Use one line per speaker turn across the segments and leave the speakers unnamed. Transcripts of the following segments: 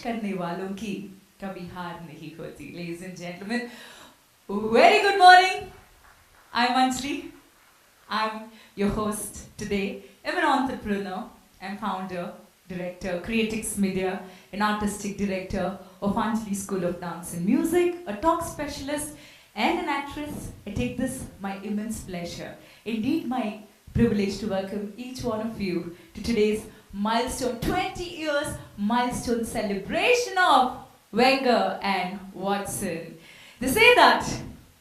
करने वालों की कभी हार नहीं होती. Ladies and gentlemen, very good morning. I'm Anjali. I'm your host today. I'm an entrepreneur and founder, director, Creatix Media, an artistic director of Anjali School of Dance and Music, a talk specialist, and an actress. I take this my immense pleasure, indeed my privilege, to welcome each one of you to today's milestone, 20 years milestone celebration of Wenger and Watson. They say that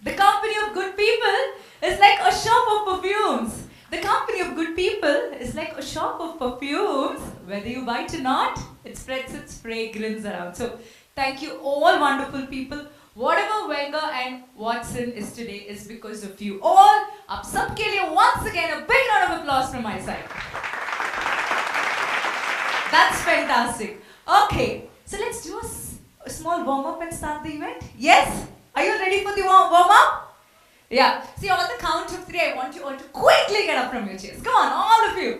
the company of good people is like a shop of perfumes. The company of good people is like a shop of perfumes. Whether you buy it or not, it spreads its fragrance around. So thank you all wonderful people. Whatever Wenger and Watson is today is because of you all. Aap sabke liye once again a big round of applause from my side. That's fantastic. Okay, so let's do a small warm-up and start the event. Yes? Are you ready for the warm-up? Yeah. See, on the count of 3, I want you all to quickly get up from your chairs. Come on, all of you.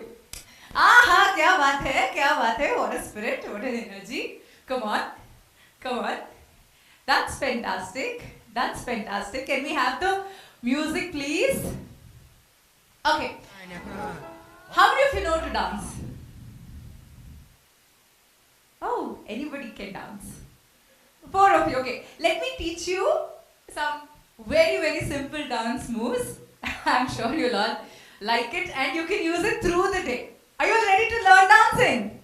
Aha, kya baat hai, what a spirit, what an energy. Come on, come on. That's fantastic. That's fantastic. Can we have the music, please? Okay. How many of you know to dance? Oh, anybody can dance. 4 of you, okay. Let me teach you some very, very simple dance moves. I'm sure you'll all like it and you can use it through the day. Are you all ready to learn dancing?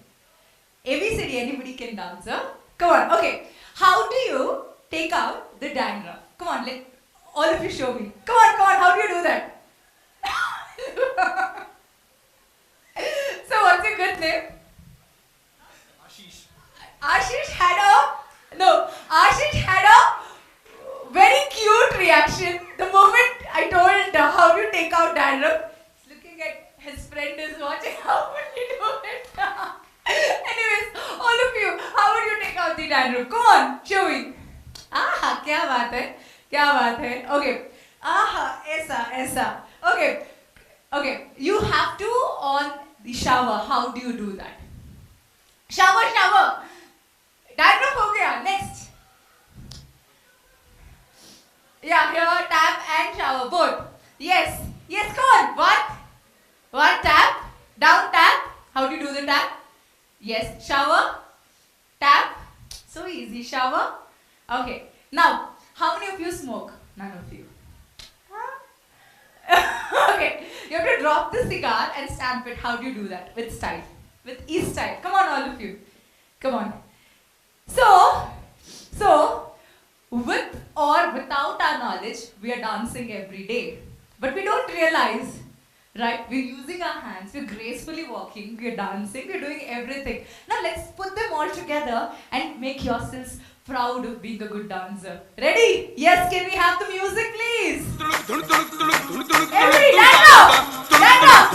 ABCD, anybody can dance, huh? Come on, okay. How do you take out the dandruff? Come on, let all of you show me. Come on, how do you do that? So what's your good name? Ashish had a very cute reaction the moment I told how do you take out dandruff. He's looking at his friend is watching how would he do it. Anyways, all of you, how would you take out the dandruff? Come on, show me. Aha, kya baat hai. Okay. Aha, aisa. Okay. You have to on the shower. How do you do that? Shower. Dandruff ho gaya. Next. Yeah, here, tap and shower, both. Yes, come on. What? Tap. Down, tap. How do you do the tap? Yes, shower. Tap. So easy, shower. Okay. Now, how many of you smoke? None of you. Okay. You have to drop the cigar and stamp it. How do you do that? With style. With ease style. Come on, all of you. Come on. So, with or without our knowledge, we are dancing every day. But we don't realize, right? We're using our hands, we're gracefully walking, we're dancing, we're doing everything. Now let's put them all together and make yourselves proud of being a good dancer. Ready? Yes, can we have the music, please? Everybody, stand up!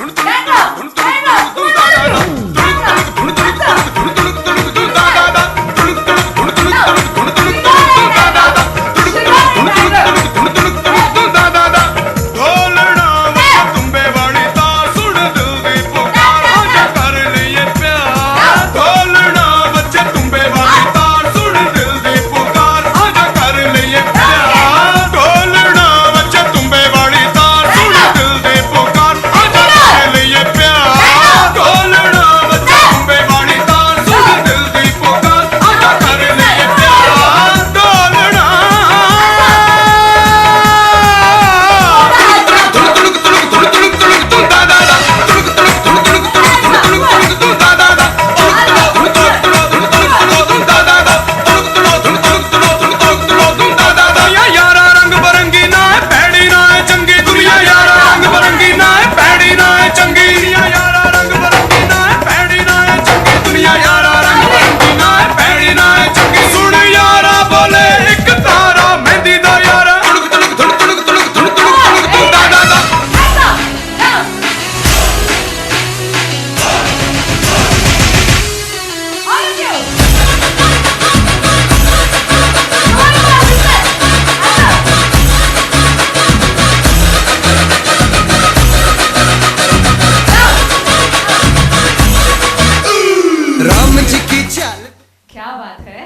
बात है,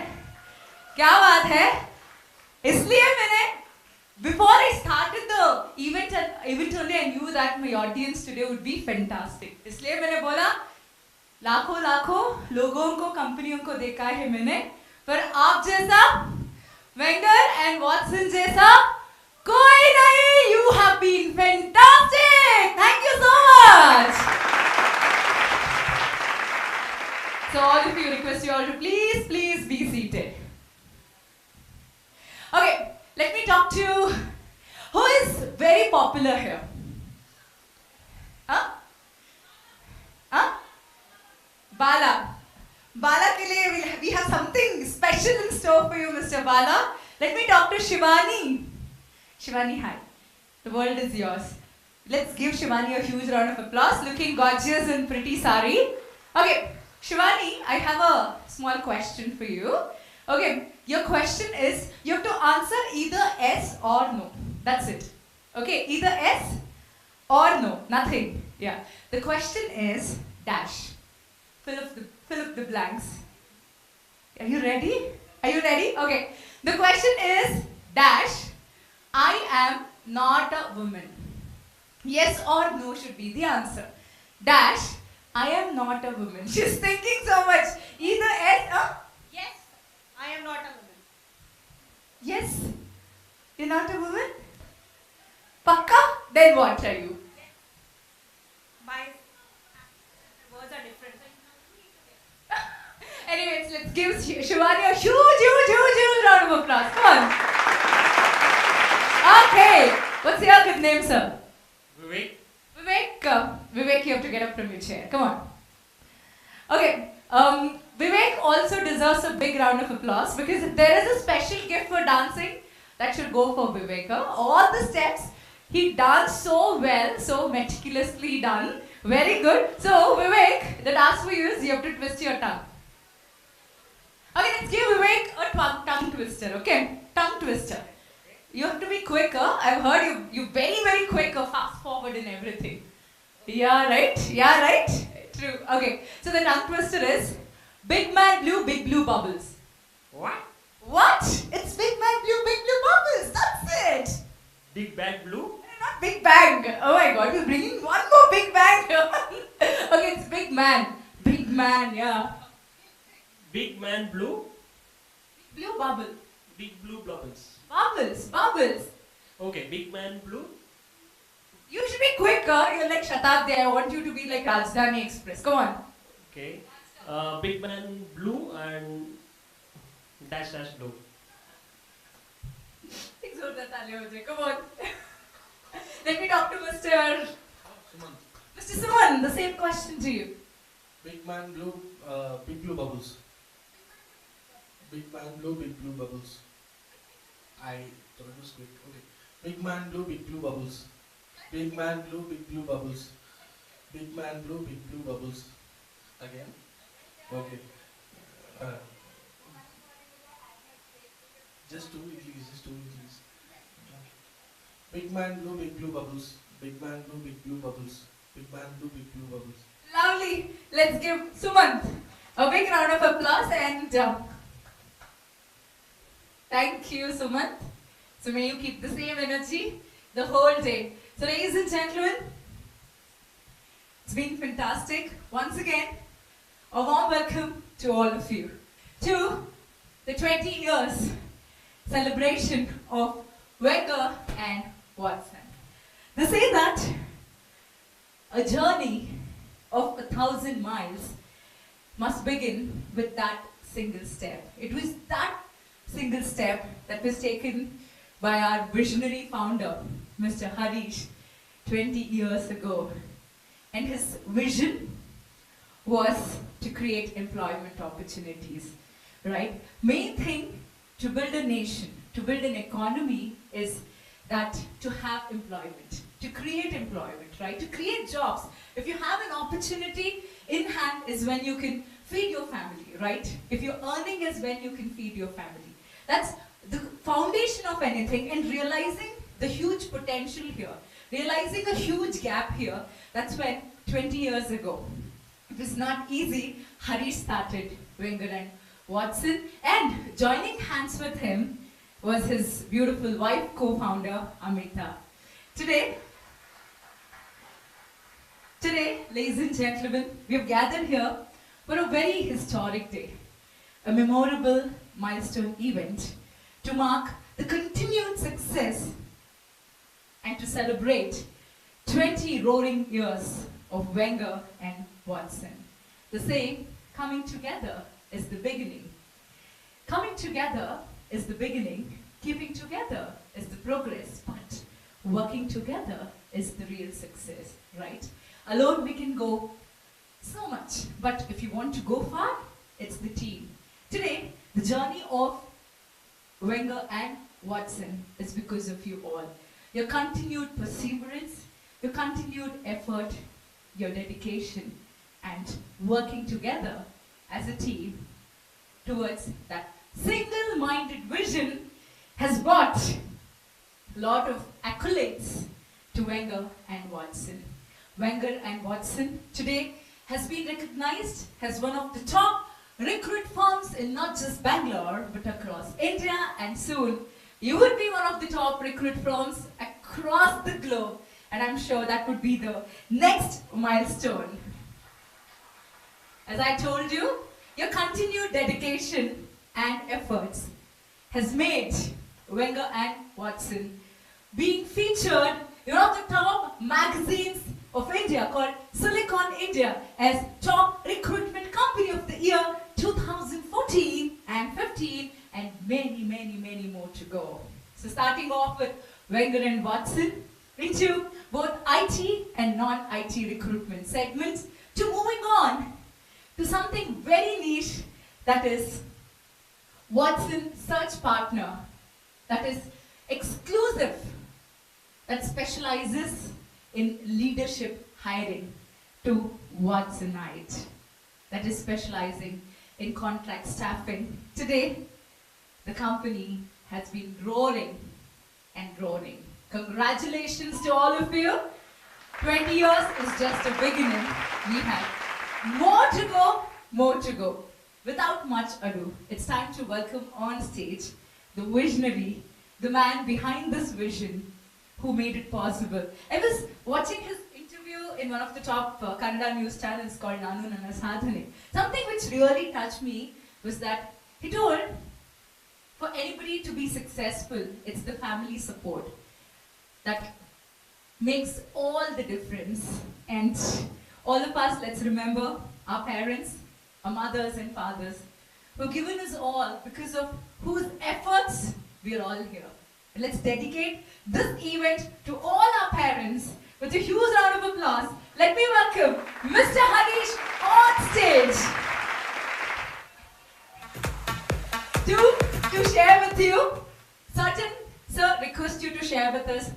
क्या बात है? इसलिए मैंने, before I started the event only I knew that my audience today would be fantastic. इसलिए मैंने बोला लाखों लाखों लोगों को, कंपनियों को देखा है मैंने, पर आप जैसा वेंगर एंड वॉटसन जैसा कोई नहीं. You have been fantastic. Thank you so much. So all of you, request you all to please be seated. Okay, let me talk to who is very popular here. Huh? Huh? Bala. Bala ke liye we have something special in store for you, Mr. Bala. Let me talk to Shivani. Shivani, hi. The world is yours. Let's give Shivani a huge round of applause. Looking gorgeous in pretty sari. Okay, Shivani, I have a small question for you. Okay, your question is, you have to answer either yes or no. That's it. Okay, either yes or no. Nothing. Yeah. The question is dash. Fill up the blanks. Are you ready? Are you ready? Okay. The question is dash. I am not a woman. Yes or no should be the answer. Dash. I am not a woman. She's thinking so much. Either yes or
yes, I am not a woman.
yes. You're not a woman? Pakka? Then what are you?
My words are different.
Anyways, let's give Shivani a huge round of applause. Come on. Okay. What's your good name, sir?
Vivek.
Vivek, you have to get up from your chair. Come on. Okay. Vivek also deserves a big round of applause because there is a special gift for dancing that should go for Vivek. All the steps he danced so well, so meticulously done. Very good. So Vivek, the task for you is you have to twist your tongue. Okay, let's give Vivek a tongue twister. Okay, tongue twister. You have to be quicker. I've heard you very quick, fast forward in everything. Yeah, right? Yeah, right? True. Okay, so the tongue twister is big man blue, big blue bubbles.
What?
What? It's big man blue, big blue bubbles. That's it.
Big bag blue?
Not big bang. Oh my god, you're bringing one more big bang. Okay, it's big man. Big man, yeah.
Big man blue?
Blue bubble.
Big blue bubbles.
Bubbles.
Okay, big man blue?
You should be quicker. You're like Shatabdi. I want you to be like Rajdhani Express. Come on.
Okay. Big man blue and dash blue.
Come on. Let me talk to Mr. Suman, the same question to you.
Big man blue, big blue bubbles. Big man blue, big blue bubbles. I thought it was quick. Okay. Big man blue, big blue bubbles. Big man blue, big blue bubbles. Big man blue, big blue bubbles. Again. Okay. Just two idlis. Big man blue, big blue bubbles. Big man blue, big blue bubbles. Big man blue, big blue bubbles.
Lovely. Let's give Sumant a big round of applause and thank you, Sumant. So may you keep the same energy the whole day. So ladies and gentlemen, it's been fantastic. Once again, a warm welcome to all of you to the 20 years celebration of WENGER and Watson. They say that a journey of 1,000 miles must begin with that single step. It was that single step that was taken by our visionary founder, Mr. Harish, 20 years ago. And his vision was to create employment opportunities, right? Main thing to build a nation, to build an economy is that to have employment, to create employment, right? To create jobs. If you have an opportunity in hand is when you can feed your family, right? If you're earning is when you can feed your family. That's the foundation of anything, and realizing the huge potential here, realizing a huge gap here, that's when 20 years ago, it was not easy, Harish started WENGER and Watson, and joining hands with him was his beautiful wife, co-founder Amita. Today, ladies and gentlemen, we have gathered here for a very historic day, a memorable milestone event to mark the continued success and to celebrate 20 roaring years of Wenger and Watson. The saying, coming together is the beginning. Coming together is the beginning, keeping together is the progress, but working together is the real success, right? Alone we can go so much, but if you want to go far, it's the team. Today, the journey of Wenger and Watson is because of you all. Your continued perseverance, your continued effort, your dedication, and working together as a team towards that single-minded vision has brought a lot of accolades to Wenger and Watson. Wenger and Watson today has been recognized as one of the top recruit firms in not just Bangalore but across India, and soon you would be one of the top recruit firms across the globe, and I'm sure that would be the next milestone. As I told you, your continued dedication and efforts has made Wenger and Watson being featured in one of the top magazines of India called Silicon India as top recruitment company of the year 2014 and 15, and many, many, many more to go. So starting off with Wenger and Watson into both IT and non-IT recruitment segments, to moving on to something very niche, that is Watson Search Partner, that is exclusive, that specializes in leadership hiring, to Watsonite, that is specializing in contract staffing. Today, the company has been growing and growing. Congratulations to all of you. 20 years is just a beginning. We have more to go, more to go. Without much ado, it's time to welcome on stage the visionary, the man behind this vision, who made it possible. I was watching his interview in one of the top Kannada news channels called Nanu Nanna Sadhane. Something which really touched me was that he told, for anybody to be successful, it's the family support that makes all the difference. And all of us, let's remember our parents, our mothers and fathers, who've given us all, because of whose efforts we're all here. And let's dedicate this event to all our parents with a huge round of applause. Let me welcome Mr. Harish on stage to share with you sir, request you to share with us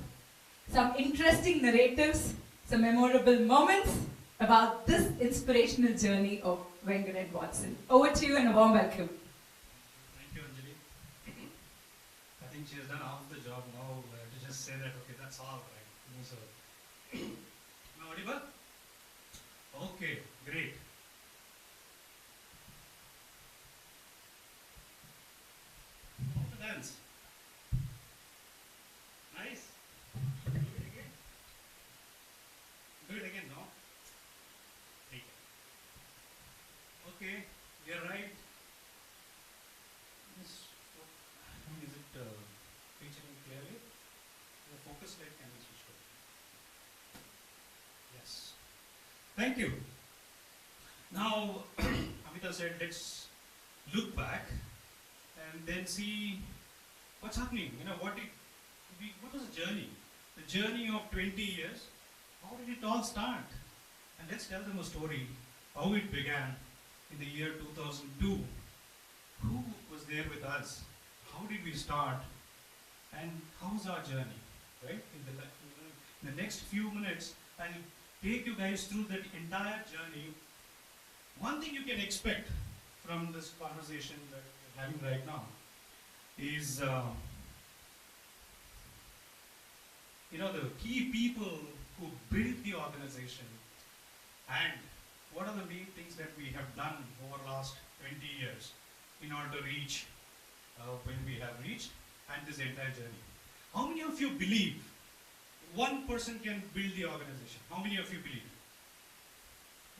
some interesting narratives, some memorable moments about this inspirational journey of Wenger and Watson. Over to you and a warm welcome.
Thank you, Anjali. I think she has done half the job now to just say that, okay, that's all right. So, am I audible? Okay, great. How to dance? Nice. Do it again. Do it again, no? Take it. Okay, you're right. Is it featuring clearly? The focus light can be switched off. Yes. Thank you. Now, Amita said, let's look back and then see what's happening. You know, what was the journey? The journey of 20 years. How did it all start? And let's tell them a story, how it began in the year 2002. Who was there with us? How did we start? And how's our journey? Right? In the next few minutes, I'll take you guys through that entire journey. One thing you can expect from this conversation that we're having right now is, the key people who built the organization and what are the main things that we have done over the last 20 years. in order to reach when we have reached, and this entire journey. How many of you believe one person can build the organization? How many of you believe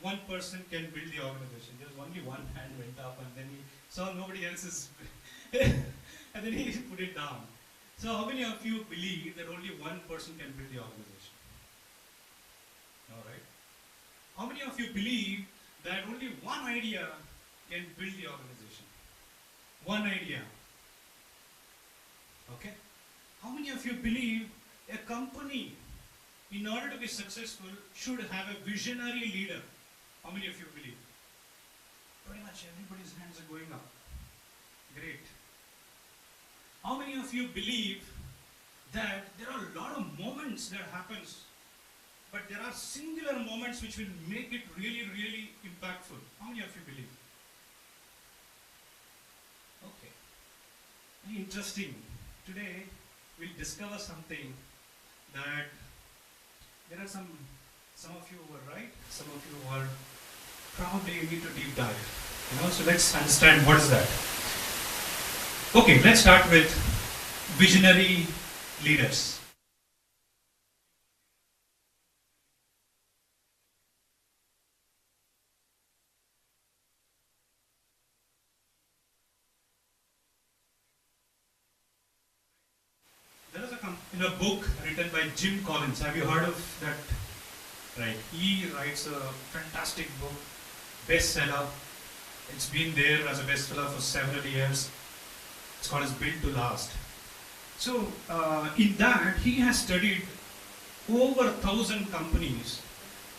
one person can build the organization? There was only one hand went up, and then he saw nobody else is, and then he put it down. So how many of you believe that only one person can build the organization? All right. How many of you believe that only one idea can build the organization? One idea. Okay. How many of you believe a company, in order to be successful, should have a visionary leader? How many of you believe? Pretty much everybody's hands are going up. Great. How many of you believe that there are a lot of moments that happens, but there are singular moments which will make it really, really impactful? How many of you believe? Okay. Very interesting. Today we'll discover something that there are some of you who are right, some of you who are probably need to deep dive. So let's understand what is that. Okay, let's start with visionary leaders. There is a book written by Jim Collins. Have you heard of that? Right. He writes a fantastic book, bestseller. It's been there as a bestseller for several years. It's called as Built to Last. So in that, he has studied over 1,000 companies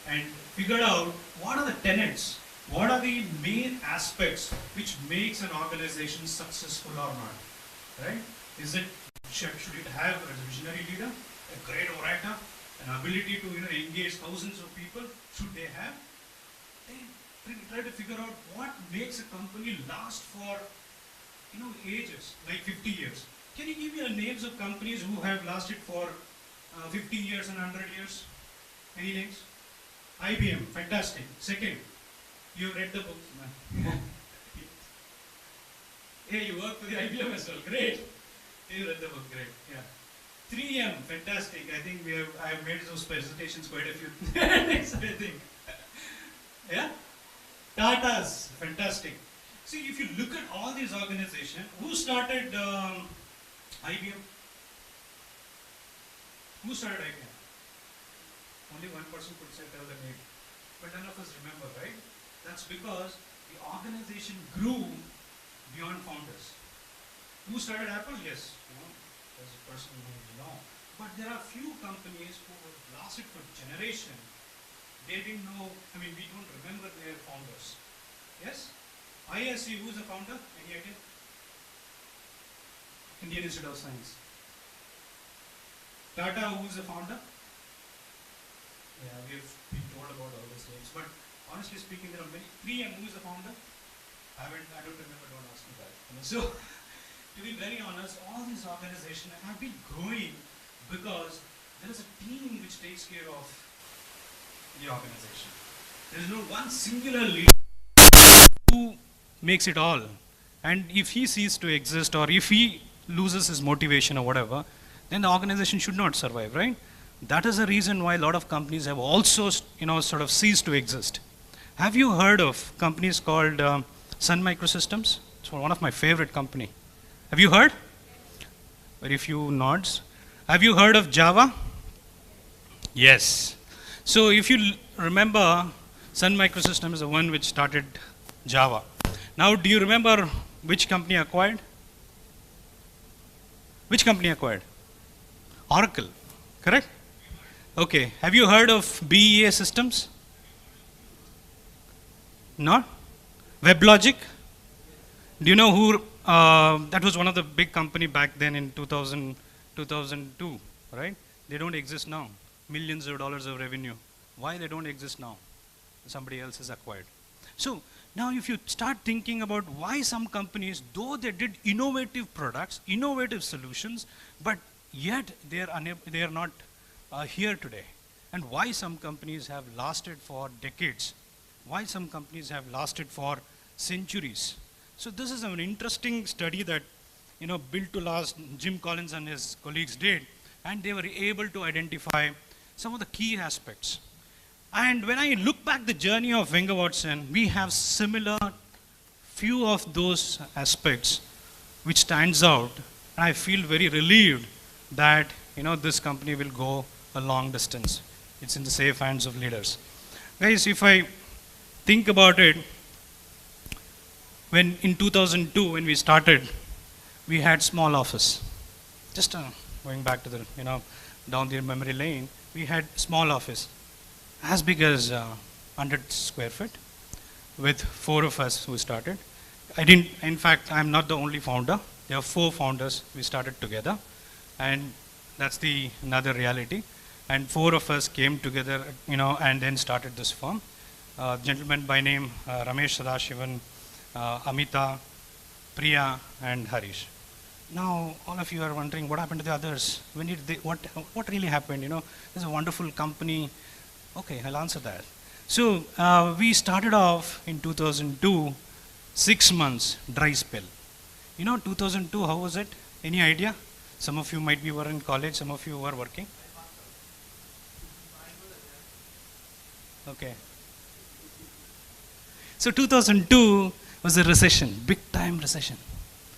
and figured out what are the tenets, what are the main aspects which makes an organization successful or not. Right? Should it have a visionary leader, a great orator, an ability to engage thousands of people? Should they have? They try to figure out what makes a company last for ages, like 50 years. Can you give me the names of companies who have lasted for 50 years and 100 years? Any names? IBM, fantastic. Second, you read the book. Hey, you work for the IBM as well. Great. You read the book. Great. Yeah. 3M, fantastic. I think I have made those presentations quite a few times, I think. Yeah? Tata's, fantastic. See, if you look at all these organizations, who started IBM? Who started IBM? Only one person could say tell the name. But none of us remember, right? That's because the organization grew beyond founders. Who started Apple? Yes, there's a person who know. But there are few companies who have lasted for generation. They didn't know, we don't remember their founders. Yes? ISC, who's the founder? Any idea? Indian Institute of Science. Tata, who's the founder? Yeah, we've been told about all these names. But honestly speaking, there are many. 3M, who's the founder? I don't remember, don't ask me that. So, to be very honest, all these organizations have been growing because there is a team which takes care of the organization. There is no one singular leader who makes it all. And if he ceases to exist or if he loses his motivation or whatever, then the organization should not survive, right? That is the reason why a lot of companies have also, sort of ceased to exist. Have you heard of companies called Sun Microsystems? It's one of my favorite company. Have you heard? Very few nods. Have you heard of Java? Yes. So if you remember, Sun Microsystems is the one which started Java. Now, do you remember which company acquired? Which company acquired? Oracle, correct? Okay. Have you heard of BEA Systems? No? WebLogic? Do you know who? That was one of the big company back then in 2002, right? They don't exist now. Millions of dollars of revenue. Why they don't exist now? Somebody else has acquired. So now if you start thinking about why some companies, though they did innovative products, innovative solutions, but yet they are not here today. And why some companies have lasted for decades. Why some companies have lasted for centuries. So this is an interesting study that, built to last Jim Collins and his colleagues did, and they were able to identify some of the key aspects. And when I look back the journey of Wenger Watson, we have similar few of those aspects which stands out, and I feel very relieved that this company will go a long distance. It's in the safe hands of leaders. Guys, if I think about it, when in 2002 when we started, we had small office. Just going back to the down the memory lane, we had small office as big as 100 square feet with 4 of us who started. In fact, I'm not the only founder. There are 4 founders we started together, and that's another reality. And 4 of us came together, and then started this firm. Gentlemen by name Ramesh Sadashivan, Amita, Priya, and Harish. Now, all of you are wondering what happened to the others. When did they? What really happened? There's a wonderful company. Okay, I'll answer that. So we started off in 2002, 6 months dry spell. 2002, how was it? Any idea? Some of you might be were in college, some of you were working. Okay. So 2002 was a recession, big time recession.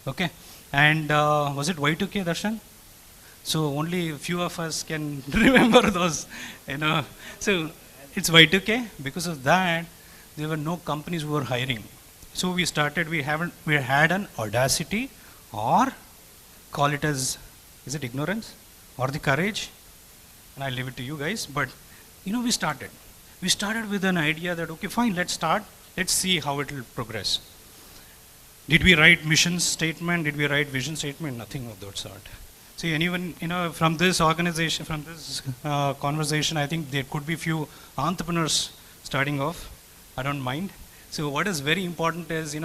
Okay. And was it Y2K, Darshan? So only a few of us can remember those, So it's Y2K. Because of that, there were no companies who were hiring. So we had an audacity, or call it as, is it ignorance or the courage? And I leave it to you guys. But we started. We started with an idea that, okay, fine, let's start. Let's see how it will progress. Did we write mission statement? Did we write vision statement? Nothing of that sort. See, anyone, from this organization, from this conversation, I think there could be few entrepreneurs starting off. I don't mind. So what is very important is,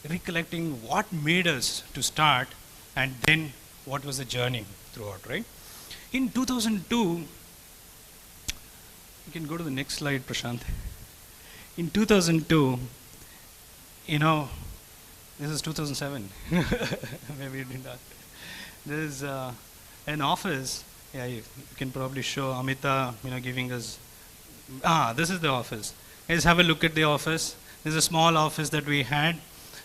recollecting what made us to start, and then what was the journey throughout, right? In 2002, you can go to the next slide, Prashant. In 2002, this is 2007. Maybe you did not. There's an office. Yeah, you can probably show Amita, giving us. This is the office. Guys, have a look at the office. There's a small office that we had,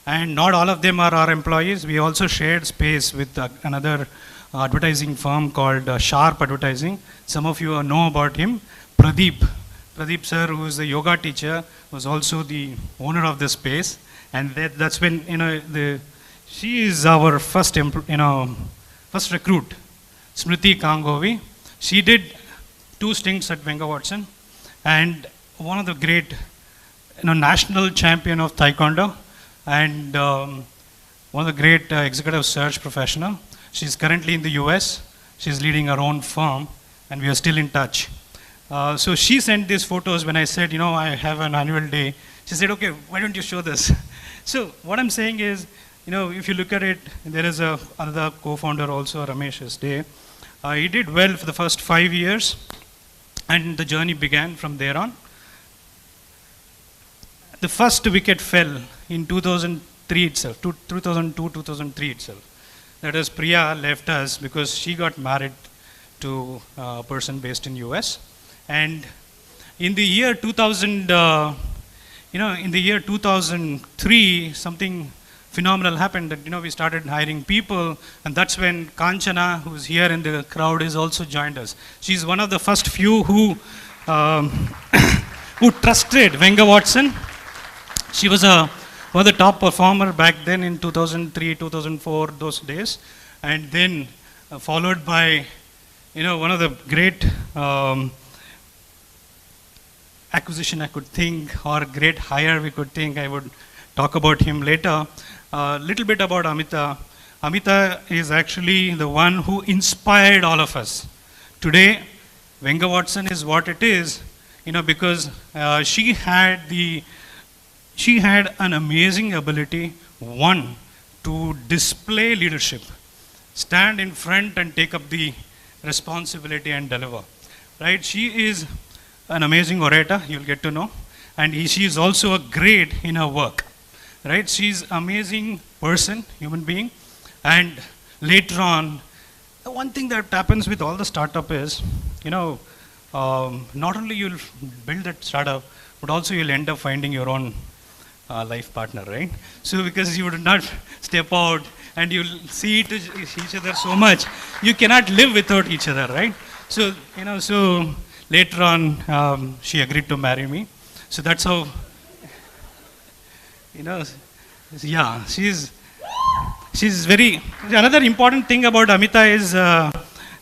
and not all of them are our employees. We also shared space with another advertising firm called Sharp Advertising. Some of you know about him. Pradeep sir, who is the yoga teacher, was also the owner of this space, and that's when she is our first first recruit, Smriti Kangovi. She did 2 stints at Wenger Watson, and one of the great national champion of Taekwondo, and one of the great executive search professional. She's currently in the US. She's leading her own firm, and we are still in touch. So she sent these photos when I said, I have an annual day. She said, okay, why don't you show this? So what I'm saying is, if you look at it, there is another co-founder also, Ramesh's day. He did well for the first 5 years, and the journey began from there on. The first wicket fell in 2003 itself, 2002, 2003 itself. That is, Priya left us because she got married to a person based in US. And in the year 2000, in the year 2003, something phenomenal happened that, we started hiring people, and that's when Kanchana, who's here in the crowd, is also joined us. She's one of the first few who who trusted Wenger Watson. She was one of the top performer back then in 2003, 2004, those days, and then followed by, one of the great acquisition I could think, or great hire we could think. I would talk about him later. A little bit about Amita. Amita is actually the one who inspired all of us. Today, Wenger Watson is what it is, because she had an amazing ability, one, to display leadership, stand in front and take up the responsibility and deliver. Right? She is an amazing orator, you'll get to know, and she is also a great in her work. right? She's amazing person, human being. And later on, the one thing that happens with all the startup is, not only you'll build that startup, but also you'll end up finding your own life partner, right? So because you would not step out and you'll see each other so much, you cannot live without each other, right? So, so later on, she agreed to marry me. So that's how, yeah, she's very, another important thing about Amita is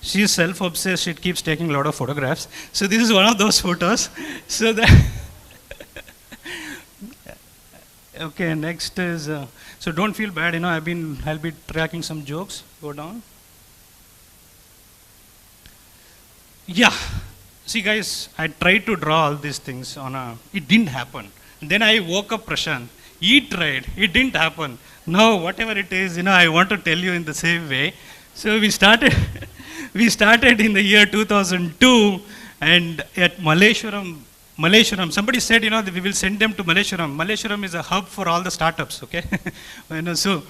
she's self-obsessed. She keeps taking a lot of photographs. So this is one of those photos. So that, okay, next is, so don't feel bad, I'll be tracking some jokes. Go down. Yeah. See guys, I tried to draw all these things it didn't happen. And then I woke up Prashant. He tried, it didn't happen. Now, whatever it is, I want to tell you in the same way. So we started, we started in the year 2002, and at Malleshwaram, somebody said, that we will send them to Malleshwaram. Malleshwaram is a hub for all the startups, okay? So,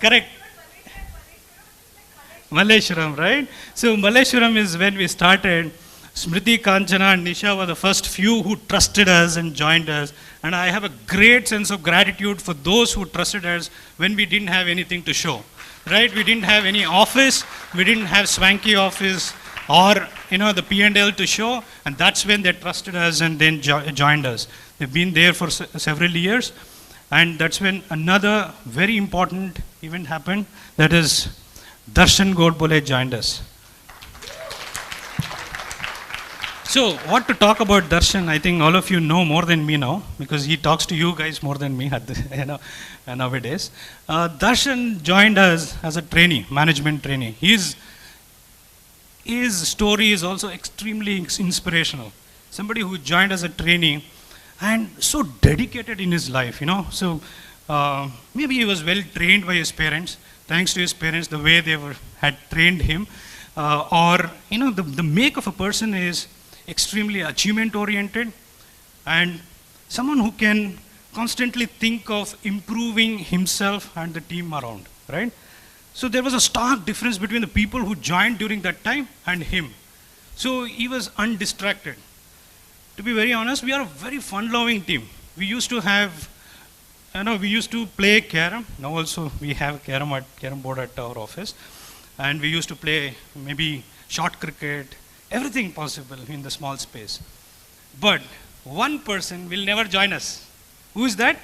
correct. Malleshwaram, right? So Malleshwaram is when we started. Smriti, Kanchana and Nisha were the first few who trusted us and joined us. And I have a great sense of gratitude for those who trusted us when we didn't have anything to show, right? We didn't have any office. We didn't have swanky office or, the P&L to show. And that's when they trusted us and then joined us. They've been there for several years. And that's when another very important event happened. That is, Darshan Godbole joined us. So, what to talk about Darshan? I think all of you know more than me now, because he talks to you guys more than me nowadays. Darshan joined us as a trainee, management trainee. His story is also extremely inspirational. Somebody who joined as a trainee and so dedicated in his life, So, maybe he was well trained by his parents, thanks to his parents, the way they had trained him. The make of a person is extremely achievement oriented and someone who can constantly think of improving himself and the team around, right? So there was a stark difference between the people who joined during that time and him. So he was undistracted. To be very honest, we are a very fun-loving team. We used to have, we used to play carom. Now also we have a carom board at our office. And we used to play maybe shot cricket, everything possible in the small space. But one person will never join us. Who is that?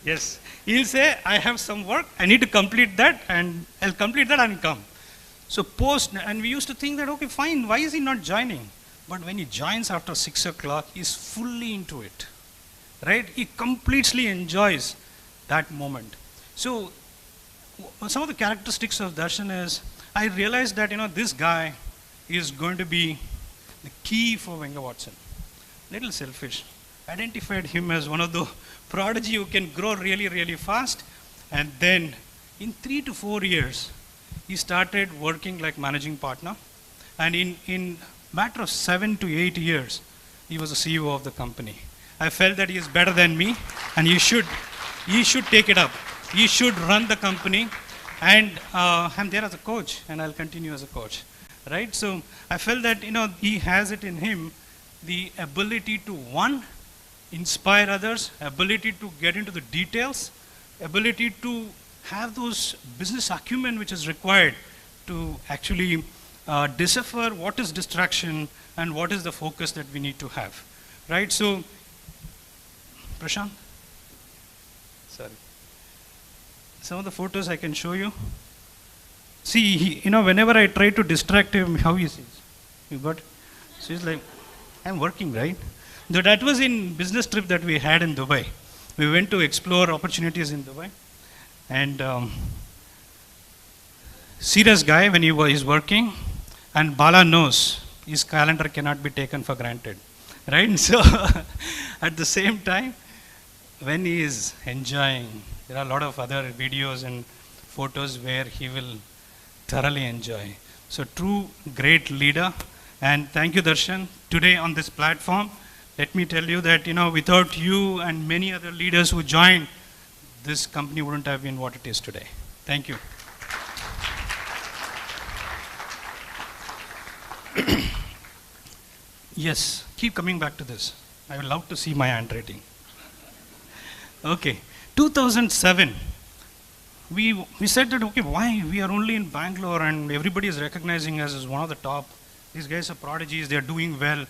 Yes. He'll say, I have some work, I need to complete that, and I'll complete that and come. So and we used to think that, okay, fine, why is he not joining? But when he joins after 6 o'clock, he's fully into it, right? He completely enjoys that moment. So some of the characteristics of Darshan is, I realized that, this guy is going to be the key for Wenger Watson. Little selfish. Identified him as one of the prodigy who can grow really, really fast. And then in 3 to 4 years, he started working like managing partner. And in matter of 7 to 8 years, he was the CEO of the company. I felt that he is better than me, and he should take it up. He should run the company. And I'm there as a coach, and I'll continue as a coach. Right? So I felt that, he has it in him, the ability to, one, inspire others, ability to get into the details, ability to have those business acumen which is required to actually decipher what is distraction and what is the focus that we need to have. Right? So, Prashant? Sorry. Some of the photos I can show you. See, whenever I try to distract him, how he sees. You got it? So he's like, I'm working, right? So that was in business trip that we had in Dubai. We went to explore opportunities in Dubai. And serious guy when he is working. And Bala knows his calendar cannot be taken for granted. Right? So at the same time, when he is enjoying, there are a lot of other videos and photos where he will thoroughly enjoy. So true great leader, and thank you Darshan. Today on this platform, let me tell you that, without you and many other leaders who joined, this company wouldn't have been what it is today. Thank you. Yes, keep coming back to this. I would love to see my handwriting. Okay, 2007, we said that, okay, why we are only in Bangalore and everybody is recognizing us as one of the top. These guys are prodigies, they are doing well.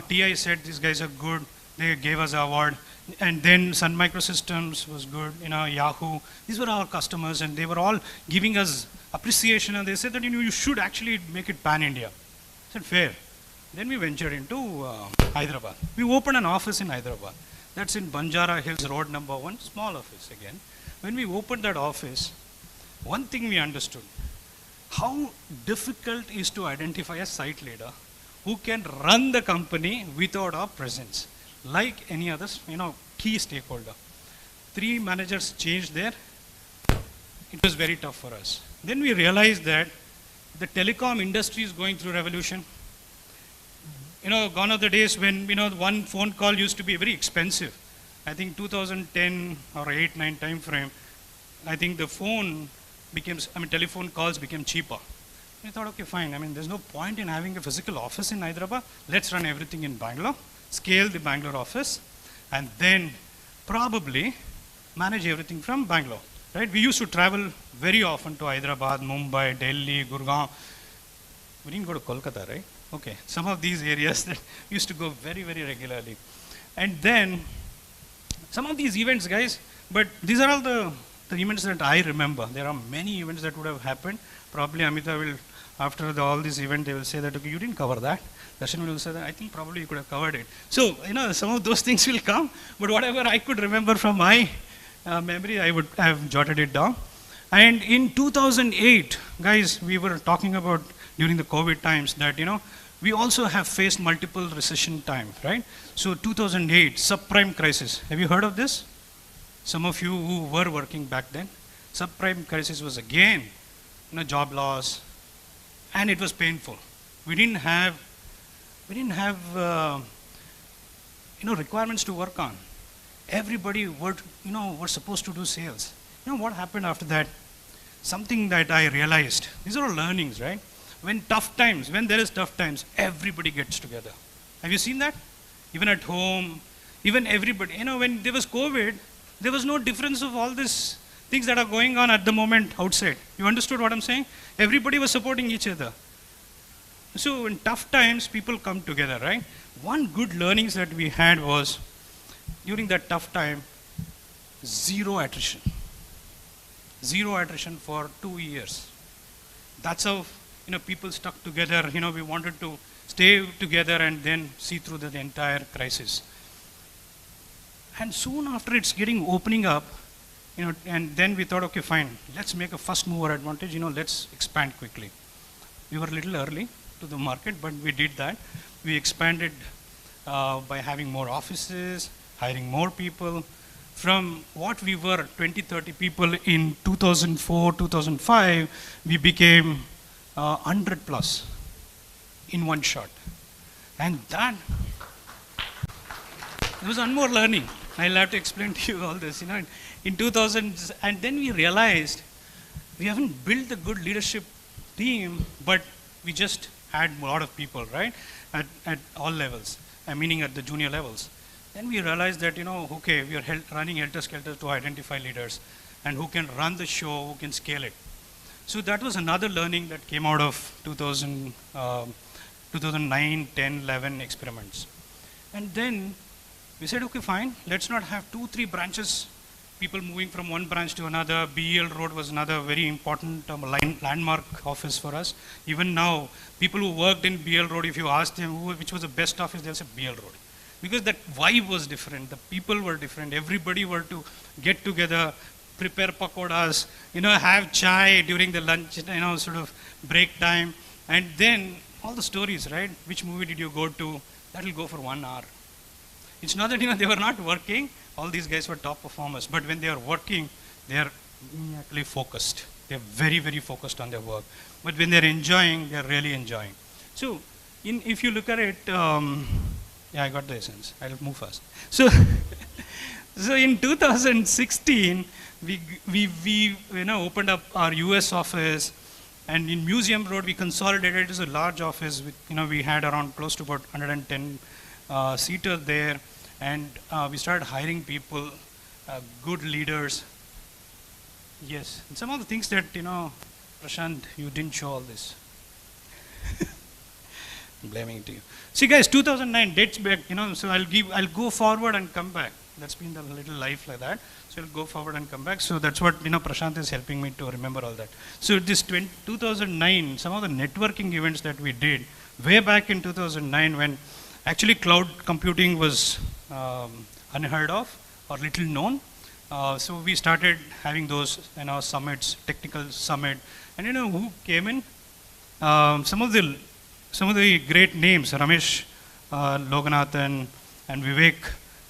TI said these guys are good, they gave us an award. And then Sun Microsystems was good, Yahoo. These were our customers and they were all giving us appreciation, and they said that, you should actually make it pan-India. I said, fair. Then we ventured into Hyderabad. We opened an office in Hyderabad. That's in Banjara Hills Road number 1, small office again. When we opened that office, one thing we understood, how difficult is to identify a site leader who can run the company without our presence, like any other, key stakeholder. 3 managers changed there. It was very tough for us. Then we realized that the telecom industry is going through revolution. Gone are the days when, one phone call used to be very expensive. I think 2010 or 8-9 time frame, I think the telephone calls became cheaper. We thought, okay, fine. There's no point in having a physical office in Hyderabad. Let's run everything in Bangalore, scale the Bangalore office, and then probably manage everything from Bangalore, right? We used to travel very often to Hyderabad, Mumbai, Delhi, Gurgaon. We didn't go to Kolkata, right? Okay, some of these areas that used to go very, very regularly. And then, some of these events, guys, but these are all the events that I remember. There are many events that would have happened. Probably Amita will, after all these events, they will say that, okay, you didn't cover that. Darshan will say that, I think probably you could have covered it. So, some of those things will come, but whatever I could remember from my memory, I would have jotted it down. And in 2008, guys, we were talking about during the COVID times that, we also have faced multiple recession times, right? So 2008, subprime crisis. Have you heard of this? Some of you who were working back then. Subprime crisis was again, job loss, and it was painful. We didn't have requirements to work on. Everybody were supposed to do sales. What happened after that? Something that I realized. These are all learnings, right? When there is tough times, everybody gets together. Have you seen that? Even at home, even everybody. When there was COVID, there was no difference of all these things that are going on at the moment outside. You understood what I'm saying? Everybody was supporting each other. So in tough times, people come together, right? One good learnings that we had was, during that tough time, zero attrition. Zero attrition for 2 years. That's how people stuck together. We wanted to stay together and then see through the entire crisis. And soon after it's opening up, and then we thought, okay, fine, let's make a first mover advantage, let's expand quickly. We were a little early to the market, but we did that. We expanded by having more offices, hiring more people. From what we were, 20, 30 people in 2004, 2005, we became 100 plus in one shot. And that, there was one more learning. I'll have to explain to you all this. In 2000, and then we realized we haven't built a good leadership team, but we just had a lot of people, right, at all levels, meaning at the junior levels. Then we realized that, okay, we are running helter-skelter to identify leaders and who can run the show, who can scale it. So that was another learning that came out of 2009, 10, 11 experiments. And then we said, okay, fine, let's not have 2-3 branches, people moving from one branch to another. BEL Road was another very important landmark office for us. Even now, people who worked in BEL Road, if you ask them which was the best office, they'll say BEL Road. Because that vibe was different, the people were different, everybody were to get together, prepare pakoras, have chai during the lunch, sort of break time, and then all the stories, right? Which movie did you go to? That will go for 1 hour. It's not that, they were not working, all these guys were top performers, but when they are working, they are maniacally focused. They are very, very focused on their work. But when they're enjoying, they're really enjoying. So, if you look at it, Yeah, I got the essence. I'll move fast. So, so in 2016, we opened up our US office, and in Museum Road we consolidated it as a large office. With, we had around close to about 110 seaters there, and we started hiring people, good leaders. Yes, and some of the things that Prashant, you didn't show all this. I'm blaming it to you. See, guys, 2009 dates back. So I'll go forward and come back. That's been the little life like that. So I'll go forward and come back. So that's what Prashant is helping me to remember all that. So this 2009, some of the networking events that we did way back in 2009, when actually cloud computing was unheard of or little known. So we started having those summits, technical summit, and who came in? Some of the great names, Ramesh Loganathan and Vivek,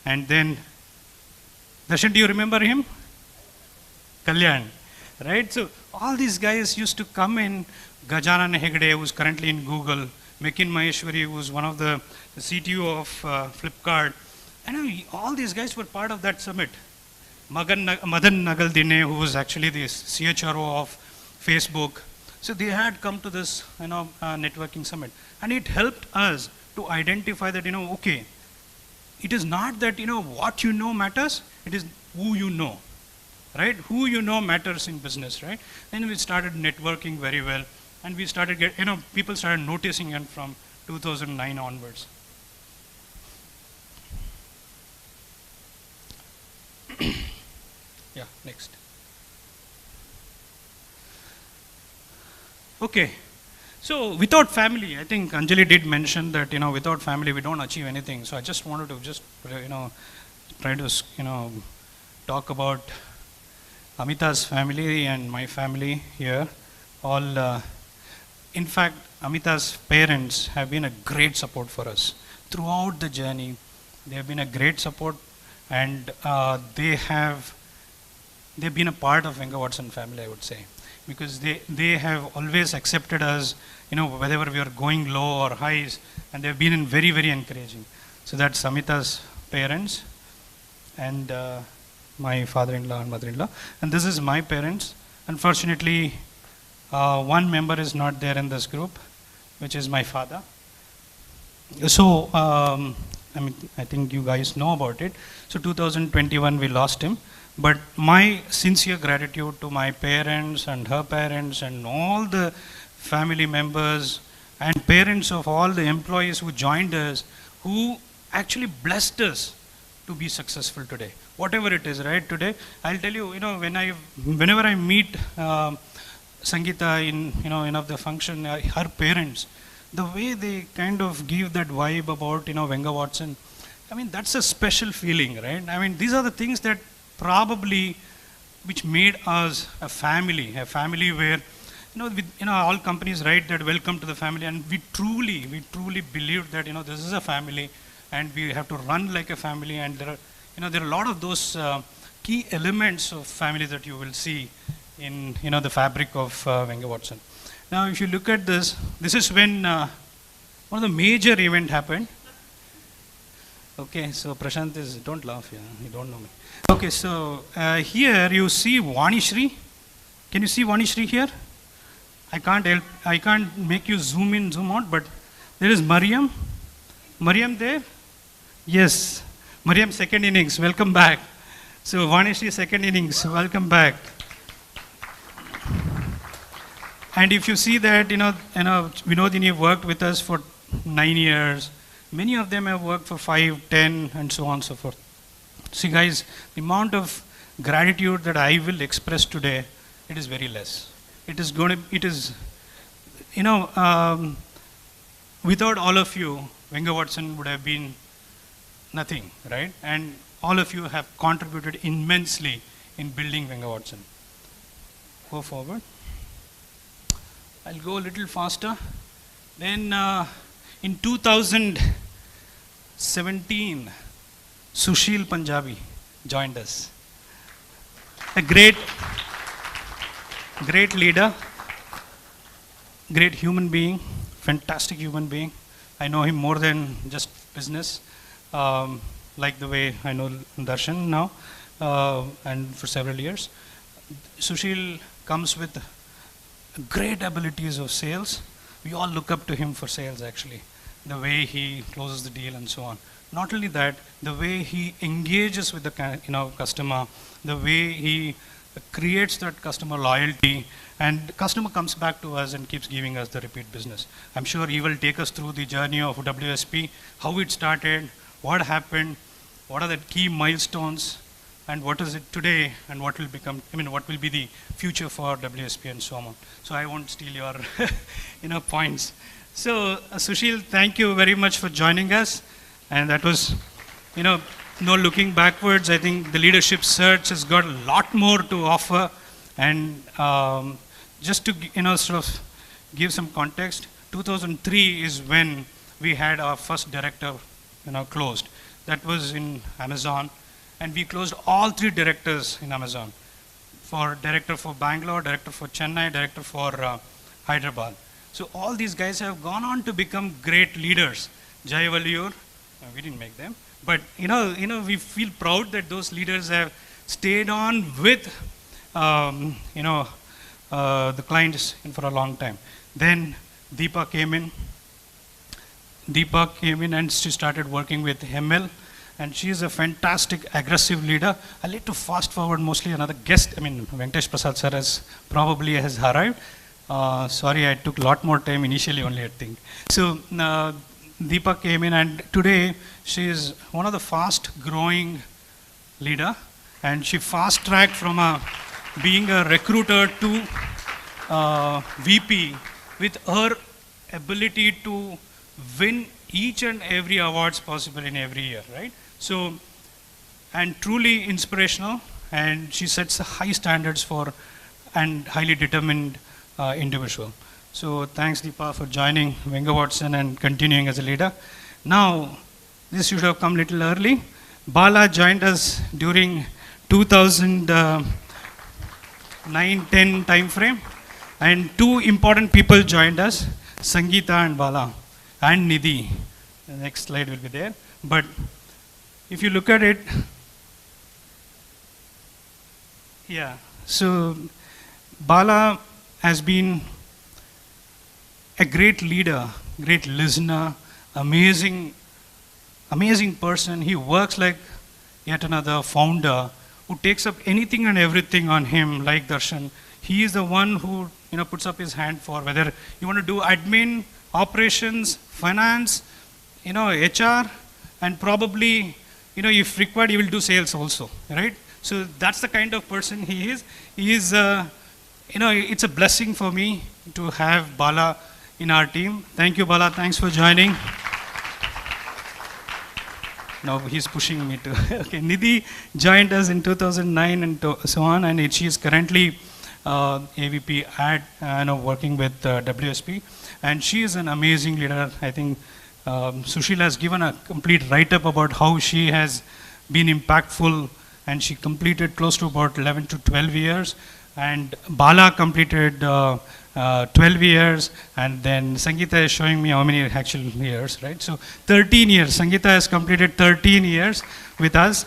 and then Darshan, do you remember him? Kalyan, right? So all these guys used to come in. Gajanan Hegde, who's currently in Google, Mekin Maheshwari, who's one of the CTO of Flipkart, and all these guys were part of that summit. Madan Nagaldine, who was actually the CHRO of Facebook. So they had come to this networking summit, and it helped us to identify that okay, it is not that what you know matters, it is who you know, right? Who you know matters in business, right? Then we started networking very well, and we started people started noticing it from 2009 onwards. Yeah, next. Okay, so without family, I think Anjali did mention that without family we don't achieve anything. So I just wanted to try to talk about Amita's family and my family here. All, in fact, Amita's parents have been a great support for us throughout the journey. They have been a great support, and they've been a part of Wenger Watson family, I would say, because they have always accepted us, whether we are going low or highs, and they've been very, very encouraging. So that's Amita's parents, and my father-in-law and mother-in-law, and this is my parents. Unfortunately, one member is not there in this group, which is my father. So, I think you guys know about it. So 2021 we lost him. But my sincere gratitude to my parents and her parents and all the family members and parents of all the employees who joined us, who actually blessed us to be successful today. Whatever it is, right? Today, I'll tell you, whenever I meet Sangeeta in of the function, her parents, the way they kind of give that vibe about Wenger Watson, that's a special feeling, right? These are the things that probably which made us a family where all companies write that welcome to the family, and we truly believe that this is a family and we have to run like a family, and there are a lot of those key elements of family that you will see in the fabric of Wenger Watson. Now if you look at this is when one of the major event happened. Okay, so Prashant is, don't laugh, you don't know me. Okay, so here you see Vanishri. Can you see Vanishri here? I can't make you zoom in, zoom out, but there is Mariam. Mariam there? Yes. Mariam, second innings, welcome back. So Vanishri, second innings, welcome back. And if you see that, Vinodini worked with us for 9 years. Many of them have worked for 5, 10, and so on and so forth. See guys, the amount of gratitude that I will express today, it is very less. Without all of you, Wenger Watson would have been nothing, right? And all of you have contributed immensely in building Wenger Watson. Go forward. I'll go a little faster. Then in 2017, Sushil Punjabi joined us. A great leader, great human being, fantastic human being. I know him more than just business, like the way I know Darshan now, and for several years. Sushil comes with great abilities of sales. We all look up to him for sales, actually. The way he closes the deal and so on. Not only that, the way he engages with the customer, the way he creates that customer loyalty, and the customer comes back to us and keeps giving us the repeat business. I'm sure he will take us through the journey of WSP, how it started, what happened, what are the key milestones, and what is it today, and what will become, what will be the future for WSP and so on. So I won't steal your points. So Sushil, thank you very much for joining us. And that was, no looking backwards. I think the leadership search has got a lot more to offer. And just to, sort of give some context, 2003 is when we had our first director, closed. That was in Amazon. And we closed all 3 directors in Amazon. Director for Bangalore, director for Chennai, director for Hyderabad. So all these guys have gone on to become great leaders. Jay Valliur, we didn't make them, but we feel proud that those leaders have stayed on with the clients for a long time. Then Deepa came in and she started working with ML. And she is a fantastic, aggressive leader. I'll need to fast forward mostly another guest. Venkatesh Prasad sir has arrived. Sorry, I took a lot more time initially only, I think. So Deepa came in, and today she is one of the fast-growing leader. And she fast-tracked from being a recruiter to VP with her ability to win each and every awards possible in every year, right? So, and truly inspirational, and she sets high standards for and highly determined individual. So thanks Deepa for joining Wenger Watson and continuing as a leader. Now, this should have come a little early. Bala joined us during 2009-10 time frame, and 2 important people joined us, Sangeeta and Bala, and Nidhi. The next slide will be there. But if you look at it, yeah, so Bala has been a great leader, great listener, amazing person. He works like yet another founder who takes up anything and everything on him, like Darshan. He is the one who puts up his hand for whether you want to do admin, operations, finance, HR, and probably, if required, he will do sales also, right? So that's the kind of person he is. He is, it's a blessing for me to have Bala in our team. Thank you, Bala. Thanks for joining. Now he's pushing me to. Okay, Nidhi joined us in 2009 and so on, and she is currently AVP at working with WSP, and she is an amazing leader. I think Sushil has given a complete write-up about how she has been impactful, and she completed close to about 11 to 12 years, and Bala completed 12 years, and then Sangeeta is showing me how many actual years, right? So 13 years. Sangeeta has completed 13 years with us.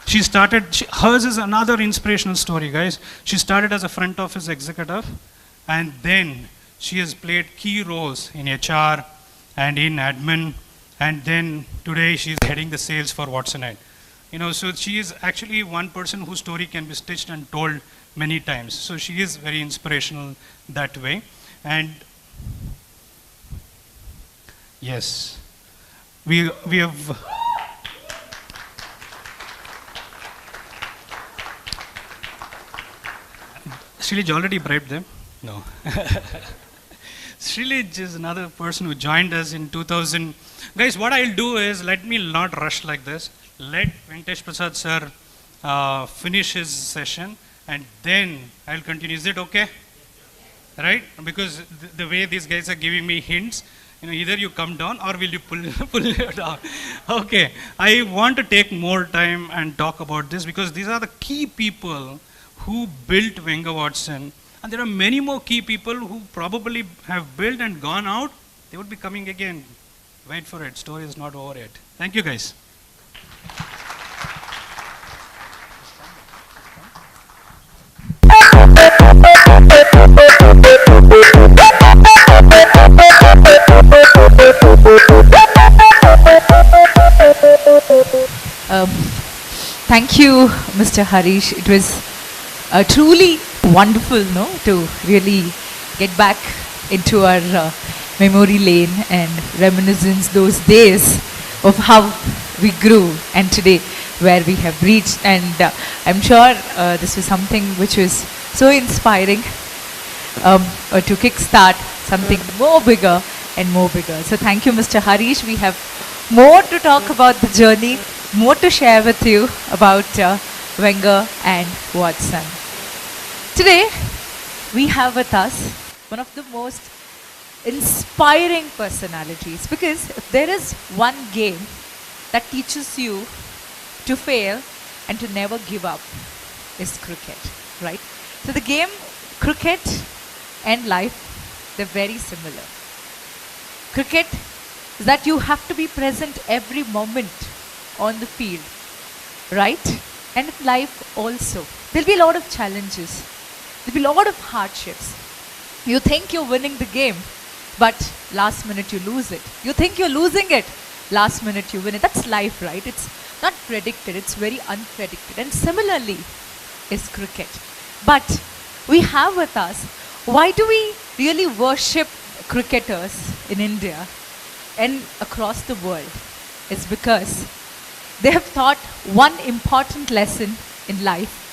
She started, hers is another inspirational story, guys. She started as a front office executive, and then she has played key roles in HR and in admin, and then today she's heading the sales for Watsonite. So she is actually one person whose story can be stitched and told many times. So she is very inspirational that way. And yes, we have Srilij already bribed them? No. Srilij is another person who joined us in 2000. Guys, what I'll do is, let me not rush like this. Let Venkatesh Prasad sir finish his session, and then I'll continue. Is it okay? Right? Because the way these guys are giving me hints, either you come down or will you pull it down. Okay. I want to take more time and talk about this because these are the key people who built Wenger Watson. And there are many more key people who probably have built and gone out. They would be coming again Wait for it. Story is not over yet. Thank you, guys.
Thank you, Mr. Harish. It was truly wonderful, no, to really get back into our memory lane and reminiscence those days of how we grew and today where we have reached. And I'm sure this was something which was so inspiring to kickstart something more bigger and more bigger. So thank you, Mr. Harish. We have more to talk about the journey, more to share with you about WENGER and Watson. Today, we have with us one of the most inspiring personalities, because if there is one game that teaches you to fail and to never give up, is cricket, right? So the game cricket and life, they're very similar. Cricket is that you have to be present every moment on the field, right? And in life also, there'll be a lot of challenges. There'll be a lot of hardships. You think you're winning the game, but last minute you lose it. You think you're losing it, last minute you win it. That's life, right? It's not predicted, it's very unpredicted. And similarly is cricket. But we have with us, why do we really worship cricketers in India and across the world? It's because they have taught one important lesson in life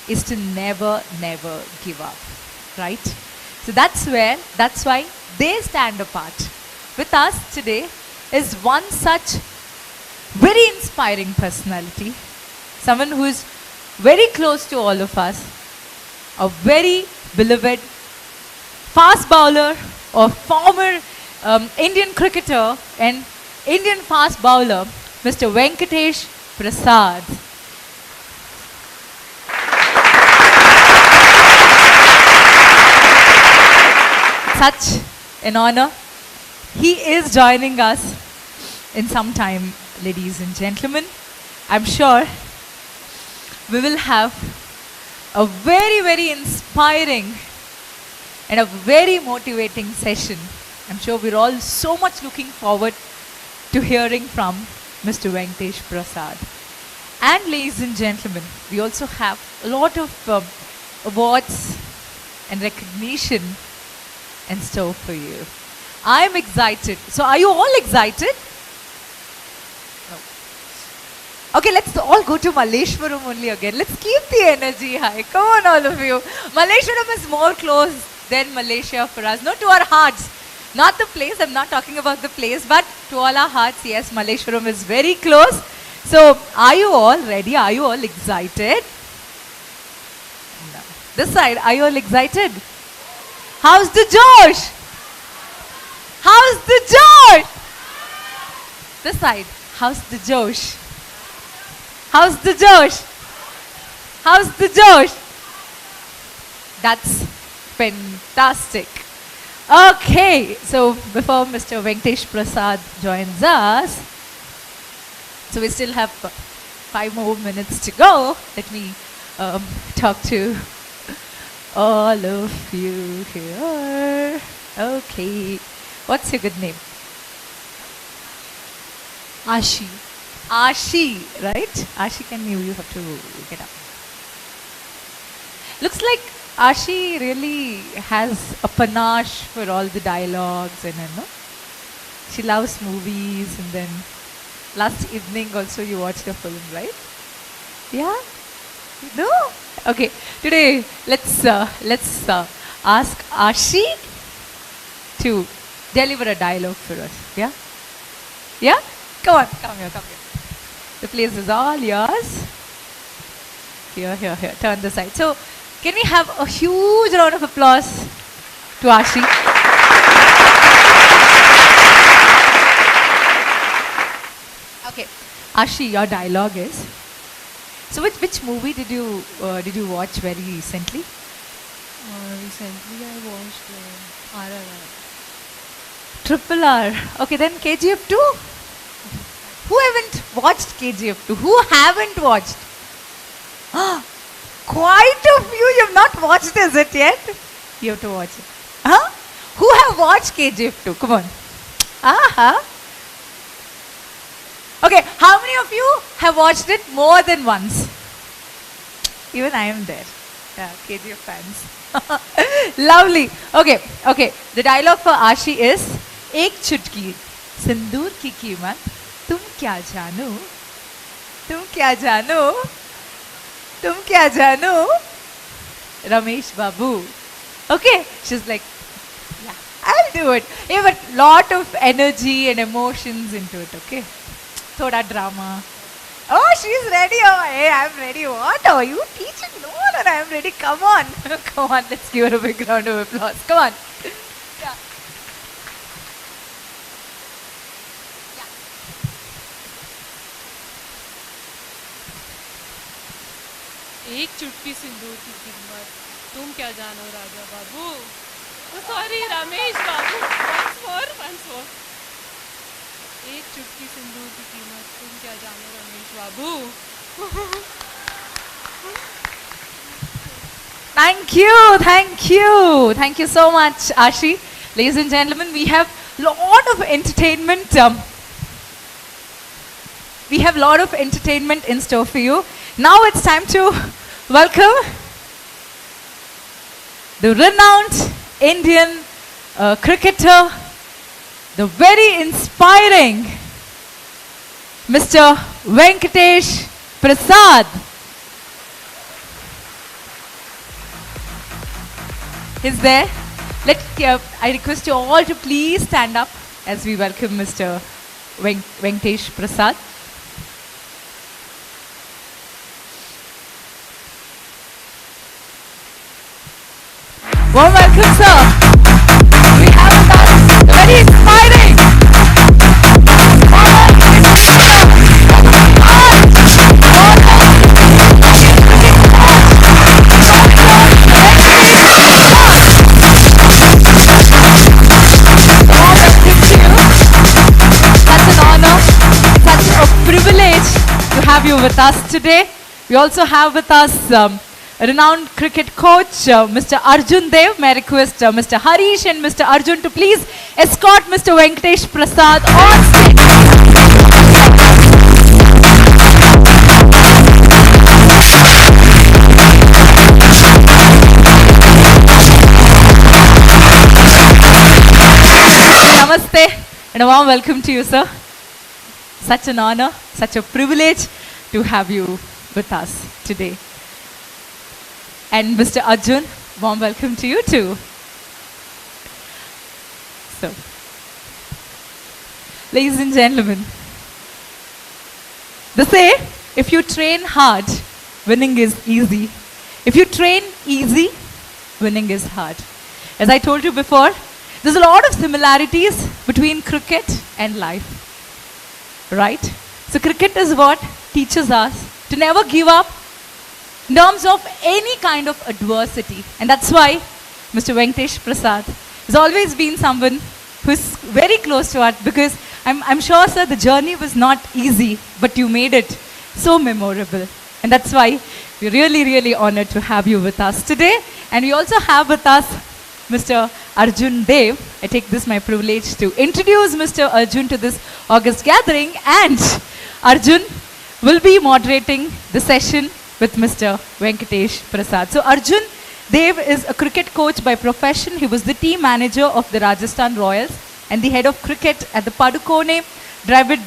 is to never, never give up, right? So that's why they stand apart. With us today is one such very inspiring personality, someone who is very close to all of us, a very beloved fast bowler or former Indian cricketer and Indian fast bowler, Mr. Venkatesh Prasad. Such an honor. He is joining us in some time, ladies and gentlemen. I'm sure we will have a very, very inspiring and a very motivating session. I'm sure we're all so much looking forward to hearing from Mr. Venkatesh Prasad. And ladies and gentlemen, we also have a lot of awards and recognition in store for you. I'm excited. So are you all excited? No. Okay, let's all go to Malleshwaram only again. Let's keep the energy high. Come on, all of you. Malleshwaram is more close than Malaysia for us. Not to our hearts. Not the place. I'm not talking about the place. But to all our hearts, yes, Malleshwaram is very close. So are you all ready? Are you all excited? No. This side, are you all excited? How's the Josh? How's the Josh? This side, how's the Josh? How's the Josh? How's the Josh? That's fantastic. Okay, so before Mr. Venkatesh Prasad joins us, so we still have 5 more minutes to go. Let me talk to all of you here. Okay. What's your good name? Ashi. Ashi, right? Ashi, you have to get up. Looks like Ashi really has a panache for all the dialogues and you know. She loves movies, and then last evening also you watched a film, right? Yeah? No? Okay. Today let's ask Ashi to deliver a dialogue for us. Yeah? Yeah? Come on, come here. The place is all yours. Here. Turn the side. So, can we have a huge round of applause to Ashi? Okay. Ashi, your dialogue is. So, which movie did you watch very recently?
Recently I watched RRR.
Triple R. Okay, then KGF 2. Who haven't watched KGF 2? Who haven't watched? Quite a few. You have not watched it yet. You have to watch it. Huh? Who have watched KGF 2? Come on. Aha. Okay, how many of you have watched it more than once? Even I am there. Yeah, KGF fans. Lovely. Okay, okay. The dialogue for Ashi is एक चुटकी सिंदूर की कीमत तुम क्या जानो तुम क्या जानो तुम क्या जानो Ramesh Babu. Okay, she's like, yeah, I'll do it. Yeah, but lot of energy and emotions into it. Okay, thoda drama. Oh, she's ready. Oh, hey, I'm ready. What are you teaching? No, no, I'm ready. Come on, come on. Let's give her a big round of applause. Come on. Yeah.
एक चुटकी सिंदूर की कीमत तुम क्या जानो Raja Babu sorry Ramesh बाबू once more एक चुटकी सिंदूर की कीमत तुम क्या जानो रमेश बाबू
Thank you so much, Ashi. Ladies and gentlemen, we have lot of entertainment. We have lot of entertainment in store for you. Now it's time to welcome the renowned Indian cricketer, the very inspiring Mr. Venkatesh Prasad. He's there. I request you all to please stand up as we welcome Mr. Venkatesh Prasad. Warm welcome, sir. We have with us the very inspiring privilege to have you with us today. We also have with us a renowned cricket coach, Mr. Arjun Dev. May I request Mr. Harish and Mr. Arjun to please escort Mr. Venkatesh Prasad on stage. Namaste and a warm welcome to you, sir. Such an honor, such a privilege to have you with us today. And Mr. Arjun, warm welcome to you too. So, ladies and gentlemen, they say if you train hard, winning is easy. If you train easy, winning is hard. As I told you before, there's a lot of similarities between cricket and life. Right? So cricket is what teaches us to never give up in terms of any kind of adversity. And that's why Mr. Venkatesh Prasad has always been someone who is very close to us, because I'm sure, sir, the journey was not easy, but you made it so memorable. And that's why we're really, really honored to have you with us today. And we also have with us Mr. Arjun Dev. I take this my privilege to introduce Mr. Arjun to this August gathering, and Arjun will be moderating the session with Mr. Venkatesh Prasad. So Arjun Dev is a cricket coach by profession. He was the team manager of the Rajasthan Royals and the head of cricket at the Padukone Dravid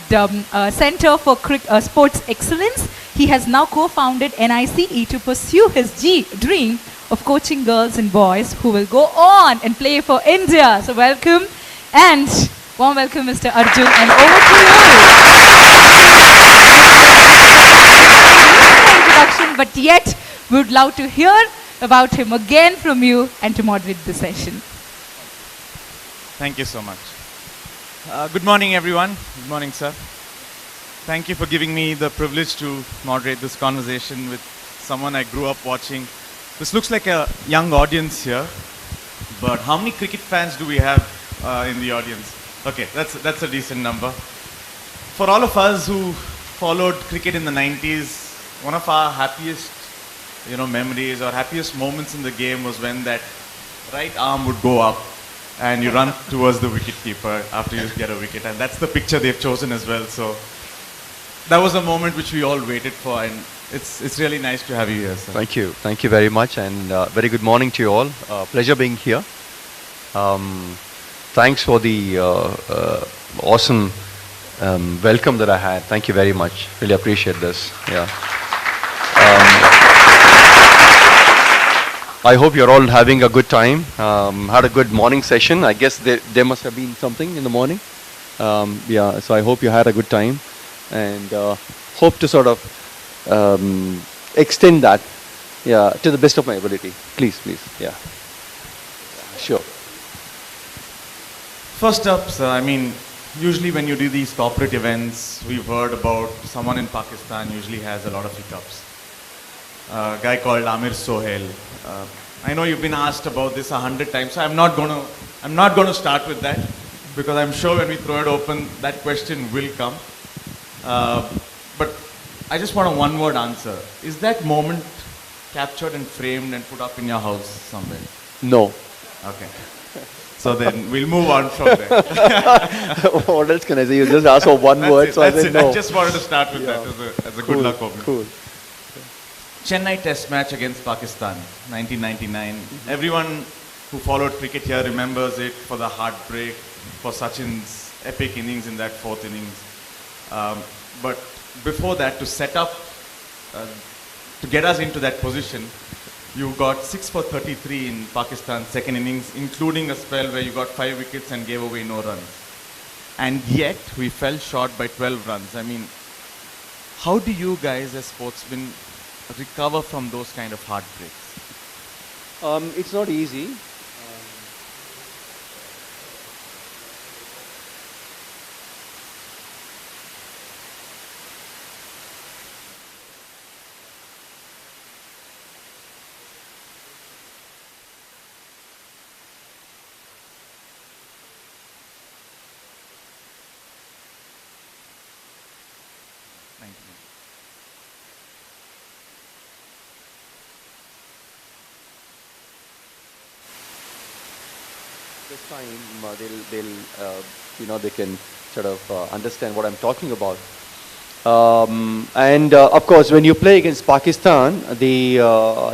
Center for Sports Excellence. He has now co-founded NICE to pursue his dream of coaching girls and boys who will go on and play for India. So welcome, and warm welcome, Mr. Arjun, and over to you. Introduction, but yet we would love to hear about him again from you and to moderate the session.
Thank you so much. Good morning, everyone. Good morning, sir. Thank you for giving me the privilege to moderate this conversation with someone I grew up watching. This looks like a young audience here, but how many cricket fans do we have in the audience? Okay, that's a decent number. For all of us who followed cricket in the 90s, one of our happiest, memories or happiest moments in the game was when that right arm would go up and you run towards the wicket keeper after you get a wicket, and that's the picture they've chosen as well. So that was a moment which we all waited for, and it's really nice to have you here, sir.
Thank you very much, and very good morning to you all. Pleasure being here. Thanks for the awesome welcome that I had. Thank you very much. Really appreciate this. Yeah. I hope you're all having a good time. Had a good morning session. I guess there must have been something in the morning. Yeah. So I hope you had a good time, and hope to sort of extend that, yeah, to the best of my ability. Please, yeah. Sure.
First up, sir, usually when you do these corporate events, we've heard about someone in Pakistan usually has a lot of hiccups. A guy called Amir Sohail. I know you've been asked about this 100 times, so I'm not gonna start with that, because I'm sure when we throw it open, that question will come. But I just want a one-word answer. Is that moment captured and framed and put up in your house somewhere?
No.
Okay. So then we'll move on from there.
What else can I say? You just asked for one word, so I said no.
I just wanted to start with that as a
Cool,
good luck moment.
Cool.
Chennai Test match against Pakistan, 1999. Everyone who followed cricket here remembers it for the heartbreak, for Sachin's epic innings in that fourth innings. But before that, to set up, to get us into that position, you got 6 for 33 in Pakistan's second innings, including a spell where you got 5 wickets and gave away no runs. And yet, we fell short by 12 runs. How do you guys as sportsmen recover from those kind of heartbreaks?
It's not easy.
Thank you.
This time they can sort of understand what I'm talking about. And of course, when you play against Pakistan, the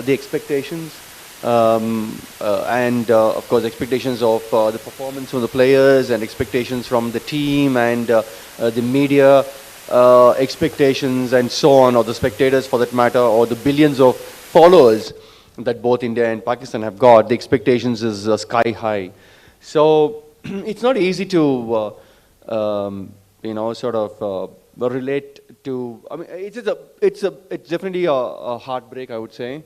expectations and of course expectations of the performance of the players and expectations from the team and the media expectations and so on, or the spectators for that matter, or the billions of followers that both India and Pakistan have got, the expectations is sky high. So it's not easy to sort of relate to. It's definitely a heartbreak, I would say.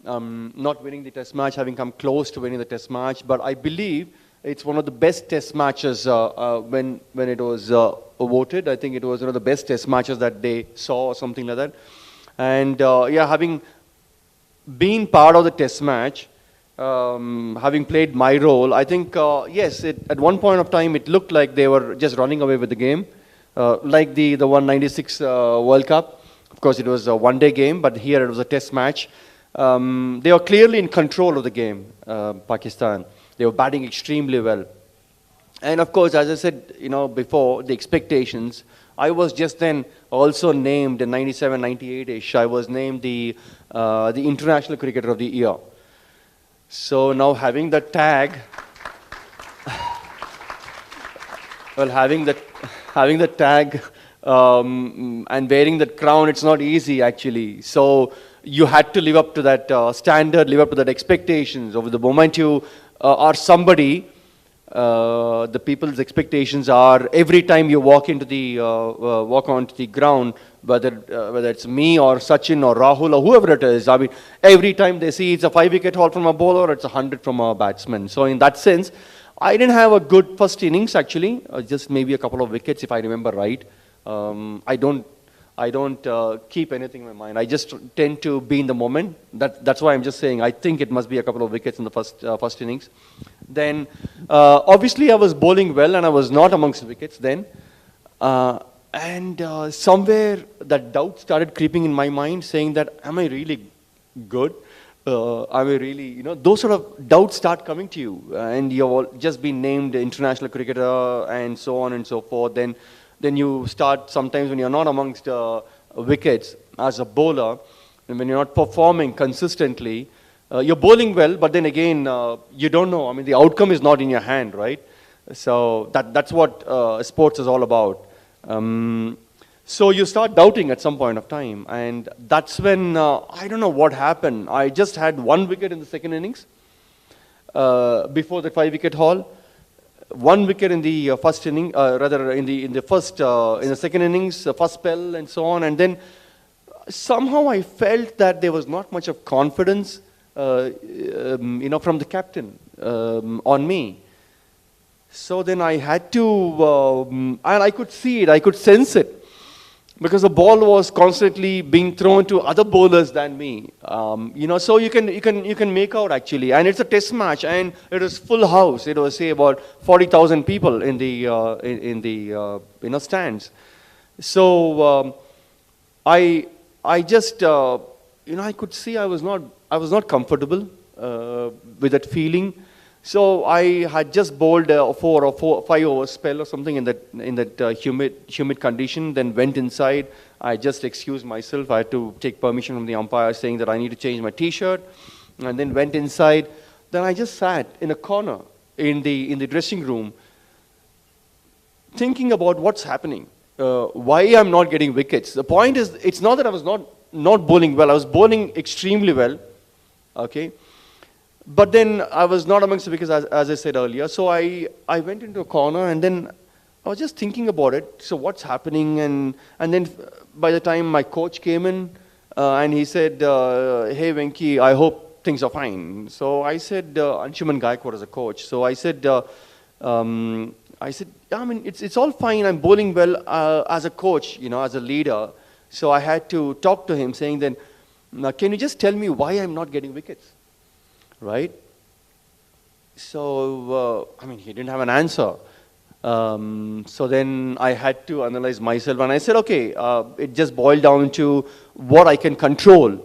Not winning the test match, having come close to winning the test match, but I believe it's one of the best test matches when it was voted. I think it was one of the best test matches that they saw, or something like that. And having been part of the test match, having played my role, I think, yes, at one point of time it looked like they were just running away with the game, like the 196 World Cup. Of course, it was a one-day game, but here it was a test match. They were clearly in control of the game, Pakistan. They were batting extremely well. And of course, as I said, before, the expectations, I was just then also named in 97, 98-ish, I was named the International Cricketer of the Year. So now having the tag, well, having the tag and wearing that crown, it's not easy actually. So you had to live up to that standard, live up to that expectations. Over the moment you are somebody, the people's expectations are every time you walk onto the ground, whether it's me or Sachin or Rahul or whoever it is, every time they see it's a 5-wicket haul from a bowler, it's 100 from a batsman. So in that sense, I didn't have a good first innings actually, just maybe a couple of wickets if I remember right. I don't keep anything in my mind. I just tend to be in the moment. That's why I'm just saying I think it must be a couple of wickets in the first innings. Then, obviously, I was bowling well, and I was not amongst the wickets then. And somewhere that doubt started creeping in my mind, saying that, am I really good? Am I really, those sort of doubts start coming to you, and you've just been named international cricketer and so on and so forth. Then you start sometimes when you're not amongst wickets as a bowler, and when you're not performing consistently, you're bowling well, but then again, you don't know. I mean, the outcome is not in your hand, right? So that's what sports is all about. So you start doubting at some point of time, and that's when, I don't know what happened. I just had 1 wicket in the second innings, before the 5-wicket haul. 1 wicket in the first inning, rather in the second innings, first spell and so on. And then somehow I felt that there was not much of confidence, from the captain on me. So then I had to, and I could see it, I could sense it, because the ball was constantly being thrown to other bowlers than me. So you can make out actually, and it's a test match, and it was full house. It was say about 40,000 people in the stands. So I just I could see I was not comfortable with that feeling. So I had just bowled a 4 or 5 over spell or something in that humid condition. Then went inside. I just excused myself. I had to take permission from the umpire, saying that I need to change my T-shirt, and then went inside. Then I just sat in a corner in the dressing room, thinking about what's happening. Why I'm not getting wickets. The point is, it's not that I was not bowling well. I was bowling extremely well. Okay. But then I was not amongst the wickets, as I said earlier. So I went into a corner, and then I was just thinking about it. So what's happening? And then by the time my coach came in, and he said, hey, Venki, I hope things are fine. So I said, Anshuman Gaikwad was a coach. So I said, I mean, it's all fine. I'm bowling well as a coach, as a leader. So I had to talk to him, saying then, can you just tell me why I'm not getting wickets? Right? So, I mean, he didn't have an answer. So then I had to analyze myself, and I said, okay, it just boiled down to what I can control,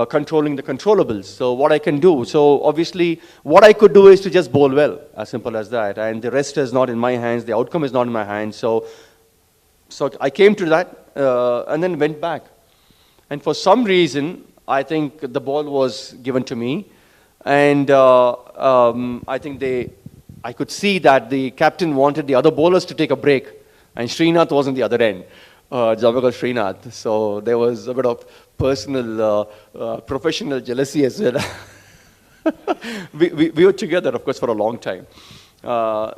controlling the controllables. So what I can do. So obviously, what I could do is to just bowl well, as simple as that. And the rest is not in my hands. The outcome is not in my hands. So I came to that, and then went back. And for some reason, I think the ball was given to me. And I think I could see that the captain wanted the other bowlers to take a break, and Srinath was on the other end, Javagal Srinath. So there was a bit of personal, professional jealousy as well. we were together, of course, for a long time.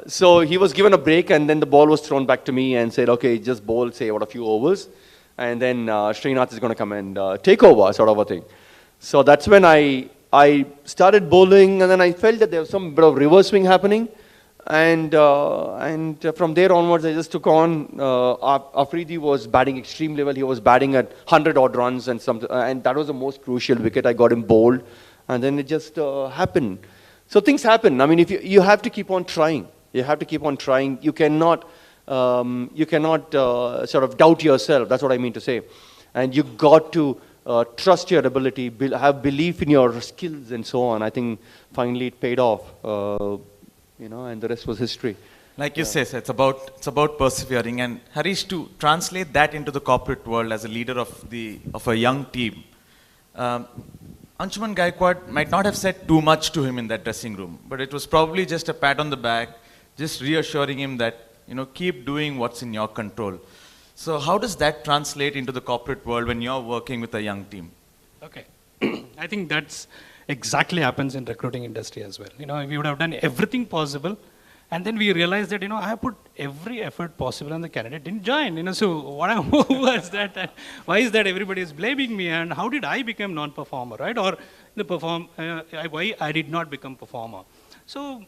So he was given a break, and then the ball was thrown back to me and said, okay, just bowl, say, what, a few overs, and then Srinath is going to come and take over, sort of a thing. So that's when I started bowling, and then I felt that there was some bit of reverse swing happening, and from there onwards I just took on. Afridi was batting extremely well. He was batting at 100 odd runs, and that was the most crucial wicket. I got him bowled, and then it just happened. So things happen. I mean, if you have to keep on trying. You have to keep on trying. You cannot sort of doubt yourself. That's what I mean to say. And you got to trust your ability, have belief in your skills and so on. I think finally it paid off, and the rest was history.
Like you say, it's about persevering. And Harish, to translate that into the corporate world as a leader of a young team, Anshuman Gaikwad might not have said too much to him in that dressing room, but it was probably just a pat on the back, just reassuring him that, keep doing what's in your control. So how does that translate into the corporate world when you're working with a young team?
Okay. I think that's exactly happens in recruiting industry as well. We would have done everything possible, and then we realized that, I have put every effort possible and the candidate didn't join. So what was that? And why is that everybody is blaming me, and how did I become non-performer, right? Or why I did not become performer. So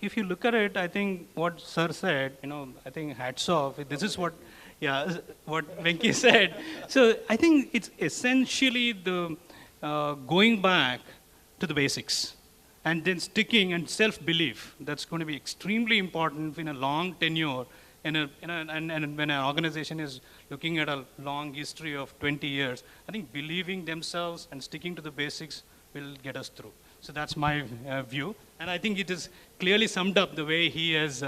if you look at it, I think what Sir said, I think hats off. This is what Venki said. So I think it's essentially the going back to the basics. and then sticking and self-belief. That's going to be extremely important in a long tenure. And when an organization is looking at a long history of 20 years, I think believing themselves and sticking to the basics will get us through. So that's my view. And I think it is clearly summed up the way he has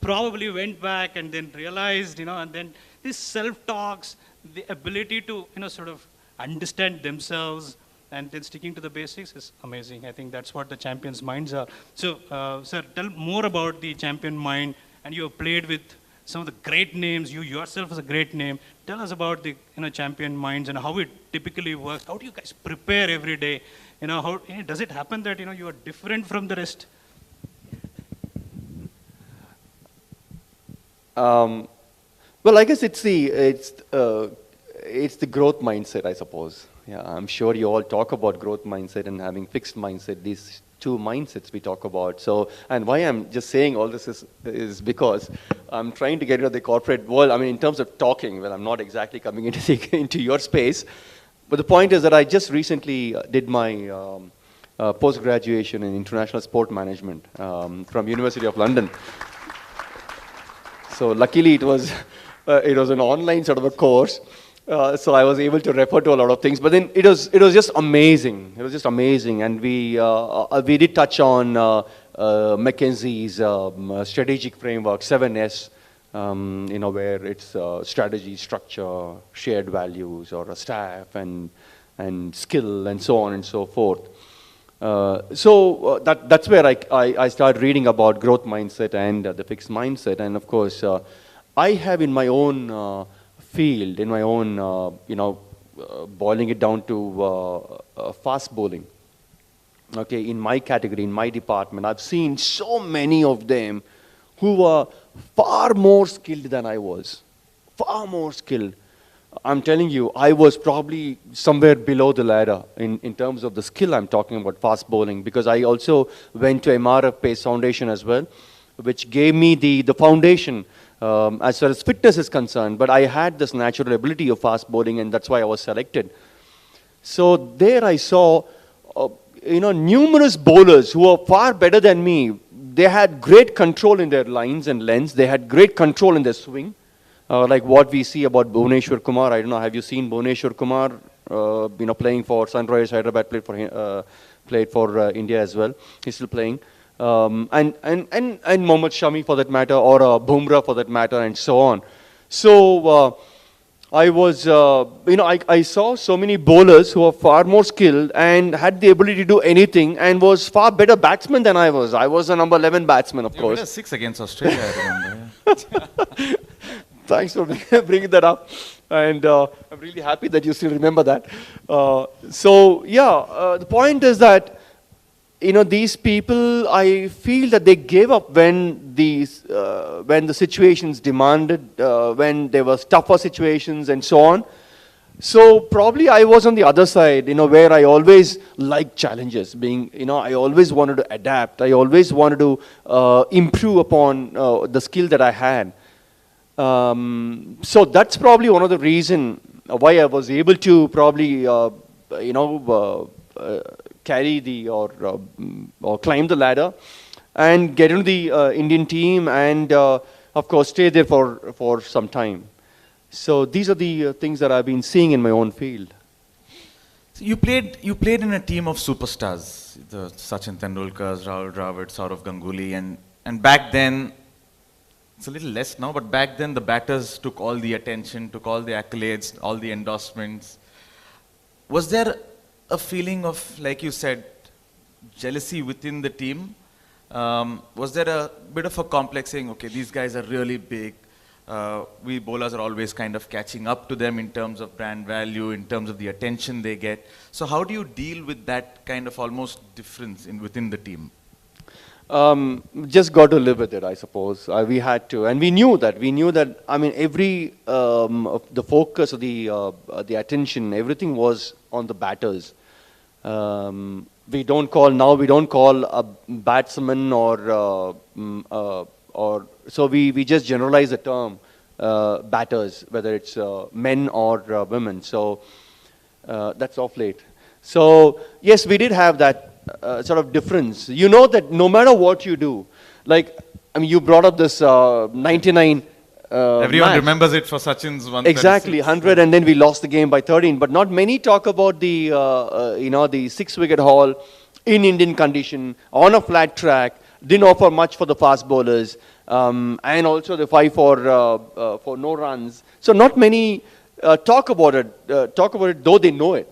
probably went back and then realized, and then these self-talks, the ability to, sort of understand themselves and then sticking to the basics is amazing. I think that's what the champion's minds are. So, sir, tell more about the champion mind. And you have played with some of the great names. You yourself is a great name. Tell us about the champion minds and how it typically works. How do you guys prepare every day? How does it happen that you are different from the rest?
Well, I guess it's the growth mindset, I suppose. Yeah, I'm sure you all talk about growth mindset and having fixed mindset. These two mindsets we talk about. So, and why I'm just saying all this is because I'm trying to get into the corporate world. I mean, in terms of talking, well, I'm not exactly coming into your space. But the point is that I just recently did my post-graduation in international sport management from University of London. So luckily it was an online sort of a course. So I was able to refer to a lot of things, but then it was just amazing. It was just amazing, and we did touch on McKinsey's strategic framework 7S, where it's strategy, structure, shared values, or a staff and skill, and so on and so forth. That's where I started reading about growth mindset and the fixed mindset, and of course I have in my own field, in my own, boiling it down to fast bowling. Okay, in my category, in my department, I've seen so many of them who were far more skilled than I was. Far more skilled. I'm telling you, I was probably somewhere below the ladder in terms of the skill I'm talking about fast bowling, because I also went to MRF Pace Foundation as well, which gave me the foundation as far as fitness is concerned, but I had this natural ability of fast bowling, and that's why I was selected. So there I saw, numerous bowlers who were far better than me. They had great control in their lines and lengths. They had great control in their swing, like what we see about Bhuvneshwar Kumar. I don't know, have you seen Bhuvneshwar Kumar, playing for Sunrisers Hyderabad, played for India as well. He's still playing. And Mohammad Shami for that matter, or Bumrah for that matter, and so on. So I was, I saw so many bowlers who were far more skilled and had the ability to do anything, and was far better batsman than I was. I was a number 11 batsman, of course.
You 6 against Australia, I remember.
Thanks for bringing that up. And I'm really happy that you still remember that. The point is that these people, I feel that they gave up when the situations demanded, when there was tougher situations and so on. So probably I was on the other side, where I always liked challenges, I always wanted to adapt. I always wanted to improve upon the skill that I had. So that's probably one of the reasons why I was able to probably, carry or climb the ladder and get into the Indian team, and of course stay there for some time. So these are the things that I've been seeing in my own field.
So you played in a team of superstars, the Sachin Tendulkar, Rahul Dravid, Saurav Ganguly, and back then, it's a little less now, but back then the batters took all the attention, took all the accolades, all the endorsements. Was there a feeling of, like you said, jealousy within the team? Was there a bit of a complex saying, okay, these guys are really big, we bowlers are always kind of catching up to them in terms of brand value, in terms of the attention they get. So how do you deal with that kind of almost difference within the team?
Just got to live with it, I suppose. We had to, and we knew that. I mean, every the focus of the attention, everything was on the batters. We don't call a batsman or so we just generalize the term batters, whether it's men or women. So that's off late. So yes, we did have that sort of difference. You know that no matter what you do, like, I mean, you brought up this 99
Everyone
match.
remembers it for Sachin's 136.
Exactly, 100, and then we lost the game by 13. But not many talk about the, the 6-wicket haul in Indian condition, on a flat track, didn't offer much for the fast bowlers, and also the 5 for no runs. So not many talk about it, though they know it.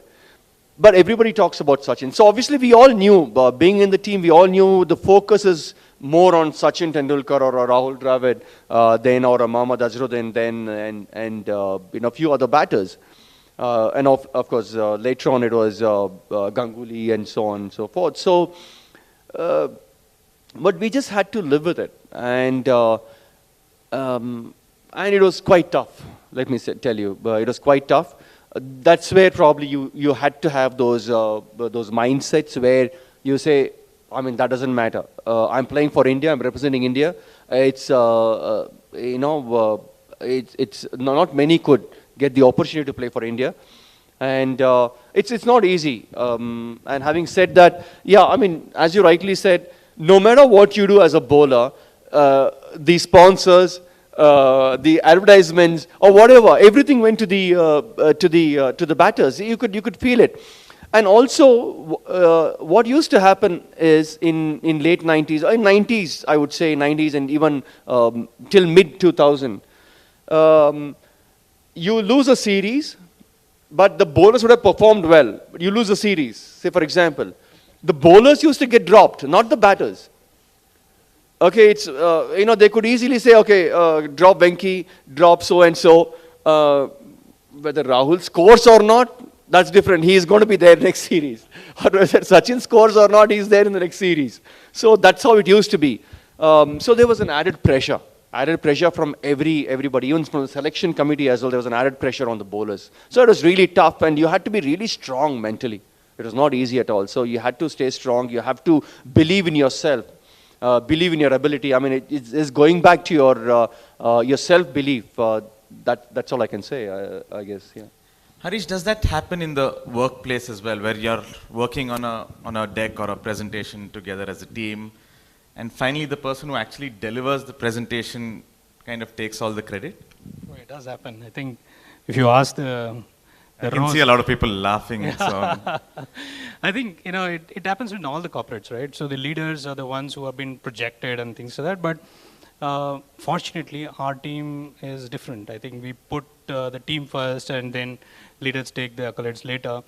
But everybody talks about Sachin. So obviously we all knew, being in the team, we all knew the focus is more on Sachin Tendulkar or Rahul Dravid than or Mohammad Azharuddin and a few other batters. And of course, later on it was Ganguly and so on and so forth. So, but we just had to live with it. And it was quite tough, let me tell you. It was quite tough. That's where probably you had to have those mindsets where you say, I mean, that doesn't matter. I'm playing for India. I'm representing India. It's not many could get the opportunity to play for India, and it's not easy. And having said that, yeah, I mean, as you rightly said, no matter what you do as a bowler, the sponsors, the advertisements or whatever, everything went to the batters. You could feel it. And also, what used to happen is in late 90s, in 90s, I would say 90s and even till mid 2000, you lose a series, but the bowlers would have performed well. You lose a series, say for example, the bowlers used to get dropped, not the batters. Okay, it's they could easily say, okay, drop Venki, drop so and so. Whether Rahul scores or not, that's different. He is going to be there next series. Or whether Sachin scores or not, he's there in the next series. So that's how it used to be. So there was an added pressure from everybody, even from the selection committee as well. There was an added pressure on the bowlers. So it was really tough, and you had to be really strong mentally. It was not easy at all. So you had to stay strong. You have to believe in yourself. Believe in your ability. I mean, it's going back to your self-belief. That's all I can say, I guess. Yeah.
Harish, does that happen in the workplace as well, where you're working on a deck or a presentation together as a team, and finally the person who actually delivers the presentation kind of takes all the credit?
Oh, it does happen. I think if you ask
I can see a lot of people laughing and so on.
I think, it happens in all the corporates, right? So the leaders are the ones who have been projected and things like that. But fortunately, our team is different. I think we put the team first and then leaders take the accolades later.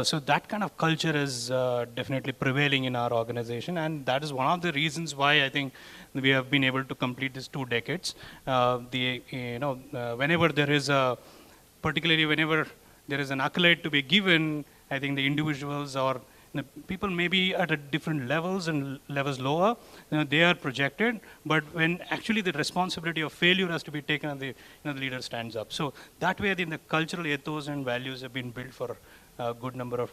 So that kind of culture is definitely prevailing in our organization. And that is one of the reasons why I think we have been able to complete these 2 decades. Whenever there is particularly whenever there is an accolade to be given, I think the individuals or people may be at a different levels and levels lower, they are projected, but when actually the responsibility of failure has to be taken and the leader stands up. So that way the cultural ethos and values have been built for a good number of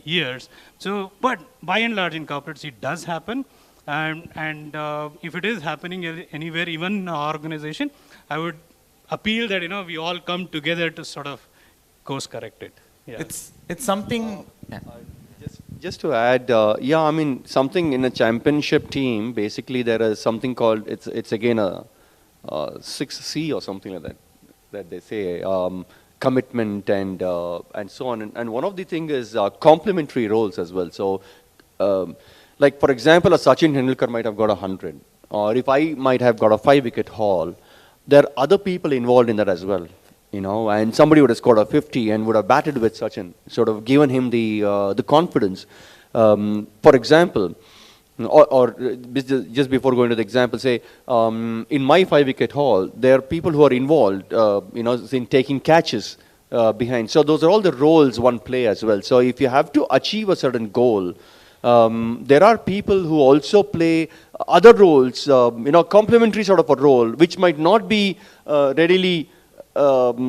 years. So, but by and large in corporates it does happen, and if it is happening anywhere, even in our organization, I would appeal that we all come together to sort of course correct it. Yeah.
It's something. Yeah.
Just to add, I mean, something in a championship team, basically there is something called, it's again a 6C or something like that they say, commitment and so on. And one of the things is complementary roles as well. So, like for example, a Sachin Tendulkar might have got 100, or if I might have got a 5-wicket haul, there are other people involved in that as well. And somebody would have scored a 50 and would have batted with Sachin, sort of given him the confidence. For example, or just before going to the example, say, in my 5-wicket haul, there are people who are involved, in taking catches behind. So those are all the roles one play as well. So if you have to achieve a certain goal, there are people who also play other roles, complementary sort of a role, which might not be readily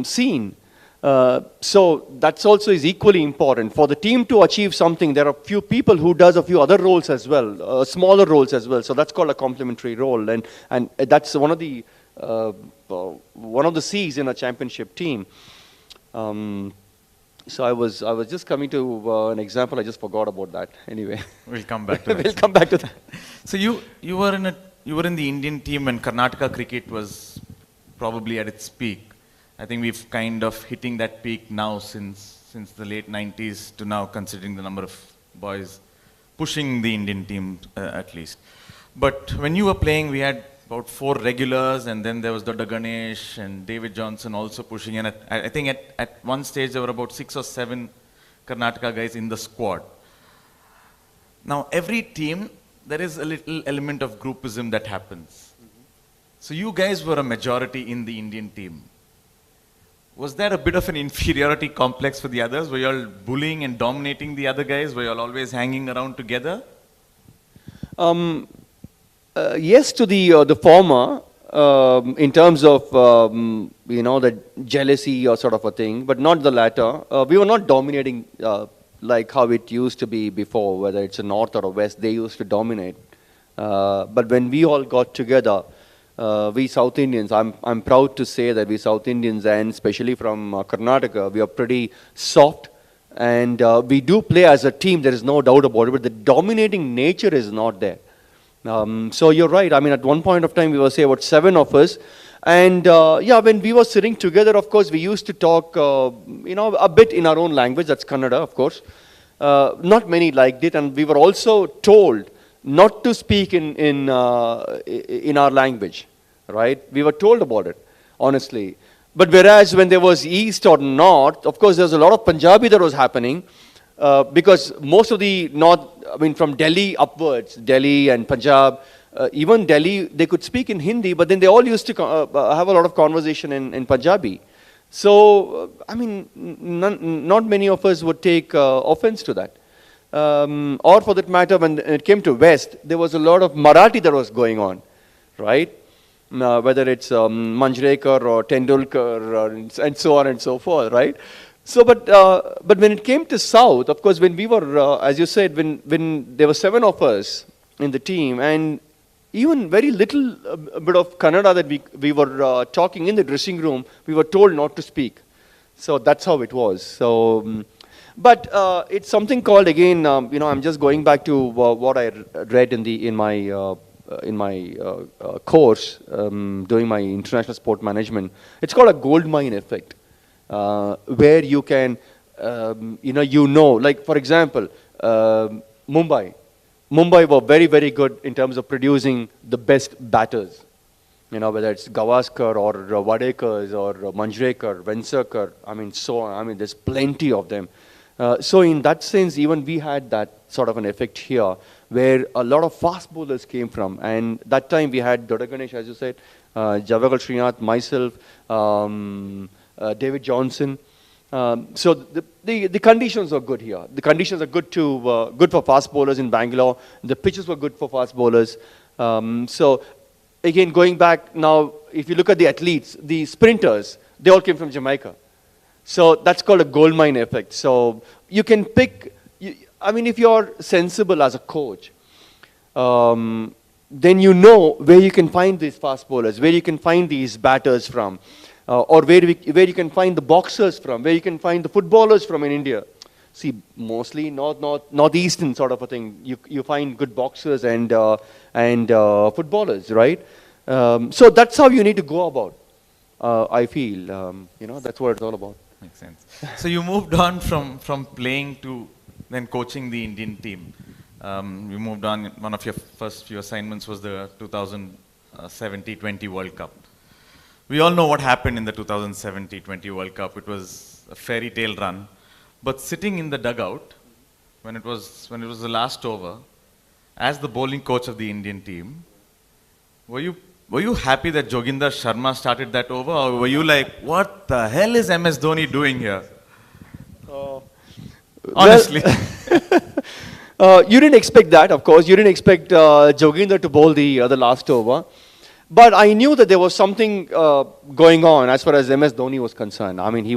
seen. So that's also is equally important. For the team to achieve something, there are a few people who does a few other roles as well, smaller roles as well. So that's called a complementary role, and that's one of the C's in a championship team. So I was just coming to an example. I just forgot about that. Anyway,
We'll come back to that.
we'll come back to that.
So you were in the Indian team when Karnataka cricket was probably at its peak. I think we've kind of hitting that peak now since the late 90s to now, considering the number of boys pushing the Indian team at least. But when you were playing, we had about 4 regulars, and then there was Dodda Ganesh and David Johnson also pushing. And I think at one stage there were about 6 or 7 Karnataka guys in the squad. Now every team, there is a little element of groupism that happens. So you guys were a majority in the Indian team. Was there a bit of an inferiority complex for the others? Were you all bullying and dominating the other guys? Were you all always hanging around together?
Yes, to the former, in terms of the jealousy or sort of a thing, but not the latter. We were not dominating like how it used to be before, whether it's a north or a west. They used to dominate. But when we all got together, we South Indians, I'm proud to say that we South Indians, and especially from Karnataka, we are pretty soft, and we do play as a team. There is no doubt about it. But the dominating nature is not there. So you're right. I mean, at one point of time, we were, say, about 7 of us. And yeah, when we were sitting together, of course, we used to talk, a bit in our own language. That's Kannada, of course. Not many liked it. And we were also told not to speak in our language, right? We were told about it, honestly. But whereas when there was east or north, of course, there was a lot of Punjabi that was happening. Because most of the north, I mean, from Delhi upwards, Delhi and Punjab, even Delhi, they could speak in Hindi, but then they all used to have a lot of conversation in Punjabi. So, I mean, not many of us would take offense to that. Or for that matter, when it came to West, there was a lot of Marathi that was going on, right? Whether it's Manjrekar or Tendulkar and so on and so forth, right? So, but when it came to South, of course, when we were, as you said, when there were 7 of us in the team, and even very little bit of Kannada that we were talking in the dressing room, we were told not to speak. So that's how it was. So, but it's something called, again, I'm just going back to what I read in my course, doing my international sport management. It's called a gold mine effect. Where you can, like for example, Mumbai were very, very good in terms of producing the best batters. Whether it's Gavaskar or Vadekars or Manjrekar, Venkateshwar, I mean, so on. I mean, there's plenty of them. So in that sense, even we had that sort of an effect here, where a lot of fast bowlers came from. And that time we had Dodda Ganesh, as you said, Javagal Srinath, myself, David Johnson. So the conditions are good here. The conditions are good for fast bowlers in Bangalore. The pitches were good for fast bowlers. So again, going back now, if you look at the athletes, the sprinters, they all came from Jamaica. So that's called a gold mine effect. So you can pick, if you're sensible as a coach, then you know where you can find these fast bowlers, where you can find these batters from. Or where you can find the boxers from, where you can find the footballers from in India. See, mostly northeastern sort of a thing. You find good boxers and footballers, right? So that's how you need to go about. I feel, that's what it's all about.
Makes sense. So you moved on from playing to then coaching the Indian team. You moved on. One of your first few assignments was the 2017 T20 World Cup. We all know what happened in the 2017 T20 World Cup. It was a fairy tale run. But sitting in the dugout, when it was the last over, as the bowling coach of the Indian team, were you happy that Joginder Sharma started that over, or were you like, what the hell is MS Dhoni doing here? Honestly.
You didn't expect that, of course. You didn't expect Joginder to bowl the last over. But I knew that there was something going on as far as MS Dhoni was concerned. I mean, he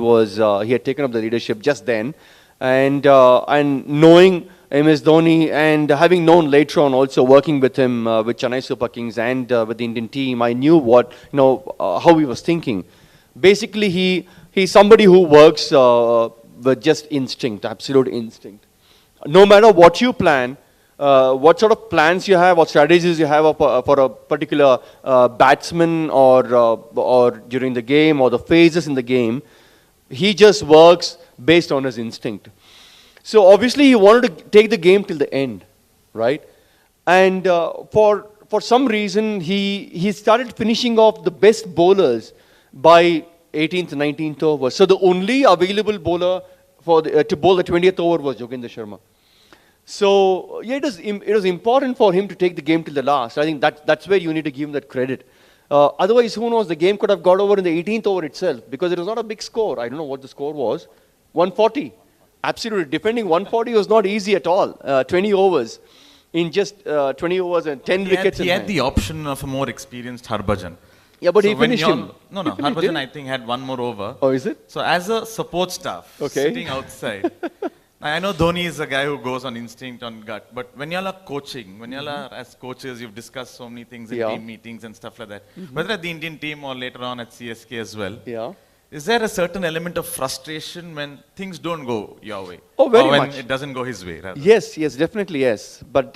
had taken up the leadership just then, and knowing MS Dhoni and having known later on also working with him with Chennai Super Kings and with the Indian team, I knew how he was thinking. Basically, he's somebody who works with just instinct, absolute instinct. No matter what you plan, what sort of plans you have or strategies you have for a particular batsman or during the game or the phases in the game, he just works based on his instinct. So obviously he wanted to take the game till the end, right? And for some reason he started finishing off the best bowlers by 18th, 19th over. So the only available bowler for to bowl the 20th over was Jogendra Sharma. So yeah, it was important for him to take the game till the last. I think that's where you need to give him that credit. Otherwise, who knows, the game could have got over in the 18th over itself because it was not a big score. I don't know what the score was. 140. Absolutely. Defending 140 was not easy at all. 20 overs. In just 20 overs and 10 wickets.
He had the option of a more experienced Harbhajan.
Yeah, but
So
he
when
finished him.
No, Harbhajan I think had one more over.
Oh, is it?
So as a support staff, sitting outside, I know Dhoni is a guy who goes on instinct, on gut, but when y'all are coaching, when y'all are as coaches, you've discussed so many things in team meetings and stuff like that, whether at the Indian team or later on at CSK as well.
Yeah.
Is there a certain element of frustration when things don't go your way?
Oh, very
or when
much.
it doesn't go his way, rather?
Yes, definitely yes. But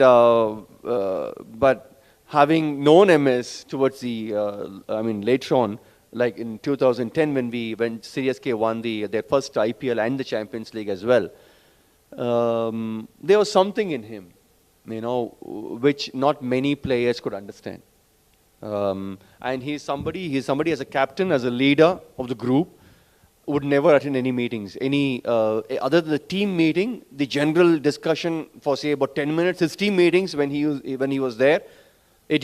having known MS towards the, later on, like in 2010 when CSK won their first IPL and the Champions League as well, there was something in him, which not many players could understand. And he's somebody as a captain, as a leader of the group, would never attend any meetings. Other than the team meeting, the general discussion for say about 10 minutes, his team meetings when he was there, he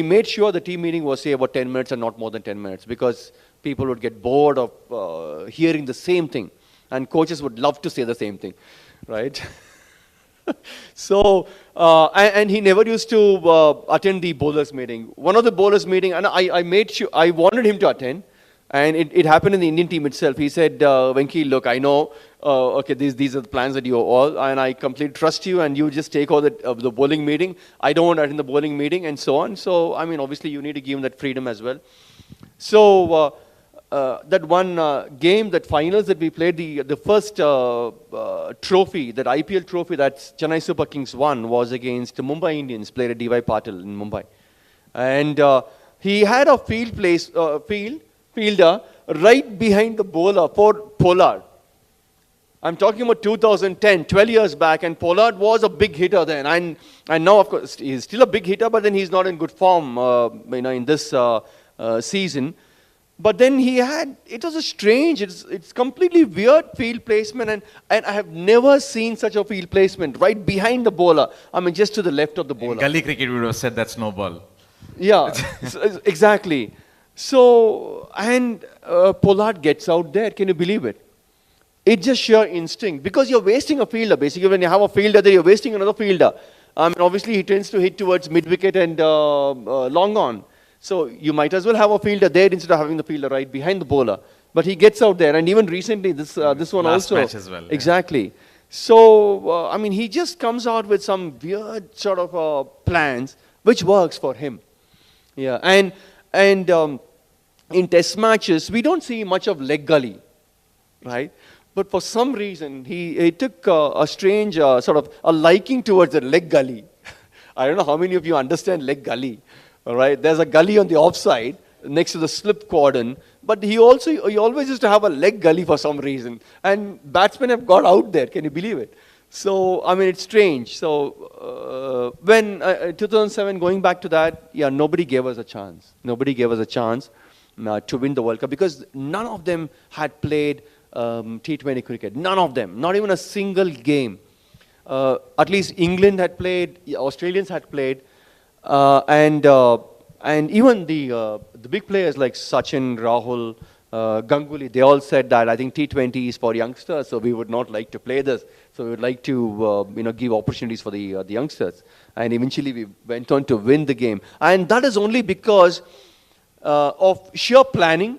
made sure the team meeting was say about 10 minutes and not more than 10 minutes because people would get bored of hearing the same thing. And coaches would love to say the same thing, right? So, and he never used to attend the bowlers meeting. One of the bowlers meeting, and I made sure, I wanted him to attend, and it happened in the Indian team itself. He said, Venki, look, I know, okay, these are the plans that you all, and I completely trust you, and you just take all the bowling meeting. I don't want to attend the bowling meeting, and so on. So, obviously you need to give him that freedom as well. So, that one game, that finals that we played, the first trophy, that IPL trophy that Chennai Super Kings won was against the Mumbai Indians, played at D.Y. Patil in Mumbai. And he had a fielder right behind the bowler for Pollard. I'm talking about 2010, 12 years back, and Pollard was a big hitter then. And now, of course, he's still a big hitter, but then he's not in good form in this season. But then it was a strange, it's completely weird field placement, and I have never seen such a field placement right behind the bowler. Just to the left of the bowler.
In gully cricket, we would have said that's no ball.
Yeah, exactly. So, and Pollard gets out there, can you believe it? It's just sheer instinct, because you're wasting a fielder. Basically, when you have a fielder there, you're wasting another fielder. Obviously, he tends to hit towards mid-wicket and long on. So you might as well have a fielder there instead of having the fielder right behind the bowler. But he gets out there, and even recently, this one
Last
also.
match as well.
Exactly. Yeah. So, he just comes out with some weird sort of plans, which works for him. Yeah, and in test matches, we don't see much of leg gully, right? But for some reason, he took a strange sort of a liking towards the leg gully. I don't know how many of you understand leg gully. All right, there's a gully on the offside next to the slip cordon, but he always used to have a leg gully for some reason, and batsmen have got out there. Can you believe it? So it's strange. So when 2007, going back to that, nobody gave us a chance. Nobody gave us a chance to win the World Cup because none of them had played T20 cricket. None of them, not even a single game. At least England had played, Australians had played. And even the big players like Sachin, Rahul, Ganguly, they all said that I think T20 is for youngsters, so we would not like to play this. So we would like to give opportunities for the youngsters. And eventually we went on to win the game. And that is only because of sheer planning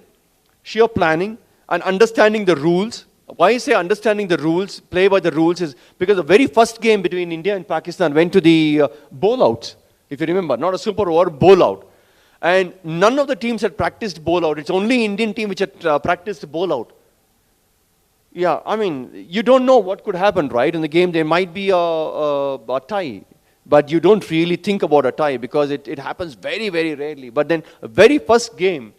and understanding the rules. Why I say understanding the rules, play by the rules, is because the very first game between India and Pakistan went to the bowl-outs. If you remember, not a super over, bowl out. And none of the teams had practiced bowl out. It's only Indian team which had practiced bowl out. Yeah, I mean, you don't know what could happen, right? In the game, there might be a tie, but you don't really think about a tie because it happens very, very rarely. But then, very first game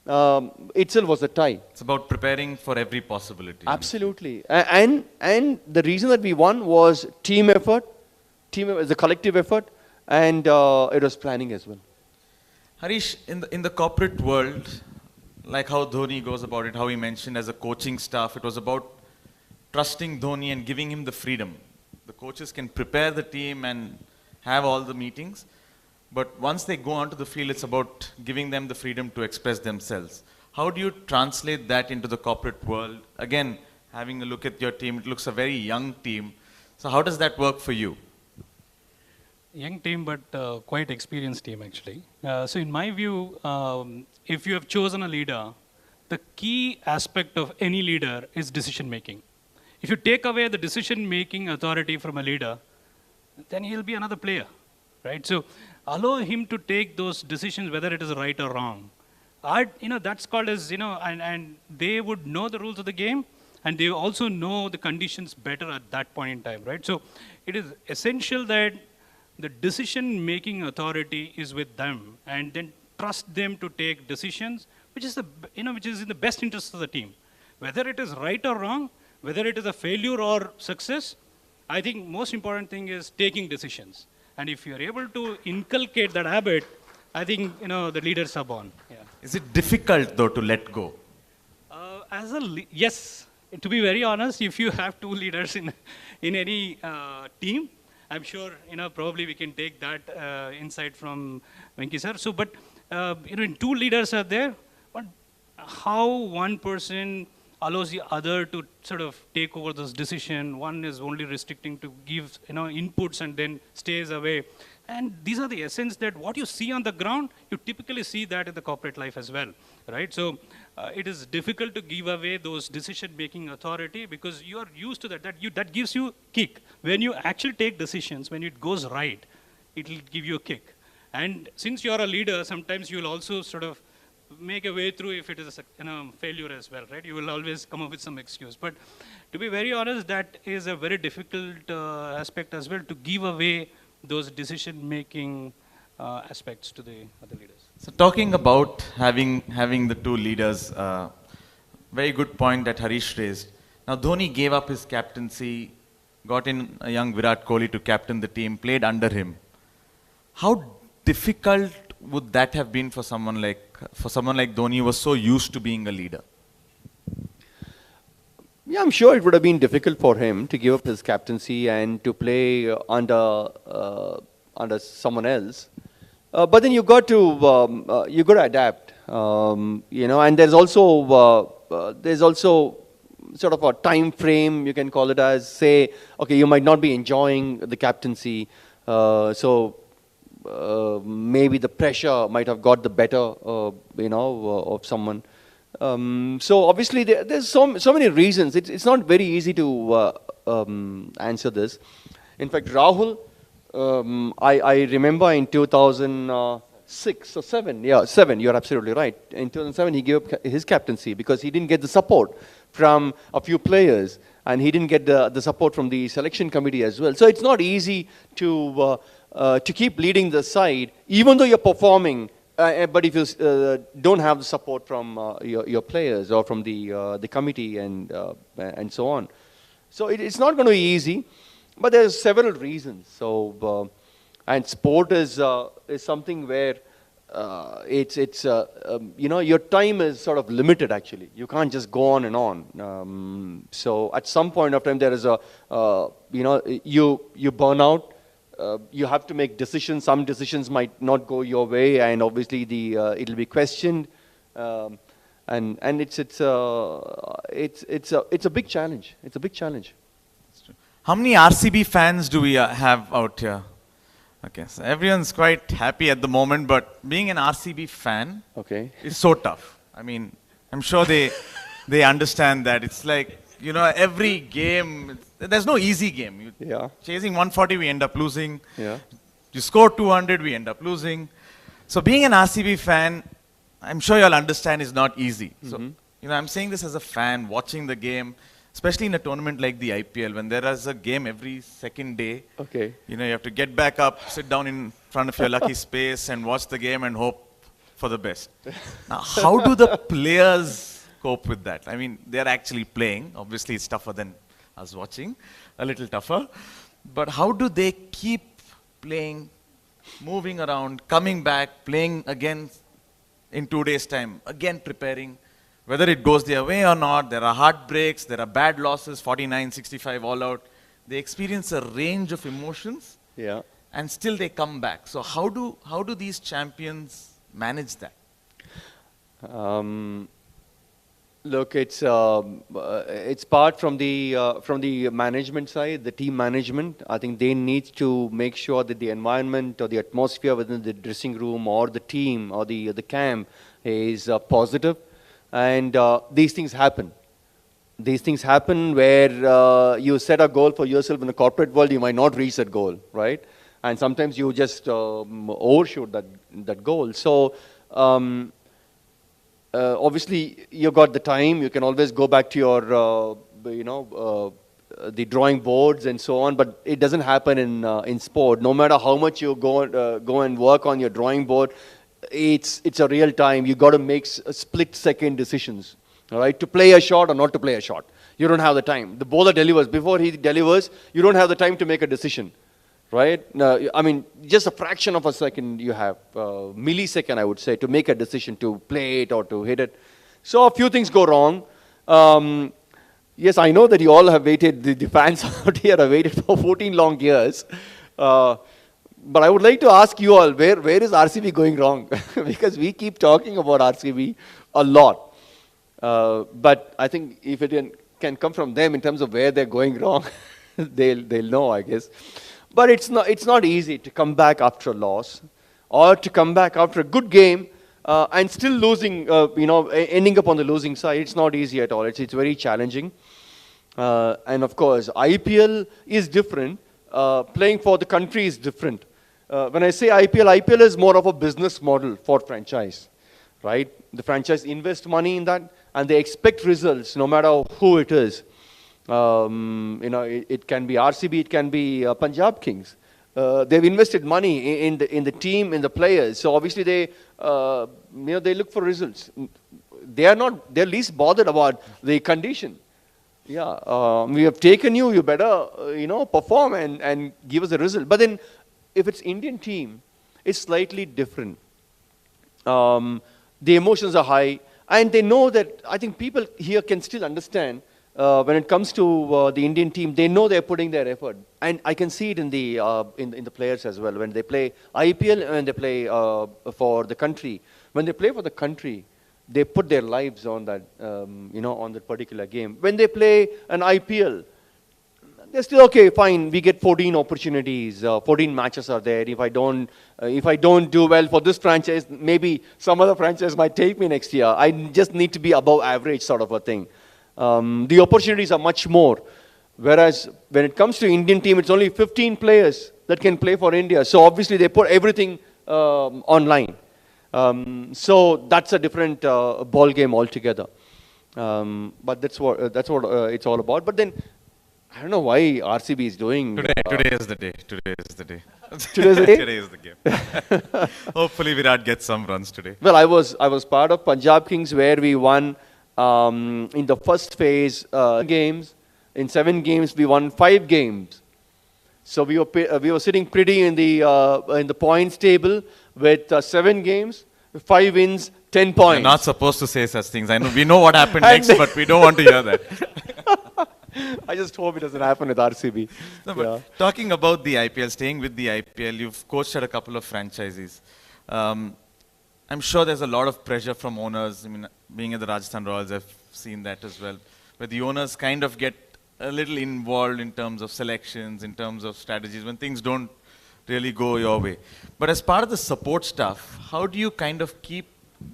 itself was a tie.
It's about preparing for every possibility.
Absolutely. And the reason that we won was team effort, the collective effort, and it was planning as well.
Harish, in the corporate world, like how Dhoni goes about it, how he mentioned as a coaching staff, it was about trusting Dhoni and giving him the freedom. The coaches can prepare the team and have all the meetings, but once they go onto the field, it's about giving them the freedom to express themselves. How do you translate that into the corporate world? Again, having a look at your team, it looks a very young team. So how does that work for you?
Young team, but quite experienced team actually. So in my view, if you have chosen a leader, the key aspect of any leader is decision making. If you take away the decision making authority from a leader, then he'll be another player, right? So allow him to take those decisions, whether it is right or wrong. That's called as, and they would know the rules of the game, and they also know the conditions better at that point in time, right? So it is essential that the decision-making authority is with them, and then trust them to take decisions, which is in the best interest of the team. Whether it is right or wrong, whether it is a failure or success, I think most important thing is taking decisions. And if you are able to inculcate that habit, I think the leaders are born. Yeah.
Is it difficult though to let go?
Yes. To be very honest, if you have two leaders in any team, I'm sure probably we can take that insight from Venki sir. So, but two leaders are there, but how one person allows the other to sort of take over this decision. One is only restricting to give inputs and then stays away. And these are the essence that what you see on the ground, you typically see that in the corporate life as well, right? So it is difficult to give away those decision-making authority because you are used to that. That gives you kick. When you actually take decisions, when it goes right, it will give you a kick. And since you are a leader, sometimes you will also sort of make a way through if it is a failure as well, right? You will always come up with some excuse. But to be very honest, that is a very difficult aspect as well, to give away those decision-making aspects to the other leaders.
So talking about having the two leaders, very good point that Harish raised. Now Dhoni gave up his captaincy, got in a young Virat Kohli to captain the team, played under him. How difficult would that have been for someone like Dhoni, who was so used to being a leader?
Yeah, I'm sure it would have been difficult for him to give up his captaincy and to play under someone else. But then you got to adapt, and there's also sort of a time frame, you can call it as, say, okay, you might not be enjoying the captaincy, so maybe the pressure might have got the better, of someone. So obviously there's so many reasons. It's not very easy to answer this. In fact, Rahul, I remember in 2006 or 7, you're absolutely right. In 2007 he gave up his captaincy because he didn't get the support from a few players, and he didn't get the support from the selection committee as well. So it's not easy to keep leading the side, even though you're performing. But if you don't have the support from your players or from the committee and so on, so it's not going to be easy. But there's several reasons. So and sport is something where your time is sort of limited. Actually, you can't just go on and on. So at some point of time, there is you burn out. You have to make decisions. Some decisions might not go your way, and obviously it'll be questioned, and it's a big challenge. It's a big challenge.
How many RCB fans do we have out here? Okay, so everyone's quite happy at the moment, but being an RCB fan is so tough. I mean, I'm sure they understand that. It's like, every game, there's no easy game. Chasing 140, we end up losing. Yeah. You score 200, we end up losing. So being an RCB fan, I'm sure you'll understand, is not easy. So, I'm saying this as a fan, watching the game. especially in a tournament like the IPL, when there is a game every second day.
Okay.
You know, you have to get back up, sit down in front of your lucky space and watch the game and hope for the best. Now, how do the players cope with that? I mean, they're actually playing. Obviously, it's tougher than us watching, a little tougher. But how do they keep playing, moving around, coming back, playing again in 2 days' time, again preparing? Whether it goes their way or not, there are heartbreaks, there are bad losses, 49, 65 all out. They experience a range of emotions,
Yeah.
and still they come back. So how do these champions manage that?
Look, it's part from the management side, the team management. I think they need to make sure that the environment or the atmosphere within the dressing room or the team or the camp is positive. And these things happen. These things happen where you set a goal for yourself in the corporate world, you might not reach that goal, right? And sometimes you just overshoot that goal. So obviously you got the time. You can always go back to your the drawing boards and so on. But it doesn't happen in sport. No matter how much you go and work on your drawing board, it's a real time. You got to make split-second decisions, all right, to play a shot or not to play a shot. You don't have the time. The bowler delivers. Before he delivers, you don't have the time to make a decision, right? I mean, just a fraction of a second you have, millisecond, I would say, to make a decision to play it or to hit it. So a few things go wrong. Yes, I know that you all have waited. The fans out here have waited for 14 long years. But I would like to ask you all, where is RCB going wrong? Because we keep talking about RCB a lot. But I think if it can come from them in terms of where they're going wrong, they'll know, I guess. But it's not easy to come back after a loss or to come back after a good game and still losing, ending up on the losing side. It's not easy at all. It's very challenging. And of course, IPL is different. Playing for the country is different. When I say IPL is more of a business model for franchise, right? The franchise invest money in that, and they expect results no matter who it is. It can be RCB, it can be Punjab Kings. They've invested money in the team, in the players. So obviously they look for results. They're least bothered about the condition. Yeah, we have taken you. You better perform and give us a result. But then, if it's Indian team, it's slightly different. The emotions are high, and they know that. I think people here can still understand when it comes to the Indian team. They know they're putting their effort, and I can see it in the players as well. When they play IPL and they play for the country, when they play for the country, they put their lives on that, on that particular game. When they play an IPL, they're still okay, fine. We get 14 opportunities, 14 matches are there. If I don't do well for this franchise, maybe some other franchise might take me next year. I just need to be above average, sort of a thing. The opportunities are much more. Whereas when it comes to Indian team, it's only 15 players that can play for India. So obviously they put everything online. So that's a different ball game altogether. But that's what it's all about. But then I don't know why RCB is doing.
Today is the day. Today is the day.
Today's the day?
Today is the game. Hopefully Virat gets some runs today.
Well, I was part of Punjab Kings where we won in the first phase games. In 7 games, we won 5 games. So we were sitting pretty in the points table with 7 games, 5 wins, 10 points.
You're not supposed to say such things. I know we know what happened next, but we don't want to hear that.
I just hope it doesn't happen with RCB.
No, but talking about the IPL, staying with the IPL, you've coached at a couple of franchises. I'm sure there's a lot of pressure from owners. I mean, being at the Rajasthan Royals, I've seen that as well, where the owners kind of get a little involved in terms of selections, in terms of strategies, when things don't really go your way. But as part of the support staff, how do you kind of keep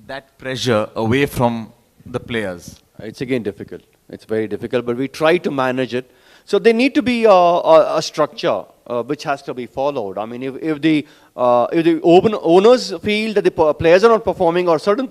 that pressure away from the players?
It's again difficult. It's very difficult, but we try to manage it. So there need to be a structure which has to be followed. I mean, if the owners feel that the players are not performing or certain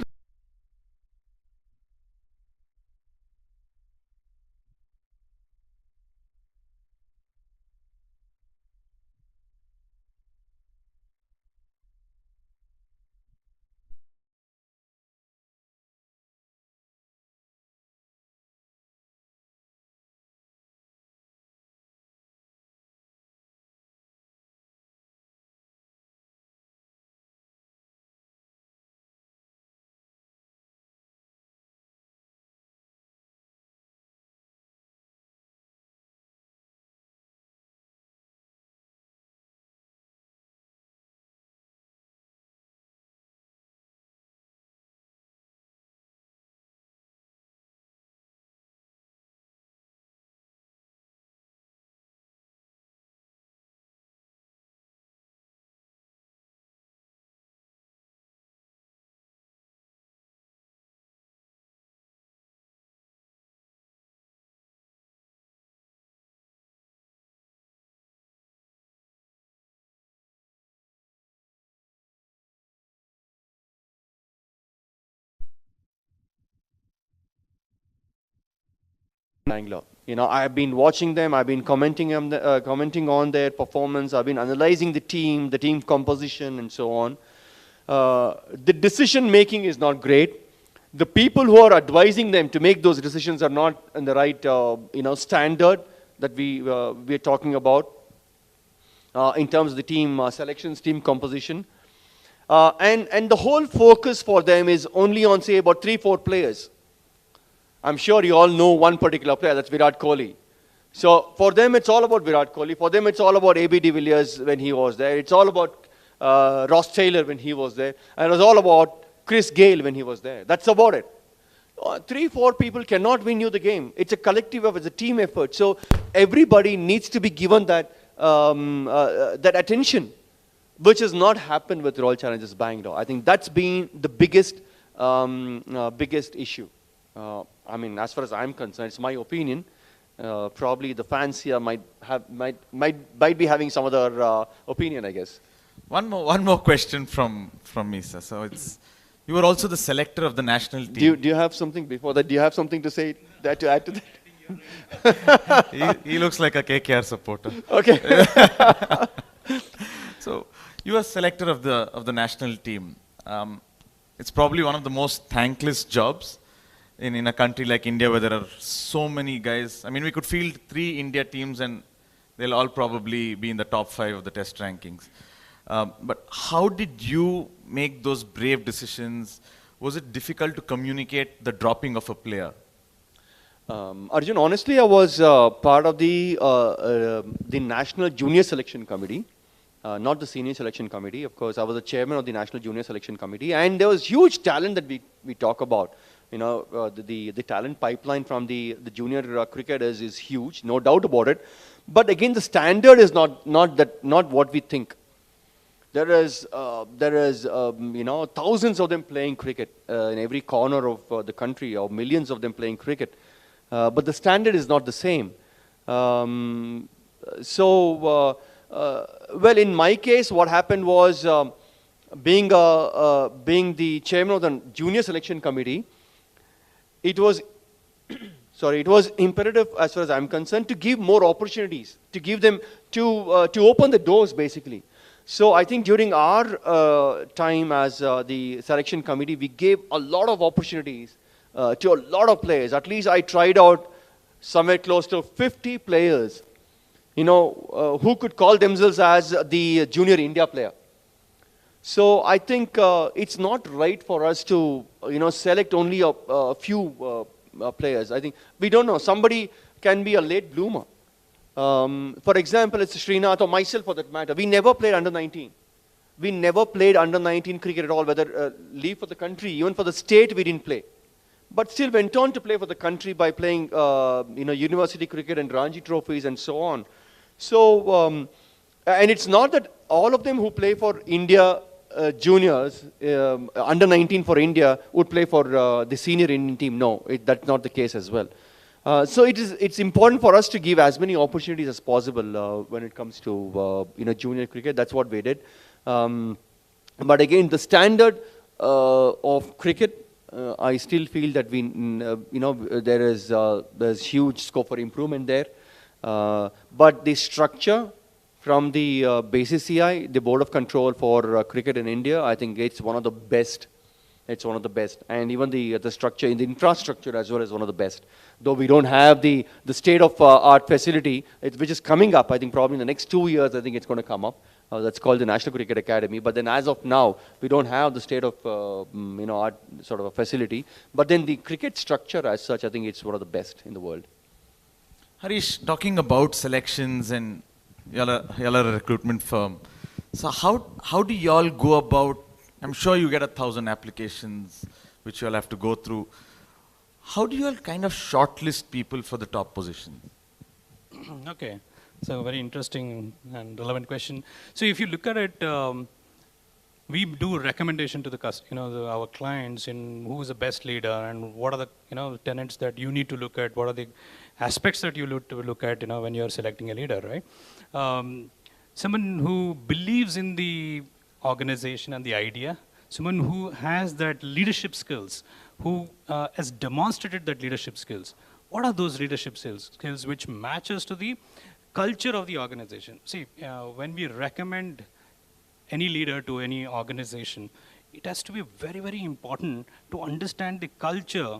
Bangalore. You know, I've been watching them. I've been commenting on their performance. I've been analyzing the team composition, and so on. The decision making is not great. The people who are advising them to make those decisions are not in the right, standard that we are talking about in terms of the team selections, team composition. And the whole focus for them is only on, say, about 3-4 players. I'm sure you all know one particular player, that's Virat Kohli. So for them, it's all about Virat Kohli. For them, it's all about A.B. de Villiers when he was there. It's all about Ross Taylor when he was there. And it was all about Chris Gayle when he was there. That's about it. 3-4 people cannot win you the game. It's a collective effort, it's a team effort. So everybody needs to be given that, that attention, which has not happened with Royal Challengers Bangalore. I think that's been the biggest issue. I mean, as far as I'm concerned, it's my opinion. Probably the fans here might be having some other opinion, I guess.
One more question from me, sir. So you were also the selector of the national team.
Do you have something before that? Do you have something to say to add to that?
He looks like a KKR supporter.
Okay.
So you are selector of the national team. It's probably one of the most thankless jobs in a country like India, where there are so many guys. I mean, we could field 3 India teams and they'll all probably be in the top 5 of the test rankings. But how did you make those brave decisions? Was it difficult to communicate the dropping of a player?
Arjun, honestly, I was part of the National Junior Selection Committee, not the Senior Selection Committee. Of course, I was the chairman of the National Junior Selection Committee, and there was huge talent that we talk about. You know, the talent pipeline from the junior cricketers is huge, no doubt about it. But again, the standard is not what we think. There is thousands of them playing cricket in every corner of the country, or millions of them playing cricket. But the standard is not the same. Well, in my case, what happened was, being the chairman of the Junior Selection Committee, it was imperative, as far as I'm concerned, to give more opportunities, to give them, to open the doors, basically. So I think during our time as the selection committee, we gave a lot of opportunities to a lot of players. At least I tried out somewhere close to 50 players, who could call themselves as the junior India player. So I think it's not right for us to, select only a few players. I think we don't know. Somebody can be a late bloomer. For example, it's Srinath or myself, for that matter. We never played under 19. We never played under 19 cricket at all, whether leave for the country, even for the state, we didn't play. But still went on to play for the country by playing, university cricket and Ranji trophies and so on. So, and it's not that all of them who play for India juniors, under 19 for India, would play for the senior Indian team. No, that's not the case as well. So it's important for us to give as many opportunities as possible when it comes to junior cricket. That's what we did. But again, the standard of cricket, I still feel that there's huge scope for improvement there. But the structure from the BCCI, the Board of Control for Cricket in India, I think it's one of the best. It's one of the best, and even the structure in the infrastructure as well is one of the best. Though we don't have the state-of-art facility, which is coming up. I think probably in the next 2 years, I think it's going to come up. That's called the National Cricket Academy. But then, as of now, we don't have the state-of-art sort of a facility. But then the cricket structure as such, I think it's one of the best in the world.
Harish, talking about selections, and y'all are a recruitment firm. So how do y'all go about? I'm sure you get 1,000 applications which you'll have to go through. How do you all kind of shortlist people for the top position?
Okay, so very interesting and relevant question. So if you look at it, we do recommendation to our clients in who is the best leader and what are the tenets that you need to look at, what are the aspects that you look at when you're selecting a leader, right? Someone who believes in the organization and the idea, someone who has that leadership skills, who has demonstrated that leadership skills, what are those leadership skills which matches to the culture of the organization? See, when we recommend any leader to any organization, it has to be very, very important to understand the culture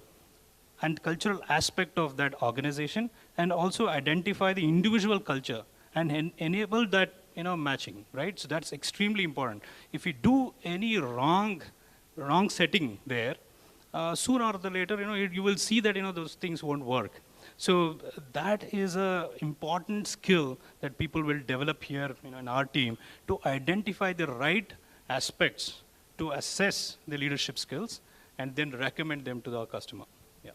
and cultural aspect of that organization, and also identify the individual culture and enable that matching, right? So that's extremely important. If we do any wrong setting there, sooner or later, you will see that those things won't work. So that is a important skill that people will develop here in our team, to identify the right aspects to assess the leadership skills and then recommend them to our customer. Yeah.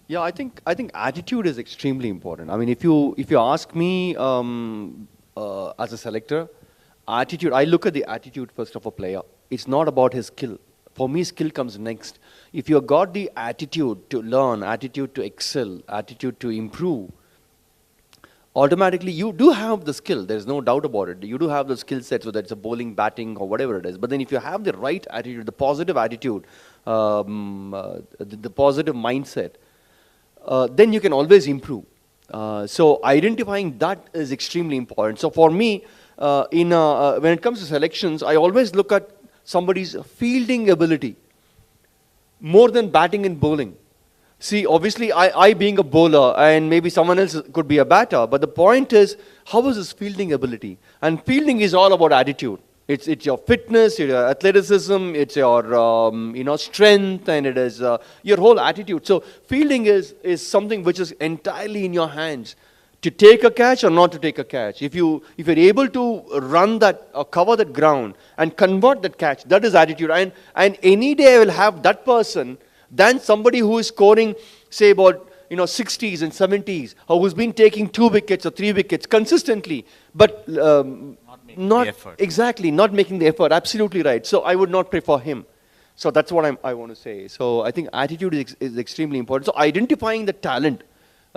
Yeah, I think attitude is extremely important. I mean, if you ask me as a selector, attitude, I look at the attitude first of a player. It's not about his skill. For me, skill comes next. If you've got the attitude to learn, attitude to excel, attitude to improve, automatically you do have the skill. There's no doubt about it. You do have the skill set, whether it's a bowling, batting, or whatever it is. But then if you have the right attitude, the positive attitude, the positive mindset, then you can always improve. So identifying that is extremely important. So for me, when it comes to selections, I always look at somebody's fielding ability more than batting and bowling. See, obviously, I being a bowler, and maybe someone else could be a batter, but the point is, how is his fielding ability? And fielding is all about attitude. It's your fitness, your athleticism, it's your strength, and it is your whole attitude. So fielding is something which is entirely in your hands, to take a catch or not to take a catch. If you're able to run that or cover that ground and convert that catch, that is attitude. And any day I will have that person than somebody who is scoring, say, about 60s and 70s, or who's been taking 2 wickets or 3 wickets consistently, but not exactly not making the effort. Absolutely right. So I would not prefer him. So that's what I want to say. So I think attitude is extremely important. So identifying the talent,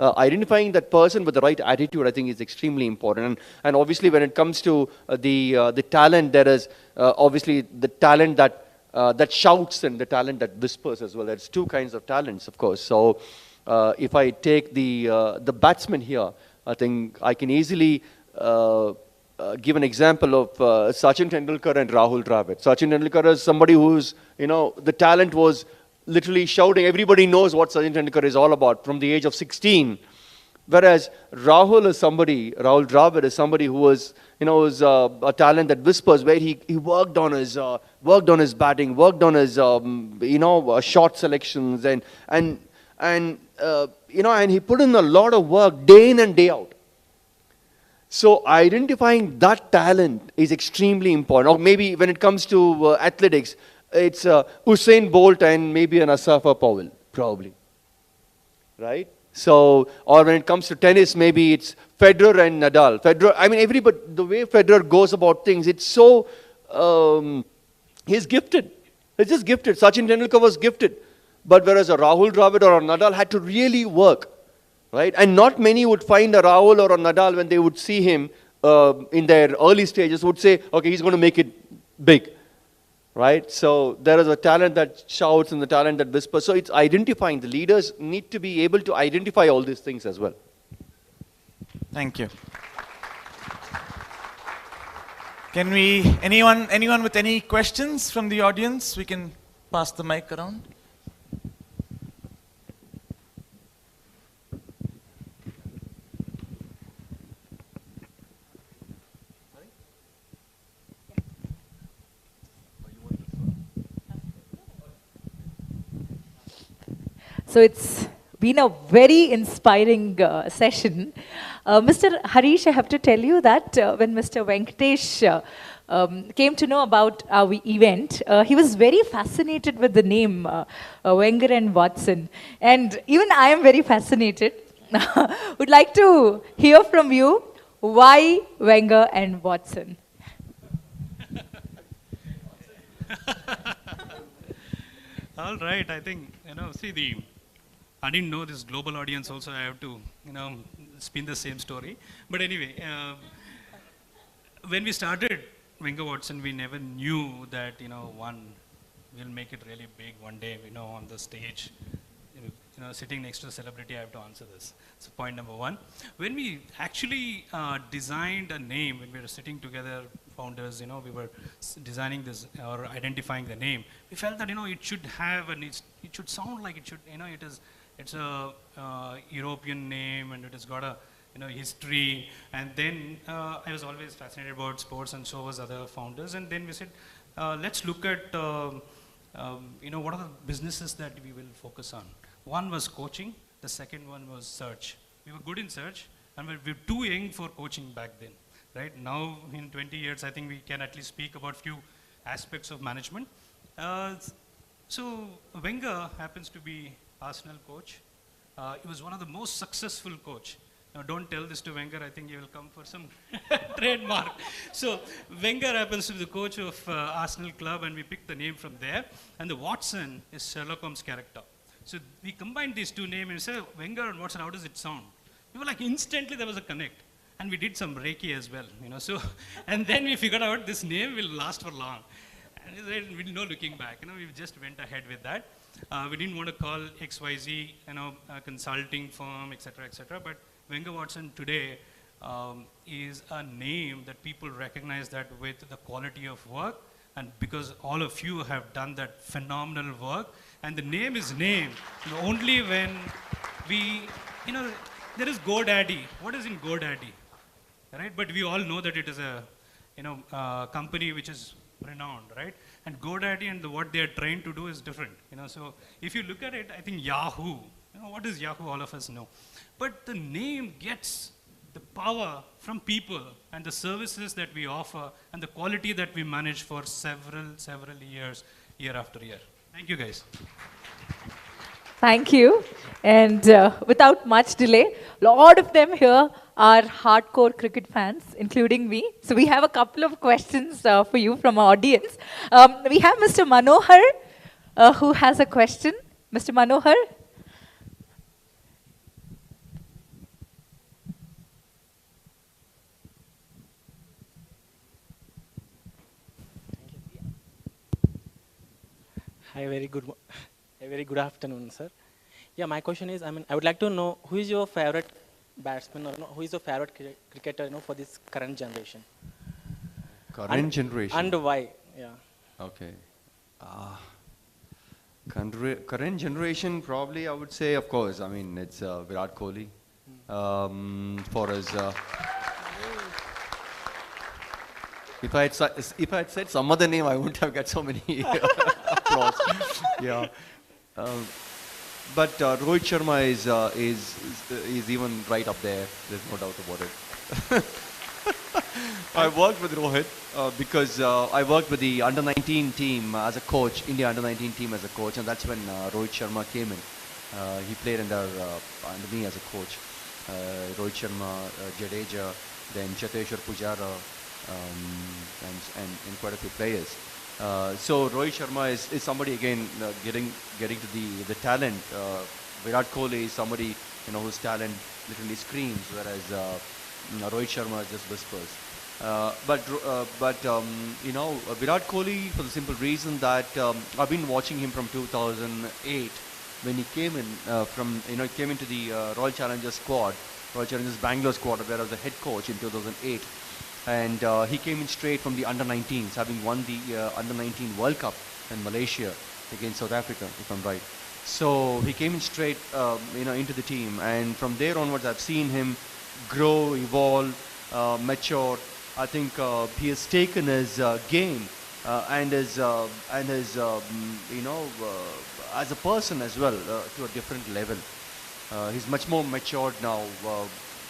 identifying that person with the right attitude, I think is extremely important. And obviously, when it comes to the talent, there is obviously the talent that shouts and the talent that whispers as well. There's two kinds of talents, of course. So if I take the batsman here, I think I can easily give an example of Sachin Tendulkar and Rahul Dravid. Sachin Tendulkar is somebody who's, the talent was literally shouting. Everybody knows what Sachin Tendulkar is all about from the age of 16. Whereas Rahul Dravid is somebody who was, a talent that whispers, where he worked on his batting, worked on his, shot selections, and he put in a lot of work day in and day out. So identifying that talent is extremely important. Or maybe when it comes to athletics, it's Usain Bolt and maybe an Asafa Powell, probably. Right? So, or when it comes to tennis, maybe it's Federer and Nadal. Federer, I mean, everybody, the way Federer goes about things, it's so, he's gifted. He's just gifted. Sachin Tendulkar was gifted. But whereas a Rahul Dravid or a Nadal had to really work. Right? And not many would find a Rahul or a Nadal, when they would see him in their early stages, would say, okay, he's going to make it big. Right? So there is a talent that shouts and the talent that whispers. So it's identifying. The leaders need to be able to identify all these things as well.
Thank you. Can we, anyone with any questions from the audience? We can pass the mic around.
So it's been a very inspiring session. Mr. Harish, I have to tell you that when Mr. Venkatesh came to know about our event, he was very fascinated with the name Wenger and Watson. And even I am very fascinated. Would like to hear from you, why Wenger and Watson?
All right, I think, I didn't know this global audience also, I have to, spin the same story. But anyway, when we started Wenger Watson, we never knew that, we'll make it really big one day, on the stage, sitting next to a celebrity, I have to answer this. So point number one, when we actually designed a name, when we were sitting together, founders, we were designing this or identifying the name, we felt that, it should have it should sound like it should, it's a European name and it has got a, history. And then I was always fascinated about sports, and so was other founders. And then we said, let's look at, what are the businesses that we will focus on. One was coaching, the second one was search. We were good in search, and we were too young for coaching back then. Right now, in 20 years, I think we can at least speak about few aspects of management. So Wenger happens to be Arsenal coach. He was one of the most successful coach. Now, don't tell this to Wenger. I think he will come for some trademark. So Wenger happens to be the coach of Arsenal club, and we picked the name from there. And the Watson is Sherlock Holmes' character. So we combined these two names and said, Wenger and Watson, how does it sound? We were like, instantly there was a connect. And we did some Reiki as well, So, and then we figured out this name will last for long. And we no looking back, we just went ahead with that. We didn't want to call XYZ, a consulting firm, etc., etc. But Wenger Watson today is a name that people recognize that with the quality of work, and because all of you have done that phenomenal work, and the name is named only when we, there is GoDaddy. What is in GoDaddy? Right? But we all know that it is a company which is renowned, right? And GoDaddy and what they are trying to do is different, So if you look at it, I think Yahoo, what is Yahoo? All of us know. But the name gets the power from people and the services that we offer and the quality that we manage for several years, year after year. Thank you, guys.
Thank you. And without much delay, a lot of them here are hardcore cricket fans, including me. So we have a couple of questions for you from our audience. We have Mr. Manohar, who has a question. Mr. Manohar?
Hi, very good afternoon, sir. Yeah, my question is, I would like to know who is your favorite batsman, or who is your favorite cricketer, for this current generation?
Current generation?
And why? Yeah.
Okay. Current generation, probably I would say, of course, it's Virat Kohli. For us, if I had said some other name, I wouldn't have got so many applause. Yeah. But Rohit Sharma is even right up there. There's no doubt about it. I worked with Rohit because I worked with the under-19 team as a coach, India under-19 team as a coach, and that's when Rohit Sharma came in. He played under me as a coach. Rohit Sharma, Jadeja, then Cheteshwar Pujara, and quite a few players. So Rohit Sharma is somebody again getting to the talent. Virat Kohli is somebody whose talent literally screams, whereas Rohit Sharma just whispers. But Virat Kohli, for the simple reason that I've been watching him from 2008 when he came in he came into the Royal Challengers squad, Royal Challengers Bangalore squad, where I was the head coach in 2008. And he came in straight from the under-19s, having won the under-19 World Cup in Malaysia against South Africa, if I'm right. So he came in straight, into the team, and from there onwards, I've seen him grow, evolve, mature. I think he has taken his game and his as a person as well to a different level. He's much more matured now.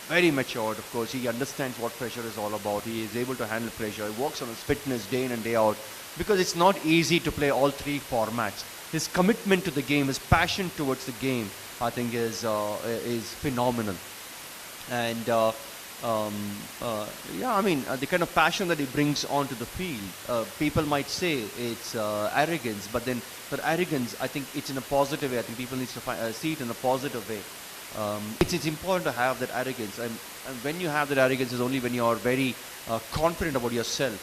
Very matured, of course. He understands what pressure is all about. He is able to handle pressure. He works on his fitness day in and day out, because it's not easy to play all three formats. His commitment to the game, his passion towards the game, I think is phenomenal. And the kind of passion that he brings onto the field, people might say it's arrogance, but then for arrogance, I think it's in a positive way. I think people need to see it in a positive way. It's important to have that arrogance, and when you have that arrogance is only when you are very confident about yourself,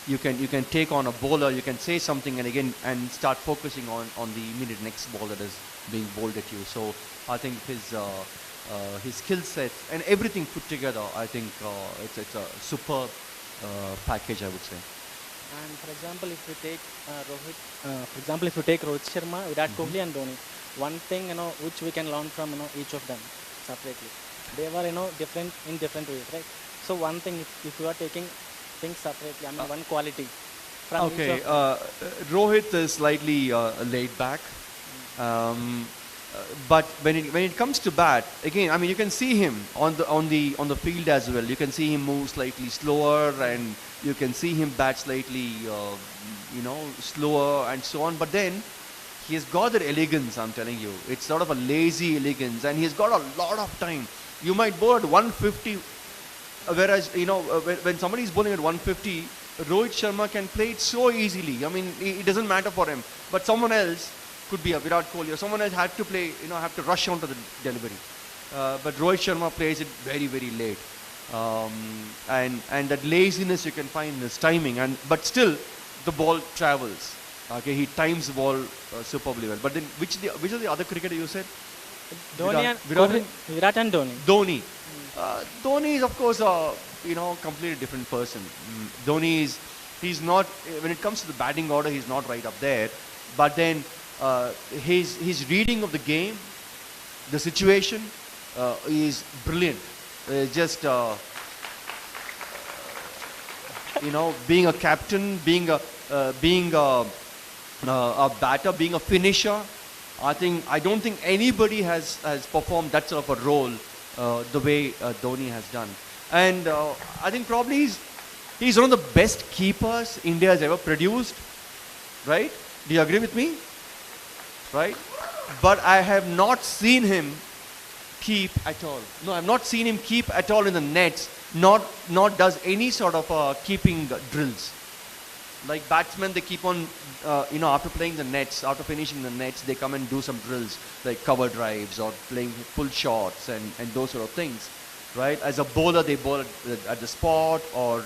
You can take on a bowler, you can say something and again and start focusing on the immediate next ball that is being bowled at you. So I think his skill set and everything put together, I think it's a superb package, I would say.
And for example, if you take Rohit Sharma, Virat Kohli and Dhoni, one thing which we can learn from each of them separately. They were different in different ways, right? So one thing, if you are taking things separately, I mean one quality from
Okay,
each of them.
Rohit is slightly laid back. But when it comes to bat, again, I mean, you can see him on the field as well. You can see him move slightly slower, and you can see him bat slightly, slower and so on. But then he has got that elegance. I'm telling you, it's sort of a lazy elegance, and he's got a lot of time. You might bowl at 150, whereas when somebody is bowling at 150, Rohit Sharma can play it so easily. I mean, it doesn't matter for him. But someone else could be a Virat Kohli or someone else had to play, have to rush onto the delivery. But Rohit Sharma plays it very, very late. And that laziness you can find in his timing. But still, the ball travels. Okay, he times the ball superbly well. But then, which are the other cricketer you said?
Virat and Dhoni.
Dhoni. Dhoni is, of course, completely different person. He's not, when it comes to the batting order, he's not right up there. But then, his reading of the game, the situation, is brilliant. Just, being a captain, being a batter, being a finisher, I don't think anybody has performed that sort of a role the way Dhoni has done. And I think probably he's one of the best keepers India has ever produced. Right? Do you agree with me? Right? But I have not seen him keep at all. No, I have not seen him keep at all in the nets, not does any sort of keeping drills. Like batsmen, they keep on, after playing the nets, after finishing the nets, they come and do some drills, like cover drives or playing full shots and those sort of things, right? As a bowler, they bowl at the spot or,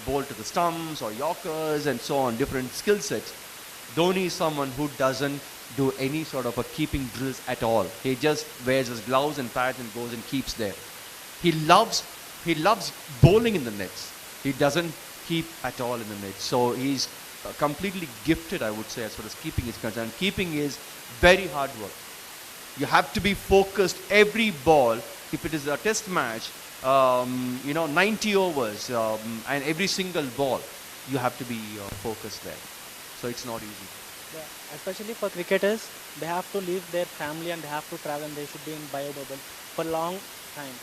bowl to the stumps or yorkers and so on, different skill sets. Dhoni is someone who doesn't do any sort of a keeping drills at all. He just wears his gloves and pads and goes and keeps there. He loves bowling in the nets. He doesn't keep at all in the nets. So he's completely gifted, I would say, as far as keeping is concerned. Keeping is very hard work. You have to be focused every ball. If it is a test match, 90 overs, and every single ball, you have to be focused there. So it's not easy.
Yeah, especially for cricketers, they have to leave their family and they have to travel and they should be in bio bubble for a long time.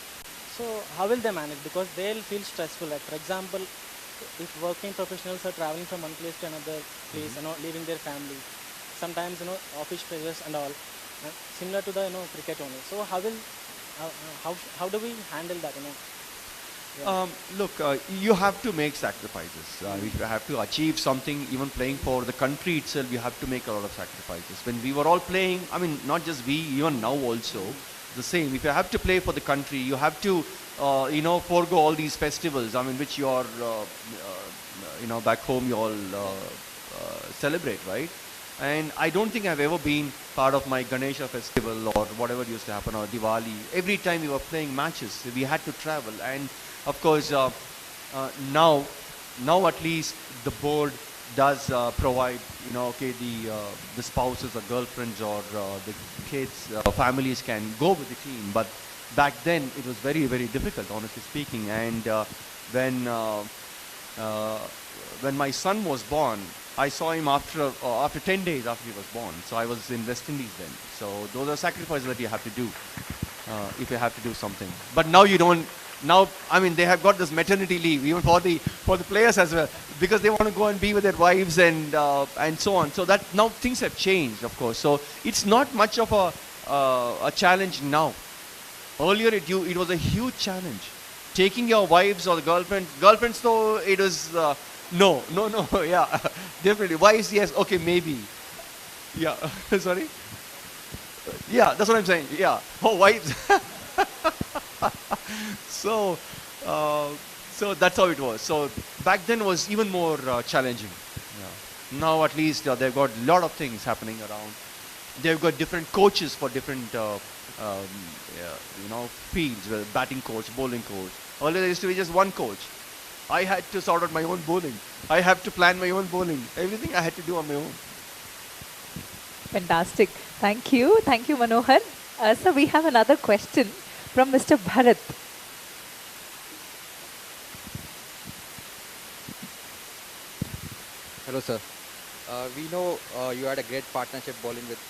So how will they manage? Because they'll feel stressful. Like for example, if working professionals are traveling from one place to another place, leaving their family, sometimes office pressures and all, similar to the cricket only. So how do we handle that? Yeah.
Look, you have to make sacrifices. If you have to achieve something, even playing for the country itself, you have to make a lot of sacrifices. When we were all playing, I mean, not just we, even now also, the same. If you have to play for the country, you have to, forego all these festivals, I mean, which you are, back home you all celebrate, right? And I don't think I've ever been part of my Ganesha festival or whatever used to happen, or Diwali. Every time we were playing matches, we had to travel. And of course, now at least the board does provide, the spouses or girlfriends or the kids, families can go with the team. But back then it was very, very difficult, honestly speaking. And when my son was born, I saw him after 10 days after he was born. So I was in West Indies then. So those are sacrifices that you have to do if you have to do something. But now you don't. Now, I mean, they have got this maternity leave even for the players as well, because they want to go and be with their wives and so on. So that now things have changed, of course. So it's not much of a challenge now. Earlier, it was a huge challenge. Taking your wives or the girlfriends though, it was no, yeah, definitely. Wives, yes, okay, maybe, yeah. Sorry, yeah, that's what I'm saying. Yeah, oh, wives. So So that's how it was. So back then was even more challenging. Yeah. Now at least they've got a lot of things happening around. They've got different coaches for different yeah, fields, batting coach, bowling coach. Earlier there used to be just one coach. I had to sort out my own bowling. I have to plan my own bowling. Everything I had to do on my own.
Fantastic. Thank you. Thank you, Manohar. So we have another question from Mr. Bharat.
Hello, sir. We know you had a great partnership bowling with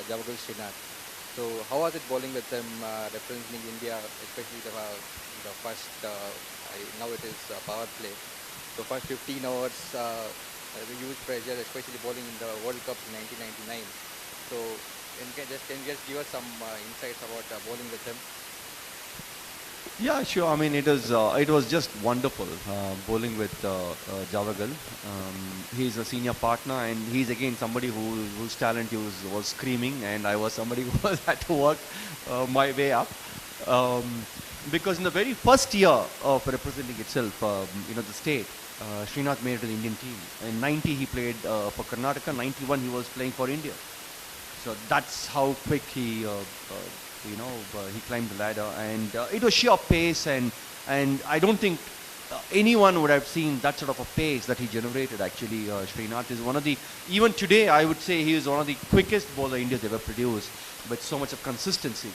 Javagul Srinath. So how was it bowling with them, representing India, especially the first, now it is power play. So first 15 hours, the huge pressure, especially bowling in the World Cup in 1999. So can you just give us some insights about bowling with them?
Yeah, sure. I mean, it was just wonderful bowling with Javagal. He's a senior partner, and he's again somebody whose talent was screaming, and I was somebody who had to work my way up. Because in the very first year of representing itself, the state, Srinath made it to the Indian team. In 90 he played for Karnataka. 91 he was playing for India. So that's how quick he climbed the ladder, and it was sheer pace, and I don't think anyone would have seen that sort of a pace that he generated. Actually, Srinath is one of the, even today I would say he is one of the quickest bowler India's ever produced, with so much of consistency.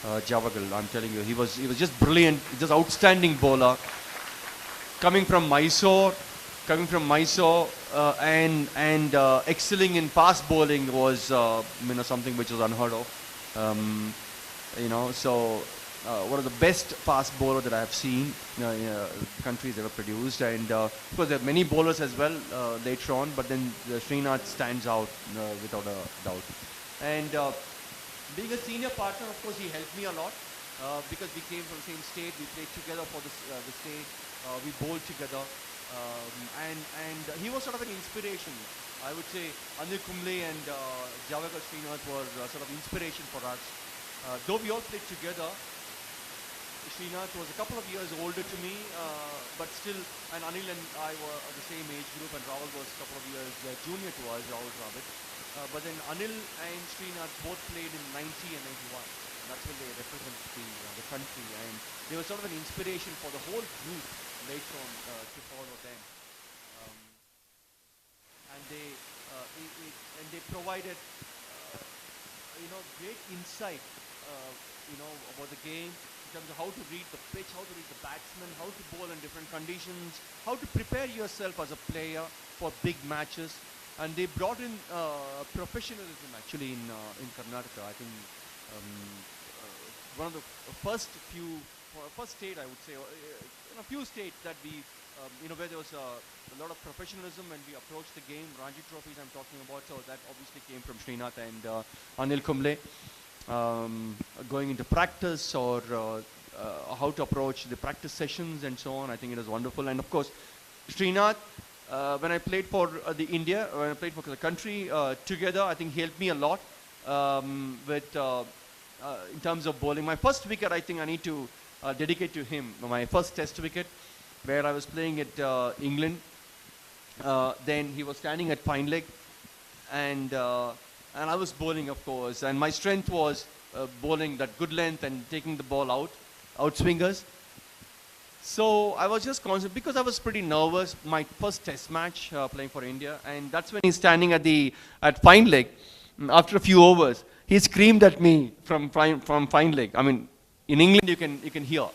Javagal, I'm telling you, he was just brilliant, just outstanding bowler, coming from Mysore, and excelling in fast bowling was something which was unheard of. So one of the best fast bowler that I have seen countries ever produced, and of course there are many bowlers as well later on, but then Srinath stands out without a doubt. And being a senior partner, of course, he helped me a lot because we came from the same state, we played together for the state, we bowled together, and he was sort of an inspiration. I would say Anil Kumble and Javagal Srinath were sort of inspiration for us. Though we all played together, Srinath was a couple of years older to me, but still, and Anil and I were at the same age group, and Rahul was a couple of years junior to us, Rahul Dravid. But then Anil and Srinath both played in 90 and 91. That's when they represent the country, and they were sort of an inspiration for the whole group later on to follow them. And they provided great insight about the game in terms of how to read the pitch, how to read the batsman, how to bowl in different conditions, how to prepare yourself as a player for big matches. And they brought in professionalism actually in Karnataka. I think one of the first state, I would say, a few states that we where there was a lot of professionalism when we approached the game. Ranji trophies I'm talking about, so that obviously came from Srinath and Anil Kumble. Going into practice or how to approach the practice sessions and so on, I think it was wonderful. And of course, Srinath, when I played for when I played for the country together, I think he helped me a lot with in terms of bowling. My first wicket, I think I need to dedicate to him. My first test wicket, where I was playing at England. Then he was standing at fine leg, and I was bowling, of course. And my strength was bowling that good length and taking the ball out swingers. So I was just constant because I was pretty nervous. My first test match playing for India, and that's when he's standing at fine leg. After a few overs, he screamed at me from fine leg. I mean, in England you can hear,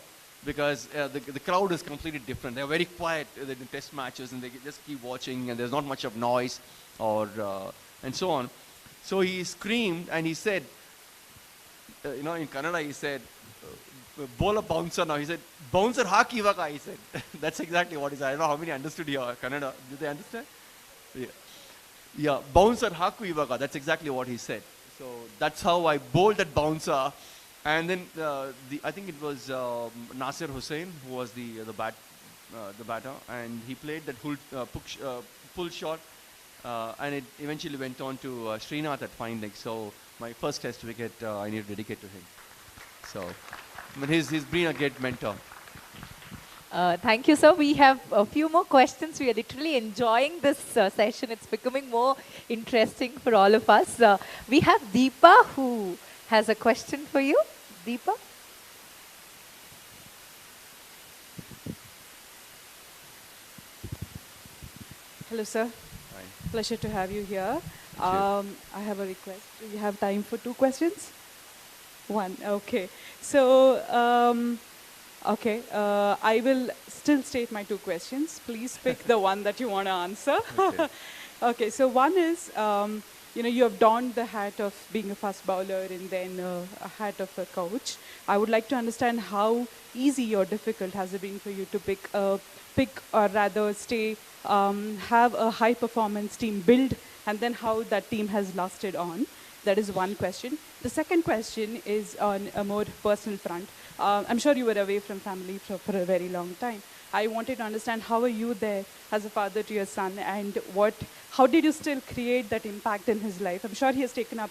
because the crowd is completely different. They're very quiet in test matches, and they just keep watching, and there's not much of noise or and so on. So he screamed and he said, in Kannada he said, bowl a bouncer now. He said, bouncer haki ivaga, he said. That's exactly what he said. I don't know how many understood here, Kannada. Did they understand? Yeah, bouncer haku ivaga. That's exactly what he said. So that's how I bowled that bouncer. And then I think it was Nasir Hussain who was the batter, and he played that full shot, and it eventually went on to Srinath at fine leg. So my first test wicket I need to dedicate to him. So, I mean, he's been a great mentor.
Thank you, sir. We have a few more questions. We are literally enjoying this session. It's becoming more interesting for all of us. We have Deepa who has a question for you. Deepa?
Hello, sir.
Hi.
Pleasure to have you here.
Thank you.
I have a request. Do you have time for 2 questions? One. Okay. So, I will still state my 2 questions. Please pick the one that you want to answer.
Okay.
Okay. So one is, you have donned the hat of being a fast bowler and then a hat of a coach. I would like to understand how easy or difficult has it been for you to pick or rather stay, have a high performance team build, and then how that team has lasted on. That is one question. The second question is on a more personal front. I'm sure you were away from family for a very long time. I wanted to understand how are you there as a father to your son, and how did you still create that impact in his life? I'm sure he has taken up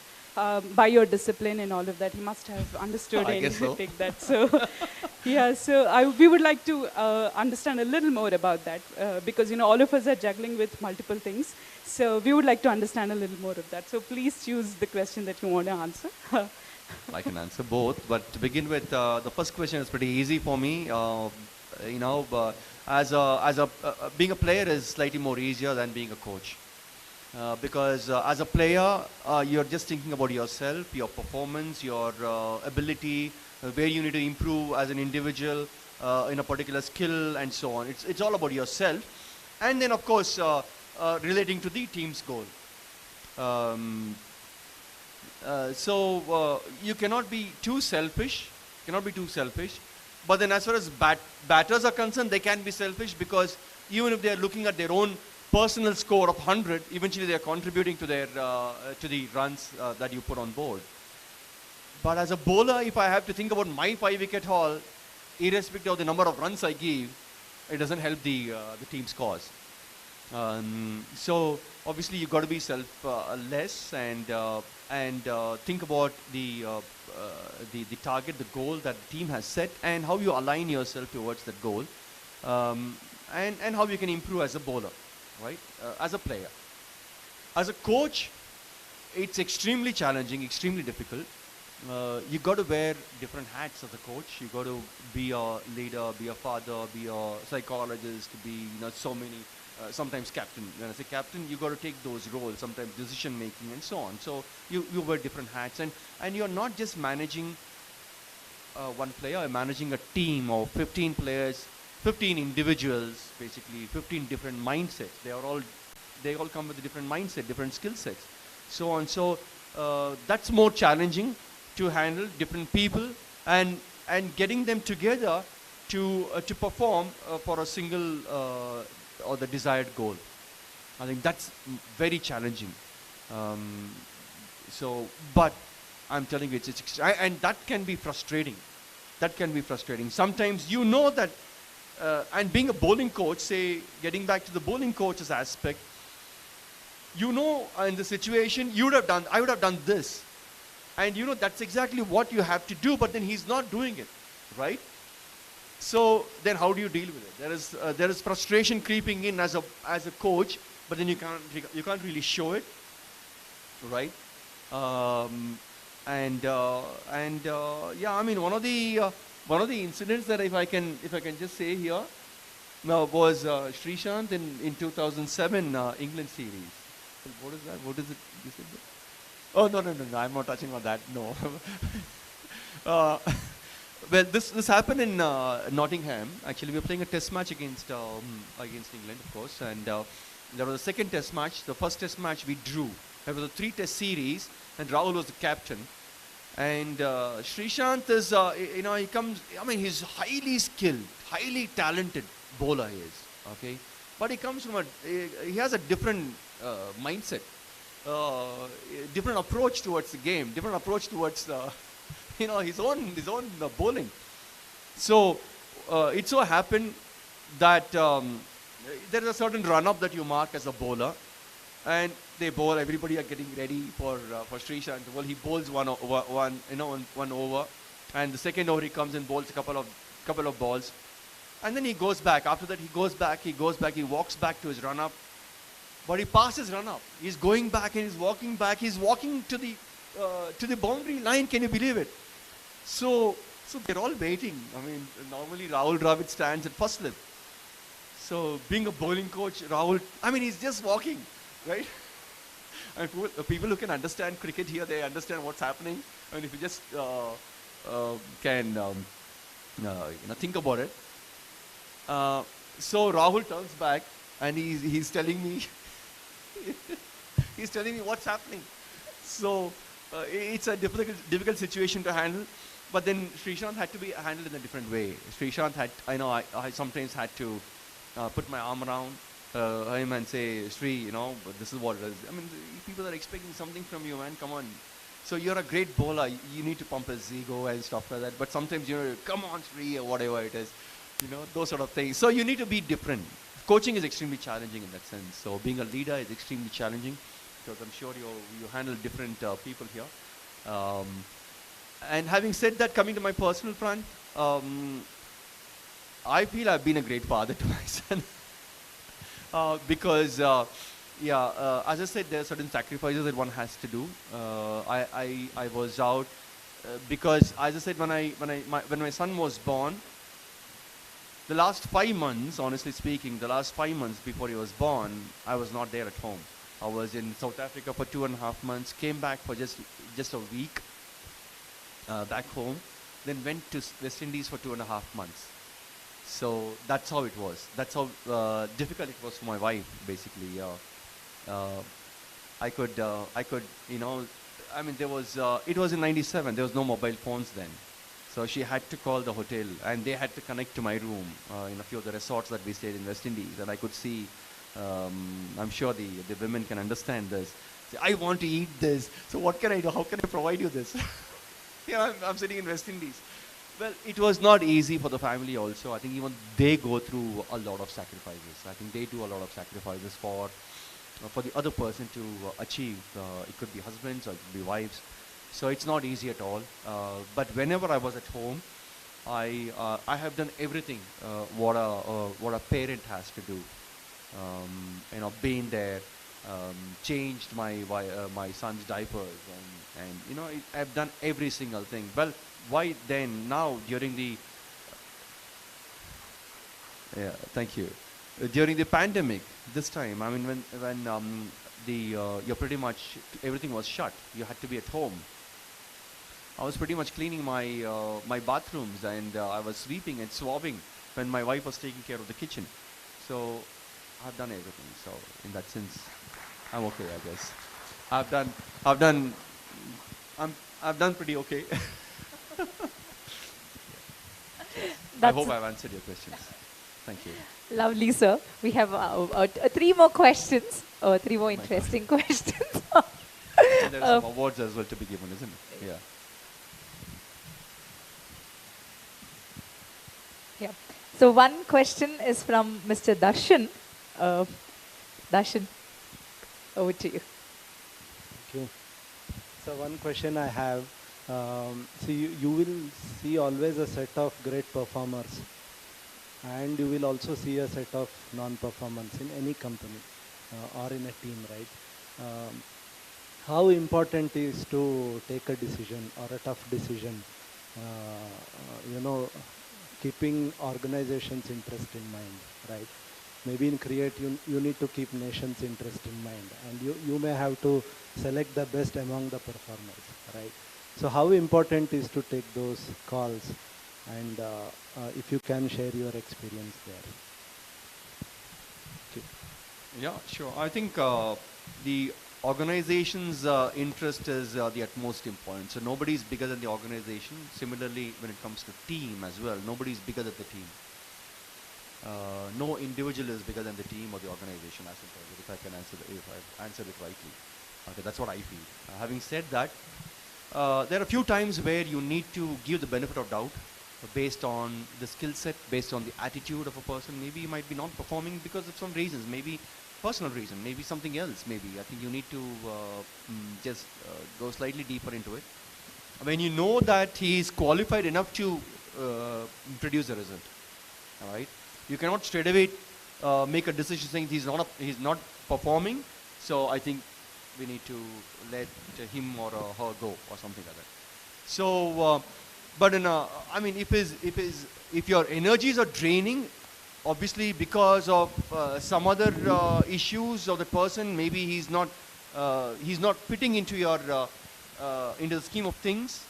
by your discipline and all of that. He must have understood
I
and
guess so.
take that. So, yeah. So we would like to understand a little more about that because all of us are juggling with multiple things. So we would like to understand a little more of that. So please choose the question that you want to answer.
I can answer both, but to begin with, the first question is pretty easy for me. Being a player is slightly more easier than being a coach. Because as a player, you're just thinking about yourself, your performance, your ability, where you need to improve as an individual in a particular skill and so on. It's all about yourself. And then, of course, relating to the team's goal. So you cannot be too selfish. But then as far as batters are concerned, they can be selfish because even if they are looking at their own personal score of 100, eventually they are contributing to their to the runs that you put on board. But as a bowler, if I have to think about my 5-wicket haul, irrespective of the number of runs I give, it doesn't help the team's cause. So obviously you got to be selfless and think about the target, the goal that the team has set, and how you align yourself towards that goal, and how you can improve as a bowler, right? As a player, as a coach, it's extremely challenging, extremely difficult. You got to wear different hats as a coach. You got to be a leader, be a father, be a psychologist, be so many. Sometimes captain. When I say captain, you got to take those roles. Sometimes decision making and so on. So you wear different hats, and you're not just managing one player. You're managing a team of 15 players, 15 individuals, basically 15 different mindsets. They all come with a different mindset, different skill sets, so on. So that's more challenging to handle different people and getting them together to perform for a single or the desired goal. I think that's very challenging. But I'm telling you, and that can be frustrating. Sometimes that, and being a bowling coach, say, getting back to the bowling coach's aspect, in the situation, I would have done this. And that's exactly what you have to do, but then he's not doing it, right? So then how do you deal with it? There is frustration creeping in as a coach, but then you can't really show it, right? Yeah, I mean, one of the incidents that if I can just say here was Srishant in 2007 England series. What is that? What is it? You said that? Oh no! I'm not touching on that. No. Well, this happened in Nottingham. Actually, we were playing a test match against England, of course, and there was a second test match. The first test match we drew. There was a 3-test series, and Rahul was the captain. And Srishant is, he comes. I mean, he's highly skilled, highly talented bowler. He is, okay, but he comes from he has a different mindset, different approach towards the game, different approach towards his own bowling. So it so happened that there is a certain run-up that you mark as a bowler, and they bowl. Everybody are getting ready for Srishant. Well, he bowls one over, and the second over he comes and bowls a couple of balls, And then he goes back. After that, he goes back, he walks back to his run-up. But he passes run-up. He's going back and he's walking back. He's walking to the boundary line. Can you believe it? So they're all waiting. I mean, normally Rahul Dravid stands at first slip. So being a bowling coach, Rahul, I mean, he's just walking, right? I mean, people who can understand cricket here, they understand what's happening. I mean, if you just think about it. So Rahul turns back and he's telling me, he's telling me what's happening. So it's a difficult situation to handle. But then Srishant had to be handled in a different way. Srishant had, I sometimes had to put my arm around him and say, Sri, this is what it is. I mean, people are expecting something from you, man. Come on. So you're a great bowler. You need to pump his ego and stuff like that. But sometimes, come on, Sri, or whatever it is. Those sort of things. So you need to be different. Coaching is extremely challenging in that sense. So being a leader is extremely challenging because I'm sure you handle different people here. And having said that, coming to my personal front, I feel I've been a great father to my son. Because, as I said, there are certain sacrifices that one has to do. I was out because, as I said, when my son was born, the last 5 months, honestly speaking, the last 5 months before he was born, I was not there at home. I was in South Africa for 2.5 months, came back for just a week back home, then went to West Indies for 2.5 months. So that's how it was. That's how difficult it was for my wife, basically. I could, I mean, it was in '97. There was no mobile phones then. So she had to call the hotel and they had to connect to my room in a few of the resorts that we stayed in West Indies. And I could see, I'm sure the women can understand this. Say, I want to eat this. So what can I do? How can I provide you this? I'm sitting in West Indies. Well, it was not easy for the family also. I think even they go through a lot of sacrifices. I think they do a lot of sacrifices for the other person to achieve. It could be husbands or it could be wives. So it's not easy at all. But whenever I was at home, I have done everything what a parent has to do. Been there, changed my son's diapers, and I've done every single thing. Well, why then now during the thank you, during the pandemic this time, I mean when you're pretty much everything was shut, you had to be at home. I was pretty much cleaning my bathrooms and I was sweeping and swabbing when my wife was taking care of the kitchen. So I've done everything. So in that sense, I'm okay, I guess. I've done pretty okay. I hope I've answered your questions. Thank you.
Lovely, sir. We have 3 more questions, 3 more interesting questions.
And there are some awards as well to be given, isn't it? Yeah.
Yeah. So one question is from Mr. Darshan. Darshan, over to you.
Thank you. So one question I have. So you will see always a set of great performers, and you will also see a set of non-performers in any company or in a team, right? How important is to take a decision or a tough decision, keeping organization's interest in mind, right? Maybe in Create, you need to keep nation's interest in mind, and you may have to select the best among the performers, right? So how important is to take those calls, and if you can share your experience there. Okay.
Yeah, sure. I think the organization's interest is the utmost important. So nobody is bigger than the organization. Similarly, when it comes to team as well, nobody is bigger than the team. No individual is bigger than the team or the organization, if I can answer it rightly. Okay, that's what I feel. Having said that, there are a few times where you need to give the benefit of doubt based on the skill set, based on the attitude of a person. Maybe you might be not performing because of some reasons, maybe personal reason, maybe something else, maybe. I think you need to just go slightly deeper into it. When you know that he is qualified enough to produce a result, All right, you cannot straight away make a decision saying he's not performing. So I think we need to let him or her go or something like that. So, but I mean, if your energies are draining, obviously because of some other issues of the person, maybe he's not fitting into your into the scheme of things,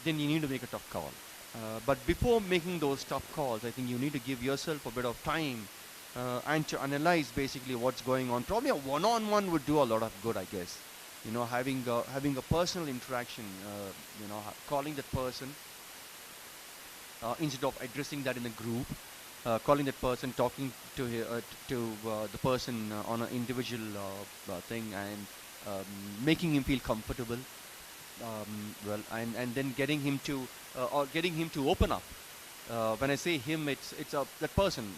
then you need to make a tough call. But before making those tough calls, I think you need to give yourself a bit of time and to analyze basically what's going on. Probably a one-on-one would do a lot of good, I guess. You know, having a personal interaction, calling that person instead of addressing that in a group, calling that person, talking to the person on an individual thing, and making him feel comfortable. And then getting him to open up. When I say him, it's that person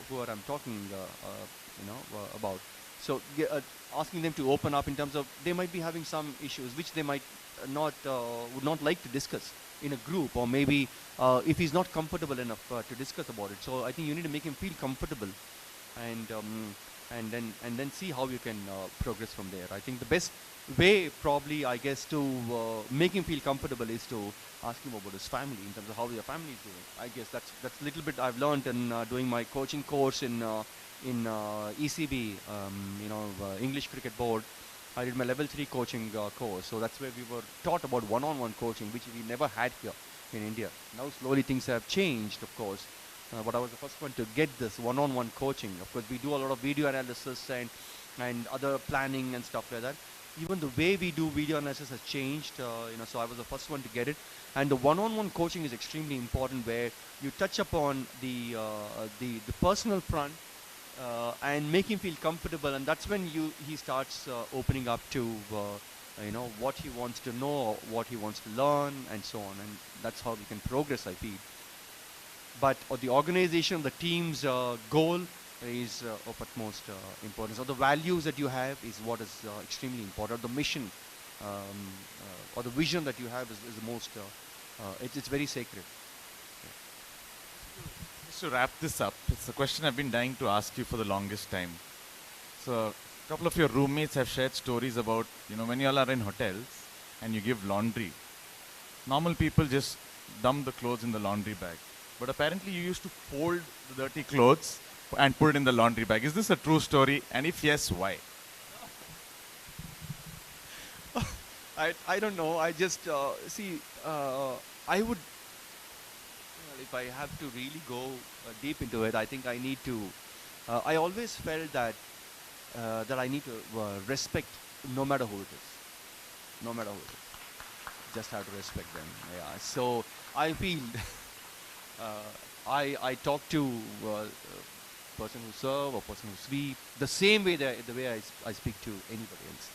who I'm talking about. So asking them to open up in terms of they might be having some issues which they might would not like to discuss in a group, or maybe if he's not comfortable enough to discuss about it. So I think you need to make him feel comfortable, and then see how you can progress from there. I think the best way, probably, I guess, to make him feel comfortable is to ask him about his family, in terms of how your family is doing. I guess that's a little bit I've learned in doing my coaching course in ECB, English Cricket Board. I did my level 3 coaching course, so that's where we were taught about one-on-one coaching, which we never had here in India. Now slowly things have changed, of course, but I was the first one to get this one-on-one coaching. Of course, we do a lot of video analysis and other planning and stuff like that. Even the way we do video analysis has changed, so I was the first one to get it. And the one-on-one coaching is extremely important, where you touch upon the personal front and make him feel comfortable, and that's when he starts opening up to what he wants to know, what he wants to learn, and so on. And that's how we can progress, I feel. But the organization, the team's goal is of utmost importance. Or the values that you have is what is extremely important. The mission or the vision that you have is the most, it's very sacred.
Just to wrap this up, it's a question I've been dying to ask you for the longest time. So a couple of your roommates have shared stories about, when you all are in hotels and you give laundry, normal people just dump the clothes in the laundry bag. But apparently you used to fold the dirty clothes and put it in the laundry bag. Is this a true story? And if yes, why?
I don't know. I just I would, if I have to really go deep into it, I think I need to. I always felt that I need to respect no matter who it is, no matter who it is. Just have to respect them. Yeah. So I feel I talk to person who serve or person who sweep the same way the way I speak to anybody else.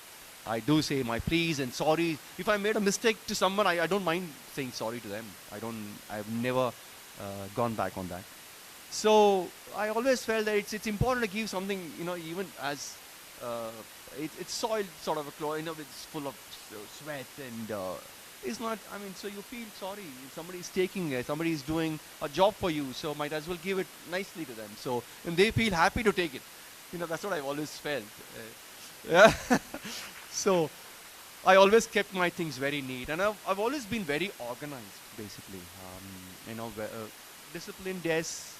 I do say my please and sorry. If I made a mistake to someone, I don't mind saying sorry to them. I've never gone back on that. So I always felt that it's important to give something, even as it's soiled sort of a cloth, it's full of sweat, and it's not, so you feel sorry. Somebody's somebody's doing a job for you, so might as well give it nicely to them. So, and they feel happy to take it. That's what I've always felt. Yeah. So I always kept my things very neat, and I've always been very organized, basically. Disciplined, yes,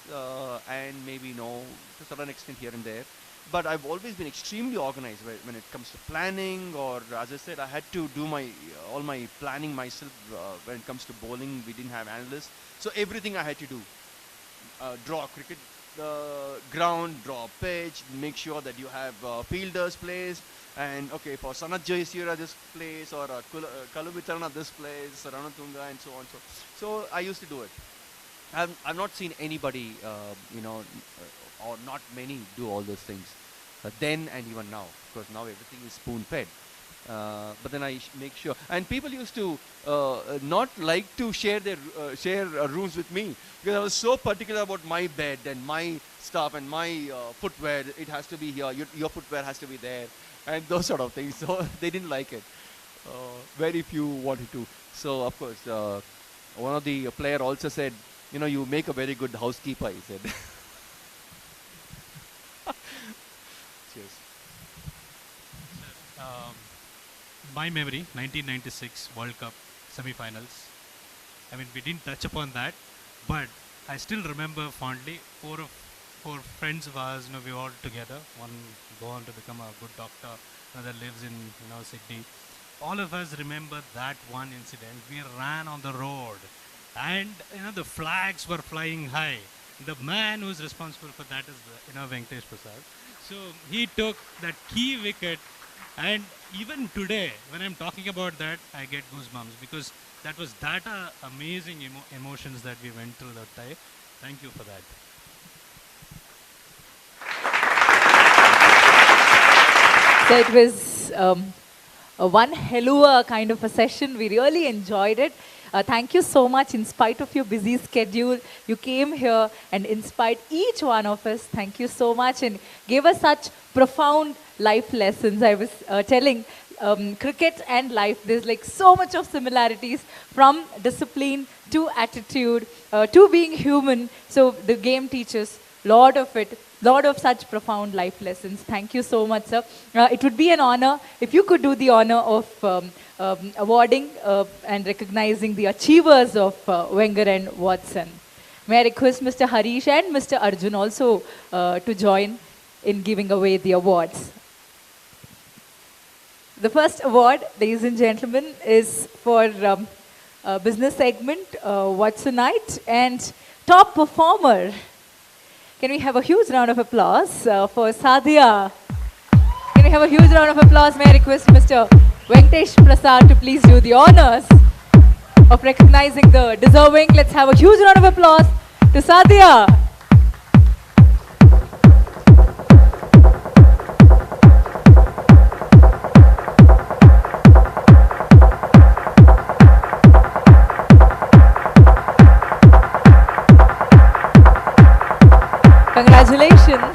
and maybe no, to a certain extent here and there. But I've always been extremely organized when it comes to planning, or as I said, I had to do all my planning myself. When it comes to bowling, we didn't have analysts, so everything I had to do. Draw a cricket ground, draw a pitch, make sure that you have fielders placed, and okay, for Sanat Jayasura this place, or Kaluvitarana this place, Ranatunga, and so on. So I used to do it. I've not seen anybody, or not many do all those things. Then and even now, because now everything is spoon-fed. But then I make sure, and people used to not like to share rooms with me, because I was so particular about my bed and my stuff and my footwear. It has to be here. Your footwear has to be there, and those sort of things. So they didn't like it. Very few wanted to. So of course, one of the player also said, You make a very good housekeeper, he said. Cheers.
My memory, 1996 World Cup semi-finals. I mean, we didn't touch upon that, but I still remember fondly four friends of ours, we were all together. One go on to become a good doctor, another lives in, Sydney. All of us remember that one incident. We ran on the road and, the flags were flying high. The man who's responsible for that is, Venkatesh Prasad. So he took that key wicket, and even today, when I'm talking about that, I get goosebumps because that was that amazing emotions that we went through that time. Thank you for that.
So it was one hell kind of a session. We really enjoyed it. Thank you so much. In spite of your busy schedule, you came here and inspired each one of us. Thank you so much and gave us such profound life lessons. I was telling cricket and life, there's like so much of similarities from discipline to attitude to being human. So the game teaches lot of it. Lot of such profound life lessons. Thank you so much, sir. It would be an honor if you could do the honor of awarding and recognizing the achievers of Wenger and Watson. May I request Mr. Harish and Mr. Arjun also to join in giving away the awards. The first award, ladies and gentlemen, is for business segment, Watsonite, and top performer. Can we have a huge round of applause for Sadia? Can we have a huge round of applause? May I request Mr. Venkatesh Prasad to please do the honors of recognizing the deserving. Let's have a huge round of applause to Sadia. Congratulations.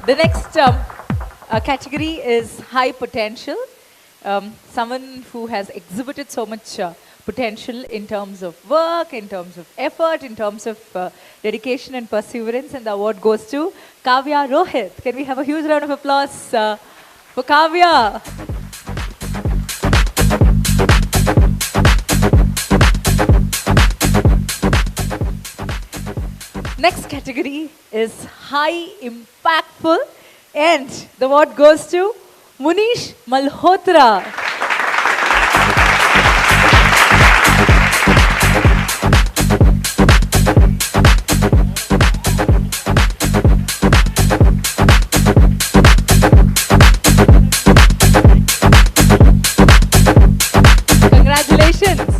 The next category is high potential. Someone who has exhibited so much potential in terms of work, in terms of effort, in terms of dedication and perseverance, and the award goes to Kavya Rohit. Can we have a huge round of applause for Kavya? Next category is high impactful, and the award goes to Munish Malhotra. Congratulations.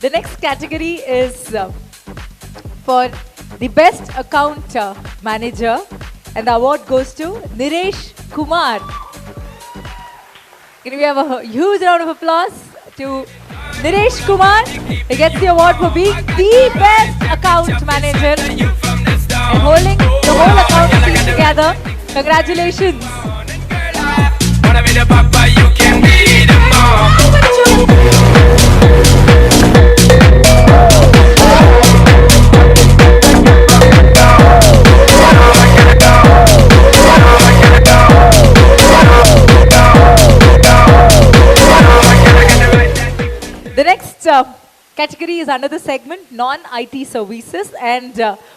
The next category is for the best account manager, and the award goes to Niresh Kumar. Can we have a huge round of applause to Niresh Kumar? He gets the award for being the best account manager and holding the whole account team together. Congratulations.
Wanna be the papa, you can be the mom.
The next category is another segment, non-IT services, and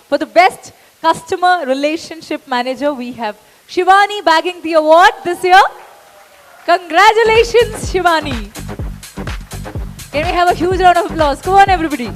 for the best customer relationship manager, we have Shivani bagging the award this year. Congratulations, Shivani. Can we have a huge round of applause? Come on, everybody.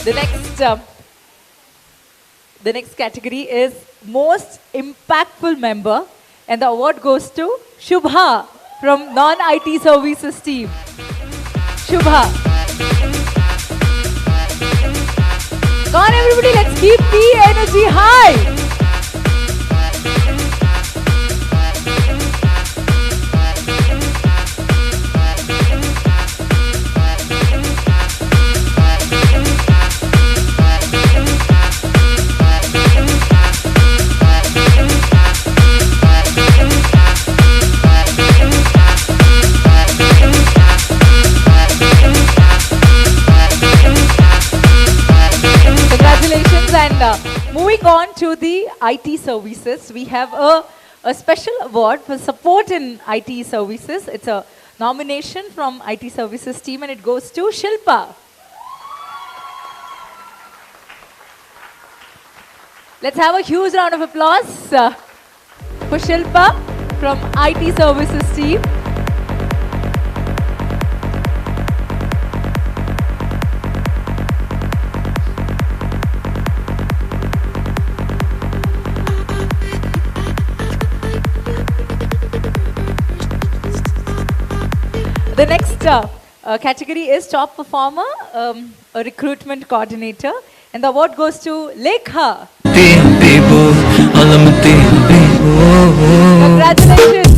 The next, the next category is most impactful member, and the award goes to Shubha from non-IT services team. Shubha. Come on everybody, let's keep the energy high. And moving on to the IT services, we have a special award for support in IT services. It's a nomination from IT services team and it goes to Shilpa. Let's have a huge round of applause for Shilpa from IT services team. The next category is top performer, a recruitment coordinator, and the award goes to Lekha. Congratulations.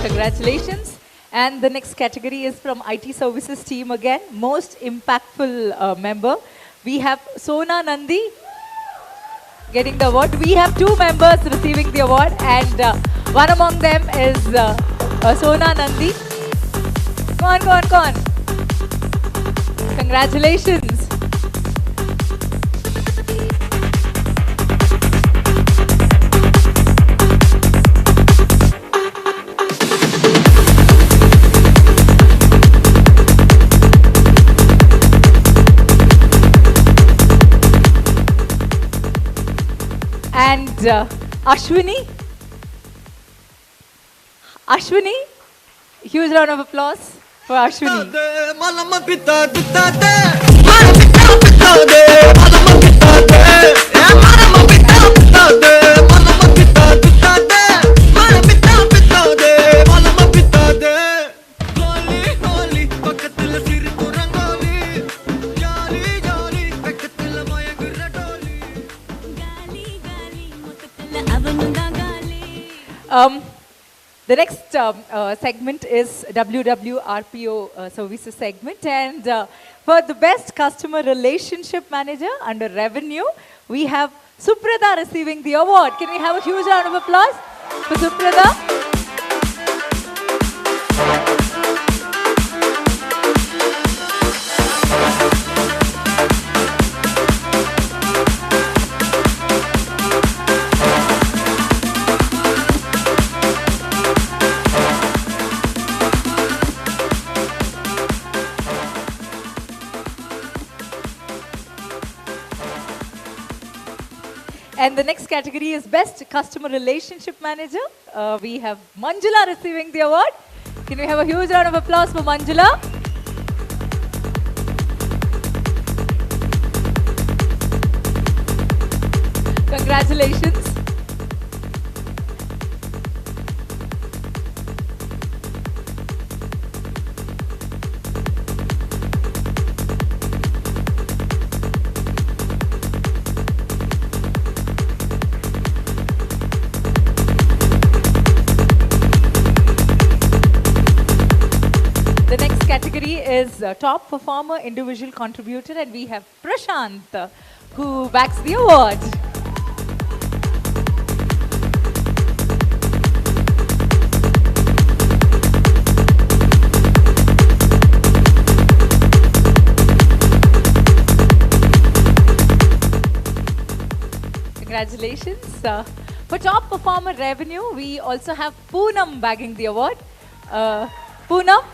Congratulations. And the next category is from IT services team again, most impactful member. We have Sona Nandi getting the award. We have two members receiving the award and one among them is Sona Nandi. Go on, go on, go on. Congratulations. And Ashwini. Ashwini, huge round of applause for Ashwini. The next segment is WWRPO services segment, and for the best customer relationship manager under revenue, we have Suprada receiving the award. Can we have a huge round of applause for Suprada? And the next category is Best Customer Relationship Manager. We have Manjula receiving the award. Can we have a huge round of applause for Manjula? Congratulations. Is top performer, individual contributor, and we have Prashant who backs the award. Congratulations. For top performer revenue, we also have Poonam bagging the award. Poonam.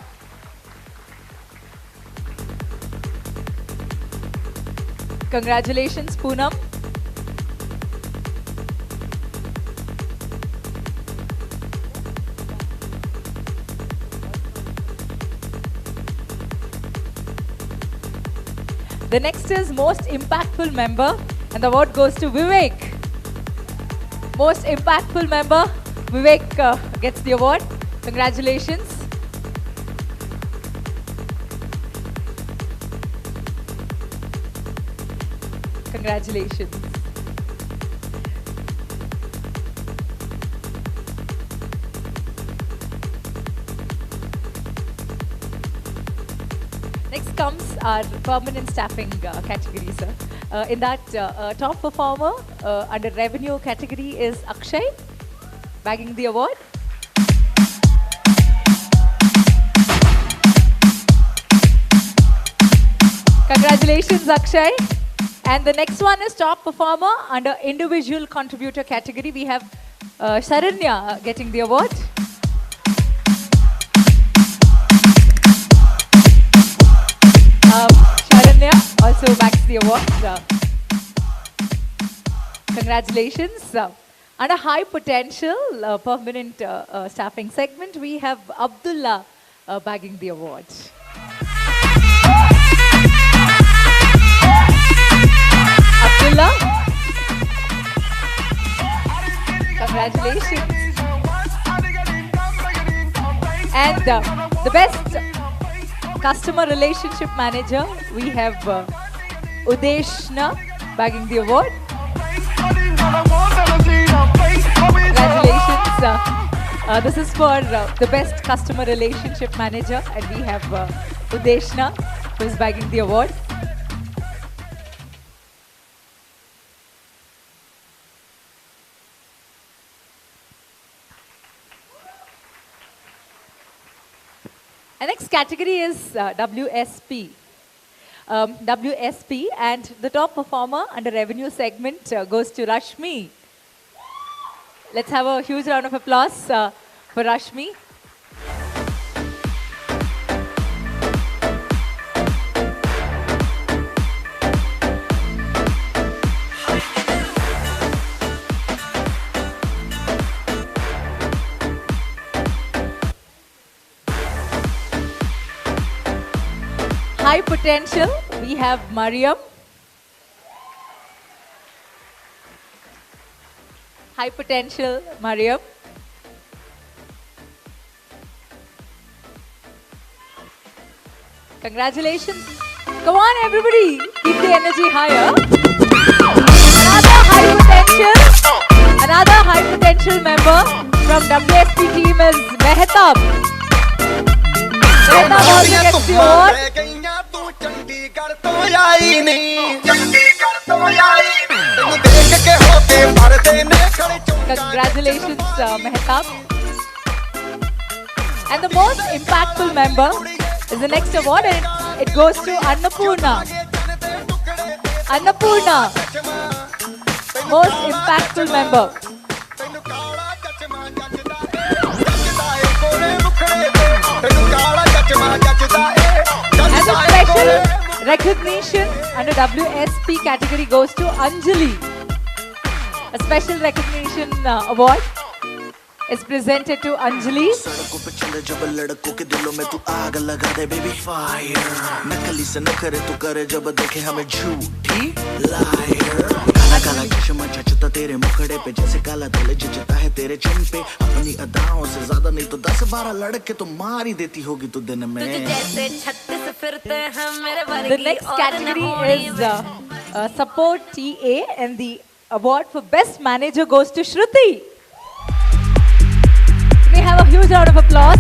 Congratulations, Poonam. The next is most impactful member, and the award goes to Vivek. Most impactful member, Vivek gets the award. Congratulations. Congratulations. Next comes our permanent staffing category, sir. In that, top performer under revenue category is Akshay, bagging the award. Congratulations, Akshay. And the next one is top performer under individual contributor category. We have Sharanya getting the award. Sharanya also backs the award. Congratulations. Under high potential permanent staffing segment, we have Abdullah bagging the award. Abdullah. Congratulations. And the best customer relationship manager, we have Udeshna bagging the award. Congratulations. This is for the best customer relationship manager, and we have Udeshna who is bagging the award. The next category is WSP. WSP, and the top performer under revenue segment goes to Rashmi. Let's have a huge round of applause for Rashmi. High potential, we have Mariam. High potential, Mariam. Congratulations. Come on, everybody. Keep the energy higher. Another high potential member from WSP team is Mehtab. Mehtab also gets the award. Congratulations, Mehtab. And the most impactful member is the next award, and it goes to Annapurna. Annapurna, most impactful member. And the special recognition under WSP category goes to Anjali. A special recognition award is presented to Anjali. The next category is support TA, and the award for best manager goes to Shruti. We have a huge round of applause.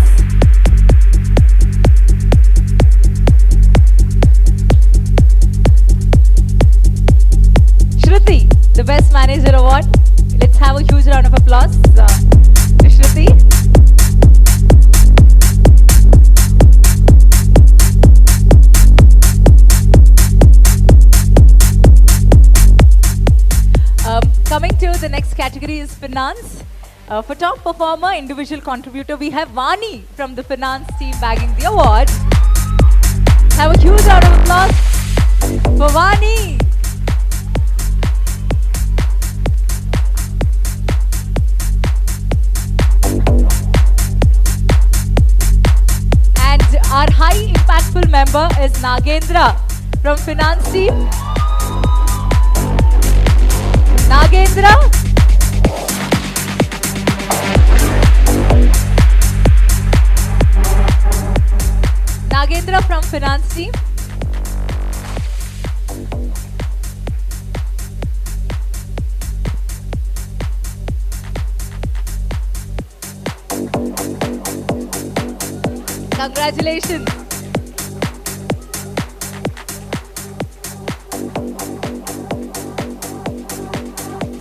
Shruti, the best manager award. Let's have a huge round of applause to Shruti. Coming to the next next category is finance. For top performer, individual contributor, we have Vani from the finance team bagging the award. Have a huge round of applause for Vani. And our high impactful member is Nagendra from finance team. Nagendra. Nagendra from finance team. Congratulations.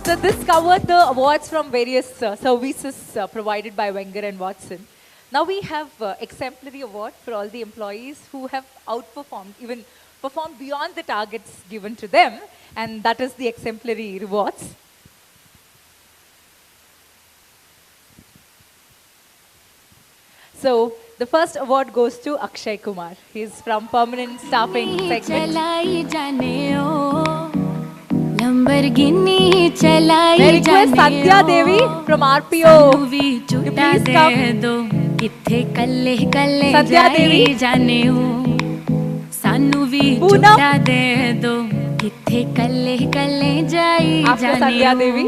So this covered the awards from various services provided by Wenger and Watson. Now we have exemplary award for all the employees who have outperformed, even performed beyond the targets given to them, and that is the exemplary rewards. So the first award goes to Akshay Kumar. He's from Permanent Staffing segment. May request Sandhya Devi from RPO to please come. Sandhya Devi. Poonam. After Sandhya Devi.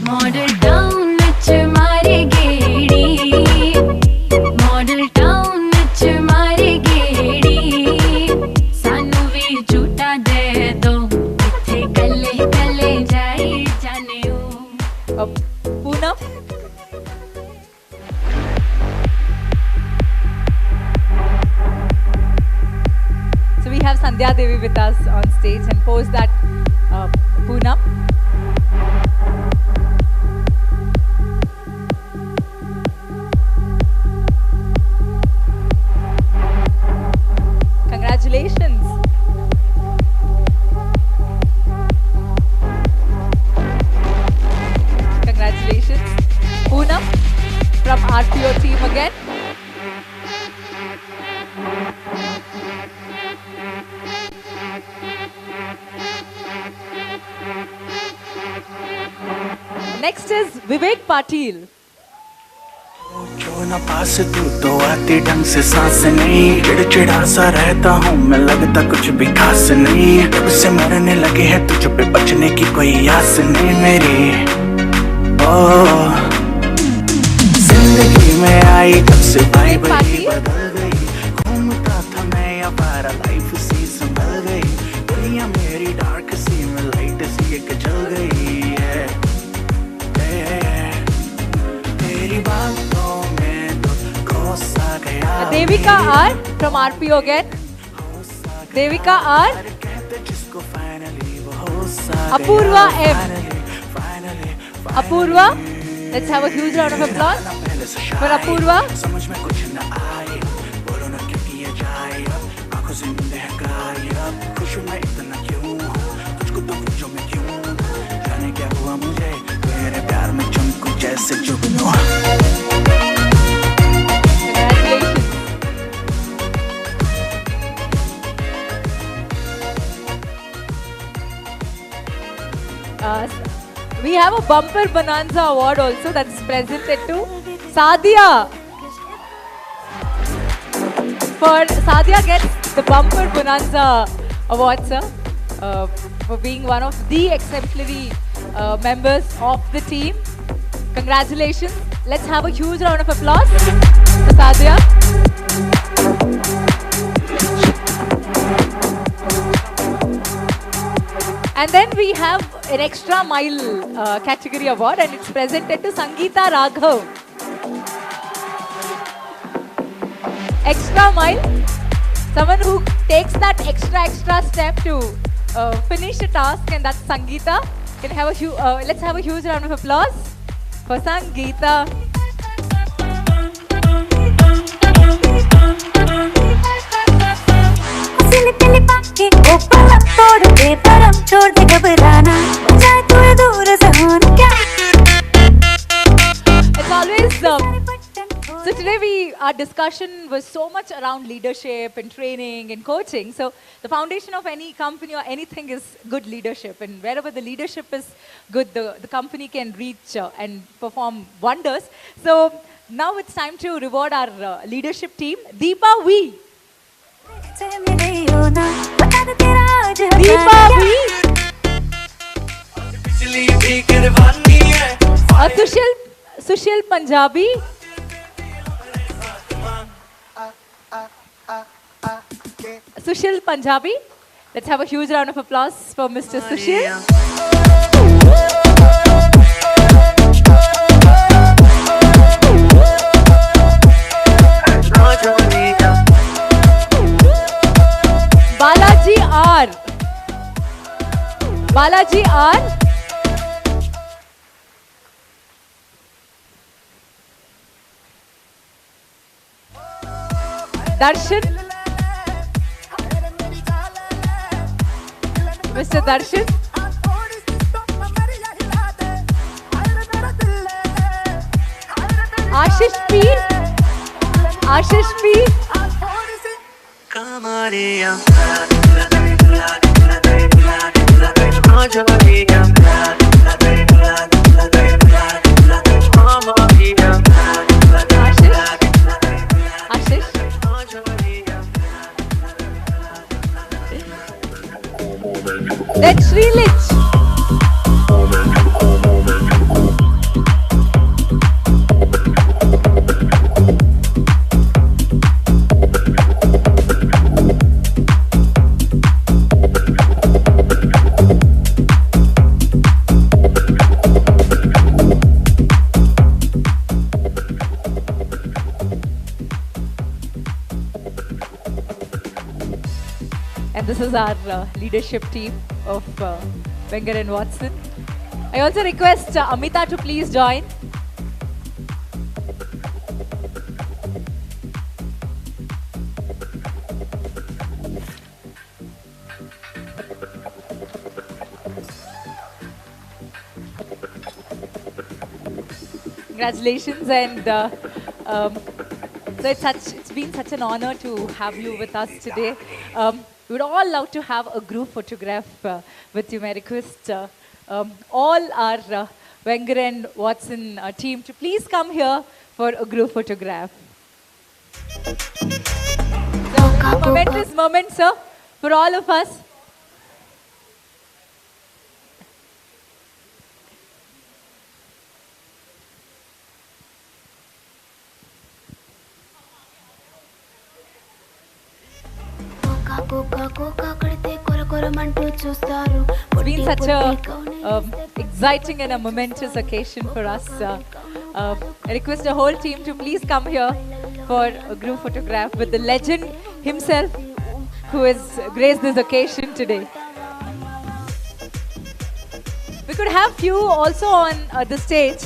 Model town vich mare geedi, model town vich mare geedi, sanu vi jhuta de do, ithe kalle kalle jai jane o.
Poonam. So we have Sandhya Devi with us on stage, and pose that Poonam. Congratulations. Congratulations. Poonam from RPO team again. Next is Vivek Patil.
क्यों ना पास तू तो आती ढंग से सांस नहीं, चिड़चिड़ा सा रहता हूँ मैं, लगता कुछ भी खास नहीं, कब से मरने लगे हैं तुझ पे, बचने की कोई आस नहीं मेरी। ओ जिंदगी में आई तब से वाइब ही बदल गई, घूमता था मैं आवारा लाइफ सी संभल गई, दुनिया मेरी डार्क सी में लाइट सी एक जल गई है, तेरी बातों में तो कोसा गया।
Devika R from RPO again. Devika R. Apurva M. Apurva. Let's have a huge round of applause for Apurva.
समझ में कुछ न आए, बोलो ना क्या किया जाए, आंखों से नींद है गायब, खुश हूँ मैं इतना क्यों, तुझको तो पूछो मैं क्यों, जाने क्या हुआ मुझे, तेरे प्यार में चमकूं जैसे जुगनू।
We have a bumper bonanza award also that's presented to Sadia. For Sadia gets the bumper bonanza award, sir, for being one of the exemplary members of the team. Congratulations. Let's have a huge round of applause for Sadia. And then we have an extra mile category award, and it's presented to Sangeeta Raghav. Extra mile, someone who takes that extra step to finish a task, and that's Sangeeta. Can have a let's have a huge round of applause for Sangeeta.
के ओ पलंग तोड़ दे परम छोड़ दे घबराना, चाहे थोड़ी दूर से होना,
our discussion was so much around leadership and training and coaching. So the foundation of any company or anything is good leadership. And wherever the leadership is good, the company can reach and perform wonders. So now it's time to reward our leadership team. Deepa V. Deepa V. Sushil Punjabi. Sushil Punjabi. Let's have a huge round of applause for Mr. Sushil. Balaji R. Balaji R. Darshan. Mr. Darshan. Ashish P. Ashish P. Ashish. Let's Srilich. And this is our leadership team of Wenger and Watson. I also request Amita to please join. Congratulations, and so it's been such an honor to have you with us today. We would all love to have a group photograph with you. May I request all our Wenger and Watson team to please come here for a group photograph. So, a momentous moment, sir, for all of us. It's been such a exciting and a momentous occasion for us. I request the whole team to please come here for a group photograph with the legend himself who has graced this occasion today. We could have few also on the stage.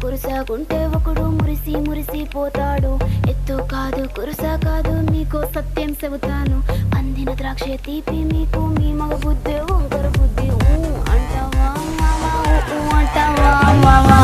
కురుసాకుంటే ఒకడు మురిసి మురిసి పోతాడు ఎత్తు కాదు కురుసా కాదు మీకు సత్యం చెబుతాను అందిన ద్రాక్ష తీపి మీకు మీ మగ బుద్ధి వంకర బుద్ధి అంటావా మావా అంటావా మావా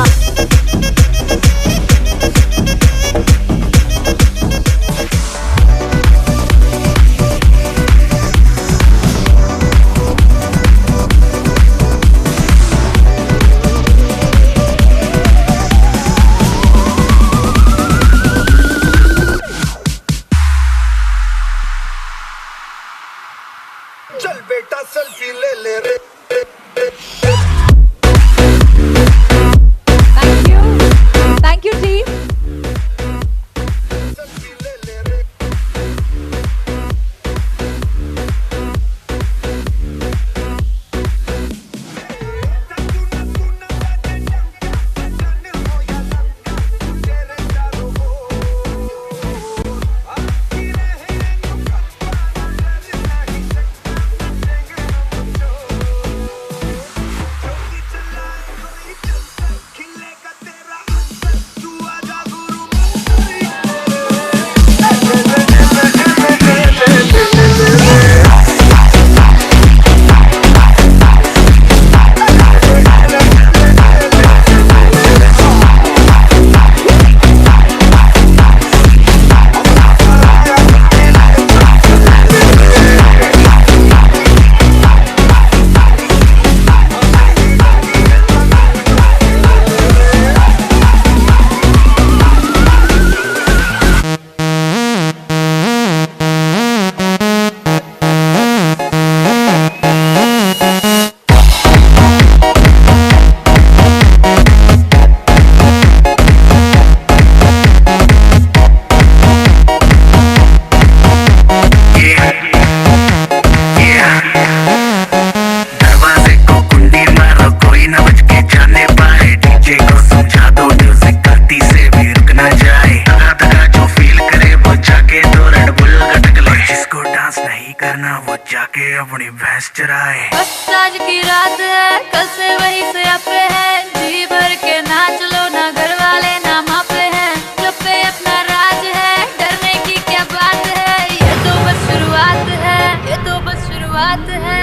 वो जाके अपनी भैंस चराए।
बस आज की रात है, कल से वही से अपे है, जी भर के नाच लो, ना घर वाले ना मापे हैं, जो पे अपना राज है, डरने की क्या बात है, ये तो बस शुरुआत है, ये तो बस शुरुआत है।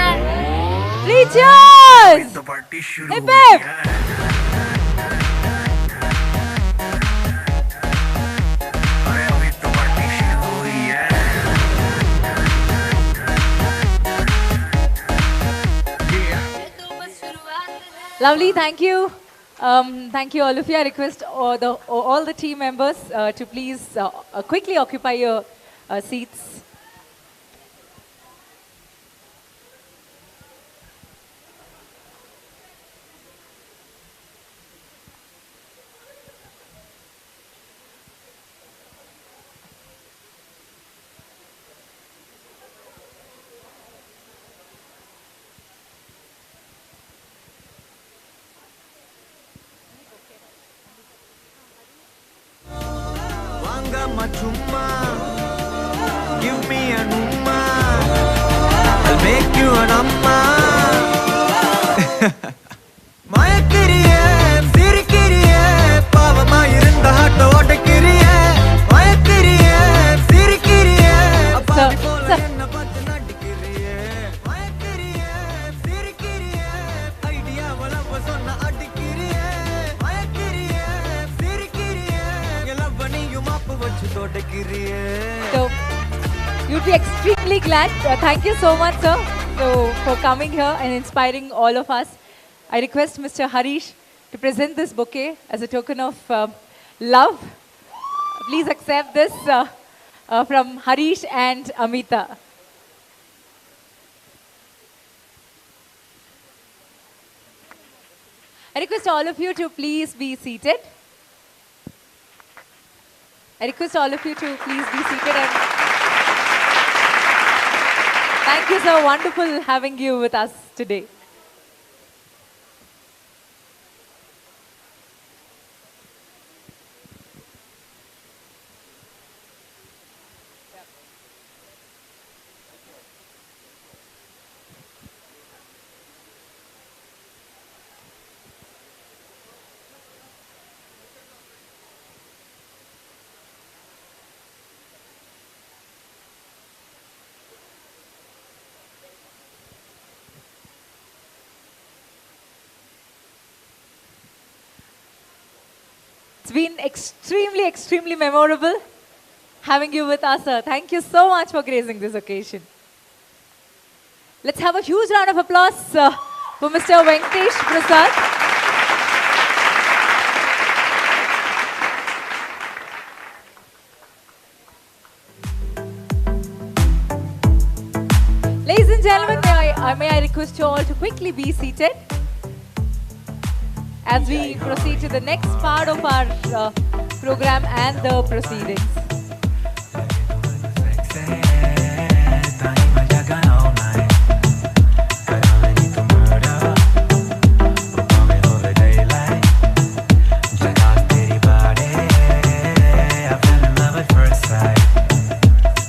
Rejoice!
तो पार्टी शुरू
Hip
हुई
hip!
है। अरे अभी तो पार्टी शुरू हुई है।
Lovely, thank you. Thank you all of you. I request all the team members to please quickly occupy your seats.
Give me an umma, I'll make you an amma. மயக்கிறியே சிரிக்கிறியே பாவமா இருந்த ஹாட்ட ஓட்டக்கிறியே மயக்கிறியே சிரிக்கிறியே அப்பாவி போல என்ன பார்த்து நடிக்கிறியே மயக்கிறியே சிரிக்கிறியே ஐடியாவளவ சொன்ன அடிக்கிறியே மயக்கிறியே சிரிக்கிறியே எல்லாம் நீயும் மாப்பு வச்சு தோட்டக்கிறியே.
So, you'd be extremely glad. Thank you so much, sir, for coming here and inspiring all of us. I request Mr. Harish to present this bouquet as a token of love. Please accept this from Harish and Amita. I request all of you to please be seated. I request all of you to please be seated. And thank you, sir. Wonderful having you with us today. It's been extremely, extremely memorable having you with us, sir. Thank you so much for gracing this occasion. Let's have a huge round of applause for Mr. Venkatesh Prasad. Ladies and gentlemen, may I request you all to quickly be seated as we proceed to the next part of our program and the proceedings.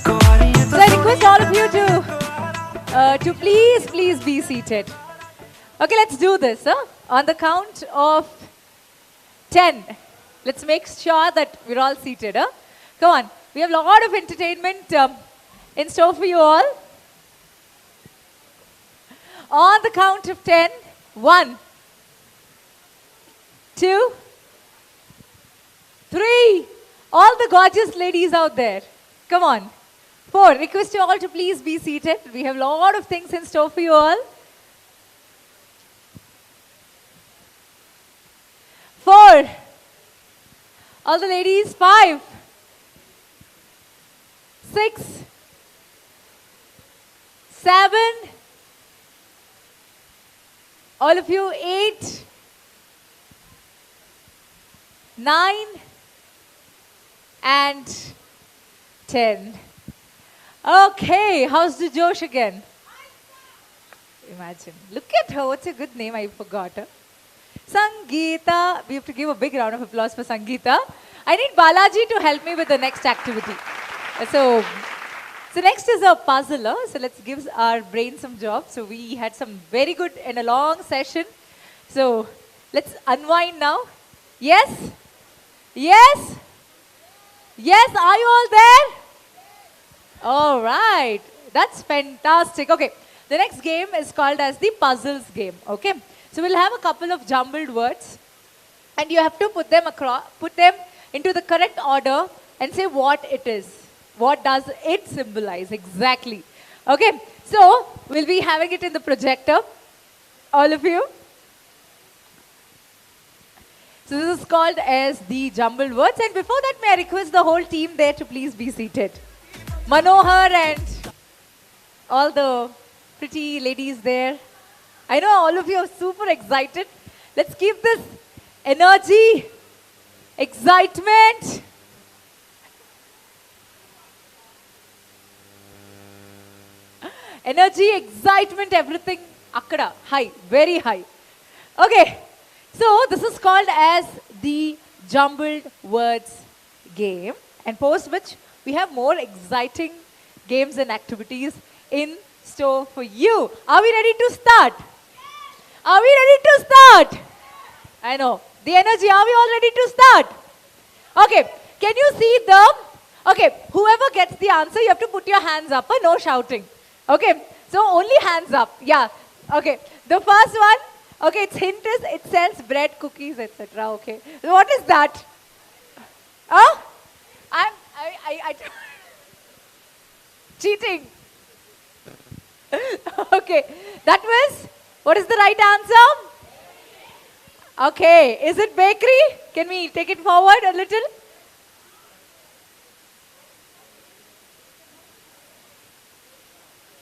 So I request all of you to please be seated. Okay, let's do this. On the count of 10, let's make sure that we're all seated. Come on, we have a lot of entertainment in store for you all. On the count of 10, 1, 2, 3. All the gorgeous ladies out there. Come on. 4, request you all to please be seated. We have a lot of things in store for you all. 4. All the ladies, 5, 6, 7. All of you, 8, 9, and 10. Okay, how's the Josh again? Imagine. Look at her. What's a good name? I forgot her. Sangeeta. We have to give a big round of applause for Sangeeta. I need Balaji to help me with the next activity. So So next is a puzzler. So let's give our brain some job. So we had some very good and a long session. So let's unwind now. Yes? Yes? Yes, are you all there? All right. That's fantastic. Okay. The next game is called as the puzzles game. Okay. So we'll have a couple of jumbled words. And you have to put them into the correct order and say what it is. What does it symbolize exactly? Okay, so we'll be having it in the projector, all of you. So this is called as the jumbled words. And before that, may I request the whole team there to please be seated. Manohar and all the pretty ladies there. I know all of you are super excited. Let's keep this energy, excitement. Energy, excitement, everything, akkada, high, very high. Okay, so this is called as the jumbled words game, and post which we have more exciting games and activities in store for you. Are we ready to start? Are we ready to start? I know. The energy, are we all ready to start? Okay, can you see them? Okay, whoever gets the answer, you have to put your hands up, no shouting. Okay, so only hands up. Yeah, okay. The first one, okay, its hint is it sells bread, cookies, etc. Okay, so what is that? Huh? I cheating. Okay, that was, what is the right answer? Okay, is it bakery? Can we take it forward a little?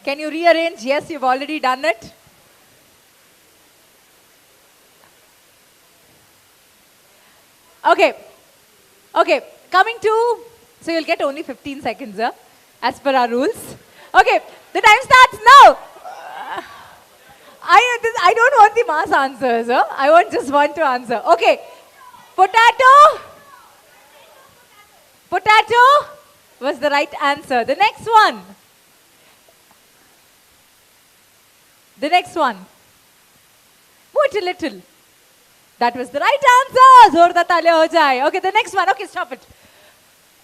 Can you rearrange? Yes, you've already done it. Okay. Okay, coming to, so you'll get only 15 seconds, as per our rules. Okay, the time starts now. I don't want the mass answers. I want just one to answer. Okay. Potato. Potato was the right answer. The next one. The next one. Move it a little. That was the right answer. Zor da tale ho jaye. Okay, the next one. Okay, stop it.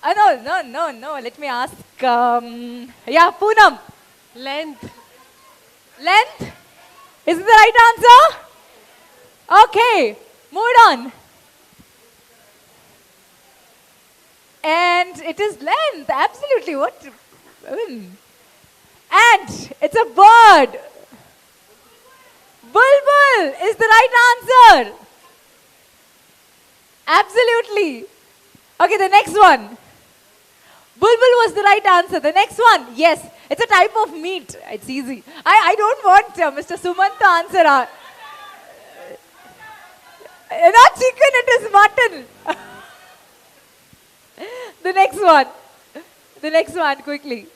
No. Let me ask. Yeah, Poonam.
Length.
Length? Is it the right answer? Okay, move on. And it is length, absolutely. What? I mean, and it's a bird. Bulbul is the right answer. Absolutely. Okay, the next one. Bulbul was the right answer. The next one, yes, it's a type of meat. It's easy. I don't want Mr. Suman to answer. Not chicken, it is mutton. The next one. The next one, quickly.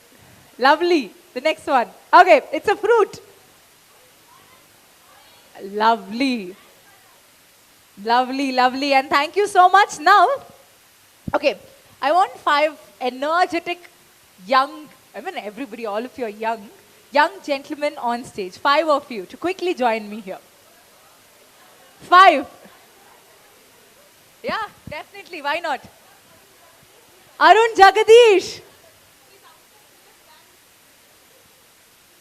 Lovely. The next one. Okay, it's a fruit. Lovely. Lovely, lovely. And thank you so much. Now, okay, I want 5 energetic, young, I mean everybody, all of you are young gentlemen on stage. 5 of you to quickly join me here. 5. Yeah, definitely. Why not? Arun Jagadish.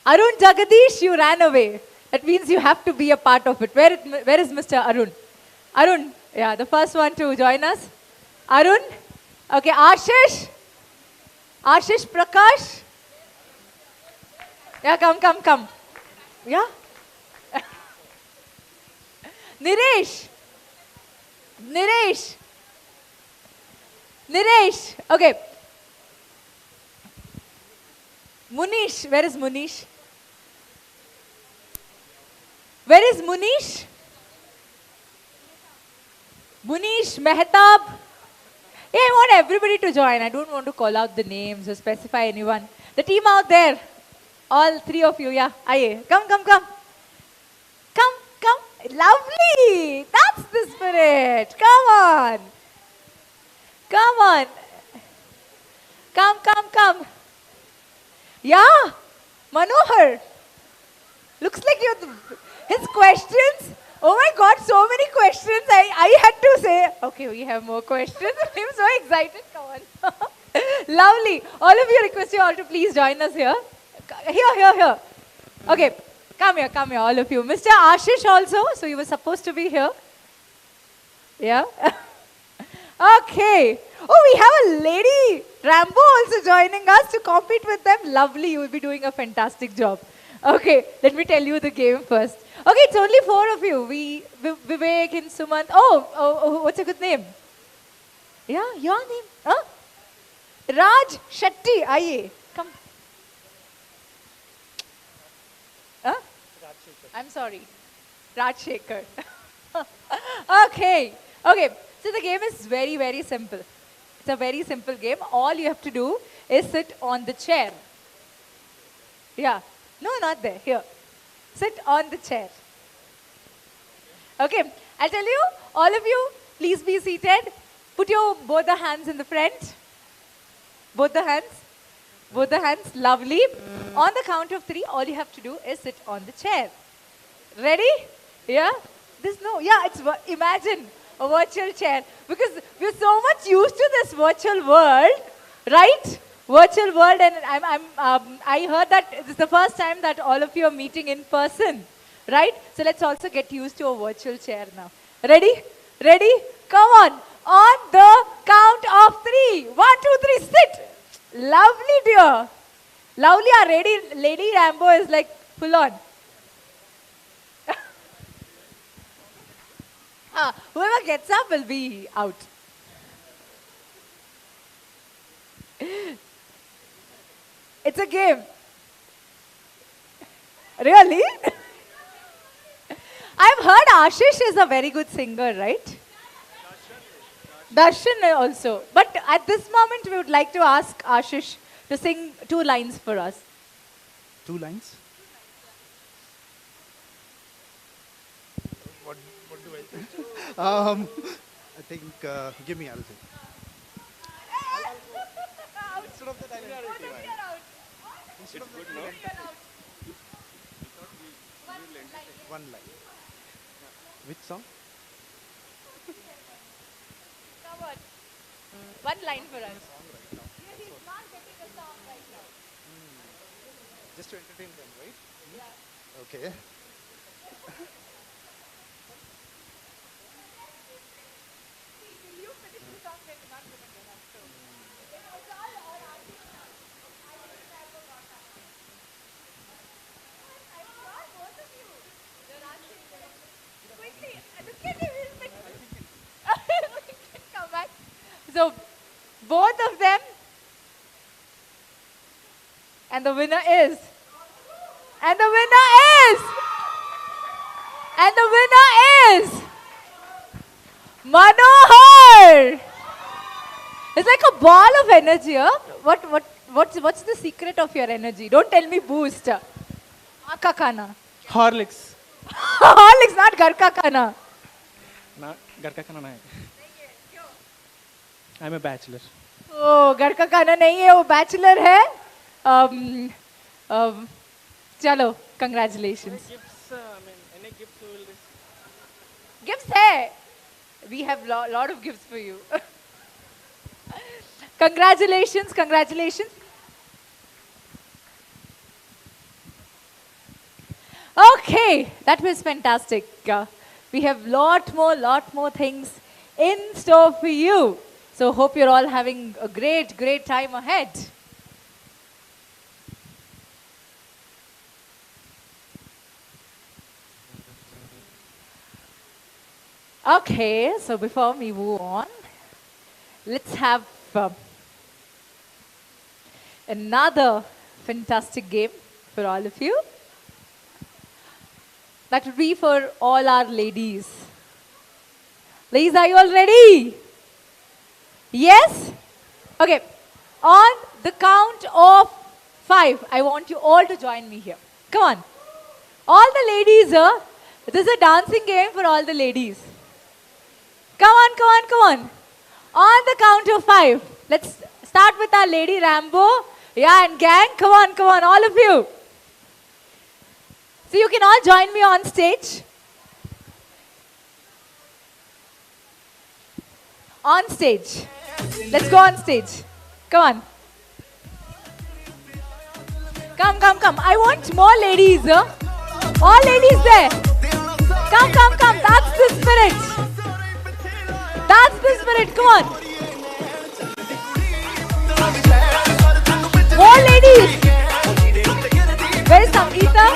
Arun Jagadish, you ran away. That means you have to be a part of it. Where is Mr. Arun? Arun, yeah, the first one to join us. Arun. Okay, Ashish. Ashish Prakash. Yeah, come. Yeah. Niresh. Okay. Munish. Where is Munish? Where is Munish? Munish, Mehtab. Yeah, I want everybody to join. I don't want to call out the names or specify anyone. The team out there, all 3 of you, yeah. Aye, come. Come. Lovely. That's the spirit. Come on. Come. Yeah, Manohar. Looks like his questions. Oh my God, so many questions. I had to say, okay, we have more questions. I'm so excited. Come on. Lovely. All of you, request you all to please join us here. Here. Okay, come here, all of you. Mr. Ashish also. So you were supposed to be here. Yeah. Okay. Oh, we have a lady, Rambo, also joining us to compete with them. Lovely. You will be doing a fantastic job. Okay, let me tell you the game first. Okay, it's only 4 of you. Vivek and Sumant. Oh, what's a good name? Yeah, your name? Huh? Raj Shetty. Aye. Come. Huh? I'm sorry. Raj Shekhar. Okay. So the game is very, very simple. It's a very simple game. All you have to do is sit on the chair. Yeah. No, not there. Here. Sit on the chair. Okay. I'll tell you, all of you, please be seated. Put both the hands in the front. Both the hands. Lovely. On the count of 3, all you have to do is sit on the chair. Ready? Yeah? Imagine a virtual chair. Because we're so much used to this virtual world, right? Virtual world, and I heard that this is the first time that all of you are meeting in person, right? So let's also get used to a virtual chair now. Ready? Come on. On the count of 3. 1, 2, 3, sit. Lovely, dear. Lovely, our lady Rambo is like full on. Whoever gets up will be out. It's a game. Really? I've heard Ashish is a very good singer, right? Darshan also. But at this moment, we would like to ask Ashish to sing 2 lines for us.
2 lines? What do I think? I think, give me, I'll sing. Instead of that, I'll Instead of good, no? One line. Which song?
Come on. 1 line for us.
Just to entertain them, right? Yeah. Okay.
Come back. So, both of them, and the winner is, Manohar. It's like a ball of energy, huh? What's the secret of your energy? Don't tell me boost. Aaka khana.
Horlicks.
Horlicks, not घर का खाना.
घर का खाना नहीं. I'm a bachelor.
Oh, घर का खाना नहीं है, वो bachelor है. चलो, congratulations.
Any gifts you will receive?
Gifts है. We have lot of gifts for you. Congratulations. Okay, that was fantastic. We have lot more things in store for you. So hope you're all having a great time ahead. Okay, so before we move on, let's have another fantastic game for all of you. That would be for all our ladies. Ladies, are you all ready? Yes? Okay. On the count of 5, I want you all to join me here. Come on. All the ladies here. This is a dancing game for all the ladies. Come on. On the count of 5. Let's start with our lady Rambo. Yeah, and gang, come on, all of you. So you can all join me on stage. On stage. Let's go on stage. Come on. Come. I want more ladies. Huh? All ladies there. Come. That's the spirit. That's the spirit. Come on. More ladies. Where is Sangeeta?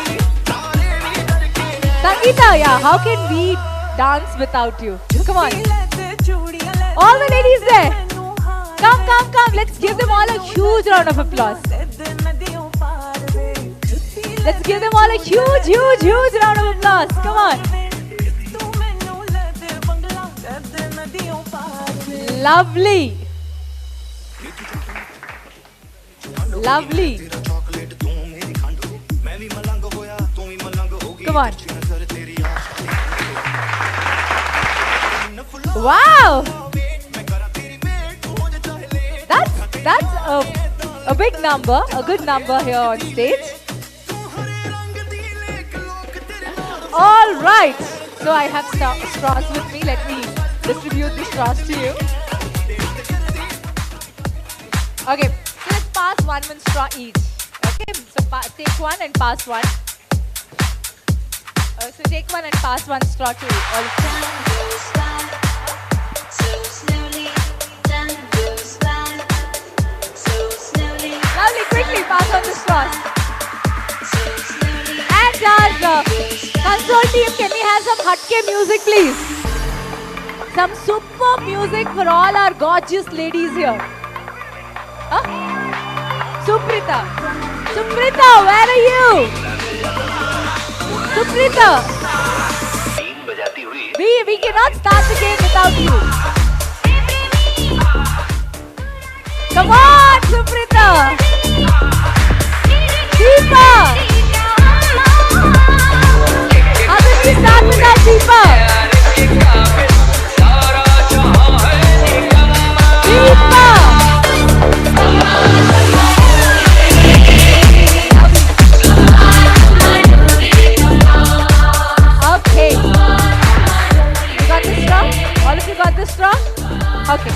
Sangeeta, yeah. How can we dance without you? Come on. All the ladies there. Come. Let's give them all a huge round of applause. Let's give them all a huge round of applause. Come on. Lovely. Come on. Wow. That's a big number, a good number here on stage. All right. So I have straws with me. Let me distribute the straws to you. Okay. So let's pass one straw each. Okay. So take one and pass one. So take one and pass one straw to all of you. Lovely, quickly pass on the straws. And our console team, can we have some Hatke music, please? Some super music for all our gorgeous ladies here. Huh? Suprita, where are you? Suprita, we cannot start the game without you. Come on, Suprita. Deepa. How did we start without Deepa? Deepa. Okay. You got this straw? All of you got this straw? Okay.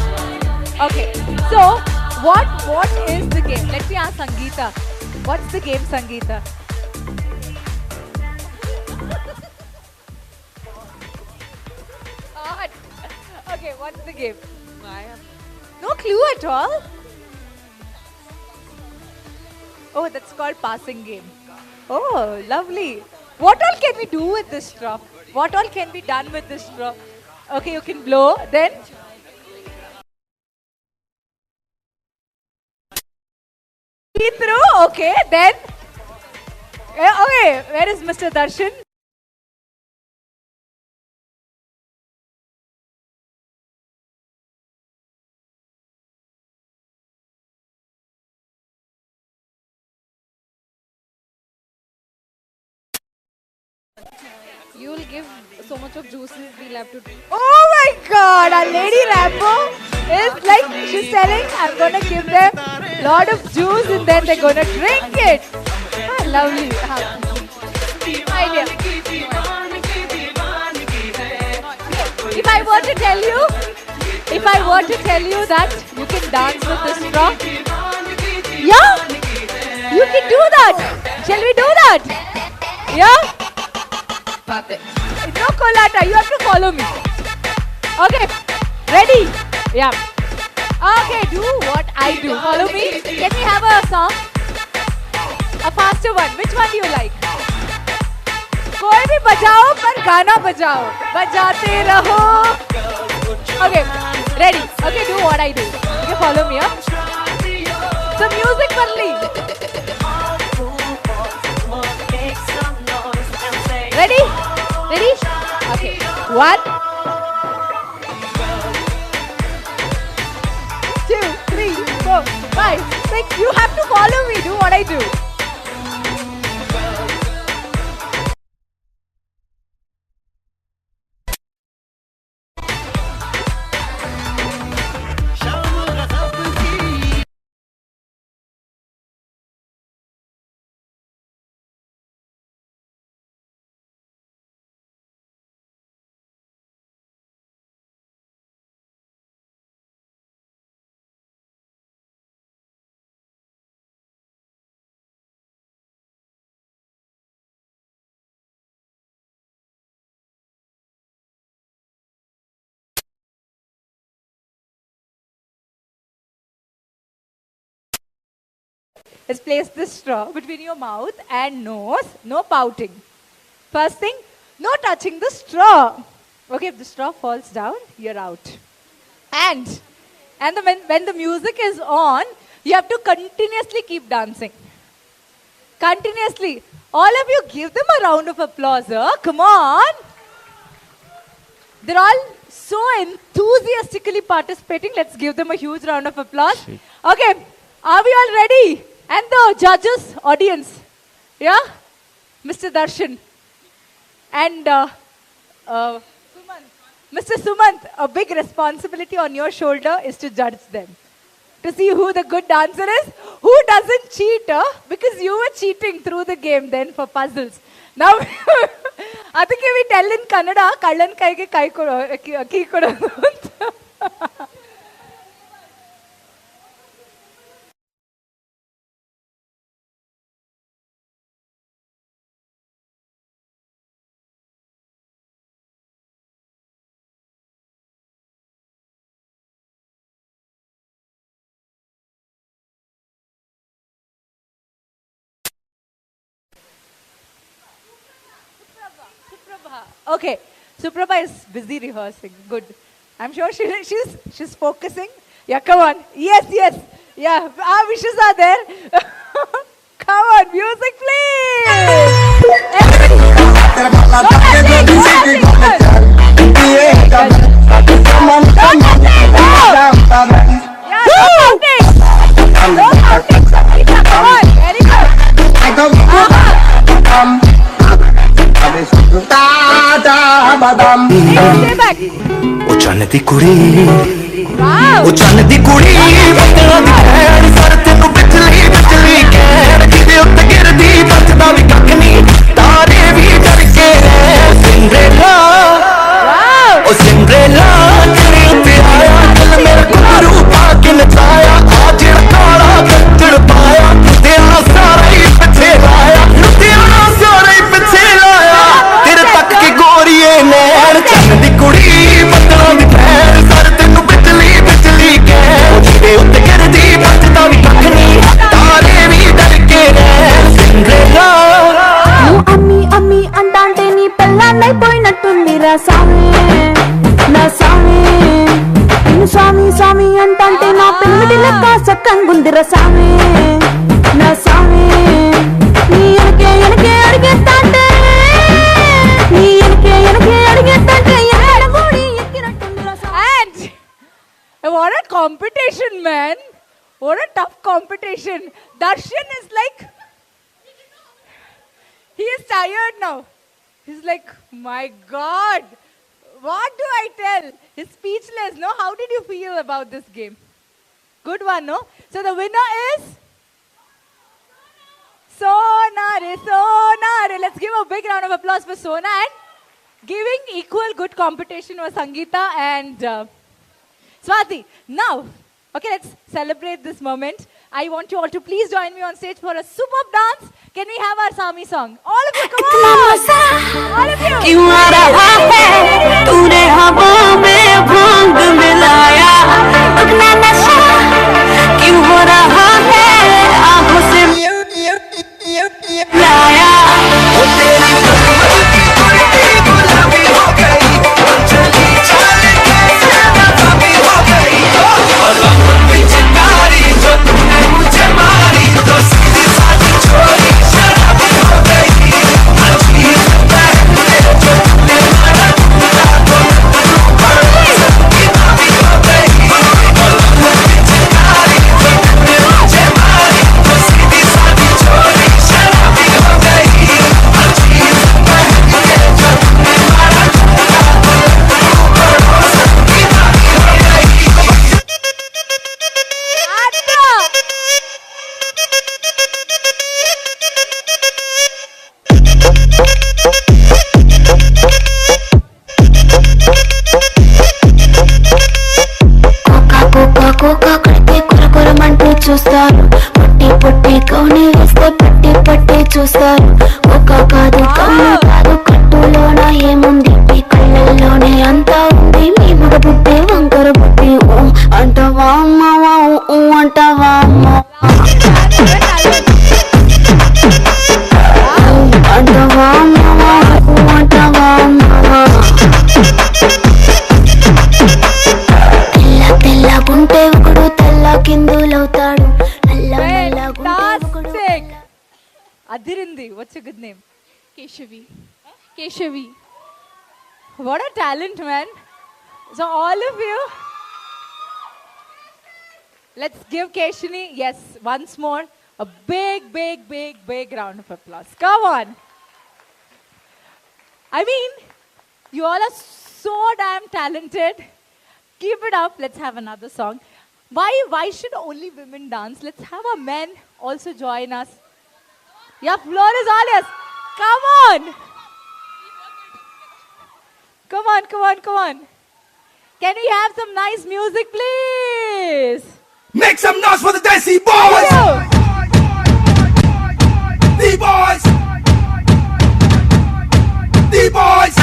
So, what is the game? Let me ask Sangeeta. What's the game, Sangeeta? Okay, what's the game? No clue at all? Oh, that's called passing game. Oh, lovely. What all can we do with this straw? What all can be done with this straw? Okay, you can blow. Then? See through? Okay, then? Okay, where is Mr. Darshan?
You will give so much of juices, we'll have to drink.
Oh my God, our lady Rambo is like, she's telling, I'm going to give them a lot of juice and then they're going to drink it. Ah, lovely. Idea. If I were to tell you that you can dance with the straw, yeah, you can do that. Shall we do that? Yeah? No colata, you have to follow me. Okay, ready? Yeah. Okay, do what I do. Follow me. Can we have a song? A faster one. Which one do you like? कोई भी बजाओ पर गाना बजाओ. बजाते रहो. Okay, ready? Okay, do what I do. Okay, follow me, huh? So music only. Ready? Ready? Okay. 1, 2, 3, 4, 5, 6. You have to follow me. Do what I do. is place the straw between your mouth and nose. No pouting. First thing, no touching the straw. Okay, if the straw falls down, you're out. And when the music is on, you have to continuously keep dancing. Continuously. All of you give them a round of applause. Come on. They're all so enthusiastically participating. Let's give them a huge round of applause. Okay, are we all ready? And the judges, audience. Yeah? Mr. Darshan. And Mr. Sumant, a big responsibility on your shoulder is to judge them. To see who the good dancer is, who doesn't cheat, because you were cheating through the game then for puzzles. Now, I think we tell in Kannada, Kallan kaige key kodadu. Okay, Suprabha is busy rehearsing. Good. I'm sure she's focusing. Yeah, come on. Yes, yes. Yeah, our wishes are there. Come on, music please.
O channe di kudi, o channe di kudi, batna di khaiर sar tenu बिजली कहर किदे उत्ते गिरदी बचदा भी कख नहीं तारे भी डर के सिंड्रेला ओ सिंड्रेला तेरे उत्ते आया दिल मेरा घुंघरू पाके नचाया आ जेड़ा काला गजड़ पाया तेरा सारा ही पिछे लाया तेरा सारा ही पिछे लाया तेरे तक की गोरिये नैन चन्न दी कुड़ी बदलों दी खैर सर तेनू बिजली कहर जिदे उत्ते गिरदी बचदा भी कख नहीं तारे भी डर के सिंड्रेला
నువ్వు అమ్మి అమ్మి అంటాంటే నీ పెళ్ళాన్నైపోయినట్టుందిరా సామి నా సామి నిన్ను స్వామి స్వామి అంటాంటే నా పెళ్ళిటి లెక్క సక్కంగుందిరా సామి నా సామి నీ ఎనకే ఎనకే అడిగేస్తాంటే నీ ఎనకే ఎనకే అడిగేస్తాంటే ఎడగూడి ఎక్కినట్టుందిరా సామి.
And what a competition, man. What a tough competition. Darshan is like, he is tired now. He's like, my God, what do I tell? He's speechless, no? How did you feel about this game? Good one, no? So the winner is Sonare. Let's give a big round of applause for Sona. And giving equal good competition was Sangeeta and Swati. Now, okay, let's celebrate this moment. I want you all to please join me on stage for a superb dance. Can we have our Sami song? All of you, come on! All of you!
क्यों आ रहा है तूने हवा में भांग मिलाया अपना नशा क्यों हो रहा है आंखों से लाया वो तेरी गुलाबी हो गई चली चाल कैसे नकाबी हो गई और चिंगारी जो तूने मुझे मारी तो सीधी साधी छोरी शराबी हो गई अजीब पहले जो तूने मारा टूटा तो किताबी हो गई और चिंगारी जो तूने मुझे मारी तो सीधी साधी छोरी शराबी हो गई अजीब पहले जो तूने मारा टूटा तो किताबी हो गई.
కోకా కోకా కడితే కొరకొరమంటూ చూస్తారు పొట్టి పొట్టి కౌని వేస్తే పట్టి పట్టి చూస్తారు కోకా కాదు కౌని కాదు కట్టులోన ఏముంది మీ కళ్ళల్లోనే అంతా ఉంది మీ మగ బుద్ధి వంకర బుద్ధి ఊ అంటావా అమ్మ ఊ అంటావా అమ్మ
Keshavi. Keshavi.
What a talent, man. So all of you, let's give Keshini, yes, once more, a big, big, big, big round of applause. Come on. I mean, you all are so damn talented. Keep it up. Let's have another song. Why should only women dance? Let's have our men also join us. Yeah, floor is all yours. Come on. Come on, come on, come on. Can we have some nice music, please?
Make some noise for the Desi boys! The boys! The boys!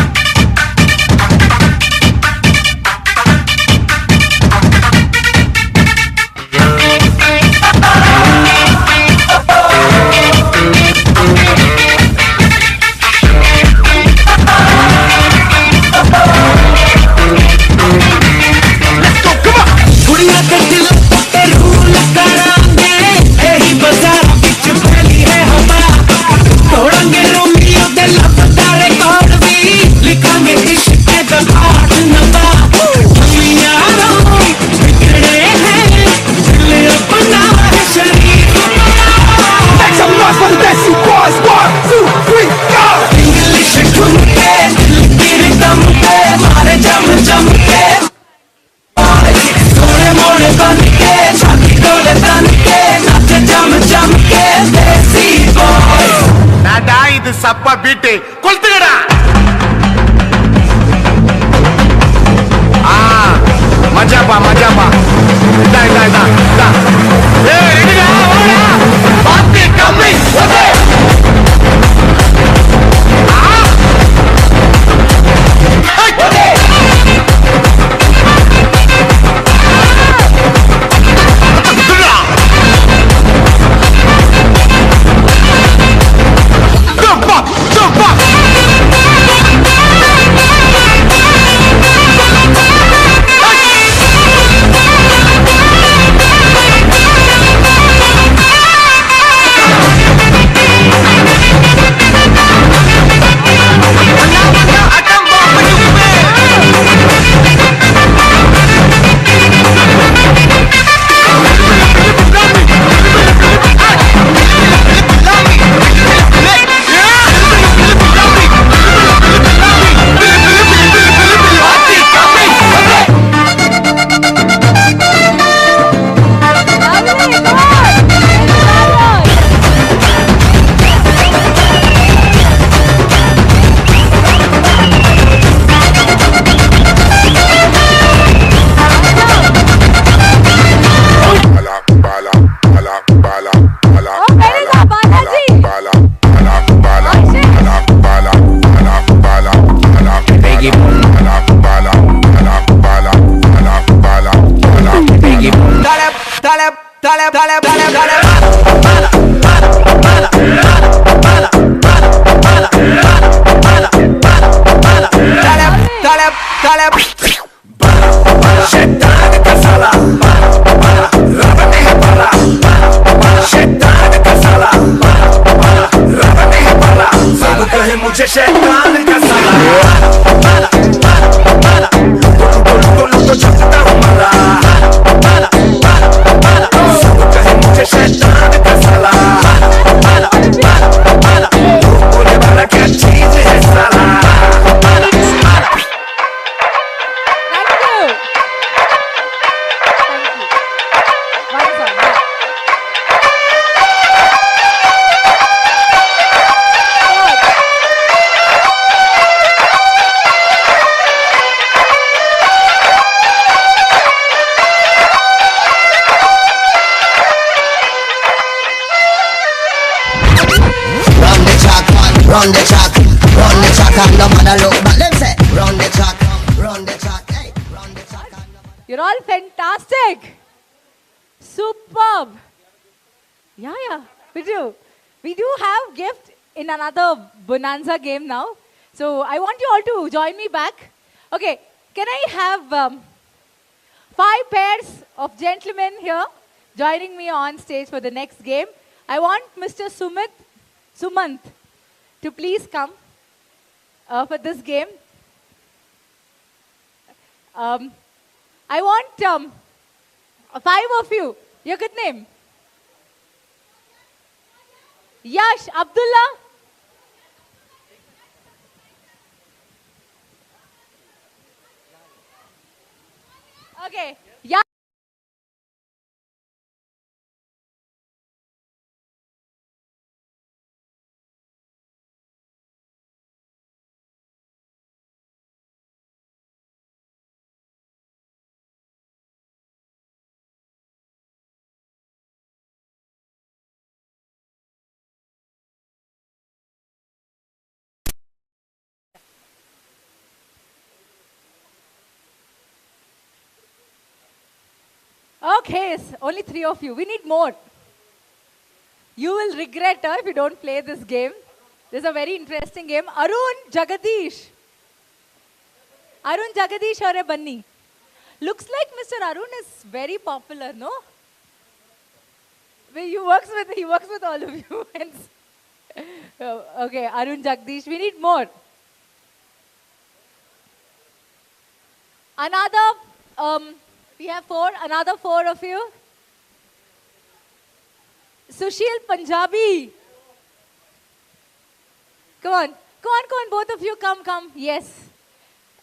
இது சப்பா beat கொளுத்துங்கடா மஜாப்பா மஜாப்பா இதா இதா இதா இதா ஏய் ரெடிடா ஓடா பாத்தி கம்மி ஓடே ஓடே मुझे शैतान का साला तो छपता हूँ माला सब कहे मुझे शैतान का साला बोले वाला क्या चीज है साला
Run the track, and no man a look back. Them say, run the track, hey, run the track.
You're all fantastic. Superb. Yeah, we do. We do have gift in another Bonanza game now. So I want you all to join me back. Okay, can I have 5 pairs of gentlemen here joining me on stage for the next game? I want Mr. Sumant to please come for this game. I want 5 of you. Your good name? Yash, Abdullah. Okay. Yash. Okay, only 3 of you. We need more. You will regret if you don't play this game. This is a very interesting game. Arun Jagadish. Arun Jagadish or a Bunny. Looks like Mr. Arun is very popular, no? He works with all of you. Okay, Arun Jagadish. We need more. Another, we have 4, another 4 of you. Sushil Punjabi. Come on, both of you come. Yes.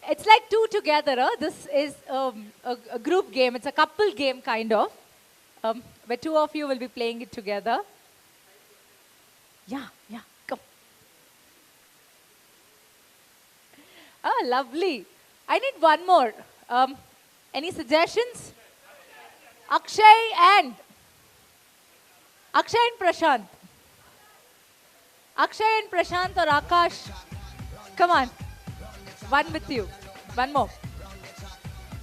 It's like 2 together. This is a group game. It's a couple game kind of. Where 2 of you will be playing it together. Yeah, come. Oh, lovely. I need one more. Any suggestions? Akshay and Prashant. Akshay and Prashant or Akash. Come on. One with you. One more.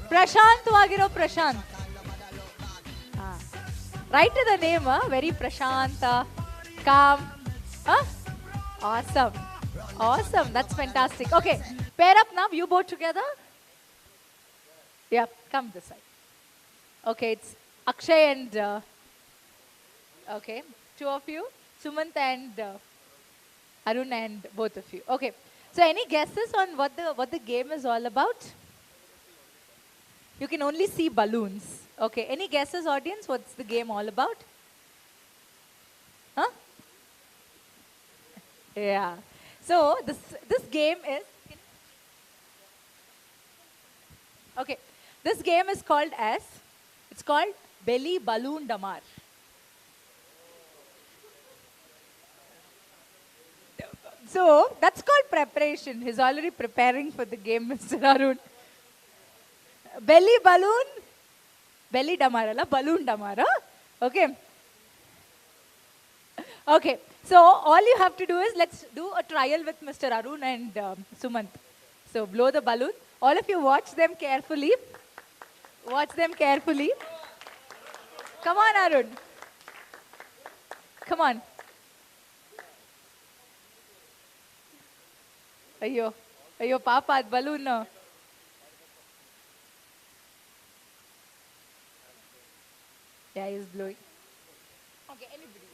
Prashant Wagiro Prashant. Right to the name, very Prashant, calm. Awesome. That's fantastic. Okay. Pair up now. You both together. Yeah, come this side. Okay, it's Akshay and okay, 2 of you, Sumant and Arun and both of you. Okay, so any guesses on what the game is all about? You can only see balloons. Okay, any guesses, audience? What's the game all about? Huh? Yeah. So this game is. Okay. This game is called it's called Belly Balloon Damar. So, that's called preparation. He's already preparing for the game, Mr. Arun. Belly Damar, balloon Damar. Okay. Okay. So, all you have to do is, let's do a trial with Mr. Arun and Sumant. So, blow the balloon. All of you watch them carefully. Come on, Arun. Come on. Ayyo, Papa, balloon no. Yeah, he's blowing. Okay, anybody.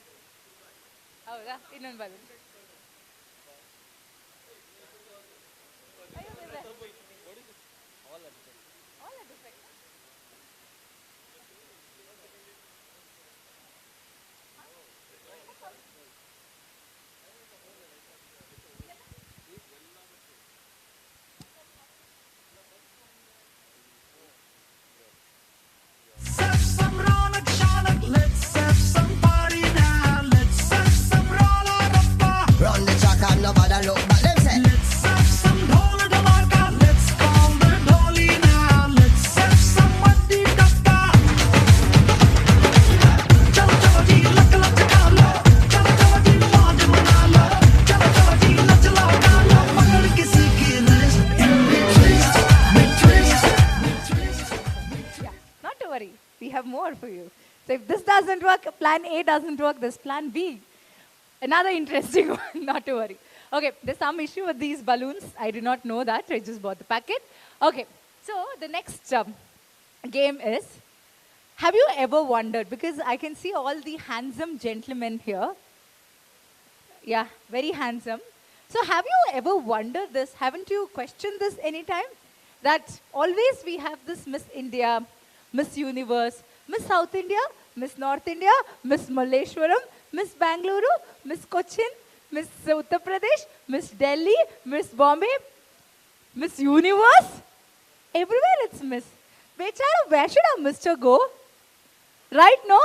Oh, innun balloon.
Run the track and nobody look back. Them say, let's have some Dhol Dhamaka. Let's call the Dholi now. Let's have some Madi Kaka. Chalo chalo ji, lak lak chalo. Chalo chalo ji, mauj manalo. Chalo chalo ji, nach lao galo. Pakad kisi ki wrist,
Yeah, not to worry. We have more for you. So if this doesn't work, plan A doesn't work, there's plan B. Another interesting one, not to worry. Okay, there's some issue with these balloons. I did not know that. I just bought the packet. Okay, so the next game is, have you ever wondered, because I can see all the handsome gentlemen here. Yeah, very handsome. So have you ever wondered this? Haven't you questioned this anytime? That always we have this Miss India, Miss Universe, Miss South India, Miss North India, Miss Malleshwaram, Miss Bangalore, Miss Cochin, Miss Uttar Pradesh, Miss Delhi, Miss Bombay, Miss Universe. Everywhere it's Miss. Bechara, where should our Mr. go? Right, no?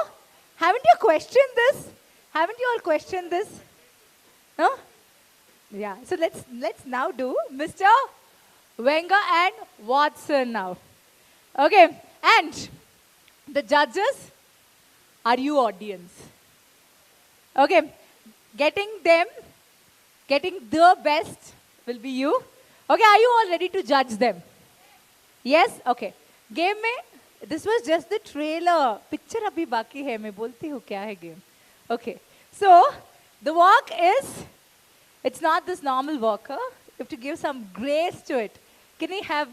Haven't you questioned this? Haven't you all questioned this? No? Yeah, so let's now do Mr. Wenger and Watson now. Okay, and the judges are you audience. Okay, getting the best will be you. Okay, are you all ready to judge them? Yes? Okay. Game mein, this was just the trailer. Picture abhi baki hai. Main bolti hu kya hai game. Okay. So, the walk is, it's not this normal walk. Huh? You have to give some grace to it. Can we have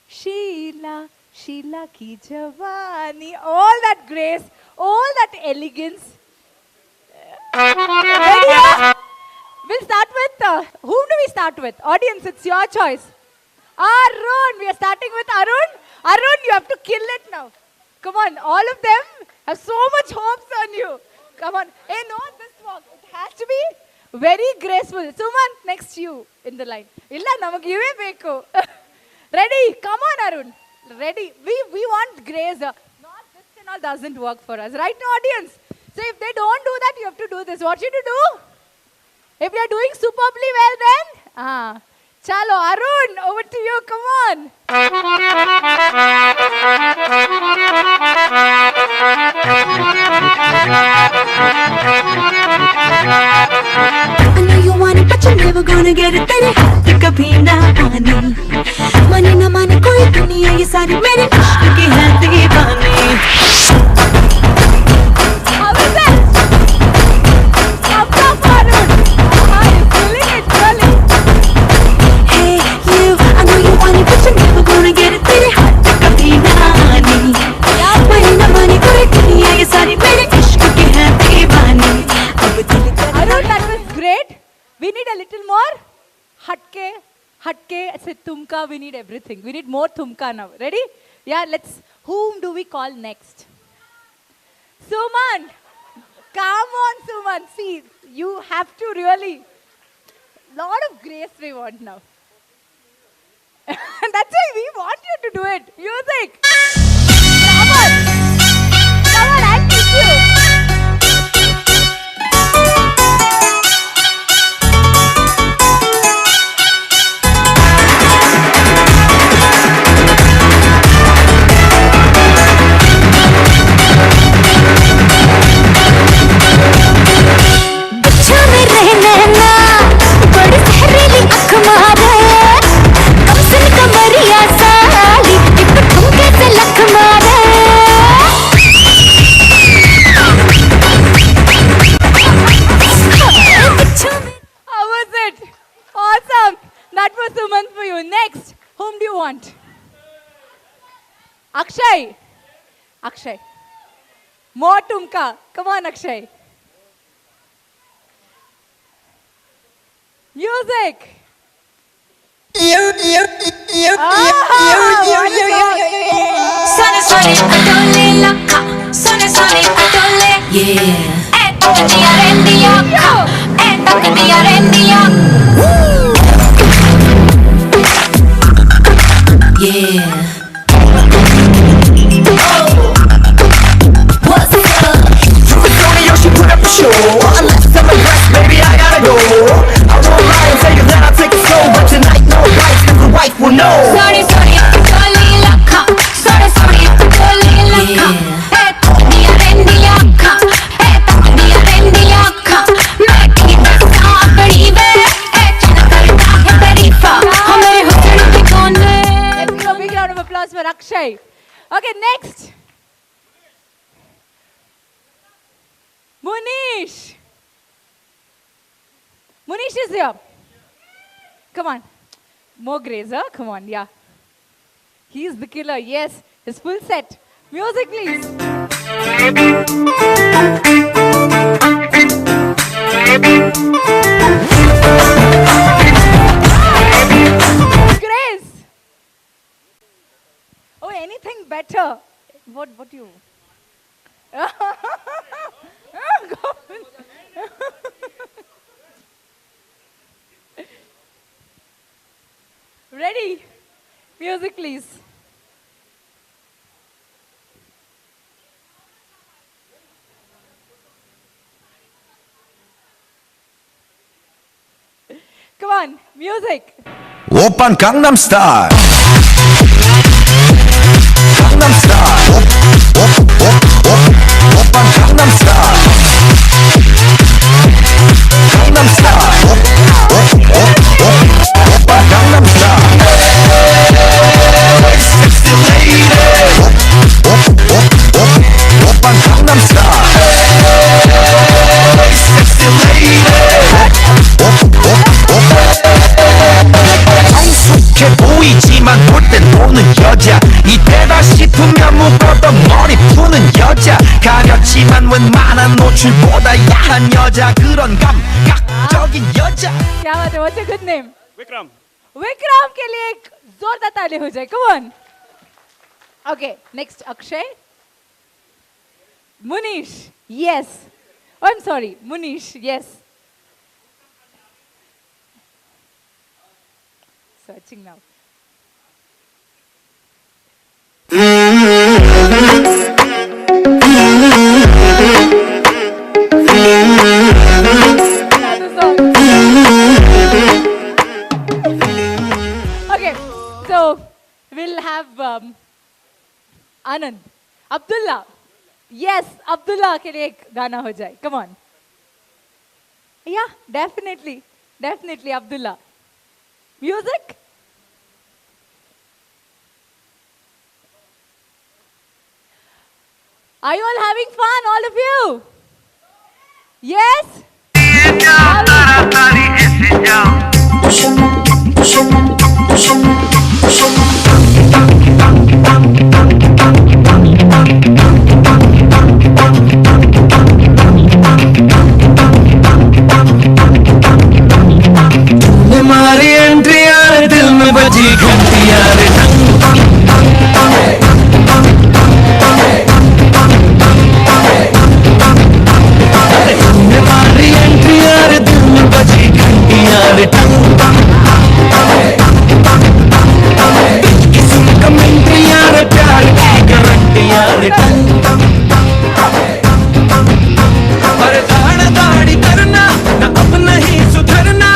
Sheila, Sheila ki Jawani, all that grace, all that elegance. Ready? Yeah? We'll start with, whom do we start with? Audience, it's your choice. Arun, we are starting with Arun. Arun, you have to kill it now. Come on, all of them have so much hopes on you. Come on. Hey, no, this walk, it has to be very graceful. Suman, next to you in the line. Illa, namak ive beku. Ready? Come on, Arun. Ready? We want grace. Not this and all doesn't work for us. Right now, audience? So if they don't do that, you have to do this. What should you do? If you're doing superbly well then, chalo, Arun, over to you, come on.
I know you want it, but you're never gonna get it. तेरे हाथ कभी ना आने माने ना माने कोई दुनिया ये सारी मेरे इश्क की है दीवानी
How is that? Up, Arun. You're killing it, really.
Hey you, I know you want it, but you're never gonna get it. तेरे हाथ कभी ना आने माने ना माने कोई दुनिया ये सारी मेरे इश्क की है दीवानी अब दिल कर
Arun, that was great. We need a little more. Hatke, say tumka, we need everything. We need more tumka now. Ready? Yeah, whom do we call next? Suman. Come on, Suman. See, you have to really, lot of grace we want now. That's why we want you to do it. Music. Come on. Come on, I'll teach you. Akshay. More tumka. Come on, Akshay. Music.
Sunny, sunny, adole lakha. Sunny, sunny, adole. Yeah. Diya rendiya. Diya rendiya. Yeah. What's up?
Antonio, she put up a show. Unless I'm impressed, baby, I gotta go. I won't lie and tell you that I'll take it slow, but tonight no bites, cause the wife will know.
Sorry, sorry, adole lakha. Sorry, sorry, adole lakha. Diya rendiya. Diya rendiya. मैं की बसा बड़ी वे चल करता है तारीफा हमें हुस्न की कौन है.
Let's give a big round of applause for Akshay. Okay, next. Munish. Munish is here. Come on. More grace, huh? Come on, yeah. He's the killer, yes. His full set. Music, please. What do you? Ready? Music, please. Come on, music.
Open Gangnam Style. Gangnam Style. Open Gangnam Style. Gangnam Style. Open Gangnam Style. Hey, sexy lady. Open Gangnam Style. Hey, sexy lady. 성숙해 보이지만 볼 땐 노는 여자 이때다 싶으면 묶었던 머리 푸는 여자 가렸지만 웬만한 노출보다 야한 여자 그런 감각적인 여자
क्या बात है? What's your good name?
Vikram.
Vikram के लिए एक जोरदार ताली हो जाए. Come on. Okay, next Akshay. Munish. Yes. Oh, I'm sorry. Munish. Yes. Searching now. Another song. Okay, so we'll have Anand. Abdullah. Yes, Abdullah के लिए एक गाना हो जाए. Come on. Yeah, definitely. Definitely, Abdullah. Music? Are you all having fun, all of you? Yes?
तुम्हारी entry यार दिल में बजी घंटी यार तुम्हारी एंट्री यार दिल में बजी घंटी यार किसी कमेंट्री यार प्यार की गारंटी यार अरे दाढ़ दाढ़ी करना ना अब नहीं सुधरना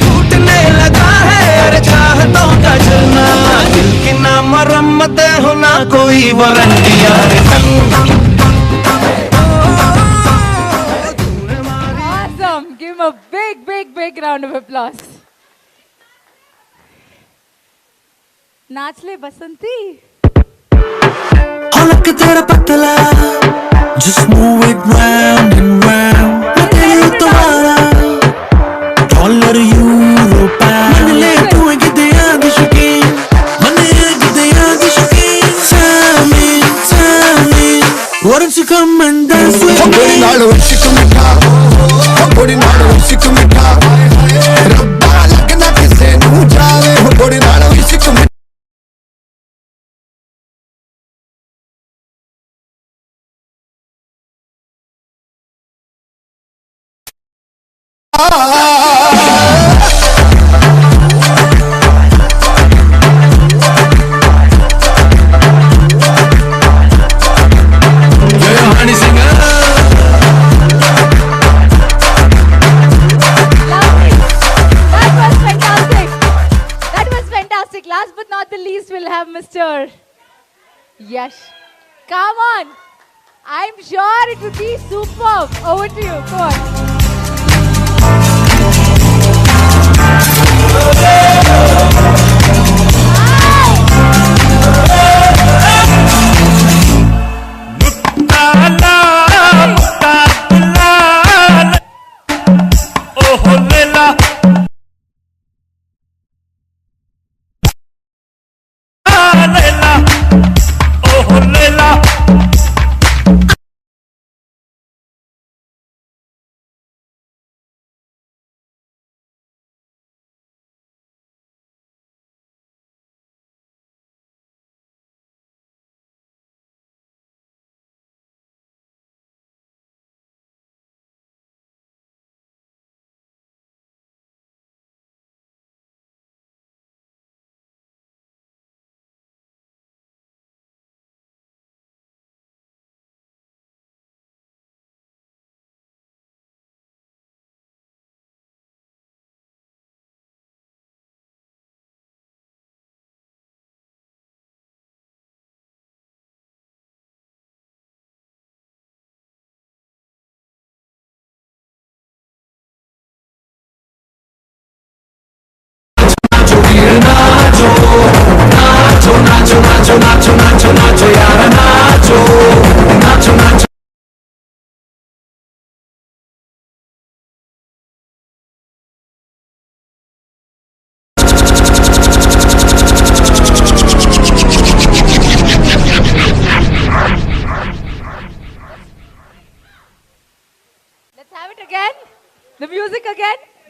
टूटने लगा है अरे चाहतों का जलना दिल की ना मरम्मत हो ना कोई वारंटी यार
Awesome. Give him a big, big, big round of applause. नाच ले बसंती.
हलक तेरा पतला just move it round and round मैं तेरे तुम्हारा dollar euro pound मन ले तू किते याद शुकी मन किते याद शुकी tell me why don't you come and dance with me बड़ी नाल विशिक मिठा बड़ी नाल विशिक मिठा रब्बा लगना किसे नू जावे बड़ी नाल विशिक
Last but not the least, we'll have Mr. Yash. Come on. I'm sure it would be superb. Over to you. Come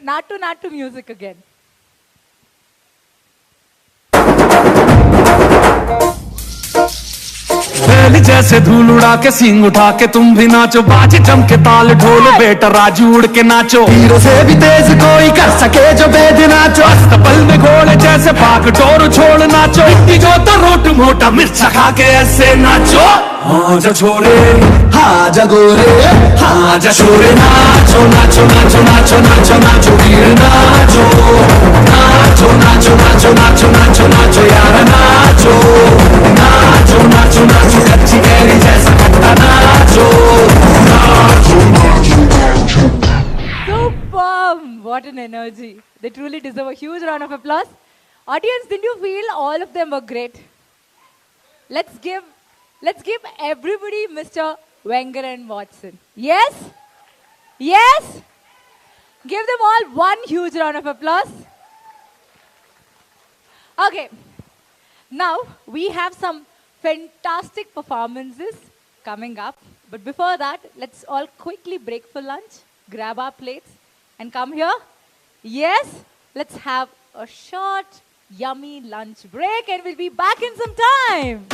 Natu Natu music again.
बैल जैसे धूल उड़ा के सींग उठा के तुम भी नाचो बाजे जम के ताल ढोल बेटा राजू उड़ के नाचो हीरो से भी तेज कोई कर सके जो बेद नाचो अस्तबल में घोड़े जैसे भाग डोर छोड़ नाचो इतनी जो तो रोट मोटा मिर्चा खा के ऐसे नाचो हाँ जा छोरे हाँ जा गोरे हाँ जा छोरे नाचो नाचो नाचो नाचो नाचो नाचो वीर नाचो नाचो नाचो नाचो नाचो नाचो नाचो यार नाचो नाचो नाचो नाचो कच्ची कैरी जैसा खट्टा नाचो नाचो नाचो नाचो
Superb! What an energy. They truly deserve a huge round of applause. Audience, didn't you feel all of them were great? Let's give everybody Mr. Wenger and Watson. Yes? Yes? Give them all one huge round of applause. Okay. Now, we have some fantastic performances coming up. But before that, let's all quickly break for lunch, grab our plates, and come here. Yes? Let's have a short, yummy lunch break, and we'll be back in some time.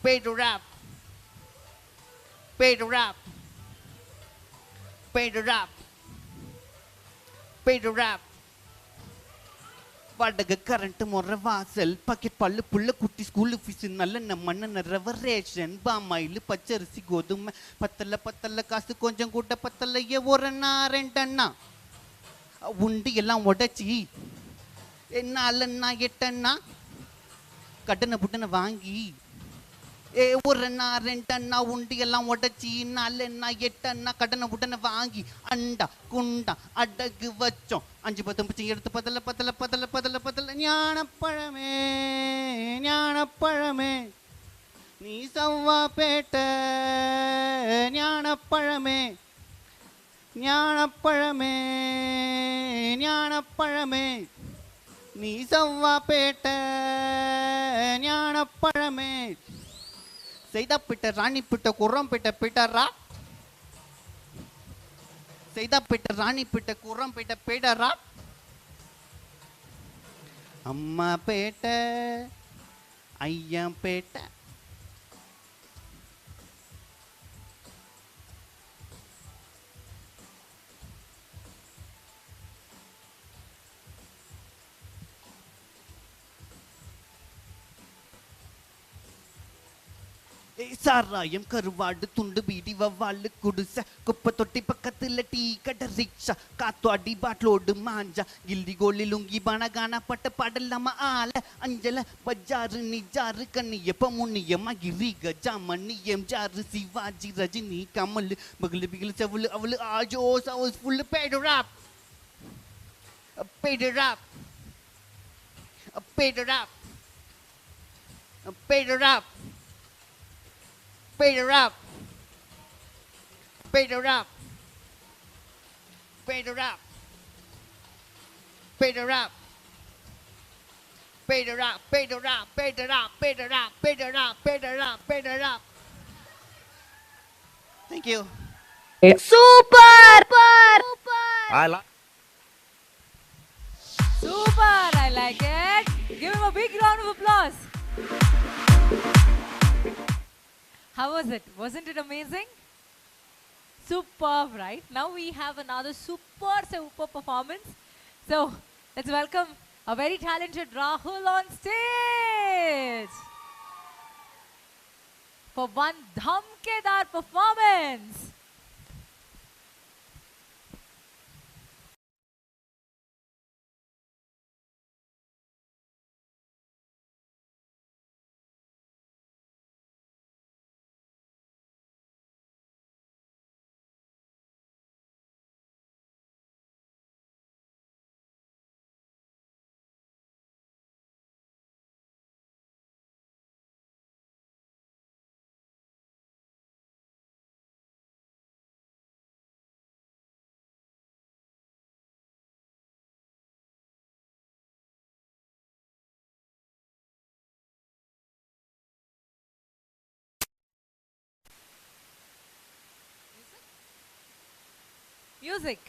pay to rap, pay to rap, pay to rap, pay to rap. வாடகை current முறை வாசல் packet பல்லு புள்ள குட்டி school fees நல்ல மண்ணெண்ண ration palm oil பச்சரிசி கோதுமை பத்தல பத்தல காசு கொஞ்சம் கூட்ட பத்தலையே ஒரு அண்ணா ரெண்டண்ணா உண்டு எல்லாம் உடைச்சி என்னாலண்ணா எட்டண்ணா கடனை புட்டனை வாங்கி ஒரு அண்ணா ரெண்டண்ணா உண்டு எல்லாம் உடைச்சி நாலண்ணா எட்டண்ணா கடனை புட்டனை வாங்கி அண்டா குண்டா அடகு வச்சோம் 5-10 பிச்சை எடுத்து பதல பதல பதல பதல பதல ஞானப்பழமே ஞானப்பழமே நீ சவ்வாப்பேட்ட ஞானப்பழமே ஞானப்பழமே ஞானப்பழமே நீ சவ்வாப்பேட்ட ஞானப்பழமே செய்தாப்பிட்ட ராணிப்பிட்ட குரம்பிட்ட பிட்டரா செய்தாப்பிட்ட ராணிப்பிட்ட குரம்பிட்ட பிடரா அம்மா பேட்ட ஐயா பேட்ட சாராயம் கருவாடு துண்டு பீடி வவ்வாலு குடிசை குப்பை தொட்டி பக்கத்துல டீ கடை ரிக்ஷா காத்து அடி பாட்லோடு மாஞ்சா கில்லி கோலி லுங்கி பணகான பட்ட பாடலாம ஆல அஞ்சல பஜாரு நிஜாரு கண்ணியப்ப முன்னியம்மா கிரி கஜா மணி எம்ஜாரு சிவாஜி ரஜினி கமல் பகலு பிகலு செவலு அவளு ஆஜோ சவுஸ் ஃபுல்லு pay the rap pay the rap pay the rap pay the rap Pay the rap. Pay the rap. Pay the rap. Pay the rap. Pay the rap. Pay the rap. Pay the rap. Pay the rap. Pay the rap. Pay the rap. Pay the rap. Thank you.
Super!
I like.
Super! I like it. Give him a big round of applause. How was it? Wasn't it amazing? Superb, right? Now we have another super performance. So, let's welcome a very talented Rahul on stage for one dhamkedar performance. Music.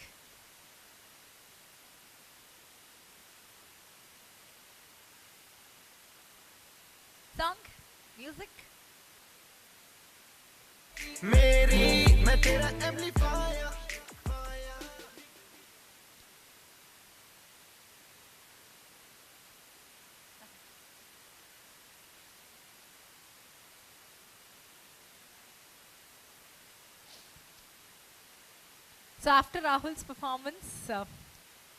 Song. Music.
मेरी मैं तेरा amplifier
So after Rahul's performance,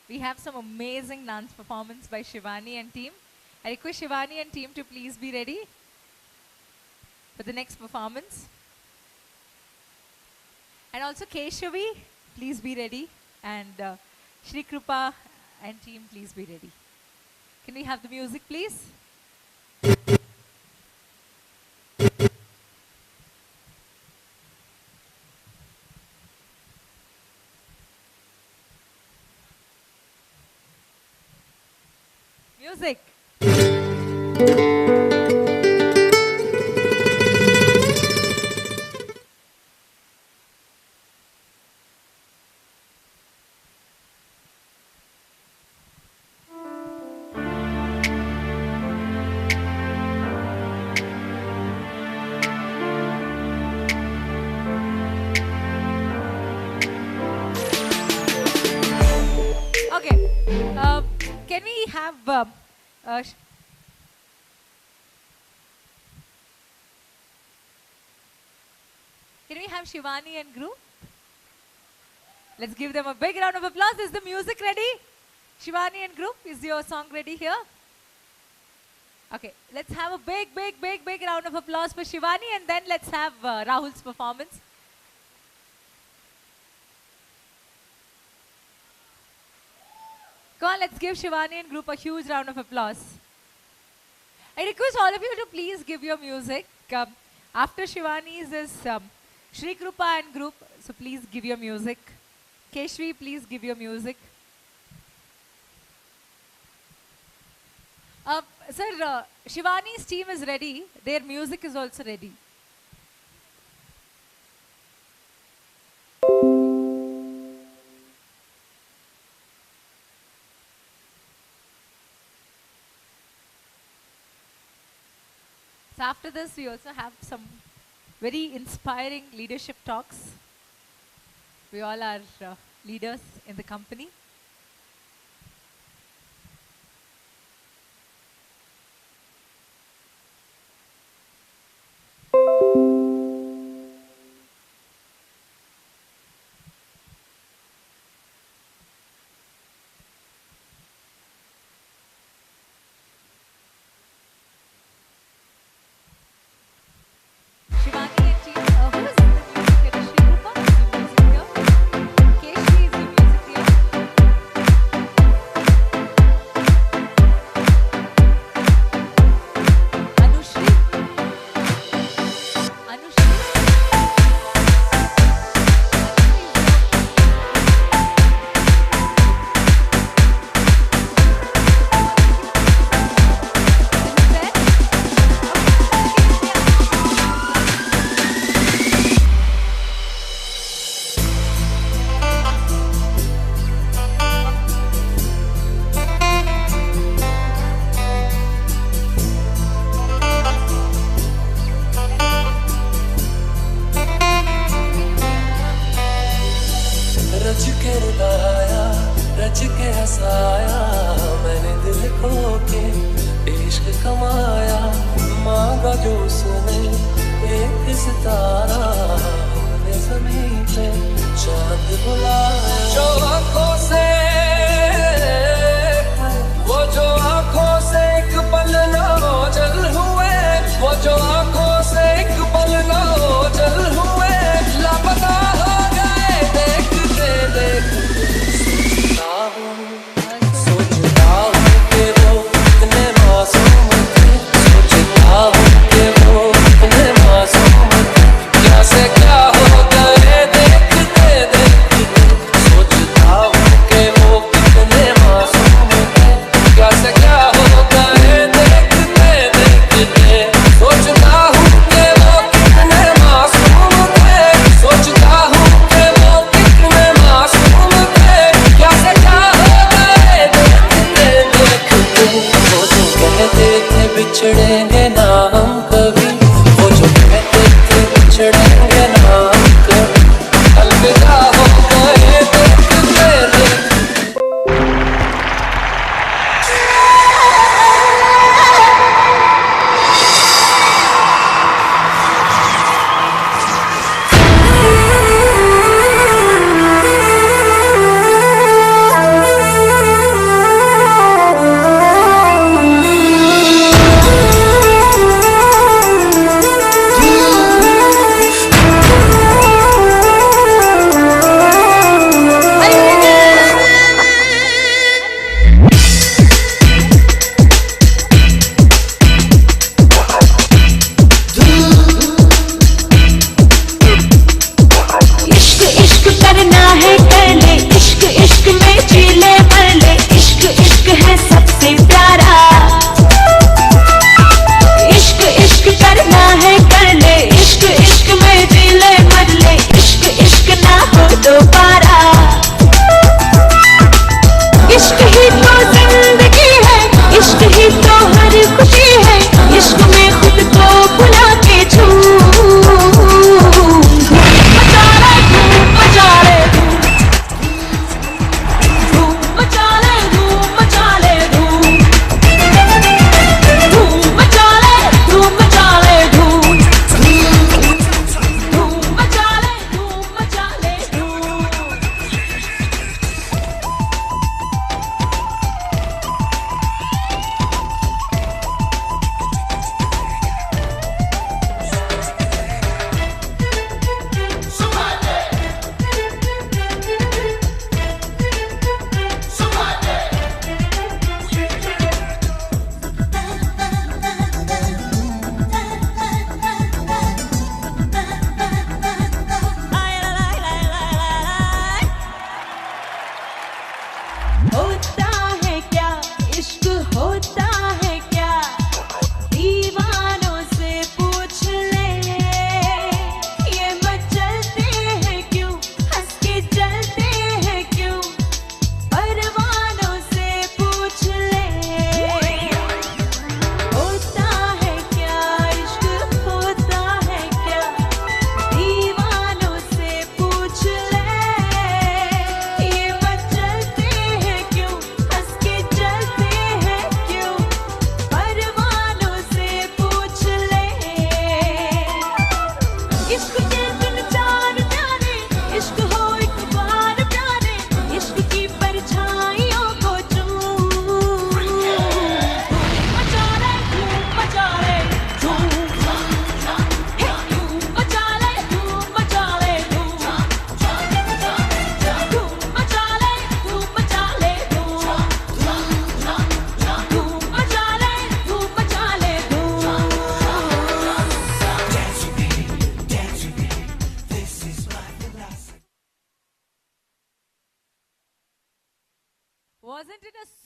we have some amazing dance performance by Shivani and team. I request Shivani and team to please be ready for the next performance. And also Keshavi, please be ready. And Shri Krupa and team, please be ready. Can we have the music, please? Music.
can we have can we have Shivani and group? Let's give them a big round of applause. Is the music ready? Shivani and group, is your song ready here? Okay, let's have a big round of applause for Shivani, and then let's have Rahul's performance. Come on, let's give Shivani and group a huge round of applause. I request all of you to please give your music. After Shivani's is Shri Krupa and group, so please give your music. Keshvi, please give your music. Sir, Shivani's team is ready. Their music is also ready. So after this, we also have some very inspiring leadership talks. We all are leaders in the company.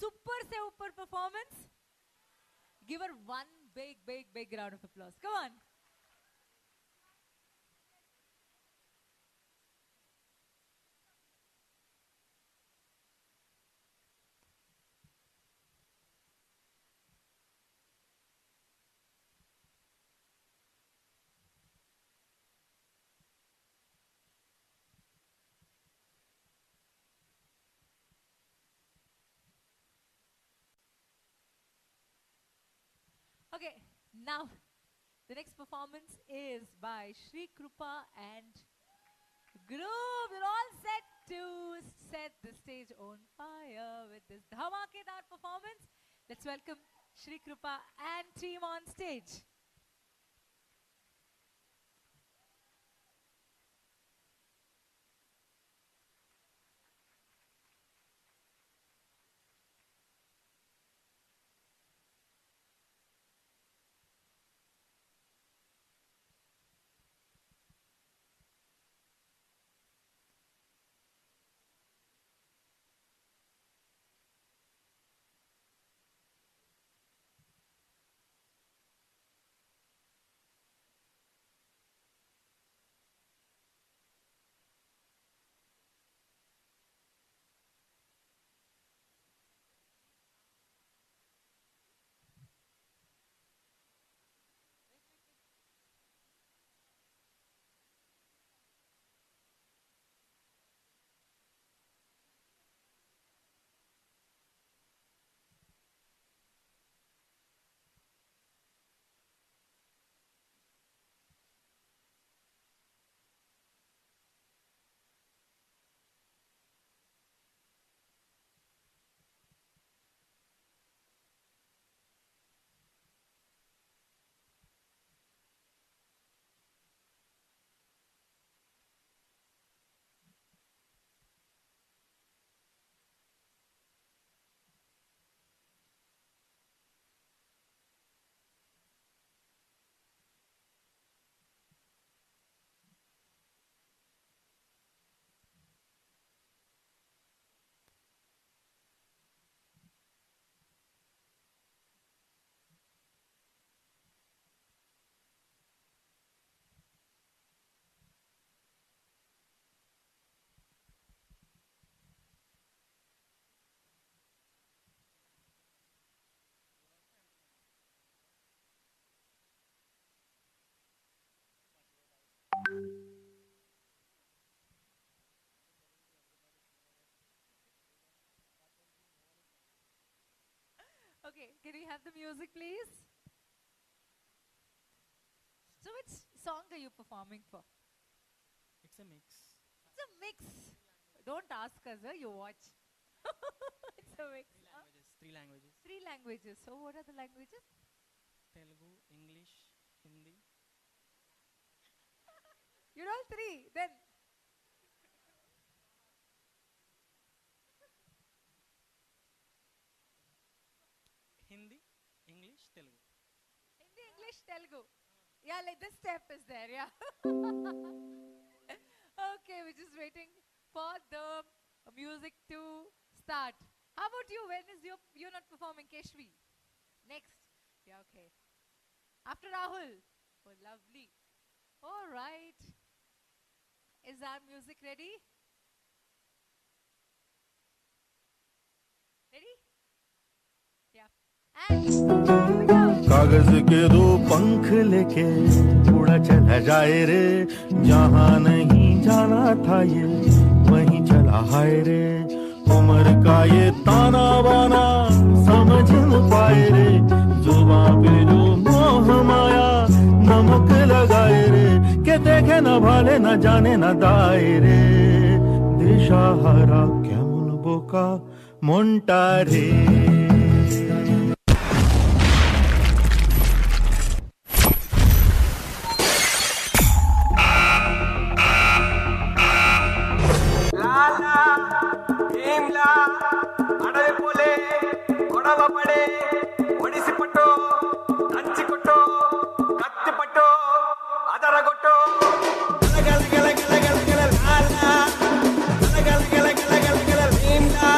super se upar performance. Give her one big round of applause. Come on. Okay, now the next performance is by Shri Krupa and group. We're all set to set the stage on fire with this dhamakedar performance. Let's welcome Shri Krupa and team on stage. Okay, can we have the music, please? So which song are you performing for?
It's a mix.
It's a mix. Don't ask us, you watch. It's a mix.
Three languages.
Three languages. So what are the languages?
Telugu, English, Hindi.
You're all three. Then
Hindi, English, Telugu.
Hindi, English, Telugu. Yeah, like this step is there, yeah. Okay, we're just waiting for the music to start. How about you? When is you're not performing, Keshvi? Next. Yeah, okay. After Rahul. Oh, lovely. All right. Is our music ready? Ready? Yeah.
कागज के दो पंख लेके उड़ा चला जाए रे, जहाँ नहीं जाना था ये वहीं चला हाय रे। उम्र का ये ताना बाना समझ न पाए रे, जुबां पे जो मोह माया नमक लगाए रे, के देखे न भाले न जाने न दाए रे। दिशाहारा क्या मुन बोका मोंटा रे।
అడవి పోలే గొడవ పడే ఒడిసి పట్టు దంచి కొట్టు కత్తి పట్టు అదరగొట్టు గల గల గల గల గల లాలా గల గల గల గల గల గల భీమ్లా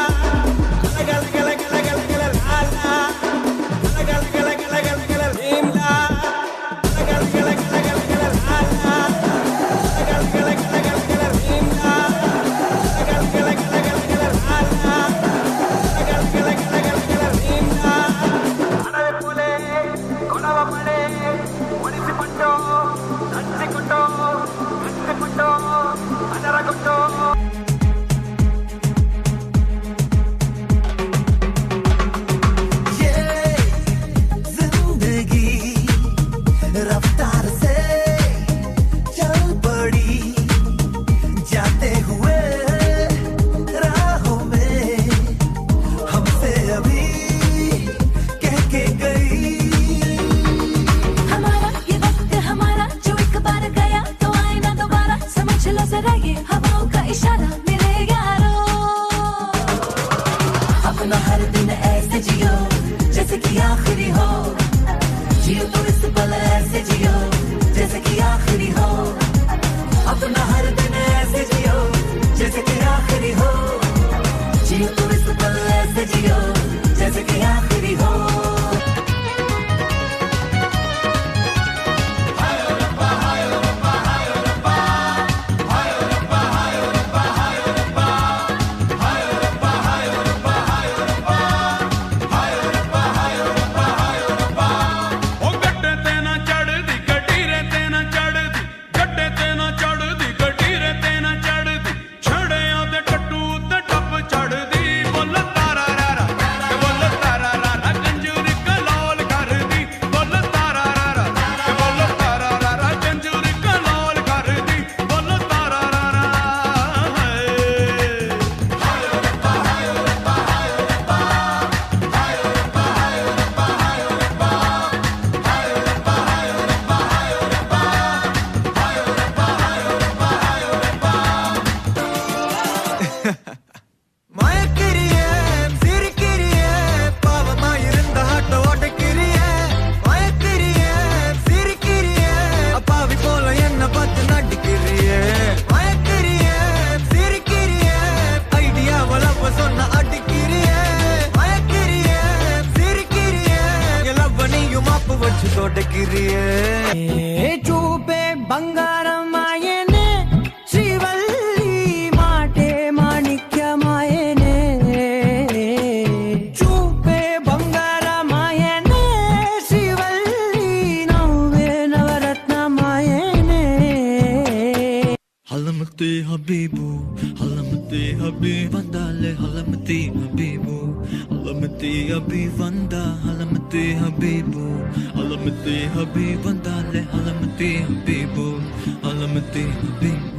గల గల గల గల గల कि आखिरी हो, जियो तो इस पल ऐसे जियो जैसे कि आखिरी हो, अपना हर दिन ऐसे जियो जैसे कि आखिरी हो, जियो तो इस पल ऐसे जियो जैसे कि आखिरी हो।
చూపే బంగారమాయనే శ్రీవల్లి మాటే మాణిక్యమాయనే చూపే బంగారమాయనే శ్రీవల్లి నవ్వే నవరత్నమాయనే హలమతి హబీబు హలమతి హబీబ్ వందాలే హలమతి హబీబు హలమతి హబీబ్ వందా హలమతి హబీబు హలమతి హబీబ్ వందాలే హలమతి హబీబు హలమతి హబీబు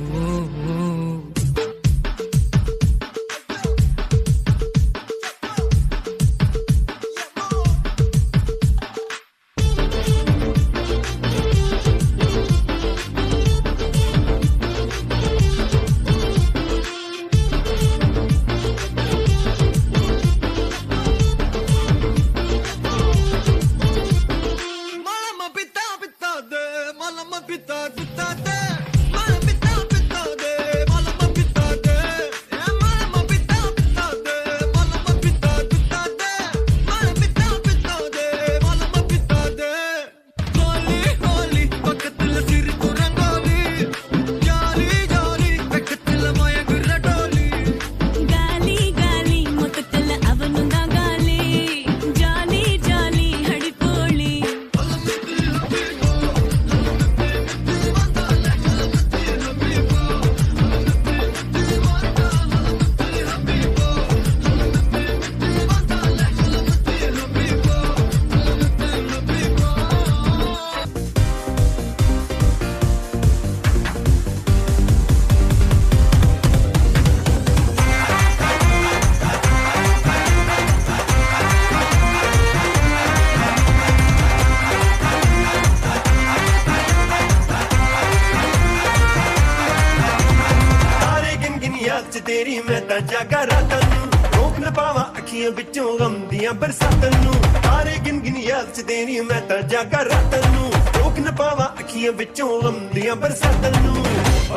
तेरी मैं ता जागा रातां नू रोक न पावा अखियां बिचों गम दियां बरसातां नू तारे गिन गिन याद च तेरी मैं ता जागा रातां नू रोक न पावा अखियां बिचों गम दियां बरसातां नू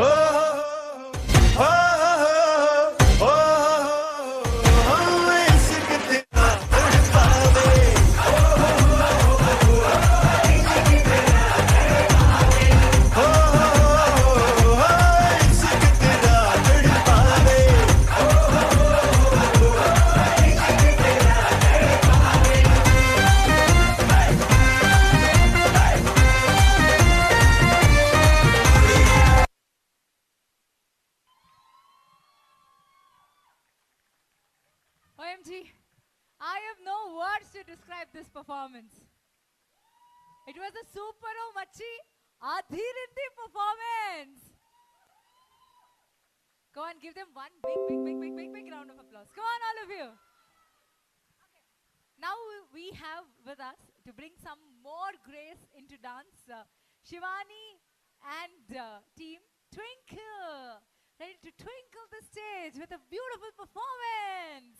ओ हो हो इश्क तेरा तड़पावे
OMG, I have no words to describe this performance. It was a super machi adhirindi performance. Go on, give them one big round of applause. Come on, all of you. Okay. Now we have with us to bring some more grace into dance, Shivani and team Twinkle, ready to twinkle the stage with a beautiful performance.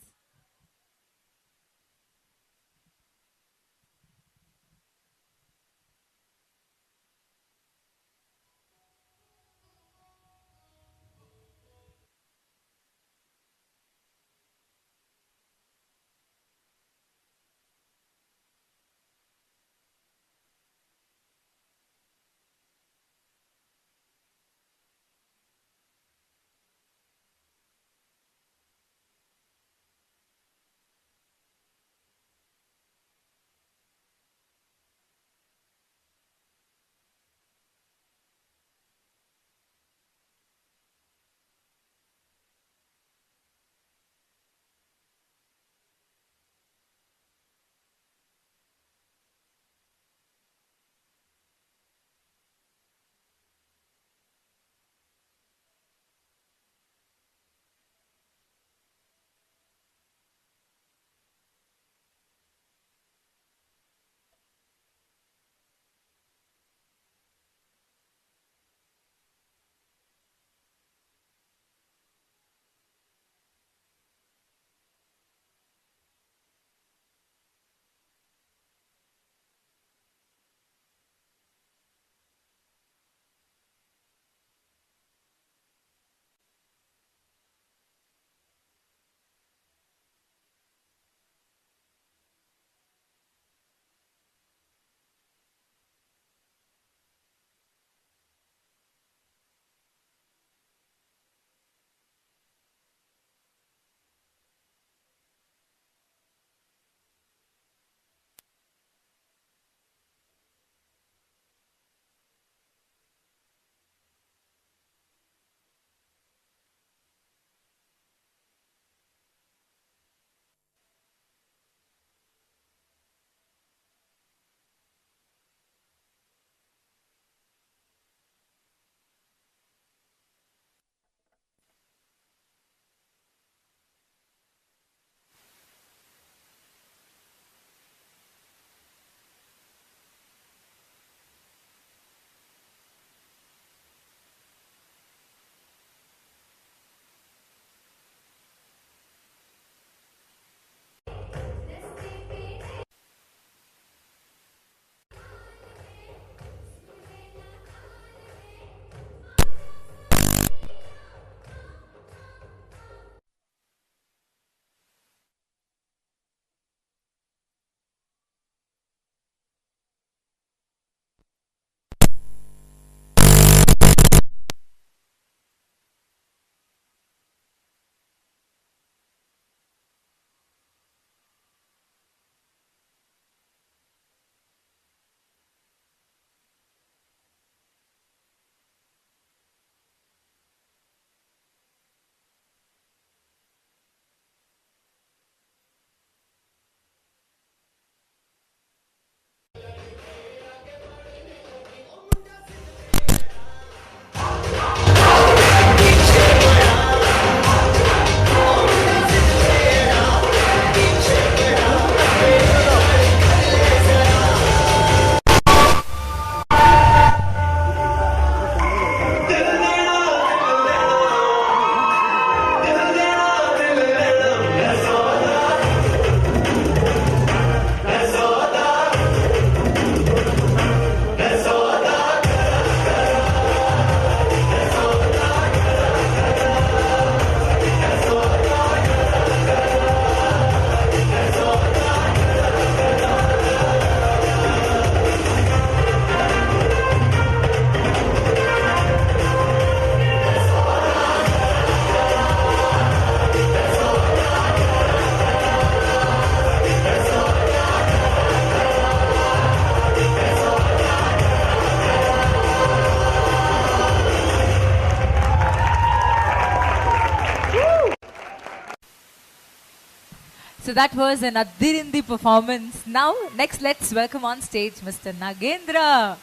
So that was an Addirindi performance. Now, next let's welcome on stage Mr. Nagendra.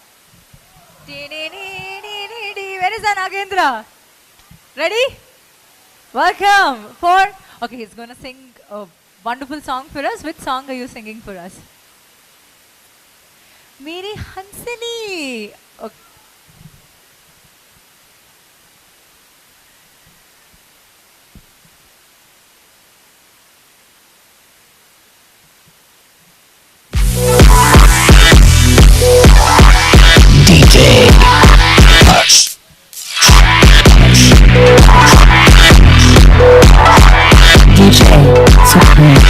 Where is our Nagendra? Ready? Welcome for... Okay, he's going to sing a wonderful song for us. Which song are you singing for us? Meri Hansini. Okay.
DJ Hush. DJ Supreme.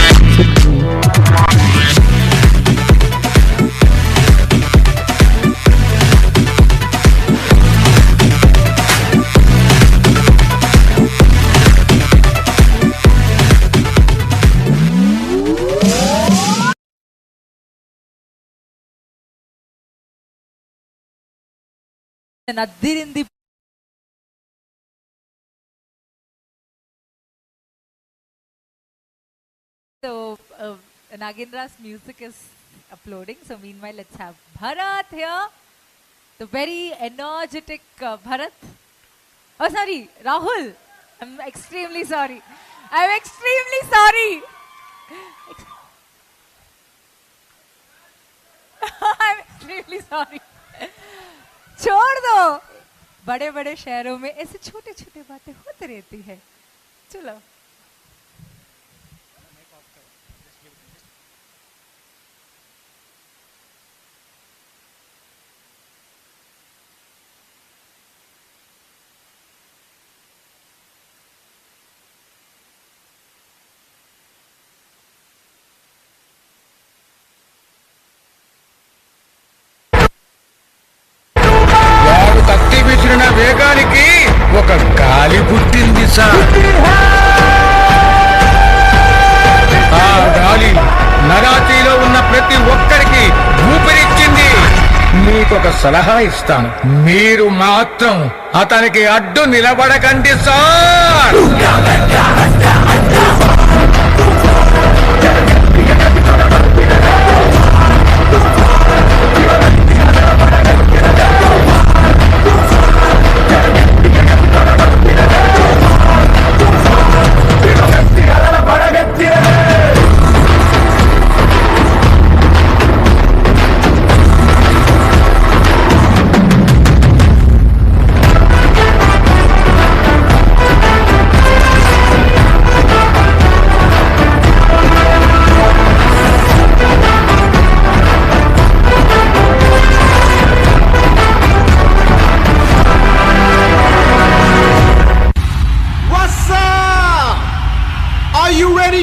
An Addirindi. So, Nagendra's music is uploading. So, meanwhile, let's have Bharat here. The very energetic Bharat. Oh, sorry, Rahul. I'm extremely sorry. I'm extremely sorry. I'm extremely sorry. छोड़ दो. बड़े बड़े शहरों में ऐसे छोटे छोटे बातें होती रहती है. चलो.
వేగానికి ఒక గాలి పుట్టింది సార్. ఆ గాలి నరాతీలో ఉన్న ప్రతి ఒక్కరికి ఊపిరిచ్చింది. మీకొక సలహా ఇస్తాను, మీరు మాత్రం అతనికి అడ్డు నిలబడకండి sir.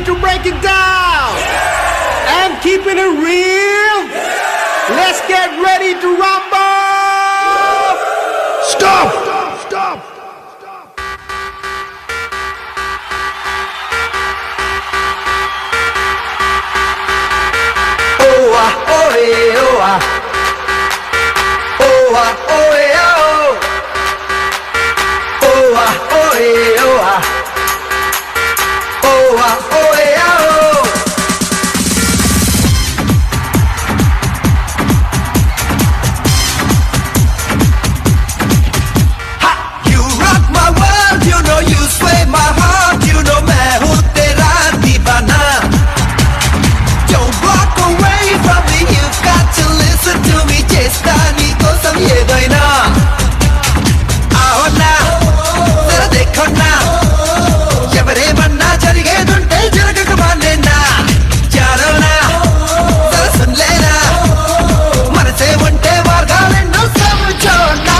To break it down and keeping it real. Let's get ready to rumble.
Stop! Stop!
Oh ah oh eh oh ah oh ah oh eh oh oh ah oh eh oh ah oh ah oh eh oh. Ha! You rock my world, you know you sway my heart, you know मैं हूँ तेरा दीवाना. Don't walk away from me, you've got to listen to me. చేస్తా నీ కోసం ఏదైనా. आओ ना, जरा देखो ना. ఎవరేమన్నా జరిగేదుంటే జరగకమానేనా. చారోనా, జర సున్లేనా. మనసే ఉంటే మార్గాలెన్నో సమచోనా.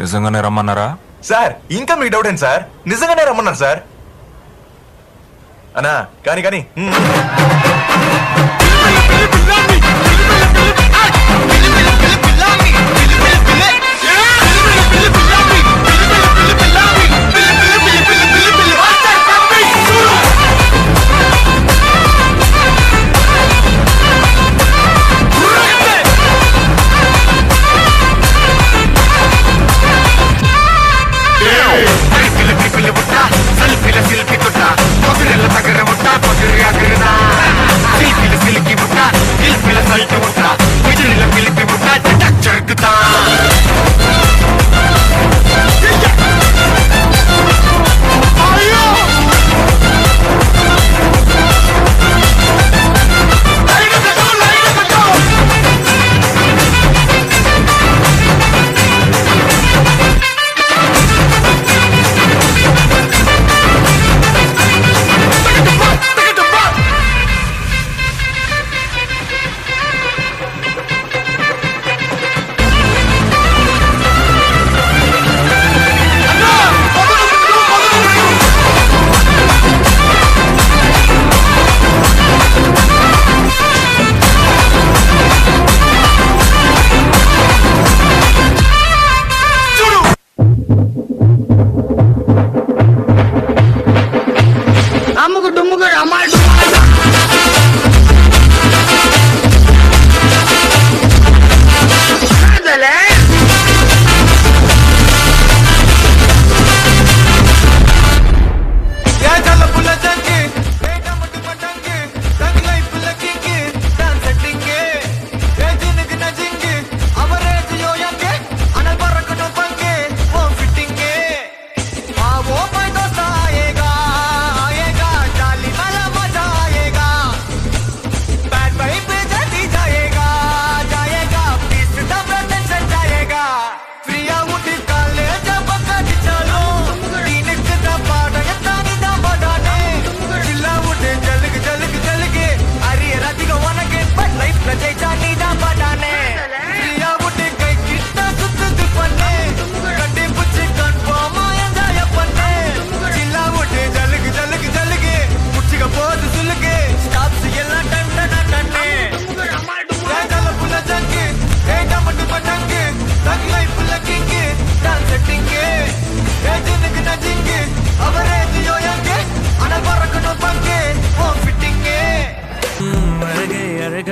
నిజంగానే రమ్మన్నారా
సార్? ఇంకా మీకు డౌట్ ఏంటి సార్? నిజంగానే రమ్మన్నారు సార్. అన్నా కానీ కానీ
సెల్ఫీల సెల్ఫీ తుట్ట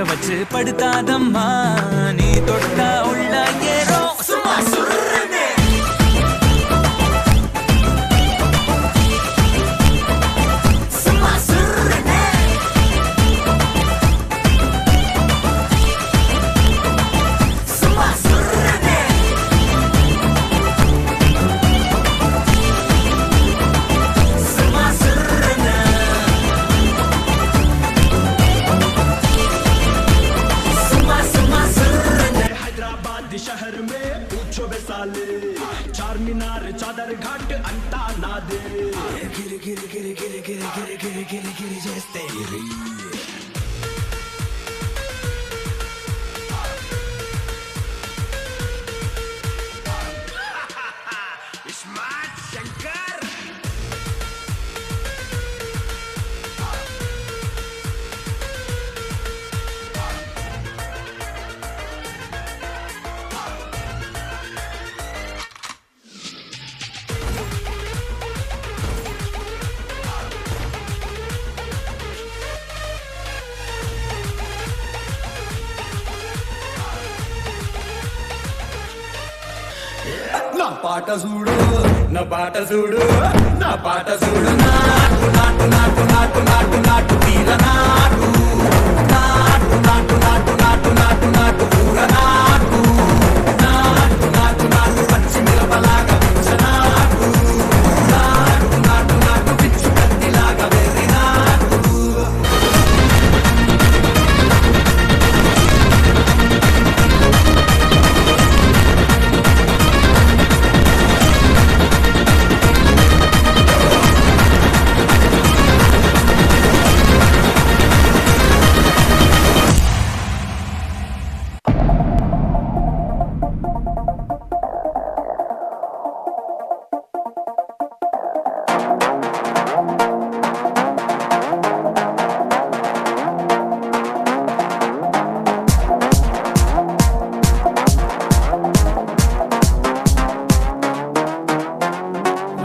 வச்சு படுத்தாதம்மா நீ தொட்டா உள்ள ஏறோ சும்மா சுருன்னு சும்மா சுருன்னு சும்மா சுருன்னு சும்மா சுருன்னு சும்மா சும்மா சுருன்னு
हैदराबाद शहर में पूछो बे साले चार मीनार चादर घाट अंता ना दे गिर गिर गिर गिर गिर गिर गिर गिर गिर जैसे स्मार्ट शंकर నా పాట చూడు నా పాట చూడు నా పాట చూడు నాటు నాటు నాటు నాటు నాటు నాటు తీర నాటు నాటు నాటు నాటు నాటు నాటు నాటు పూర నాటు నాటు నాటు నాటు పచ్చి మిరపలాగా పిచ్చ నాటు నాటు నాటు నాటు పిచ్చు కత్తిలాగా వెర్రి నాటు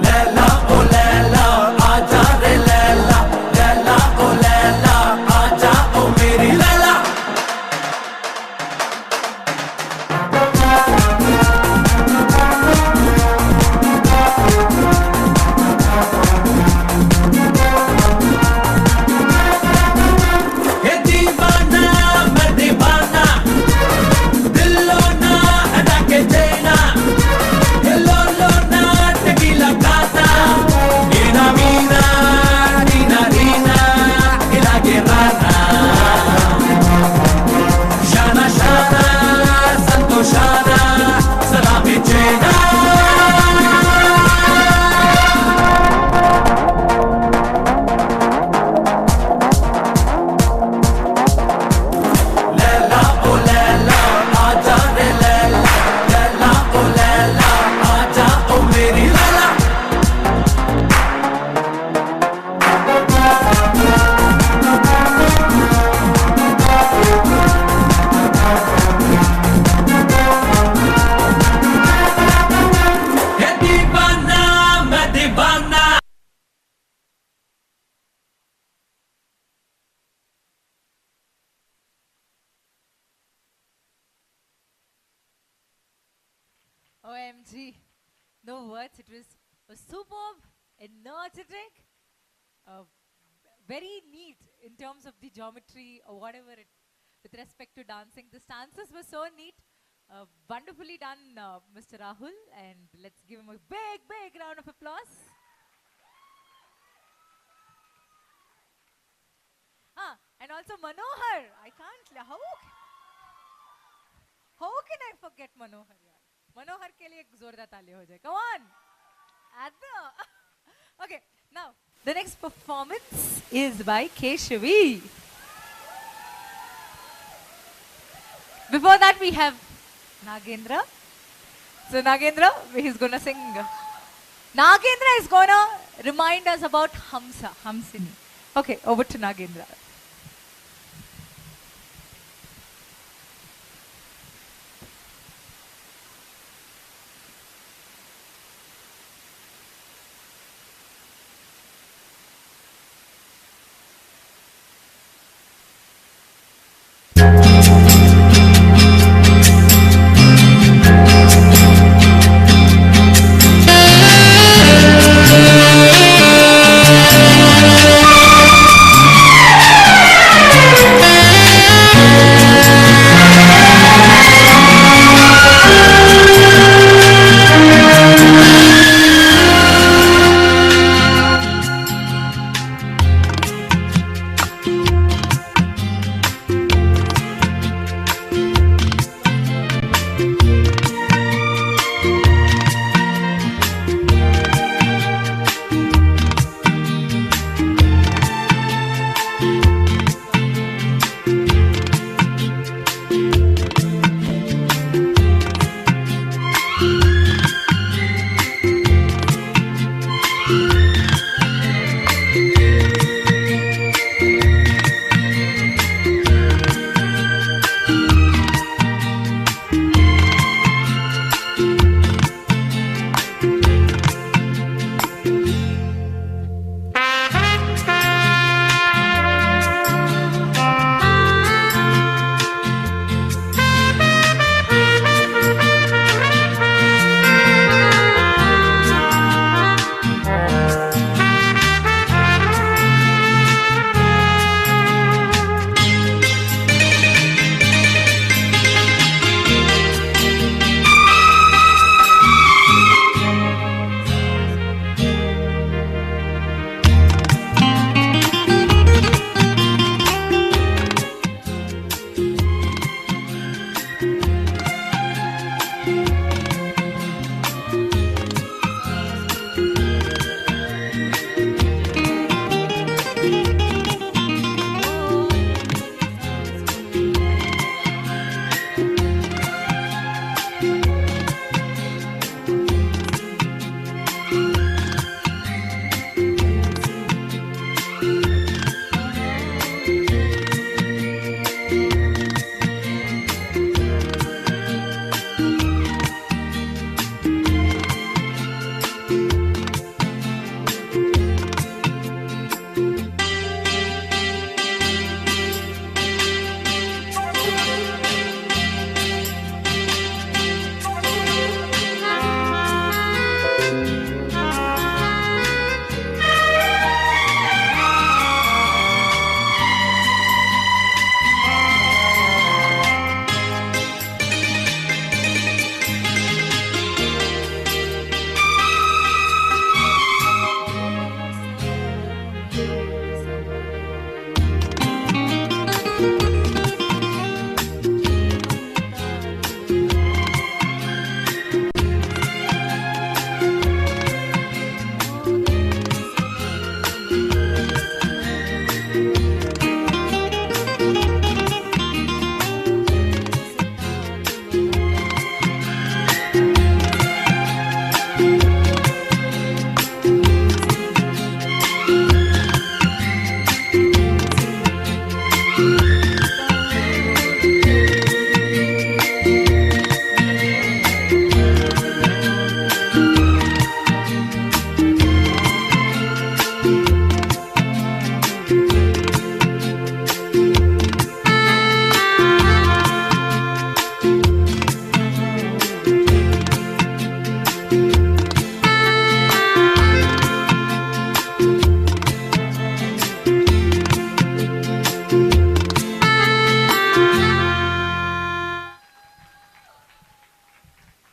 लैला ओ लैला आजा रे लैला लैला ओ लैला आजा ओ मेरी लैला ये दीवाना मैं दीवाना दिलो ना अड़ा के देना ये लो ना tequila gata Nina mina Nina Nina Ila Guerrana Shana Shana Santoshana Salami Jena Laila oh Laila Aja re Laila Laila oh Laila Aja oh meri Laila ये दीवाना मैं दीवाना
OMG. No words. It was a superb, energetic, very neat in terms of the geometry or whatever it, with respect to dancing. The stances were so neat. Wonderfully done, Mr. Rahul. And let's give him a big, big round of applause. And also Manohar. I can't. How can I forget Manohar? Manohar ke liye ek zordaar taali ho jaye. Come on. Okay, now the next performance is by Keshavi. Before that we have Nagendra. So Nagendra, he's gonna sing. Nagendra is gonna remind us about Hamsini. Okay, over to Nagendra.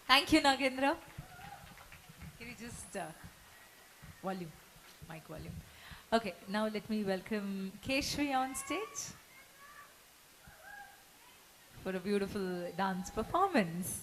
Thank you, Nagendra. Can you just volume, mic volume. Okay, now let me welcome Keshri on stage for a beautiful dance performance.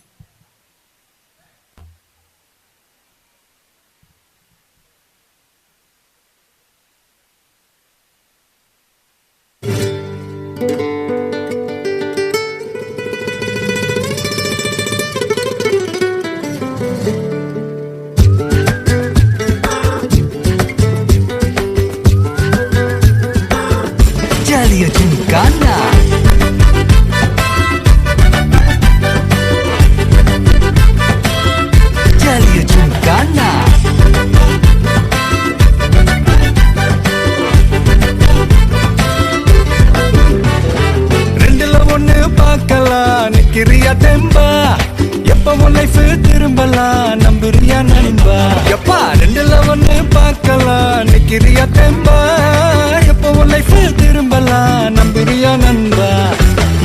चलिए झुमकाना चलिए झुमकाना
ரெண்டுல ஒண்ணு
தெம்பா எப்ப உன் life திரும்பலாம் நம்புறியா நண்பா எப்பா ரெண்டுல ஒண்ணு பார்க்கலாம் நிக்கிறியா தெம்பா எப்ப உன் லைஃப் திரும்பலாம் நம்புறியா நண்பா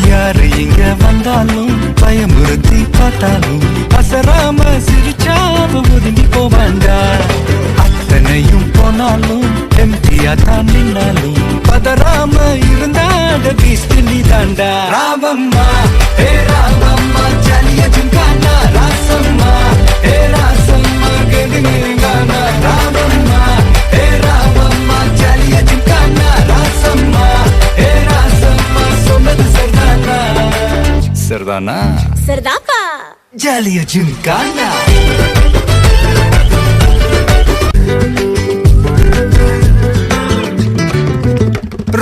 யாரு இங்க வந்தாலும் பயமுறுத்தி பார்த்தாலும் அசராம சிரிச்சாம ஒதுங்கி போவாண்டா அத்தனையும் போனாலும் எம்டியா தான் நின்னாலும் பதறாம இருந்தாட பீஸ்ட் நீ தாண்டா ராவம்மா ஹே ராவம்மா ஜலிய ஜுங்கானா ராசம்மா ஹே ராசம்மா கெடுங்கானா ராவம்மா ஹே ராவம்மா ஜலிய ஜுங்கானா ராசம்மா ஹே ராசம்மா சொன்னது சரிதானா சரிதானா
सरदापा
ஜலிய ஜுங்கானா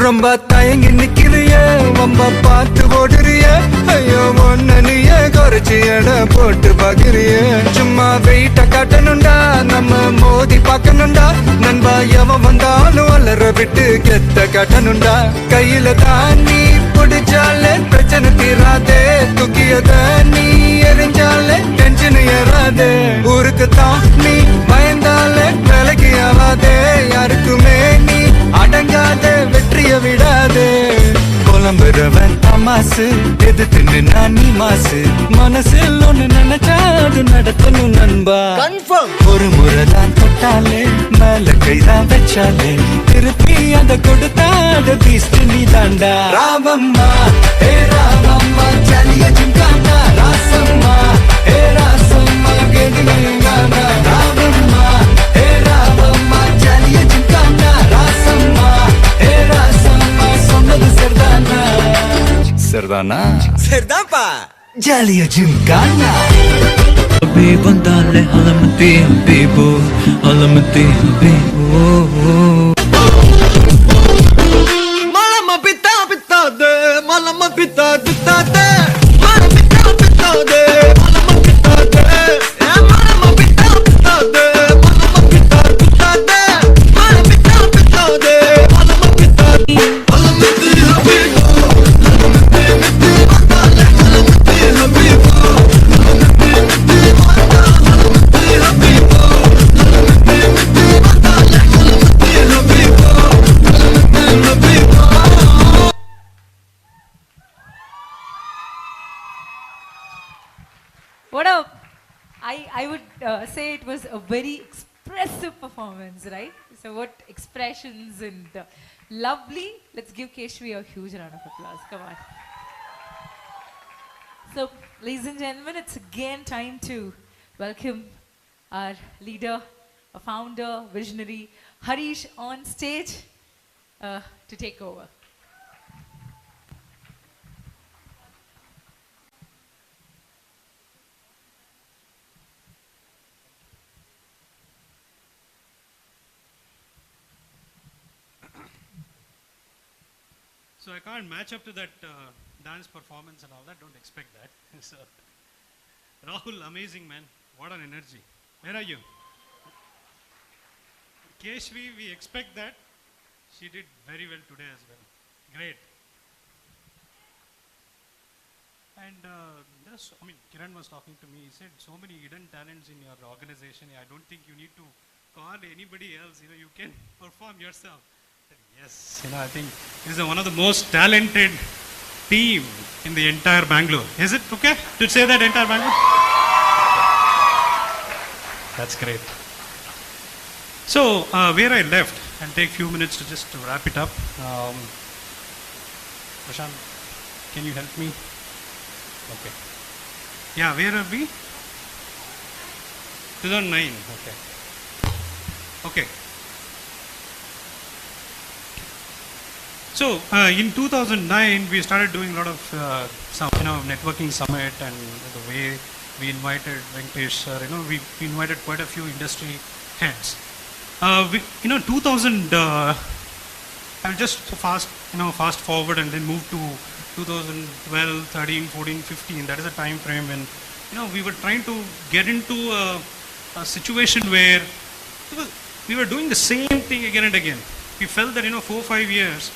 ரொம்ப தயங்கி நிக்கிறிய ரொம்ப பார்த்து ஓடுறிய ஐயோ ஒன்ன நீய குறைச்சி எடை போட்டு பாக்குறிய சும்மா வெயிட்ட காட்டணும்டா நம்ம மோதி பார்க்கணும்டா நண்பா எவன் வந்தாலும் அலற விட்டு கெத்த காட்டணும்டா கையில தான் நீ பிடிச்சாலே பிரச்சனை தீராதே தூக்கியத நீ எரிஞ்சாலே டென்ஷன் ஏறாதே ஊருக்கு தான் நீ பயந்தாலே வேலைக்கு ஆவாதே யாருக்குமே நீ அடங்காத வெற்றிய விடாதே புலம்புறவன் தமாசு எது தின்னு நான் நீ மாசு மனசில் ஒண்ணு நினைச்சாது நடத்தணும் நண்பா ஒரு முறைதான் தொட்டாலே மேல கைதான் வச்சாலே திருப்பி அந்த கொடுத்தாத பீஸ்ட் நீ தாண்டா ராவம்மா ஹே ராவம்மா ஜலிய ஜுங்கானா ராசம்மா ஹே ராசம்மா கெடுங்கானா ராவம்மா ஹே ராவம்மா ஜலிய ஜுங்கானா ராசம்மா ஹே ராசம்மா சொன்னது சரிதானா சரிதானா சரிதான்ப்பா ஜலிய ஜுங்கானா
अभी बंदा ले हलमती हबीबो हलमती हबीबो
Malama pita pita de malama pita pita de malama pita pita de malama pita de malama pita pita de malama pita pita de malama pita pita de malama pita halamati habibo halamati habibo
What a, I would say it was a very expressive performance, right? So what expressions and lovely. Let's give Keshvi a huge round of applause. Come on. So, ladies and gentlemen, it's again time to welcome our leader, a founder, visionary, Harish, on stage to take over.
So I can't match up to that dance performance and all that. Don't expect that. So, Rahul, amazing man. What an energy. Where are you? Keshvi, we expect that. She did very well today as well. Great. And Kiran was talking to me. He said so many hidden talents in your organization. I don't think you need to call anybody else. You can perform yourself. Yes, I think this is one of the most talented team in the entire Bangalore. Is it okay to say that entire Bangalore? That's great. So where I left, I'll take a few minutes to just wrap it up. Prasad, can you help me? Okay. Yeah, where are we? 2009. Okay. So in 2009, we started doing a lot of networking summit, and the way we invited Venkatesh sir, we invited quite a few industry heads. 2000, I'll just fast forward and then move to 2012, 13, 14, 15. That is a time frame when we were trying to get into a situation where we were doing the same thing again and again. We felt that 4 or 5 years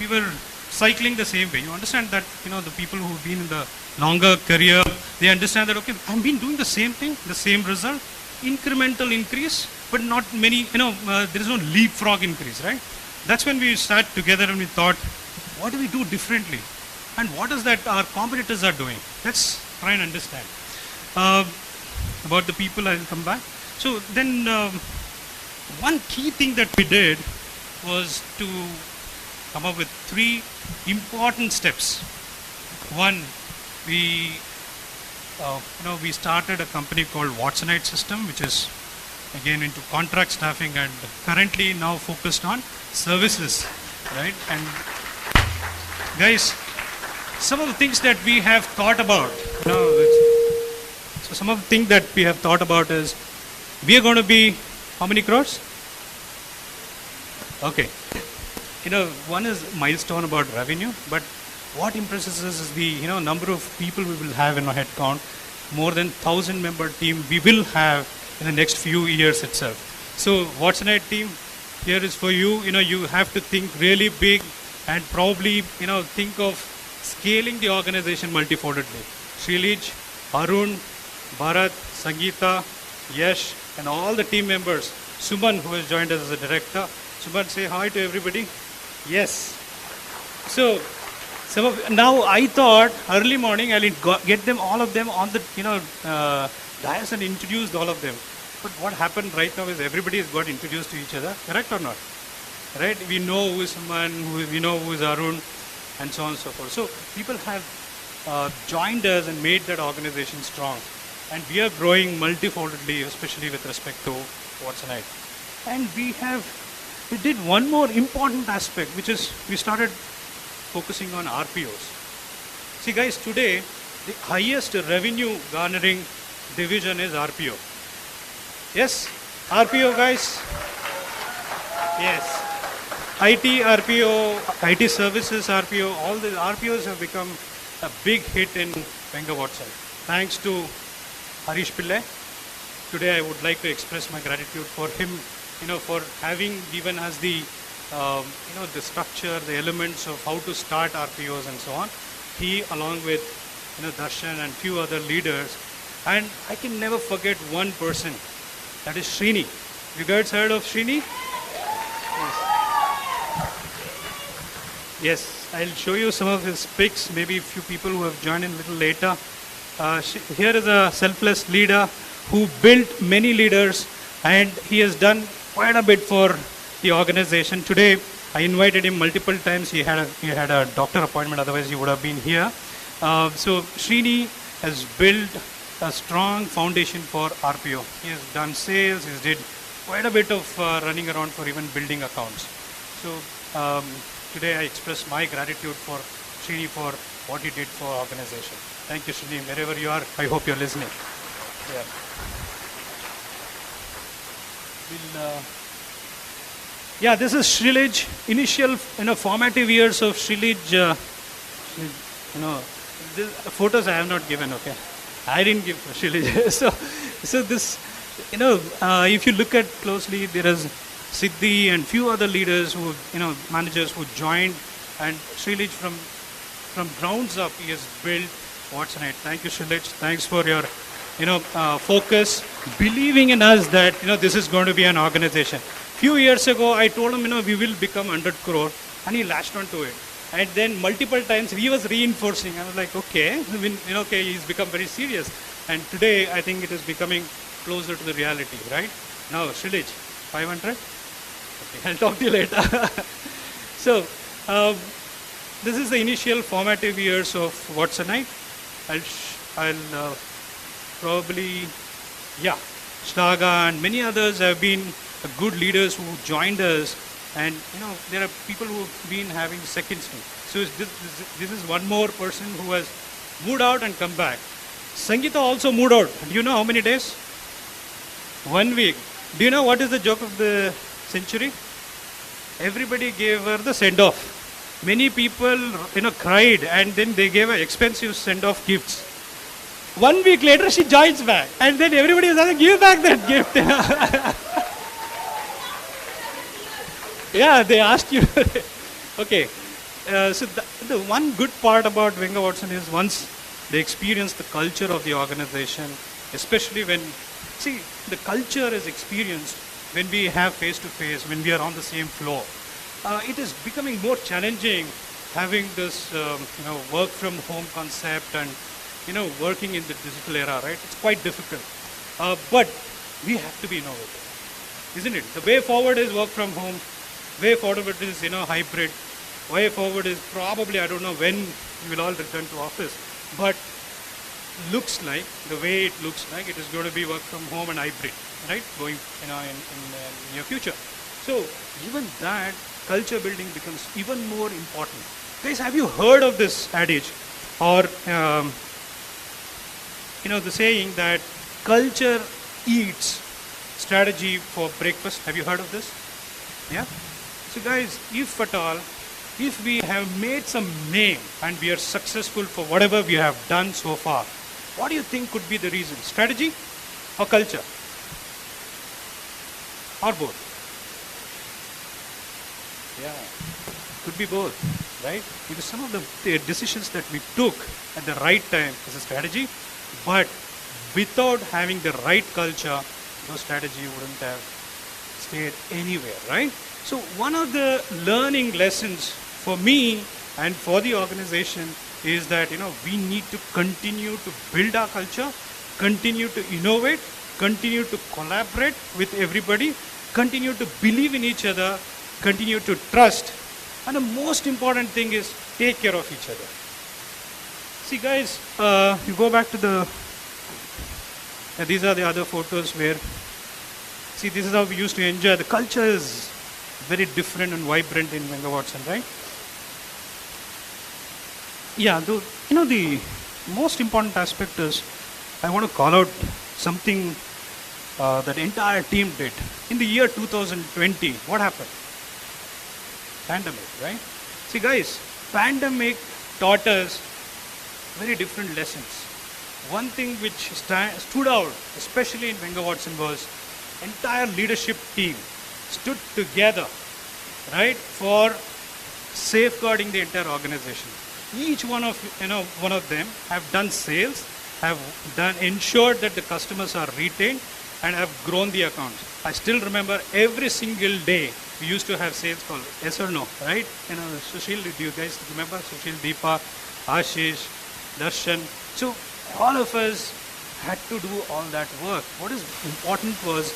we were cycling the same way. You understand that, the people who've been in the longer career, they understand that, okay, I've been doing the same thing, the same result, incremental increase, but not many, there is no leapfrog increase, right? That's when we sat together and we thought, what do we do differently? And what is that our competitors are doing? Let's try and understand. About the people, I'll come back. So then, one key thing that we did was to come up with 3 important steps. One, we started a company called Watsonite System, which is again into contract staffing and currently now focused on services, right? And guys, some of the things that we have thought about, so some of the things that we have thought about is, we are going to be, how many crores? Okay. One is milestone about revenue, but what impresses us is the, number of people we will have in our head count, more than 1,000 member team we will have in the next few years itself. So Watsonite team, here is for you. You have to think really big and probably, think of scaling the organization multifoldedly. Srilij, Arun, Bharat, Sangeeta, Yash, and all the team members. Suman, who has joined us as a director. Suman, say hi to everybody. Yes. So, now I thought early morning I'll get them, all of them on the, dais and introduce all of them. But what happened right now is everybody has got introduced to each other. Correct or not? Right? We know who is Suman, we know who is Arun, and so on and so forth. So people have joined us and made that organization strong. And we are growing multifoldedly, especially with respect to Watsonite. And we did one more important aspect, which is we started focusing on RPOs. See guys, today the highest revenue garnering division is RPO. Yes? RPO guys? Yes. IT RPO, IT services RPO, all the RPOs have become a big hit in WENGER Watsonite. Thanks to Harish Pillai. Today I would like to express my gratitude for him, for having given us the, the structure, the elements of how to start RPOs and so on. He, along with, Darshan and few other leaders. And I can never forget one person, that is Srini. You guys heard of Srini? Yes, I'll show you some of his pics, maybe a few people who have joined in a little later. Here is a selfless leader who built many leaders, and he has done quite a bit for the organization. Today, I invited him multiple times. He had a doctor appointment, otherwise he would have been here. So Srini has built a strong foundation for RPO. He has done sales, he's did quite a bit of running around for even building accounts. So today I express my gratitude for Srini for what he did for our organization. Thank you, Srini. Wherever you are, I hope you're listening. Yeah. Yeah, this is Srilij. Initial, formative years of Srilij. The photos I have not given. Okay, I didn't give Srilij. so this, if you look at closely, there is Siddhi and few other leaders who, managers who joined, and Srilij from grounds up, he has built Watsonite. Thank you, Srilij. Thanks for your, focus, believing in us that, this is going to be an organization. Few years ago, I told him, we will become 100 crore, and he latched onto it. And then multiple times he was reinforcing. I was like, okay, he's become very serious. And today, I think it is becoming closer to the reality, right? Now, Srilij, 500? Okay, I'll talk to you later. So, this is the initial formative years of Watsonite. I'll probably, Schlaga and many others have been good leaders who joined us, and there are people who have been having second stint. So this is one more person who has moved out and come back. Sangeeta also moved out. Do you know how many days? 1 week. Do you know what is the joke of the century? Everybody gave her the send-off. Many people, cried, and then they gave her expensive send-off gifts. 1 week later, she joins back, and then everybody is asking, give back that gift. Yeah, they asked you. Okay. So the one good part about Wenger Watson is once they experience the culture of the organization, especially when, see, the culture is experienced when we have face-to-face, when we are on the same floor. It is becoming more challenging having this, work from home concept and, working in the digital era, right? It's quite difficult. But we have to be innovative, isn't it? The way forward is work from home. Way forward is, hybrid. Way forward is probably, I don't know when we will all return to office, but looks like, the way it looks like, it is going to be work from home and hybrid, right? Going, in the near future. So even that, culture building becomes even more important. Guys, have you heard of this adage? Or, the saying that culture eats strategy for breakfast. Have you heard of this? Yeah? So guys, if at all, if we have made some name and we are successful for whatever we have done so far, what do you think could be the reason? Strategy or culture? Or both? Yeah, could be both, right? Because some of the decisions that we took at the right time is a strategy, but without having the right culture, those strategy wouldn't have stayed anywhere, right? So one of the learning lessons for me and for the organization is that, we need to continue to build our culture, continue to innovate, continue to collaborate with everybody, continue to believe in each other, continue to trust, and the most important thing is take care of each other. See guys, you go back to these are the other photos where, see, this is how we used to enjoy. The culture is very different and vibrant in Wenger Watson, right? Yeah, the most important aspect is, I want to call out something that the entire team did. In the year 2020, what happened? Pandemic, right? See guys, pandemic taught us very different lessons. One thing which stood out, especially in Wenger Watson, was entire leadership team stood together, right, for safeguarding the entire organization. Each one of them have done sales, have ensured that the customers are retained, and have grown the accounts. I still remember every single day we used to have sales call, yes or no, right? Sushil, do you guys remember? Sushil, Deepa, Ashish, Darshan. So all of us had to do all that work. What is important was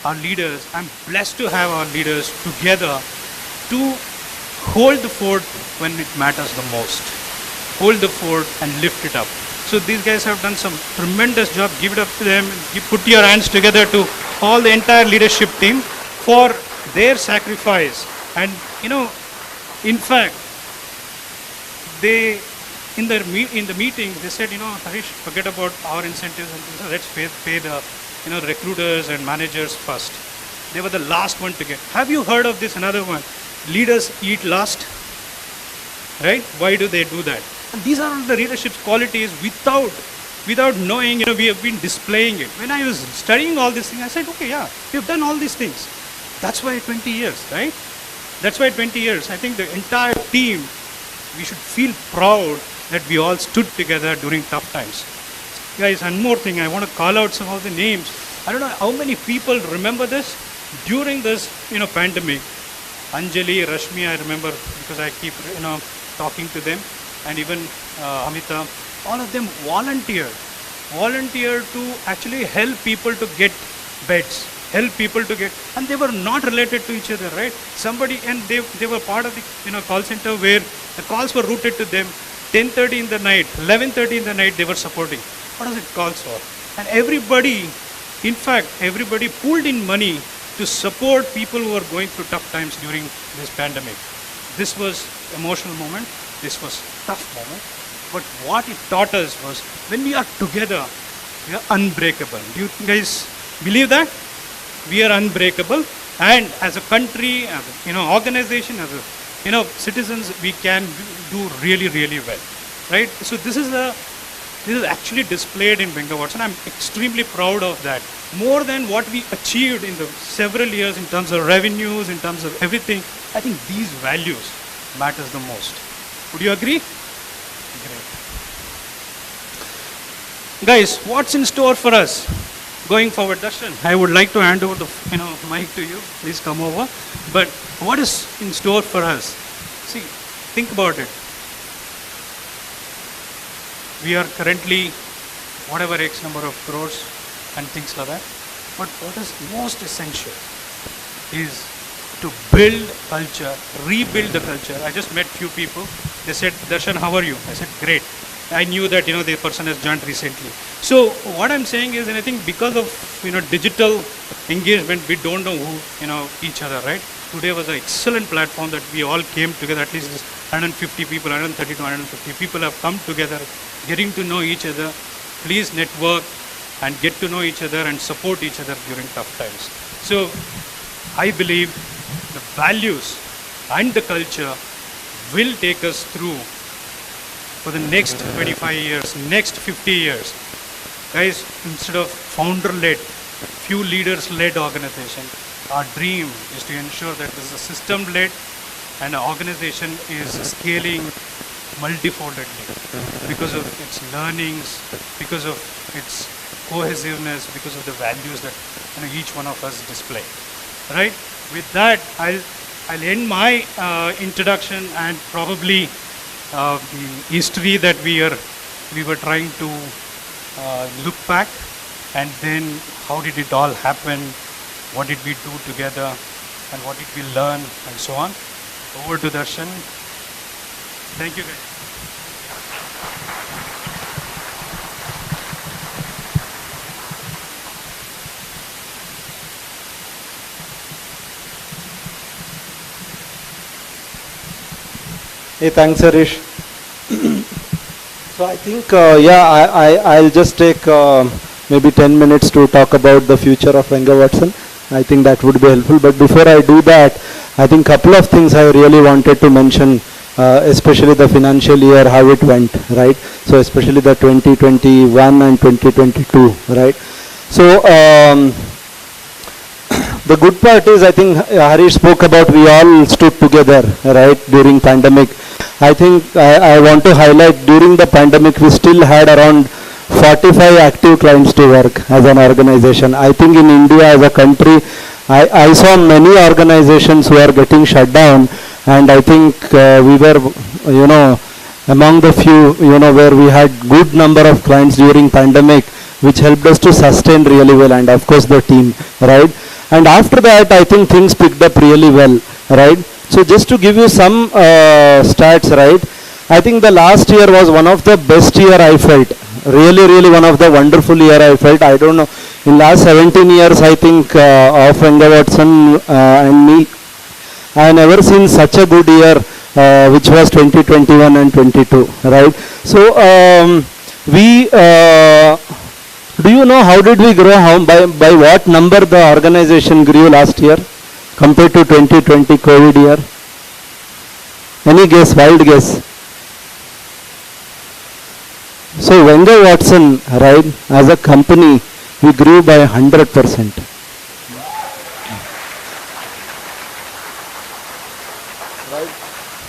our leaders. I'm blessed to have our leaders together to hold the fort when it matters the most. Hold the fort and lift it up. So these guys have done some tremendous job. Give it up to them. Put your hands together to all the entire leadership team for their sacrifice. And in fact, they in the meeting they said, Harish, forget about our incentives and things. Let's pay the recruiters and managers first. They were the last one to get. Have you heard of this? Another one. Leaders eat last. Right? Why do they do that? And these are all the leadership qualities without knowing, we have been displaying it. When I was studying all these things, I said, okay, yeah, we've done all these things. That's why 20 years, right? That's why 20 years. I think the entire team, we should feel proud that we all stood together during tough times. Guys, one more thing, I want to call out some of the names. I don't know how many people remember this. During this, pandemic, Anjali, Rashmi, I remember because I keep, talking to them, and even Amita, all of them volunteered to actually help people to get beds, help people to get, and they were not related to each other, right? Somebody, and they were part of the call center where the calls were routed to them. 10:30 in the night, 11:30 in the night, they were supporting. What does it calls for? And everybody pulled in money to support people who were going through tough times during this pandemic. This was emotional moment. This was tough moment. But what it taught us was, when we are together, we are unbreakable. Do you guys believe that? We are unbreakable, and as a country, as a, organization, as a citizens, we can do really, really well, right? So this is actually displayed in Wenger Watson. I'm extremely proud of that. More than what we achieved in the several years in terms of revenues, in terms of everything, I think these values matters the most. Would you agree? Great. Guys, what's in store for us going forward? Darshan, I would like to hand over the mic to you. Please come over. But what is in store for us? See, think about it. We are currently whatever X number of crores and things like that. But what is most essential is to build culture, rebuild the culture. I just met few people. They said, Darshan, how are you? I said, great. I knew that the person has joined recently. So what I'm saying is, and I think because of digital engagement, we don't know who each other, right? Today was an excellent platform that we all came together. At least 150 people, 130 to 150 people have come together, getting to know each other. Please network and get to know each other and support each other during tough times. So I believe the values and the culture will take us through for the next 25 years, next 50 years. Guys, instead of founder-led, few leaders-led organization, our dream is to ensure that this is a system-led and an organization is scaling multifoldedly because of its learnings, because of its cohesiveness, because of the values that each one of us display. Right? With that, I'll end my introduction and probably the history that we were trying to look back, and then how did it all happen, what did we do together, and what did we learn, and so on. Over to Darshan. Thank you guys.
Hey, thanks, Harish. So I think, I'll just take maybe 10 minutes to talk about the future of Wenger Watson. I think that would be helpful. But before I do that, I think couple of things I really wanted to mention, especially the financial year, how it went, right? So especially the 2021 and 2022, right? So the good part is, I think Harish spoke about we all stood together, right, during pandemic. I think I want to highlight during the pandemic we still had around 45 active clients to work as an organization. I think in India as a country, I saw many organizations who are getting shut down, and I think we were, among the few, where we had good number of clients during pandemic, which helped us to sustain really well, and of course the team, right? And after that, I think things picked up really well, right? So just to give you some stats, right? I think the last year was one of the best year I felt. Really one of the wonderful year I felt. I don't know, in last 17 years, I think of Wenger Watson and me, I have never seen such a good year, which was 2021 and 22, right? So do you know how did we grow? By what number the organization grew last year compared to 2020 COVID year? Any guess? Wild guess? So Wenger Watson, right, as a company, we grew by 100%. Right.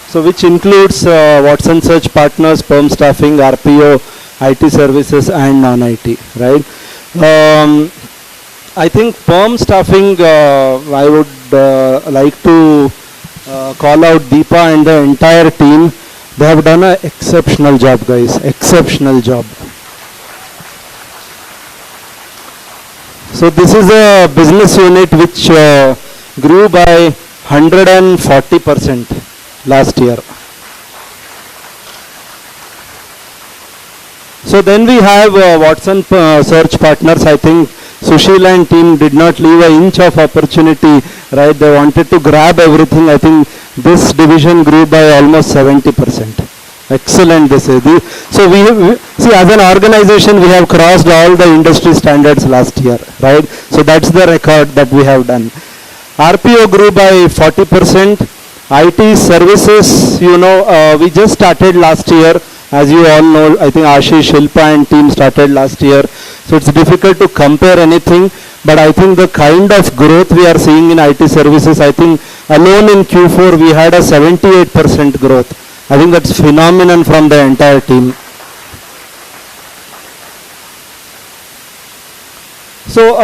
So which includes Watson Search Partners, perm staffing, RPO, IT services and non-IT, right? I think perm staffing, I would like to call out Deepa and the entire team. They have done an exceptional job, guys, exceptional job. So this is a business unit which grew by 140% last year. So then we have Watson Search Partners. I think Sushil and team did not leave an inch of opportunity, right? They wanted to grab everything. I think this division grew by almost 70%. Excellent this is. So we see, as an organization we have crossed all the industry standards last year, right? So that's the record that we have done. RPO grew by 40%. IT services, we just started last year. As you all know, I think Ashish, Shilpa and team started last year. So it's difficult to compare anything. but I think the kind of growth we are seeing in IT services, I think alone in Q4 we had a 78% growth. I think that's phenomenon from the entire team. So,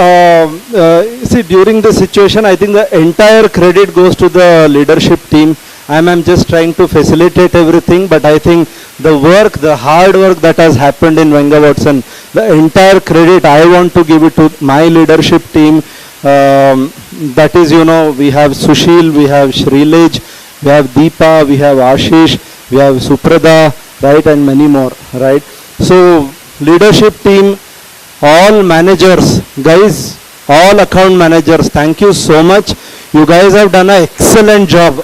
see, during this situation, I think the entire credit goes to the leadership team. I'm just trying to facilitate everything, but I think the work, the hard work that has happened in WENGER Watson, the entire credit I want to give it to my leadership team. That is, you know, we have Sushil, we have Shrilej, we have Deepa, we have Ashish, we have Suprada, right, and many more, right. So, leadership team, all managers, guys, all account managers, thank you so much. You guys have done an excellent job,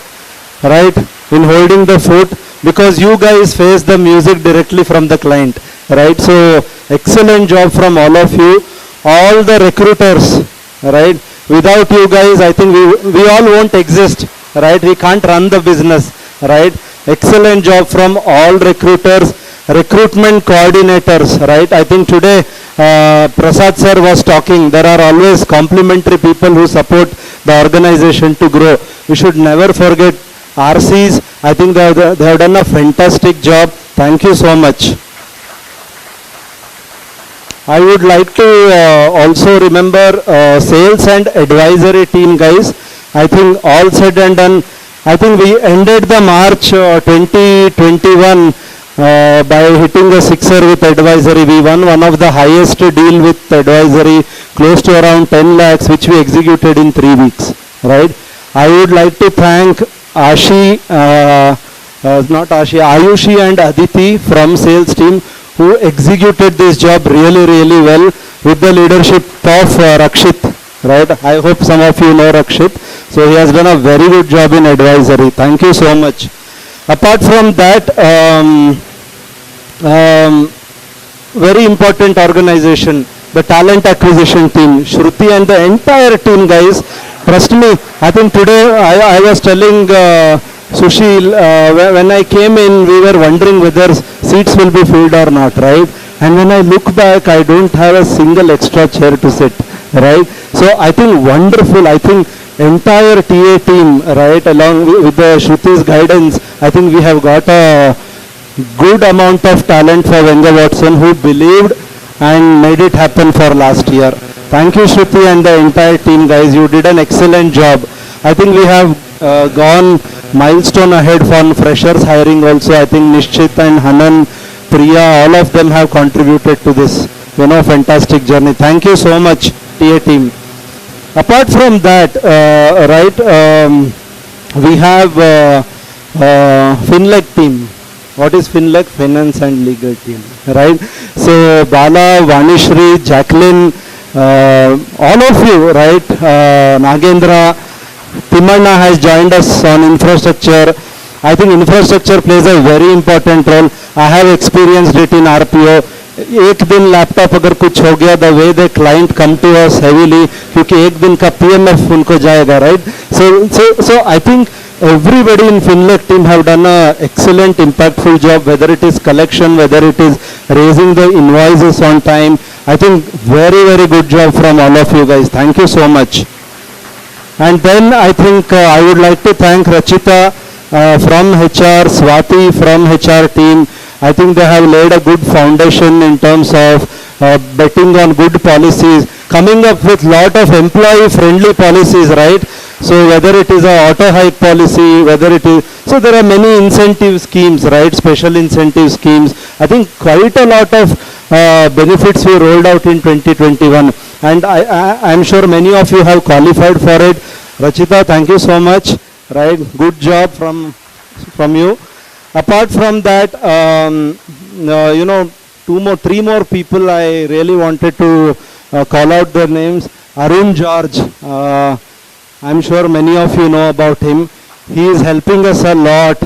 right, in holding the fort, because you guys face the music directly from the client, right. So, excellent job from all of you. All the recruiters, right, without you guys, I think we all won't exist, right. We can't run the business, right. Excellent job from all recruiters, recruitment coordinators, right. I think today Prasad sir was talking, there are always complementary people who support the organization to grow. We should never forget RCs. I think they have done a fantastic job. Thank you so much. I would like to also remember sales and advisory team, guys. I think all said and done, I think we ended the March 2021 by hitting a sixer with advisory. We won one of the highest deal with advisory, close to around 10 lakhs, which we executed in 3 weeks, right. I would like to thank Ayushi and Aditi from sales team, who executed this job really, really well with the leadership of Rakshit, right. I hope some of you know Rakshit. So he has done a very good job in advisory. Thank you so much. Apart from that, very important organization, the talent acquisition team, Shruti and the entire team, guys. Trust me, I think today I was telling Sushil, when I came in, we were wondering whether seats will be filled or not, right? And when I look back, I don't have a single extra chair to sit, right? So I think wonderful. I think entire TA team, right, along with the Shruti's guidance, I think we have got a good amount of talent for WENGER Watson, who believed and made it happen for last year. Thank you, Shruti and the entire team, guys. You did an excellent job. I think we have gone milestone ahead for freshers hiring also. I think Nishchit and Hanan, Priya, all of them have contributed to this, fantastic journey. Thank you so much, TA team. Apart from that, we have FinLec team. What is FinLec? Finance and Legal team, right? So Bala, Vanishri, Jacqueline, all of you, right? Nagendra, Timanna has joined us on infrastructure. I think infrastructure plays a very important role. I have experienced it in RPO. एक दिन laptop अगर कुछ हो गया, the way the client come to us heavily, क्योंकि एक दिन का PMF उनको जाएगा, right? So I think everybody in FinLec team have done a excellent, impactful job, whether it is collection, whether it is raising the invoices on time. I think very, very good job from all of you guys. Thank you so much. And then I think I would like to thank Rachita from HR, Swati from HR team. I think they have laid a good foundation in terms of betting on good policies, coming up with lot of employee-friendly policies, right? So whether it is a auto hike policy, whether it is, so there are many incentive schemes, right? Special incentive schemes. I think quite a lot of benefits we rolled out in 2021, and I'm sure many of you have qualified for it. Rachita, thank you so much, right? Good job from you. Apart from that, three more people I really wanted to call out their names. Arun George, I'm sure many of you know about him. He is helping us a lot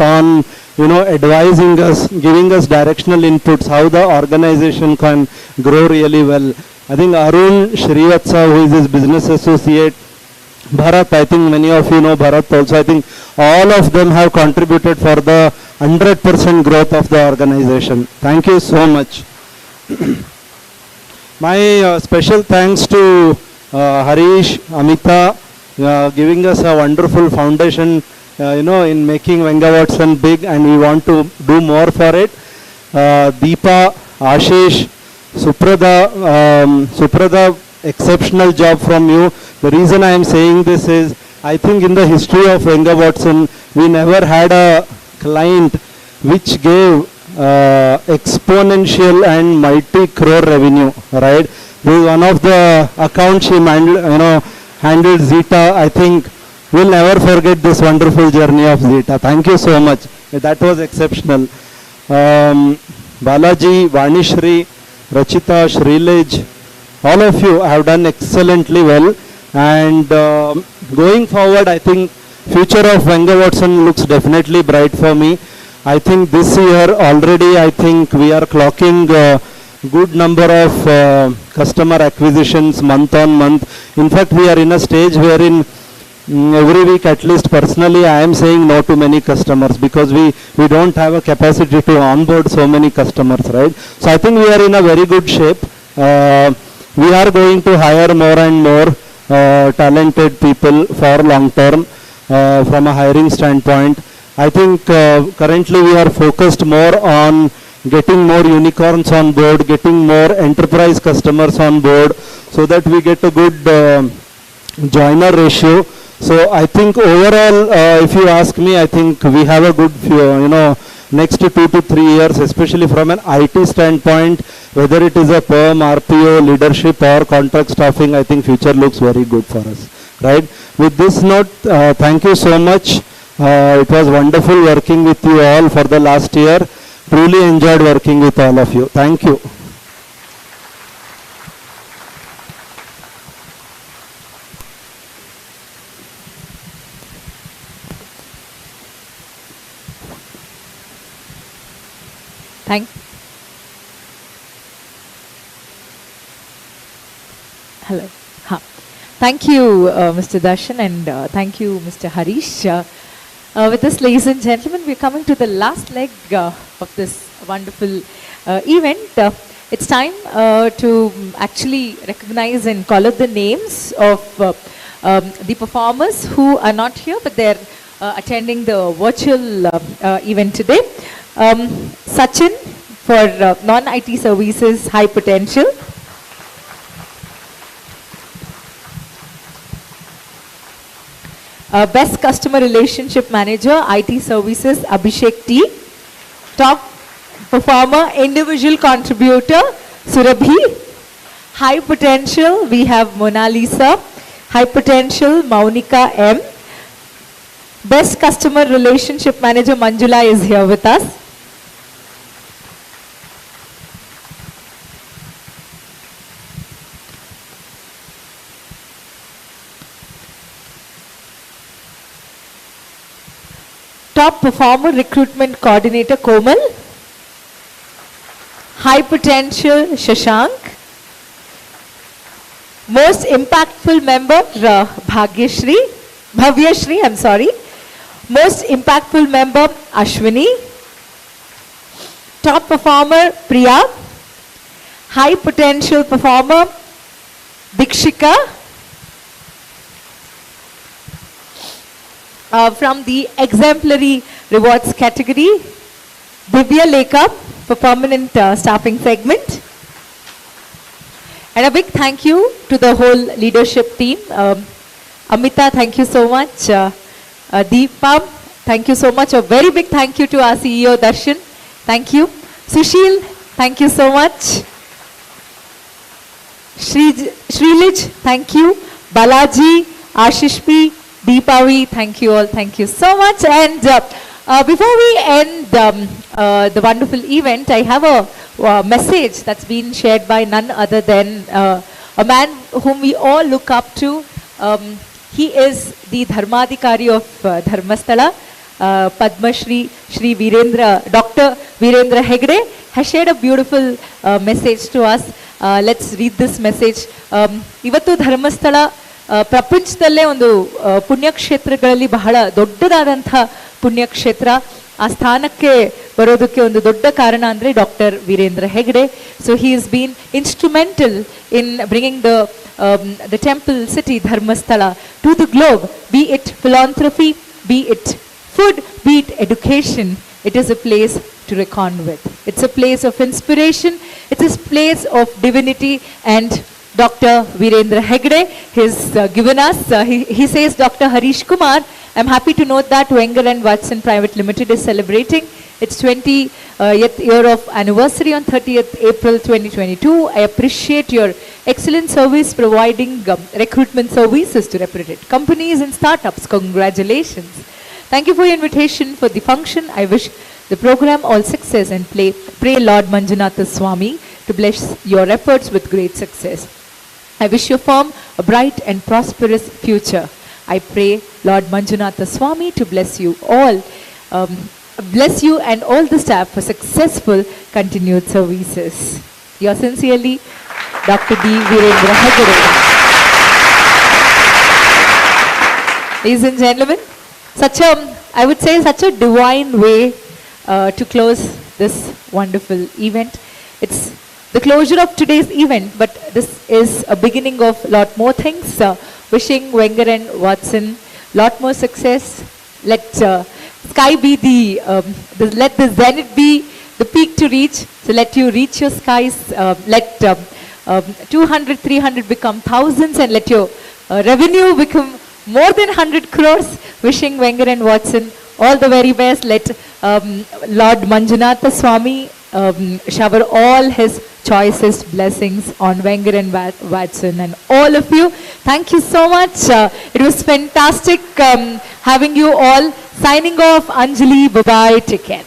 on, advising us, giving us directional inputs, how the organization can grow really well. I think Arun Srivatsa, who is his business associate, Bharat, I think many of you know Bharat also. I think all of them have contributed for the 100% growth of the organization. Thank you so much. My special thanks to Harish, Amita, giving us a wonderful foundation, in making Wenger Watson big, and we want to do more for it. Deepa, Ashish, Suprada, exceptional job from you. The reason I am saying this is, I think in the history of Wenger Watson, we never had a client which gave exponential and multi-crore revenue, right? This is one of the accounts she handled Zeta. I think we'll never forget this wonderful journey of Zeta. Thank you so much. That was exceptional. Balaji, Vanishri, Rachita, Shrilej, all of you have done excellently well. And going forward, I think future of Wenger Watson looks definitely bright for me. I think this year already, I think we are clocking good number of customer acquisitions month on month. In fact, we are in a stage wherein every week, at least personally, I am saying no to many customers because we don't have a capacity to onboard so many customers, right? So I think we are in a very good shape. We are going to hire more and more talented people for long term from a hiring standpoint. I think currently we are focused more on getting more unicorns on board, getting more enterprise customers on board, so that we get a good joiner ratio. So I think overall, if you ask me, I think we have a good, next 2 to 3 years, especially from an IT standpoint, whether it is a perm, RPO, leadership or contract staffing, I think future looks very good for us, right? With this note, thank you so much. It was wonderful working with you all for the last year. Truly enjoyed working with all of you. Thank you.
Hello. Thank you, Mr. Darshan, and thank you, Mr. Harish. With this, ladies and gentlemen, we're coming to the last leg of this wonderful event. It's time to actually recognize and call out the names of the performers who are not here, but they're attending the virtual event today. Sachin for non-IT services, high potential. Best Customer Relationship Manager, IT Services, Abhishek T. Top Performer, Individual Contributor, Surabhi. High Potential, we have Mona Lisa. High Potential, Maunika M. Best Customer Relationship Manager, Manjula is here with us. Top Performer Recruitment Coordinator, Komal. High Potential, Shashank. Most Impactful Member, Bhavyashri, I'm sorry. Most Impactful Member, Ashwini. Top Performer, Priya. High Potential Performer, Dikshika. From the Exemplary Rewards category, Divya Lekha for permanent staffing segment. And a big thank you to the whole leadership team. Amita, thank you so much. Deepa, thank you so much. A very big thank you to our CEO Darshan. Thank you. Sushil, thank you so much. Shrilij, thank you. Balaji, Ashishpi, Deepavi, thank you all. Thank you so much. And before we end the wonderful event, I have a message that's been shared by none other than a man whom we all look up to. He is the Dharmadhikari of Dharmasthala, Padma Shri Virendra, Dr. Virendra Hegde has shared a beautiful message to us. Let's read this message. Ivattu Dharmasthala ಪ್ರಪಂಚದಲ್ಲೇ ಒಂದು ಪುಣ್ಯಕ್ಷೇತ್ರಗಳಲ್ಲಿ ಬಹಳ ದೊಡ್ಡದಾದಂಥ ಪುಣ್ಯಕ್ಷೇತ್ರ. ಆ ಸ್ಥಾನಕ್ಕೆ ಬರೋದಕ್ಕೆ ಒಂದು ದೊಡ್ಡ ಕಾರಣ ಅಂದರೆ doctor Veerendra Hegde. So he has been instrumental in bringing the temple city Dharmasthala to the globe, be it philanthropy, be it food, be it education. It is a place to reckon with. It's a place of inspiration. It's a place of divinity, and Dr. Virendra Hegde has given us, he says, Dr. Harish Kumar, I'm happy to note that Wenger and Watson Private Limited is celebrating its 20th year of anniversary on 30th April 2022. I appreciate your excellent service providing recruitment services to reputed companies and startups. Congratulations. Thank you for your invitation for the function. I wish the program all success and pray Lord Manjunatha Swami to bless your efforts with great success. I wish your firm a bright and prosperous future. I pray Lord Manjunatha Swami to bless you all, bless you and all the staff for successful continued services. Yours sincerely, Dr. D. Virendra Hegde. Ladies and gentlemen, I would say such a divine way to close this wonderful event. It's the closure of today's event, but this is a beginning of a lot more things. Wishing Wenger and Watson lot more success. Let sky be let the zenith be the peak to reach. So let you reach your skies. Let 200, 300 become thousands, and let your revenue become more than 100 crores. Wishing Wenger and Watson all the very best. Let Lord Manjunatha Swami shower all his choicest blessings on Wenger and Watson and all of you. Thank you so much. It was fantastic having you all. Signing off, Anjali. Bye-bye. Take care.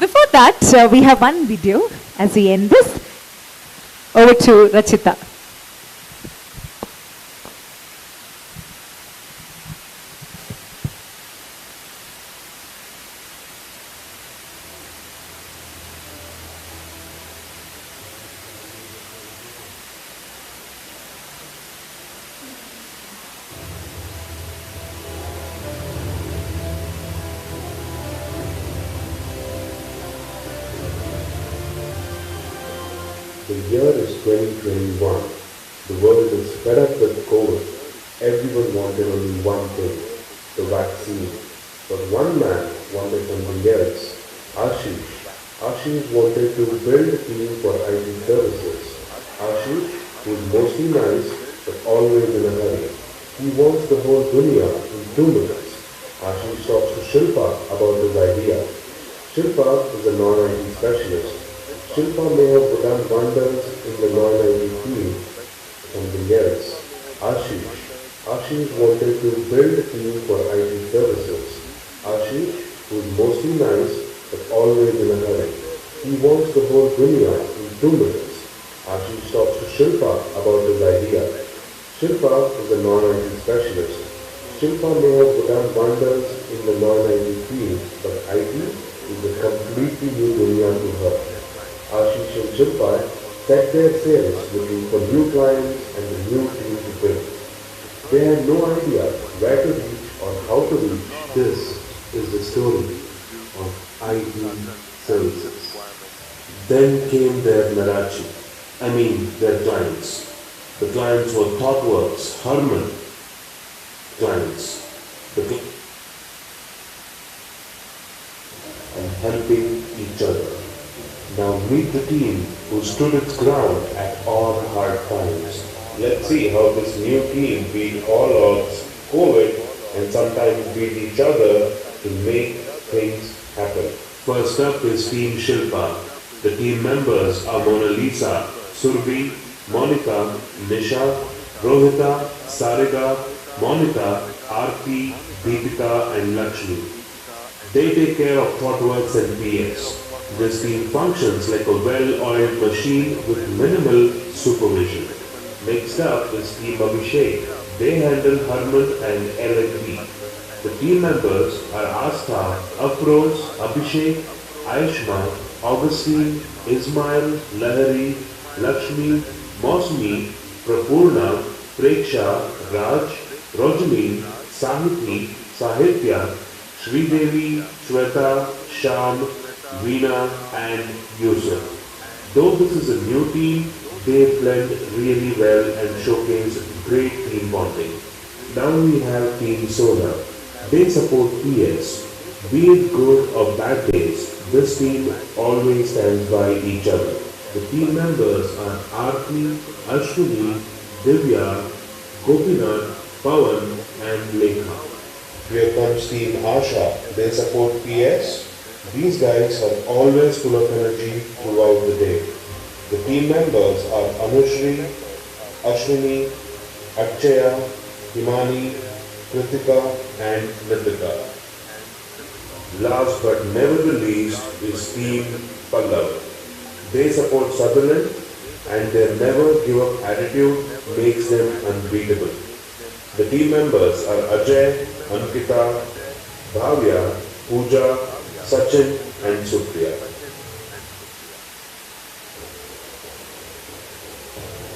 Before that, we have one video as we end this. Over to Rachita.
The year is 2021. The world is fed up with COVID. Everyone wanted only one thing, the vaccine. But one man wanted something else, Ashish. Ashish wanted to build a team for IT services. Ashish, who's mostly nice but always in a hurry. He wants the whole dunya in 2 minutes. Ashish talks to Shilpa about his idea. Shilpa is a non-IT specialist. Shilpa may have done wonders in the non-IT field. Something else. Ashish wanted to build a team for IT services. Ashish, who is mostly nice but always in a hurry. He wants the whole dunya in 2 minutes. Ashish talks to Shilpa about his idea. Shilpa is a non-IT specialist. Shilpa may have done wonders in the non-IT field, but IT is a completely new dunya to her. Ashish and Shilpa set their sails looking for new clients and a new team to build. They had no idea where to reach or how to reach. This is the story of IT services. Then came their their clients. The clients were ThoughtWorks, Harman clients. And helping each other. Now meet the team who stood its ground at all hard times. Let's see how this new team beat all odds, COVID, and sometimes beat each other to make things happen. First up is Team Shilpa. The team members are Mona Lisa, Surbi, Monica, Nisha, Rohita, Sarika, Monica, Aarti, Deepika, and Lakshmi. They take care of ThoughtWorks and PS. This team functions like a well-oiled machine with minimal supervision. Next up is Team Abhishek. They handle Harman and L&D. The team members are Astha, Afroz, Abhishek, Aishma, Augustine, Ismail, Lahari, Lakshmi, Mosmi, Prapurna, Preksha, Raj, Rajni, Sahiti, Sahitya, Sridevi, Shweta, Sham, Veena and Yusuf. Though this is a new team, they blend really well and showcase great team bonding. Now we have Team Solar. They support PS. Be it good or bad days, this team always stands by each other. The team members are Aarti, Ashwini, Divya, Gopinath, Pawan and Lekha. Here comes Team Asha. They support PS. These guys are always full of energy throughout the day. The team members are Anushri, Ashwini, Akshaya, Himani, Kritika and Nitika. Last but never the least is Team Pallav. They support Sutherland and their never give up attitude makes them unbeatable. The team members are Ajay, Ankita, Bhavya, Pooja, Sachin and Supriya.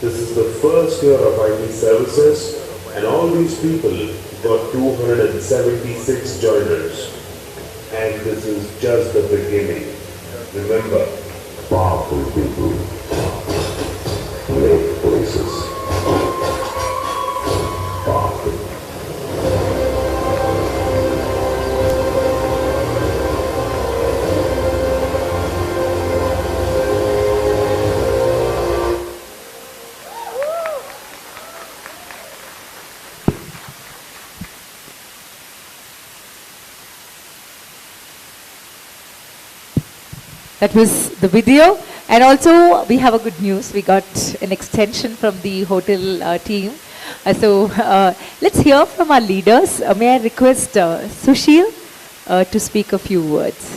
This is the first year of IT services and all these people got 276 joiners. And this is just the beginning. Remember, powerful people make places. Powerful.
That was the video. And also, we have a good news. We got an extension from the hotel team. Let's hear from our leaders. May I request Sushil to speak a few words.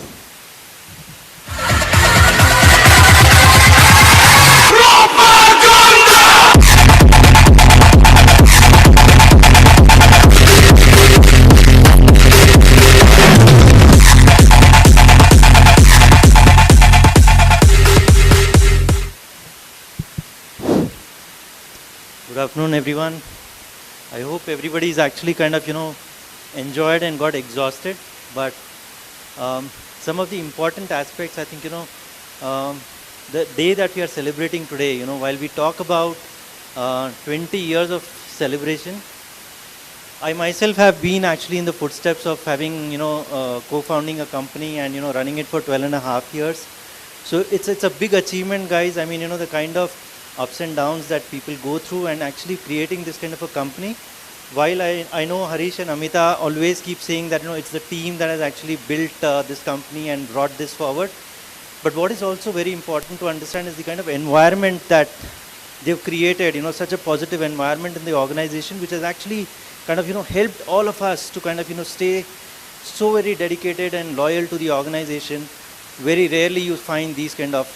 Good afternoon, everyone. I hope everybody is actually kind of, enjoyed and got exhausted. But some of the important aspects, I think, the day that we are celebrating today, while we talk about 20 years of celebration, I myself have been actually in the footsteps of having, co-founding a company and, running it for 12.5 years. So it's a big achievement, guys. I mean, the kind of ups and downs that people go through and actually creating this kind of a company. While I know Harish and Amita always keep saying that, it's the team that has actually built this company and brought this forward. But what is also very important to understand is the kind of environment that they've created, such a positive environment in the organization, which has actually kind of, helped all of us to kind of, stay so very dedicated and loyal to the organization. Very rarely you find these kind of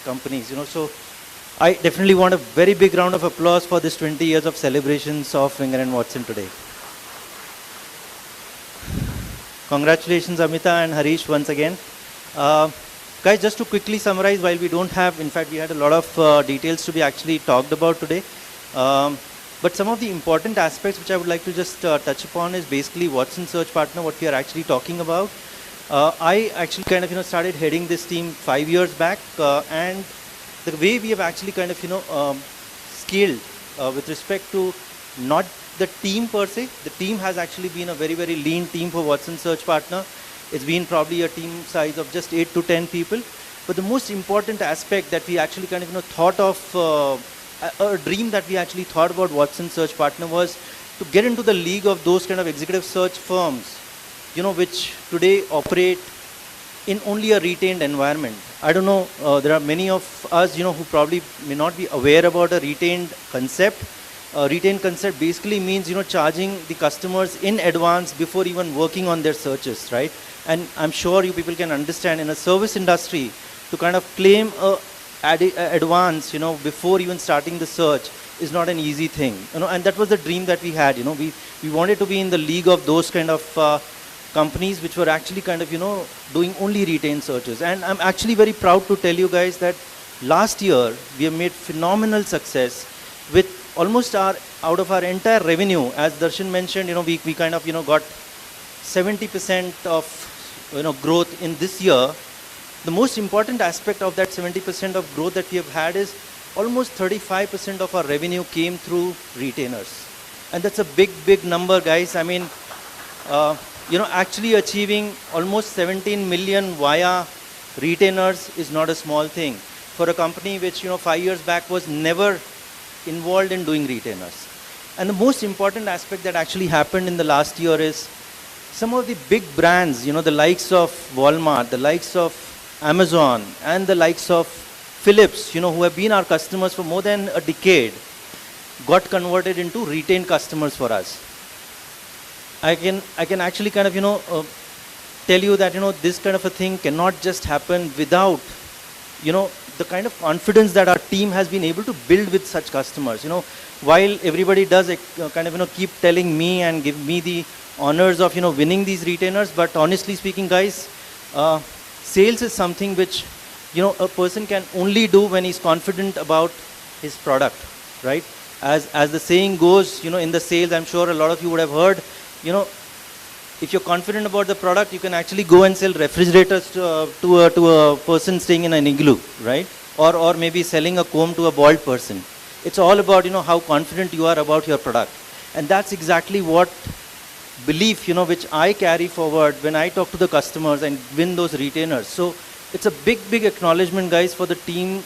companies, So I definitely want a very big round of applause for this 20 years of celebrations of Wenger and Watson today. Congratulations, Amita and Harish, once again. Guys, just to quickly summarize, while we don't have, in fact, we had a lot of details to be actually talked about today. But some of the important aspects which I would like to just touch upon is basically Watson Search Partner, what we are actually talking about. I actually kind of, started heading this team 5 years back, and the way we have actually kind of, scaled with respect to not the team per se. The team has actually been a very, very lean team for Watson Search Partner. It's been probably a team size of just 8 to 10 people. But the most important aspect that we actually kind of, thought of, a dream that we actually thought about Watson Search Partner was to get into the league of those kind of executive search firms, which today operate in only a retained environment. I don't know, there are many of us, who probably may not be aware about a retained concept. Retained concept basically means, charging the customers in advance before even working on their searches, right? And I'm sure you people can understand in a service industry to kind of claim advance, before even starting the search is not an easy thing, and that was the dream that we had, we wanted to be in the league of those kind of companies which were actually kind of, doing only retained searches. And I'm actually very proud to tell you guys that last year we have made phenomenal success with almost out of our entire revenue, as Darshan mentioned, we kind of, got 70% of growth in this year, the most important aspect of that 70% of growth that we have had is almost 35% of our revenue came through retainers. And that's a big, big number, guys. I mean, actually achieving almost 17 million via retainers is not a small thing for a company which, 5 years back was never involved in doing retainers. And the most important aspect that actually happened in the last year is some of the big brands, the likes of Walmart, the likes of Amazon, and the likes of Philips, who have been our customers for more than a decade, got converted into retained customers for us. I can actually kind of, tell you that, this kind of a thing cannot just happen without, the kind of confidence that our team has been able to build with such customers. While everybody does kind of, keep telling me and give me the honors of, winning these retainers, but honestly speaking, guys, sales is something which, a person can only do when he's confident about his product, right? As the saying goes, in the sales, I'm sure a lot of you would have heard, if you're confident about the product, you can actually go and sell refrigerators to a person staying in an igloo, right? Or maybe selling a comb to a bald person. It's all about, how confident you are about your product. And that's exactly what belief, which I carry forward when I talk to the customers and win those retainers. So it's a big, big acknowledgement, guys, for the team,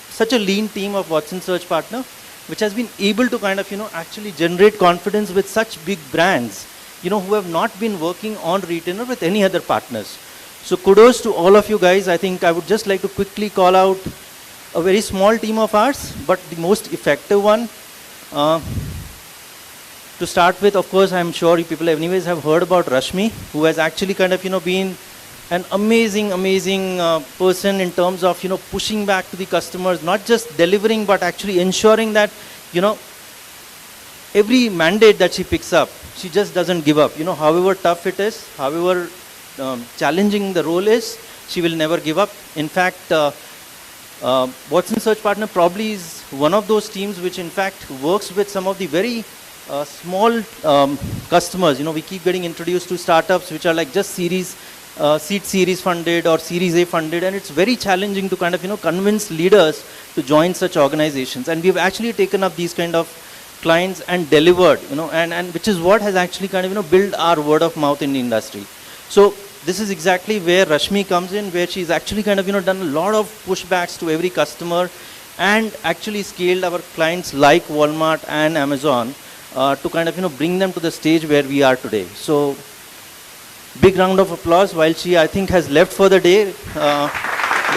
such a lean team of Watson Search Partner, which has been able to kind of, actually generate confidence with such big brands, who have not been working on retainer with any other partners. So kudos to all of you guys. I think I would just like to quickly call out a very small team of ours, but the most effective one. To start with, of course, I'm sure you people anyways have heard about Rashmi, who has actually kind of, been an amazing, amazing person in terms of, pushing back to the customers, not just delivering, but actually ensuring that, every mandate that she picks up, she just doesn't give up. However tough it is, however challenging the role is, she will never give up. In fact, Watson Search Partner probably is one of those teams which in fact works with some of the very small customers. We keep getting introduced to startups which are like just seed series funded or Series A funded, and it's very challenging to kind of, convince leaders to join such organizations. And we've actually taken up these kind of clients and delivered, and which is what has actually kind of, built our word of mouth in the industry. So this is exactly where Rashmi comes in, where she's actually kind of, done a lot of pushbacks to every customer and actually scaled our clients like Walmart and Amazon to kind of, bring them to the stage where we are today. So big round of applause while she, I think, has left for the day. But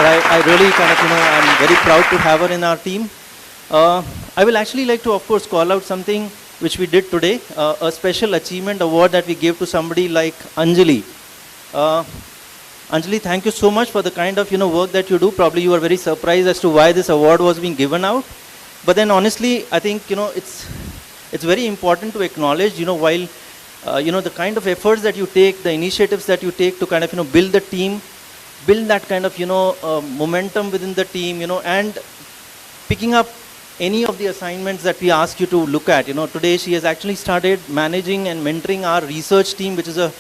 I really kind of, I'm very proud to have her in our team. I will actually like to, of course, call out something which we did today, a special achievement award that we gave to somebody like Anjali. Anjali, thank you so much for the kind of, work that you do. Probably you were very surprised as to why this award was being given out. But then honestly, I think, it's very important to acknowledge, while, the kind of efforts that you take, the initiatives that you take to kind of, build the team, build that kind of, momentum within the team, and picking up any of the assignments that we ask you to look at. Today she has actually started managing and mentoring our research team, which is a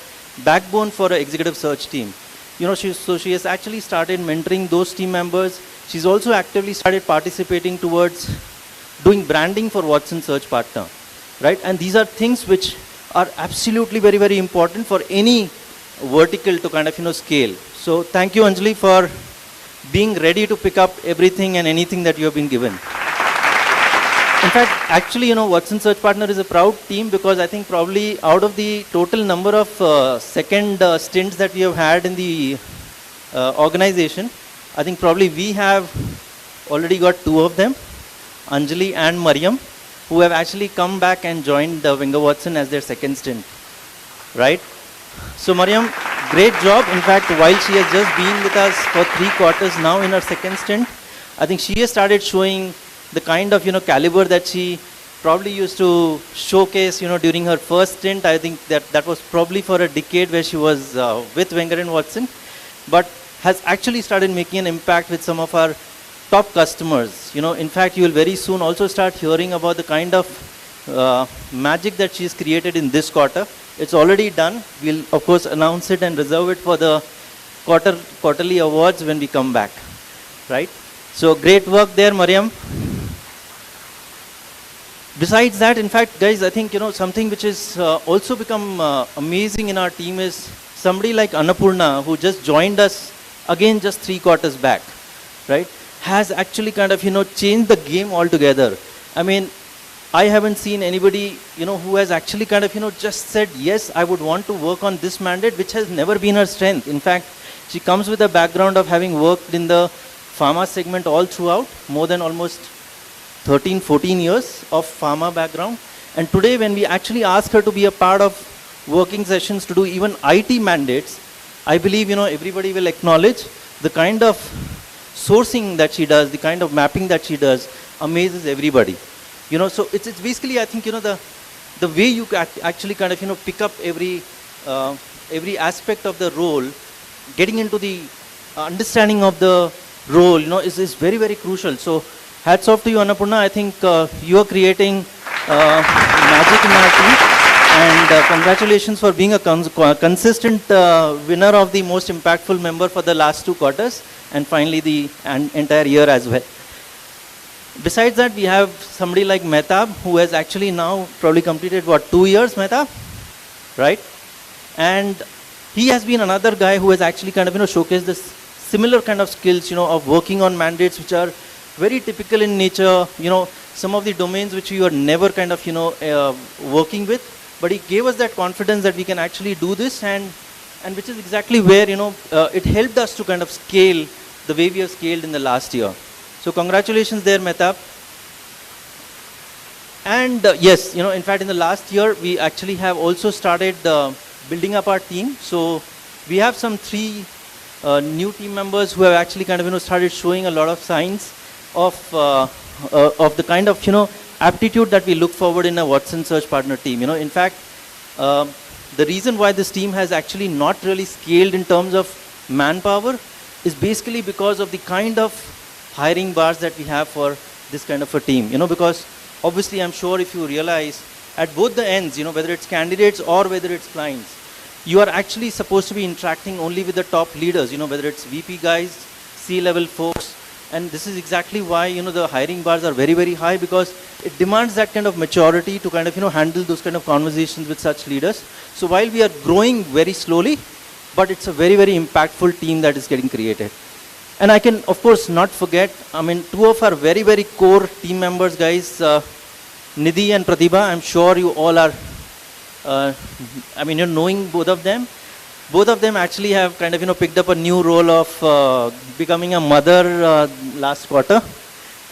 backbone for an executive search team. So she has actually started mentoring those team members. She's also actively started participating towards doing branding for Watson Search Partner, right? And these are things which are absolutely very, very important for any vertical to kind of, scale. So thank you, Anjali, for being ready to pick up everything and anything that you have been given. In fact, actually, Watson Search Partner is a proud team because I think probably out of the total number of second stints that we have had in the organization, I think probably we have already got 2 of them, Anjali and Mariam, who have actually come back and joined WENGER Watson as their second stint, right? So Mariam, great job. In fact, while she has just been with us for 3 quarters now in her second stint, I think she has started showing the kind of, caliber that she probably used to showcase, during her first stint. I think that was probably for a decade where she was with Wenger and Watson, but has actually started making an impact with some of our top customers. In fact, you will very soon also start hearing about the kind of magic that she's created in this quarter. It's already done. We'll of course announce it and reserve it for the quarterly awards when we come back, right? So great work there, Mariam. Besides that, in fact, guys, I think, something which has also become amazing in our team is somebody like Annapurna, who just joined us again just 3 quarters back, right? Has actually kind of, changed the game altogether. I mean, I haven't seen anybody, who has actually kind of, just said, yes, I would want to work on this mandate, which has never been her strength. In fact, she comes with a background of having worked in the pharma segment all throughout, more than almost 13, 14 years of pharma background. And today when we actually ask her to be a part of working sessions to do even IT mandates, I believe, everybody will acknowledge the kind of sourcing that she does, the kind of mapping that she does amazes everybody. So it's basically, I think, the way you actually kind of, pick up every aspect of the role, getting into the understanding of the role, is very, very crucial. So hats off to you, Annapurna. I think you are creating magic in our team. And congratulations for being a consistent winner of the most impactful member for the last 2 quarters and finally the entire year as well. Besides that, we have somebody like Mehtab, who has actually now probably completed, 2 years, Mehtab? Right? And he has been another guy who has actually kind of, showcased this similar kind of skills, of working on mandates which are very typical in nature, some of the domains which we were never kind of, working with. But he gave us that confidence that we can actually do this, and which is exactly where, it helped us to kind of scale the way we have scaled in the last year. So congratulations there, Mehtab. And yes, in fact, in the last year, we actually have also started building up our team. So we have some 3 new team members who have actually kind of, started showing a lot of signs of the kind of, aptitude that we look forward in a Watson Search Partner team. In fact, the reason why this team has actually not really scaled in terms of manpower is basically because of the kind of hiring bars that we have for this kind of a team. Because obviously, I'm sure if you realize at both the ends, whether it's candidates or whether it's clients, you are actually supposed to be interacting only with the top leaders, whether it's VP guys, C-level folks. And this is exactly why, the hiring bars are very, very high, because it demands that kind of maturity to kind of, handle those kind of conversations with such leaders. So while we are growing very slowly, but it's a very, very impactful team that is getting created. And I can, of course, not forget, 2 of our very, very core team members, guys, Nidhi and Pratibha. I'm sure you all are, you're knowing both of them. Both of them actually have kind of, picked up a new role of becoming a mother last quarter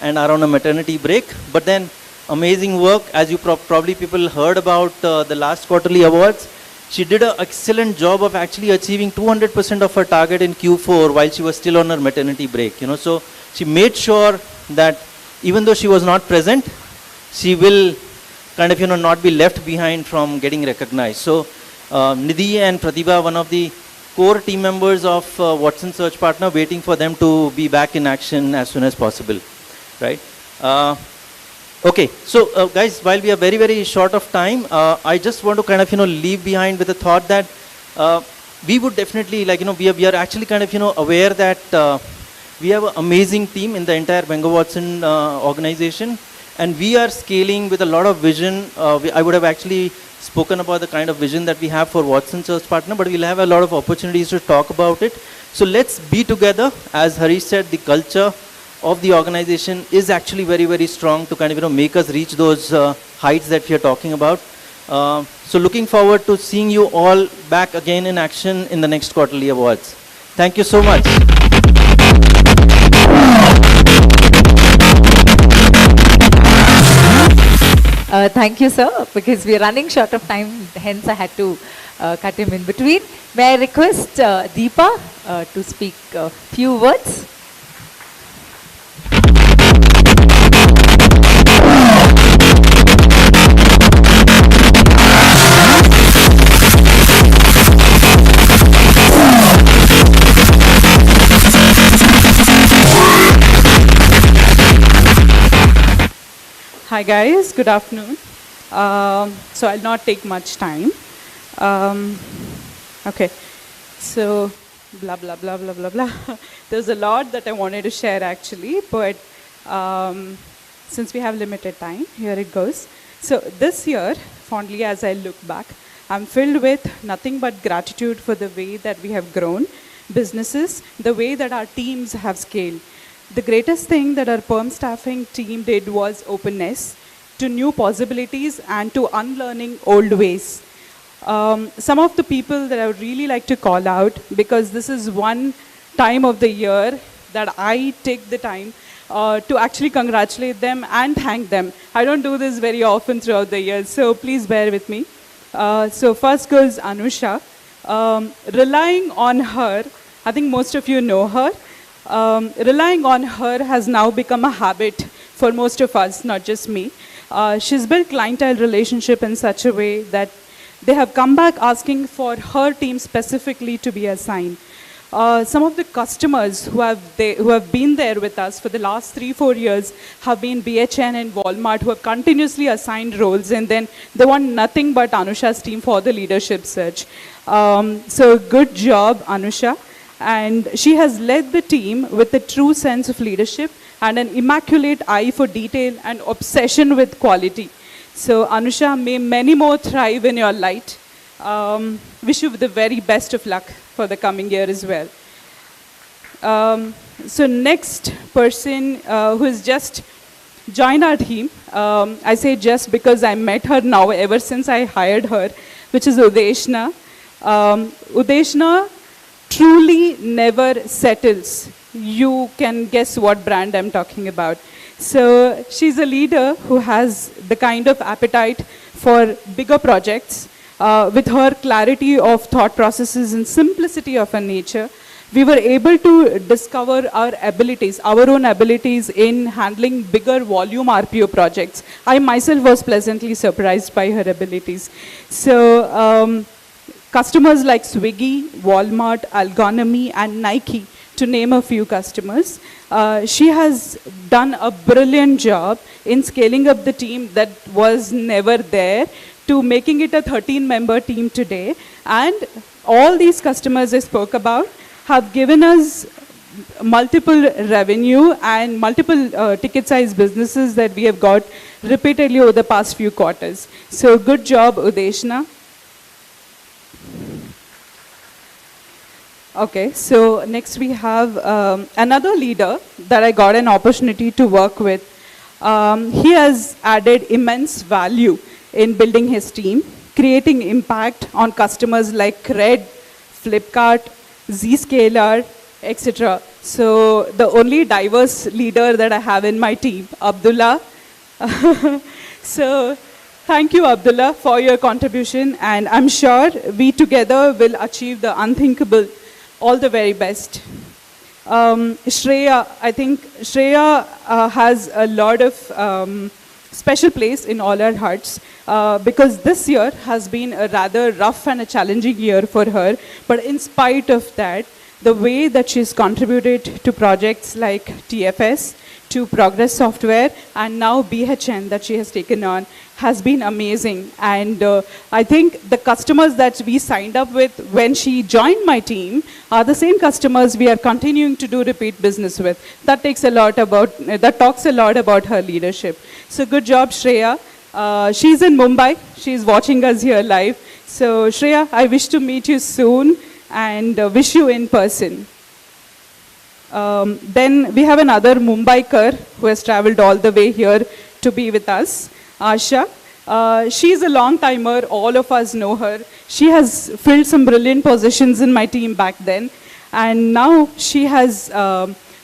and are on a maternity break. But then amazing work, as you probably people heard about the last quarterly awards. She did an excellent job of actually achieving 200% of her target in Q4 while she was still on her maternity break. So she made sure that even though she was not present, she will kind of, not be left behind from getting recognized. So Nidhi and Pratibha, one of the core team members of Watson Search Partner, waiting for them to be back in action as soon as possible, right? Okay, so guys, while we are very, very short of time, I just want to kind of, leave behind with the thought that we would definitely, we are actually kind of, aware that we have an amazing team in the entire WENGER Watson organization, and we are scaling with a lot of vision. I would have actually spoken about the kind of vision that we have for Watson Search Partner, but we'll have a lot of opportunities to talk about it. So let's be together. As Harish said, the culture of the organization is actually very, very strong to kind of, make us reach those heights that we are talking about. So looking forward to seeing you all back again in action in the next quarterly awards. Thank you so much.
Thank you, sir, because we are running short of time, hence I had to cut him in between. May I request Deepa to speak a few words?
Hi guys, good afternoon. So I'll not take much time. Okay, so blah, blah, blah, blah, blah, blah. There's a lot that I wanted to share actually, but since we have limited time, here it goes. So this year, fondly as I look back, I'm filled with nothing but gratitude for the way that we have grown businesses, the way that our teams have scaled. The greatest thing that our perm staffing team did was openness to new possibilities and to unlearning old ways. Some of the people that I would really like to call out, because this is one time of the year that I take the time to actually congratulate them and thank them. I don't do this very often throughout the year, so please bear with me. So first goes Anusha. Relying on her, I think most of you know her. Relying on her has now become a habit for most of us, not just me. She's built clientele relationship in such a way that they have come back asking for her team specifically to be assigned. Some of the customers who have been there with us for the last 3-4 years have been BHN and Walmart, who have continuously assigned roles, and then they want nothing but Anusha's team for the leadership search. So good job, Anusha. And she has led the team with a true sense of leadership and an immaculate eye for detail and obsession with quality. So Anusha, may many more thrive in your light. Wish you the very best of luck for the coming year as well. So next person who has just joined our team, I say just because I met her now ever since I hired her, which is Udeshna. Udeshna truly never settles. You can guess what brand I'm talking about. So she's a leader who has the kind of appetite for bigger projects. With her clarity of thought processes and simplicity of her nature, we were able to discover our abilities, our own abilities in handling bigger volume RPO projects. I myself was pleasantly surprised by her abilities. So customers like Swiggy, Walmart, Algonomy, and Nike, to name a few customers. She has done a brilliant job in scaling up the team that was never there to making it a 13-member team today. And all these customers I spoke about have given us multiple revenue and multiple ticket size businesses that we have got repeatedly over the past few quarters. So good job, Udeshna. Okay, so next we have another leader that I got an opportunity to work with. He has added immense value in building his team, creating impact on customers like Red, Flipkart, Zscaler, etc. So the only diverse leader that I have in my team, Abdullah. So thank you, Abdullah, for your contribution, and I'm sure we together will achieve the unthinkable. All the very best. Shreya, I think Shreya has a lot of special place in all our hearts because this year has been a rather rough and a challenging year for her. But in spite of that, the way that she's contributed to projects like TFS, to Progress Software, and now BHN that she has taken on has been amazing. And I think the customers that we signed up with when she joined my team are the same customers we are continuing to do repeat business with. That talks a lot about her leadership. So good job, Shreya. She's in Mumbai. She's watching us here live. So Shreya, I wish to meet you soon and wish you in person. Then we have another Mumbaiker who has traveled all the way here to be with us, Asha. She's a long timer, all of us know her. She has filled some brilliant positions in my team back then, and now she has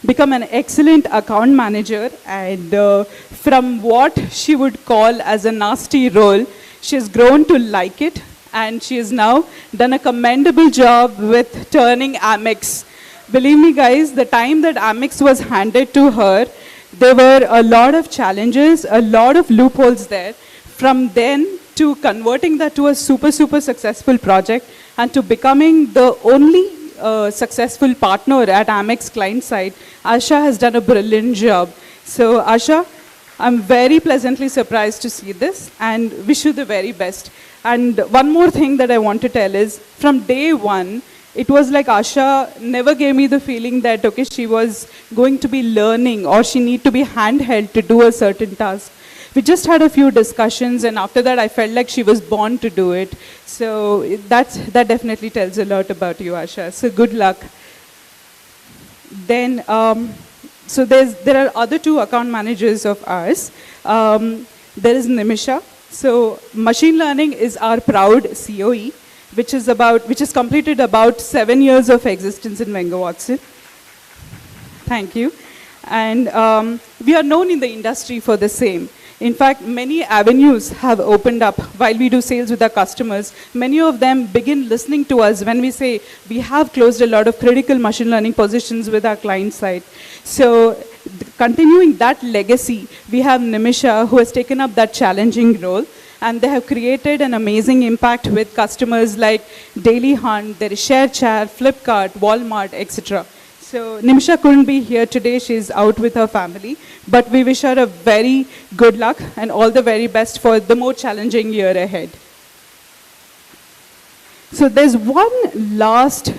become an excellent account manager, and from what she would call as a nasty role, she has grown to like it, and she has now done a commendable job with turning Amex. Believe me guys, the time that Amex was handed to her, there were a lot of challenges, a lot of loopholes there. From then to converting that to a super successful project and to becoming the only successful partner at Amex client side, Asha has done a brilliant job. So Asha, I'm very pleasantly surprised to see this and wish you the very best. And one more thing that I want to tell is, from day one, it was like Asha never gave me the feeling that, okay, she was going to be learning or she need to be handheld to do a certain task. We just had a few discussions, and after that I felt like she was born to do it. So that definitely tells a lot about you, Asha. So good luck. Then, so there are other two account managers of ours. There is Nimisha. So machine learning is our proud COE, which has completed about 7 years of existence in Wenger Watson. Thank you. And we are known in the industry for the same. In fact, many avenues have opened up while we do sales with our customers. Many of them begin listening to us when we say we have closed a lot of critical machine learning positions with our client side. So continuing that legacy, we have Nimisha, who has taken up that challenging role, and they have created an amazing impact with customers like Daily Hunt, there is ShareChat, Flipkart, Walmart, etc. So Nimisha couldn't be here today, she's out with her family, but we wish her a very good luck and all the very best for the more challenging year ahead. So there's one last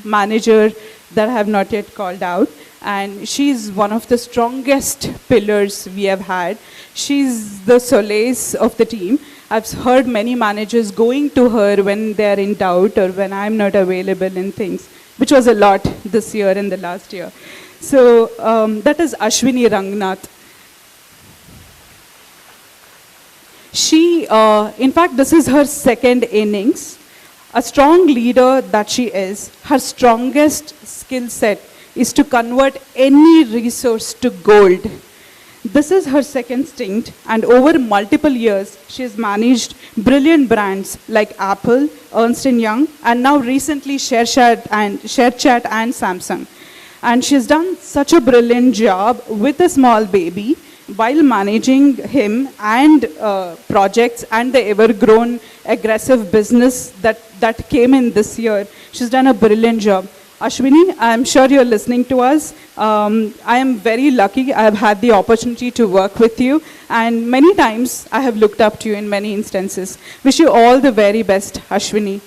manager that I have not yet called out, and she's one of the strongest pillars we have had. She's the solace of the team. I've heard many managers going to her when they're in doubt or when I'm not available in things, which was a lot this year and the last year. So that is Ashwini Rangnath. She, in fact, this is her second innings. A strong leader that she is, her strongest skill set is to convert any resource to gold. This is her second stint, and over multiple years, she has managed brilliant brands like Apple, Ernst & Young, and now recently ShareChat and Samsung. And she's done such a brilliant job with a small baby while managing him and projects and the ever-grown aggressive business that came in this year. She's done a brilliant job. Ashwini, I'm sure you're listening to us. I am very lucky. I have had the opportunity to work with you, and many times I have looked up to you in many instances. Wish you all the very best, Ashwini.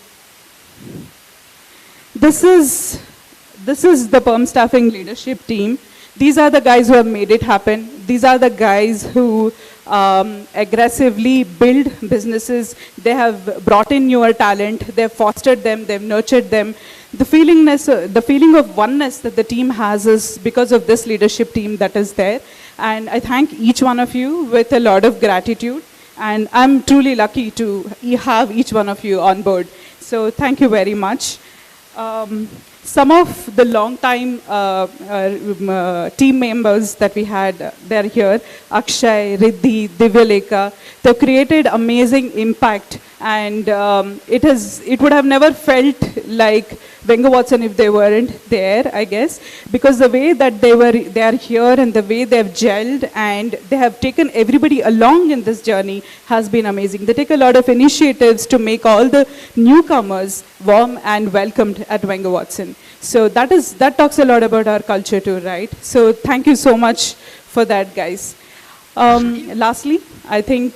This is the perm staffing leadership team. These are the guys who have made it happen. These are the guys who aggressively build businesses. They have brought in newer talent. They've fostered them. They've nurtured them. The feeling of oneness that the team has is because of this leadership team that is there. And I thank each one of you with a lot of gratitude. And I'm truly lucky to have each one of you on board. So thank you very much. Some of the long-time team members that we had, they're here. Akshay, Riddhi, Divyaleka. They've created amazing impact, and it would have never felt like Wenger Watson if they weren't there, I guess, because the way that they are here and the way they have gelled and they have taken everybody along in this journey has been amazing. They take a lot of initiatives to make all the newcomers warm and welcomed at Wenger Watson. So that talks a lot about our culture too, right? So thank you so much for that, guys. Lastly, I think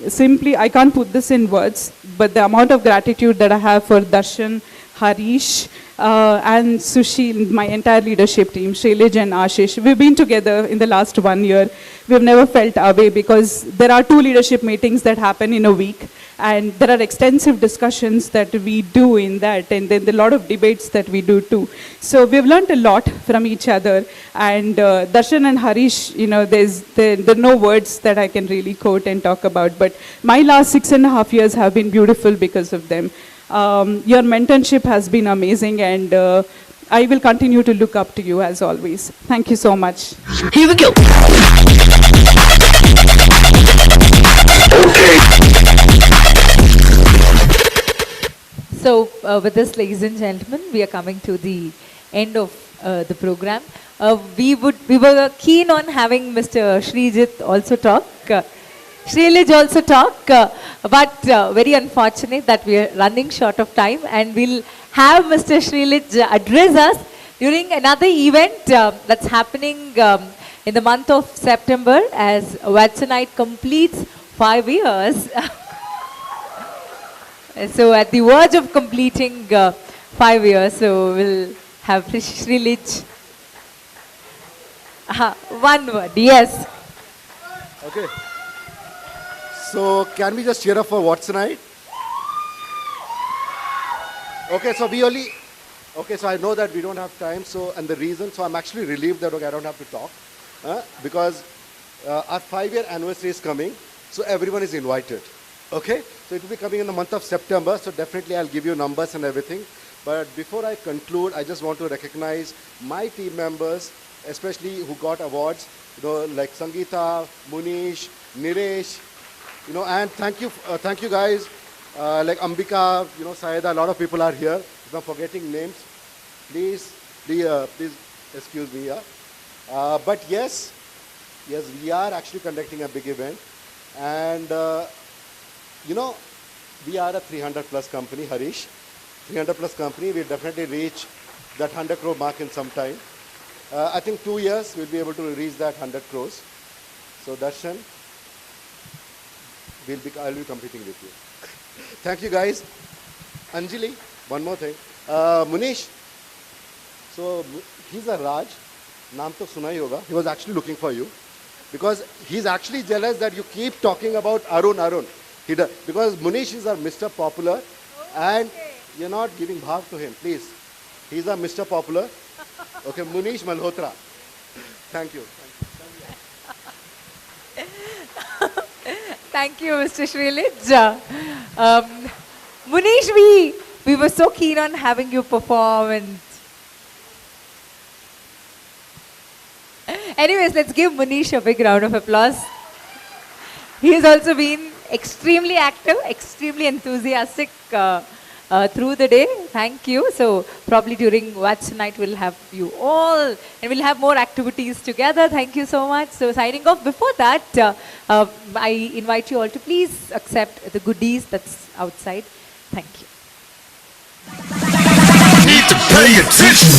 simply, I can't put this in words, but the amount of gratitude that I have for Darshan, Harish, and Sushil, my entire leadership team, Shailij and Ashish. We've been together in the last 1 year. We've never felt away because there are 2 leadership meetings that happen in a week, and there are extensive discussions that we do in that, and then a lot of debates that we do too. So we've learned a lot from each other, and Darshan and Harish, there are no words that I can really quote and talk about, but my last 6.5 years have been beautiful because of them. Your mentorship has been amazing, and I will continue to look up to you as always. Thank you so much.
Here we go.
So with this, ladies and gentlemen, we are coming to the end of the program. We were keen on having Mr. Srijit also talk. Shailij also talk, but very unfortunate that we are running short of time, and we'll have Mr. Shailij address us during another event that's happening in the month of September as Watsonite completes 5 years. So at the verge of completing 5 years, so we'll have Srilij. One word, yes.
Okay. So can we just cheer up for what's tonight? Okay, so we only. Okay, so I know that we don't have time. So and the reason, so I'm actually relieved that okay, I don't have to talk, because our 5-year anniversary is coming. So everyone is invited. Okay, so it will be coming in the month of September. So definitely I'll give you numbers and everything. But before I conclude, I just want to recognize my team members, especially who got awards. You know, like Sangeeta, Munish, Niresh. You know, and thank you guys. Like Ambika, you know, Saida. A lot of people are here. If I'm forgetting names, please excuse me. But yes, we are actually conducting a big event, and you know, we are a 300 plus company, Harish. 300 plus company. We'll definitely reach that 100 crore mark in some time. I think 2 years we'll be able to reach that 100 crores. So Darshan, I'll be competing with you. Thank you guys. Anjali, one more thing. Munish, so he's a Raj. Naam to suna hi hoga. He was actually looking for you because he's actually jealous that you keep talking about Arun. Because Munish is our Mr. Popular and you're not giving bhav to him, please. He's a Mr. Popular. Okay, Munish Malhotra. Thank you.
Thank you, Mr. Srilij. Munish, we were so keen on having you perform, and anyways, let's give Munish a big round of applause. He has also been extremely active, extremely enthusiastic through the day. Thank you. So probably during Watch Night we'll have you all, and we'll have more activities together. Thank you so much. So signing off. Before that, I invite you all to please accept the goodies that's outside. Thank you.
Need to pay attention.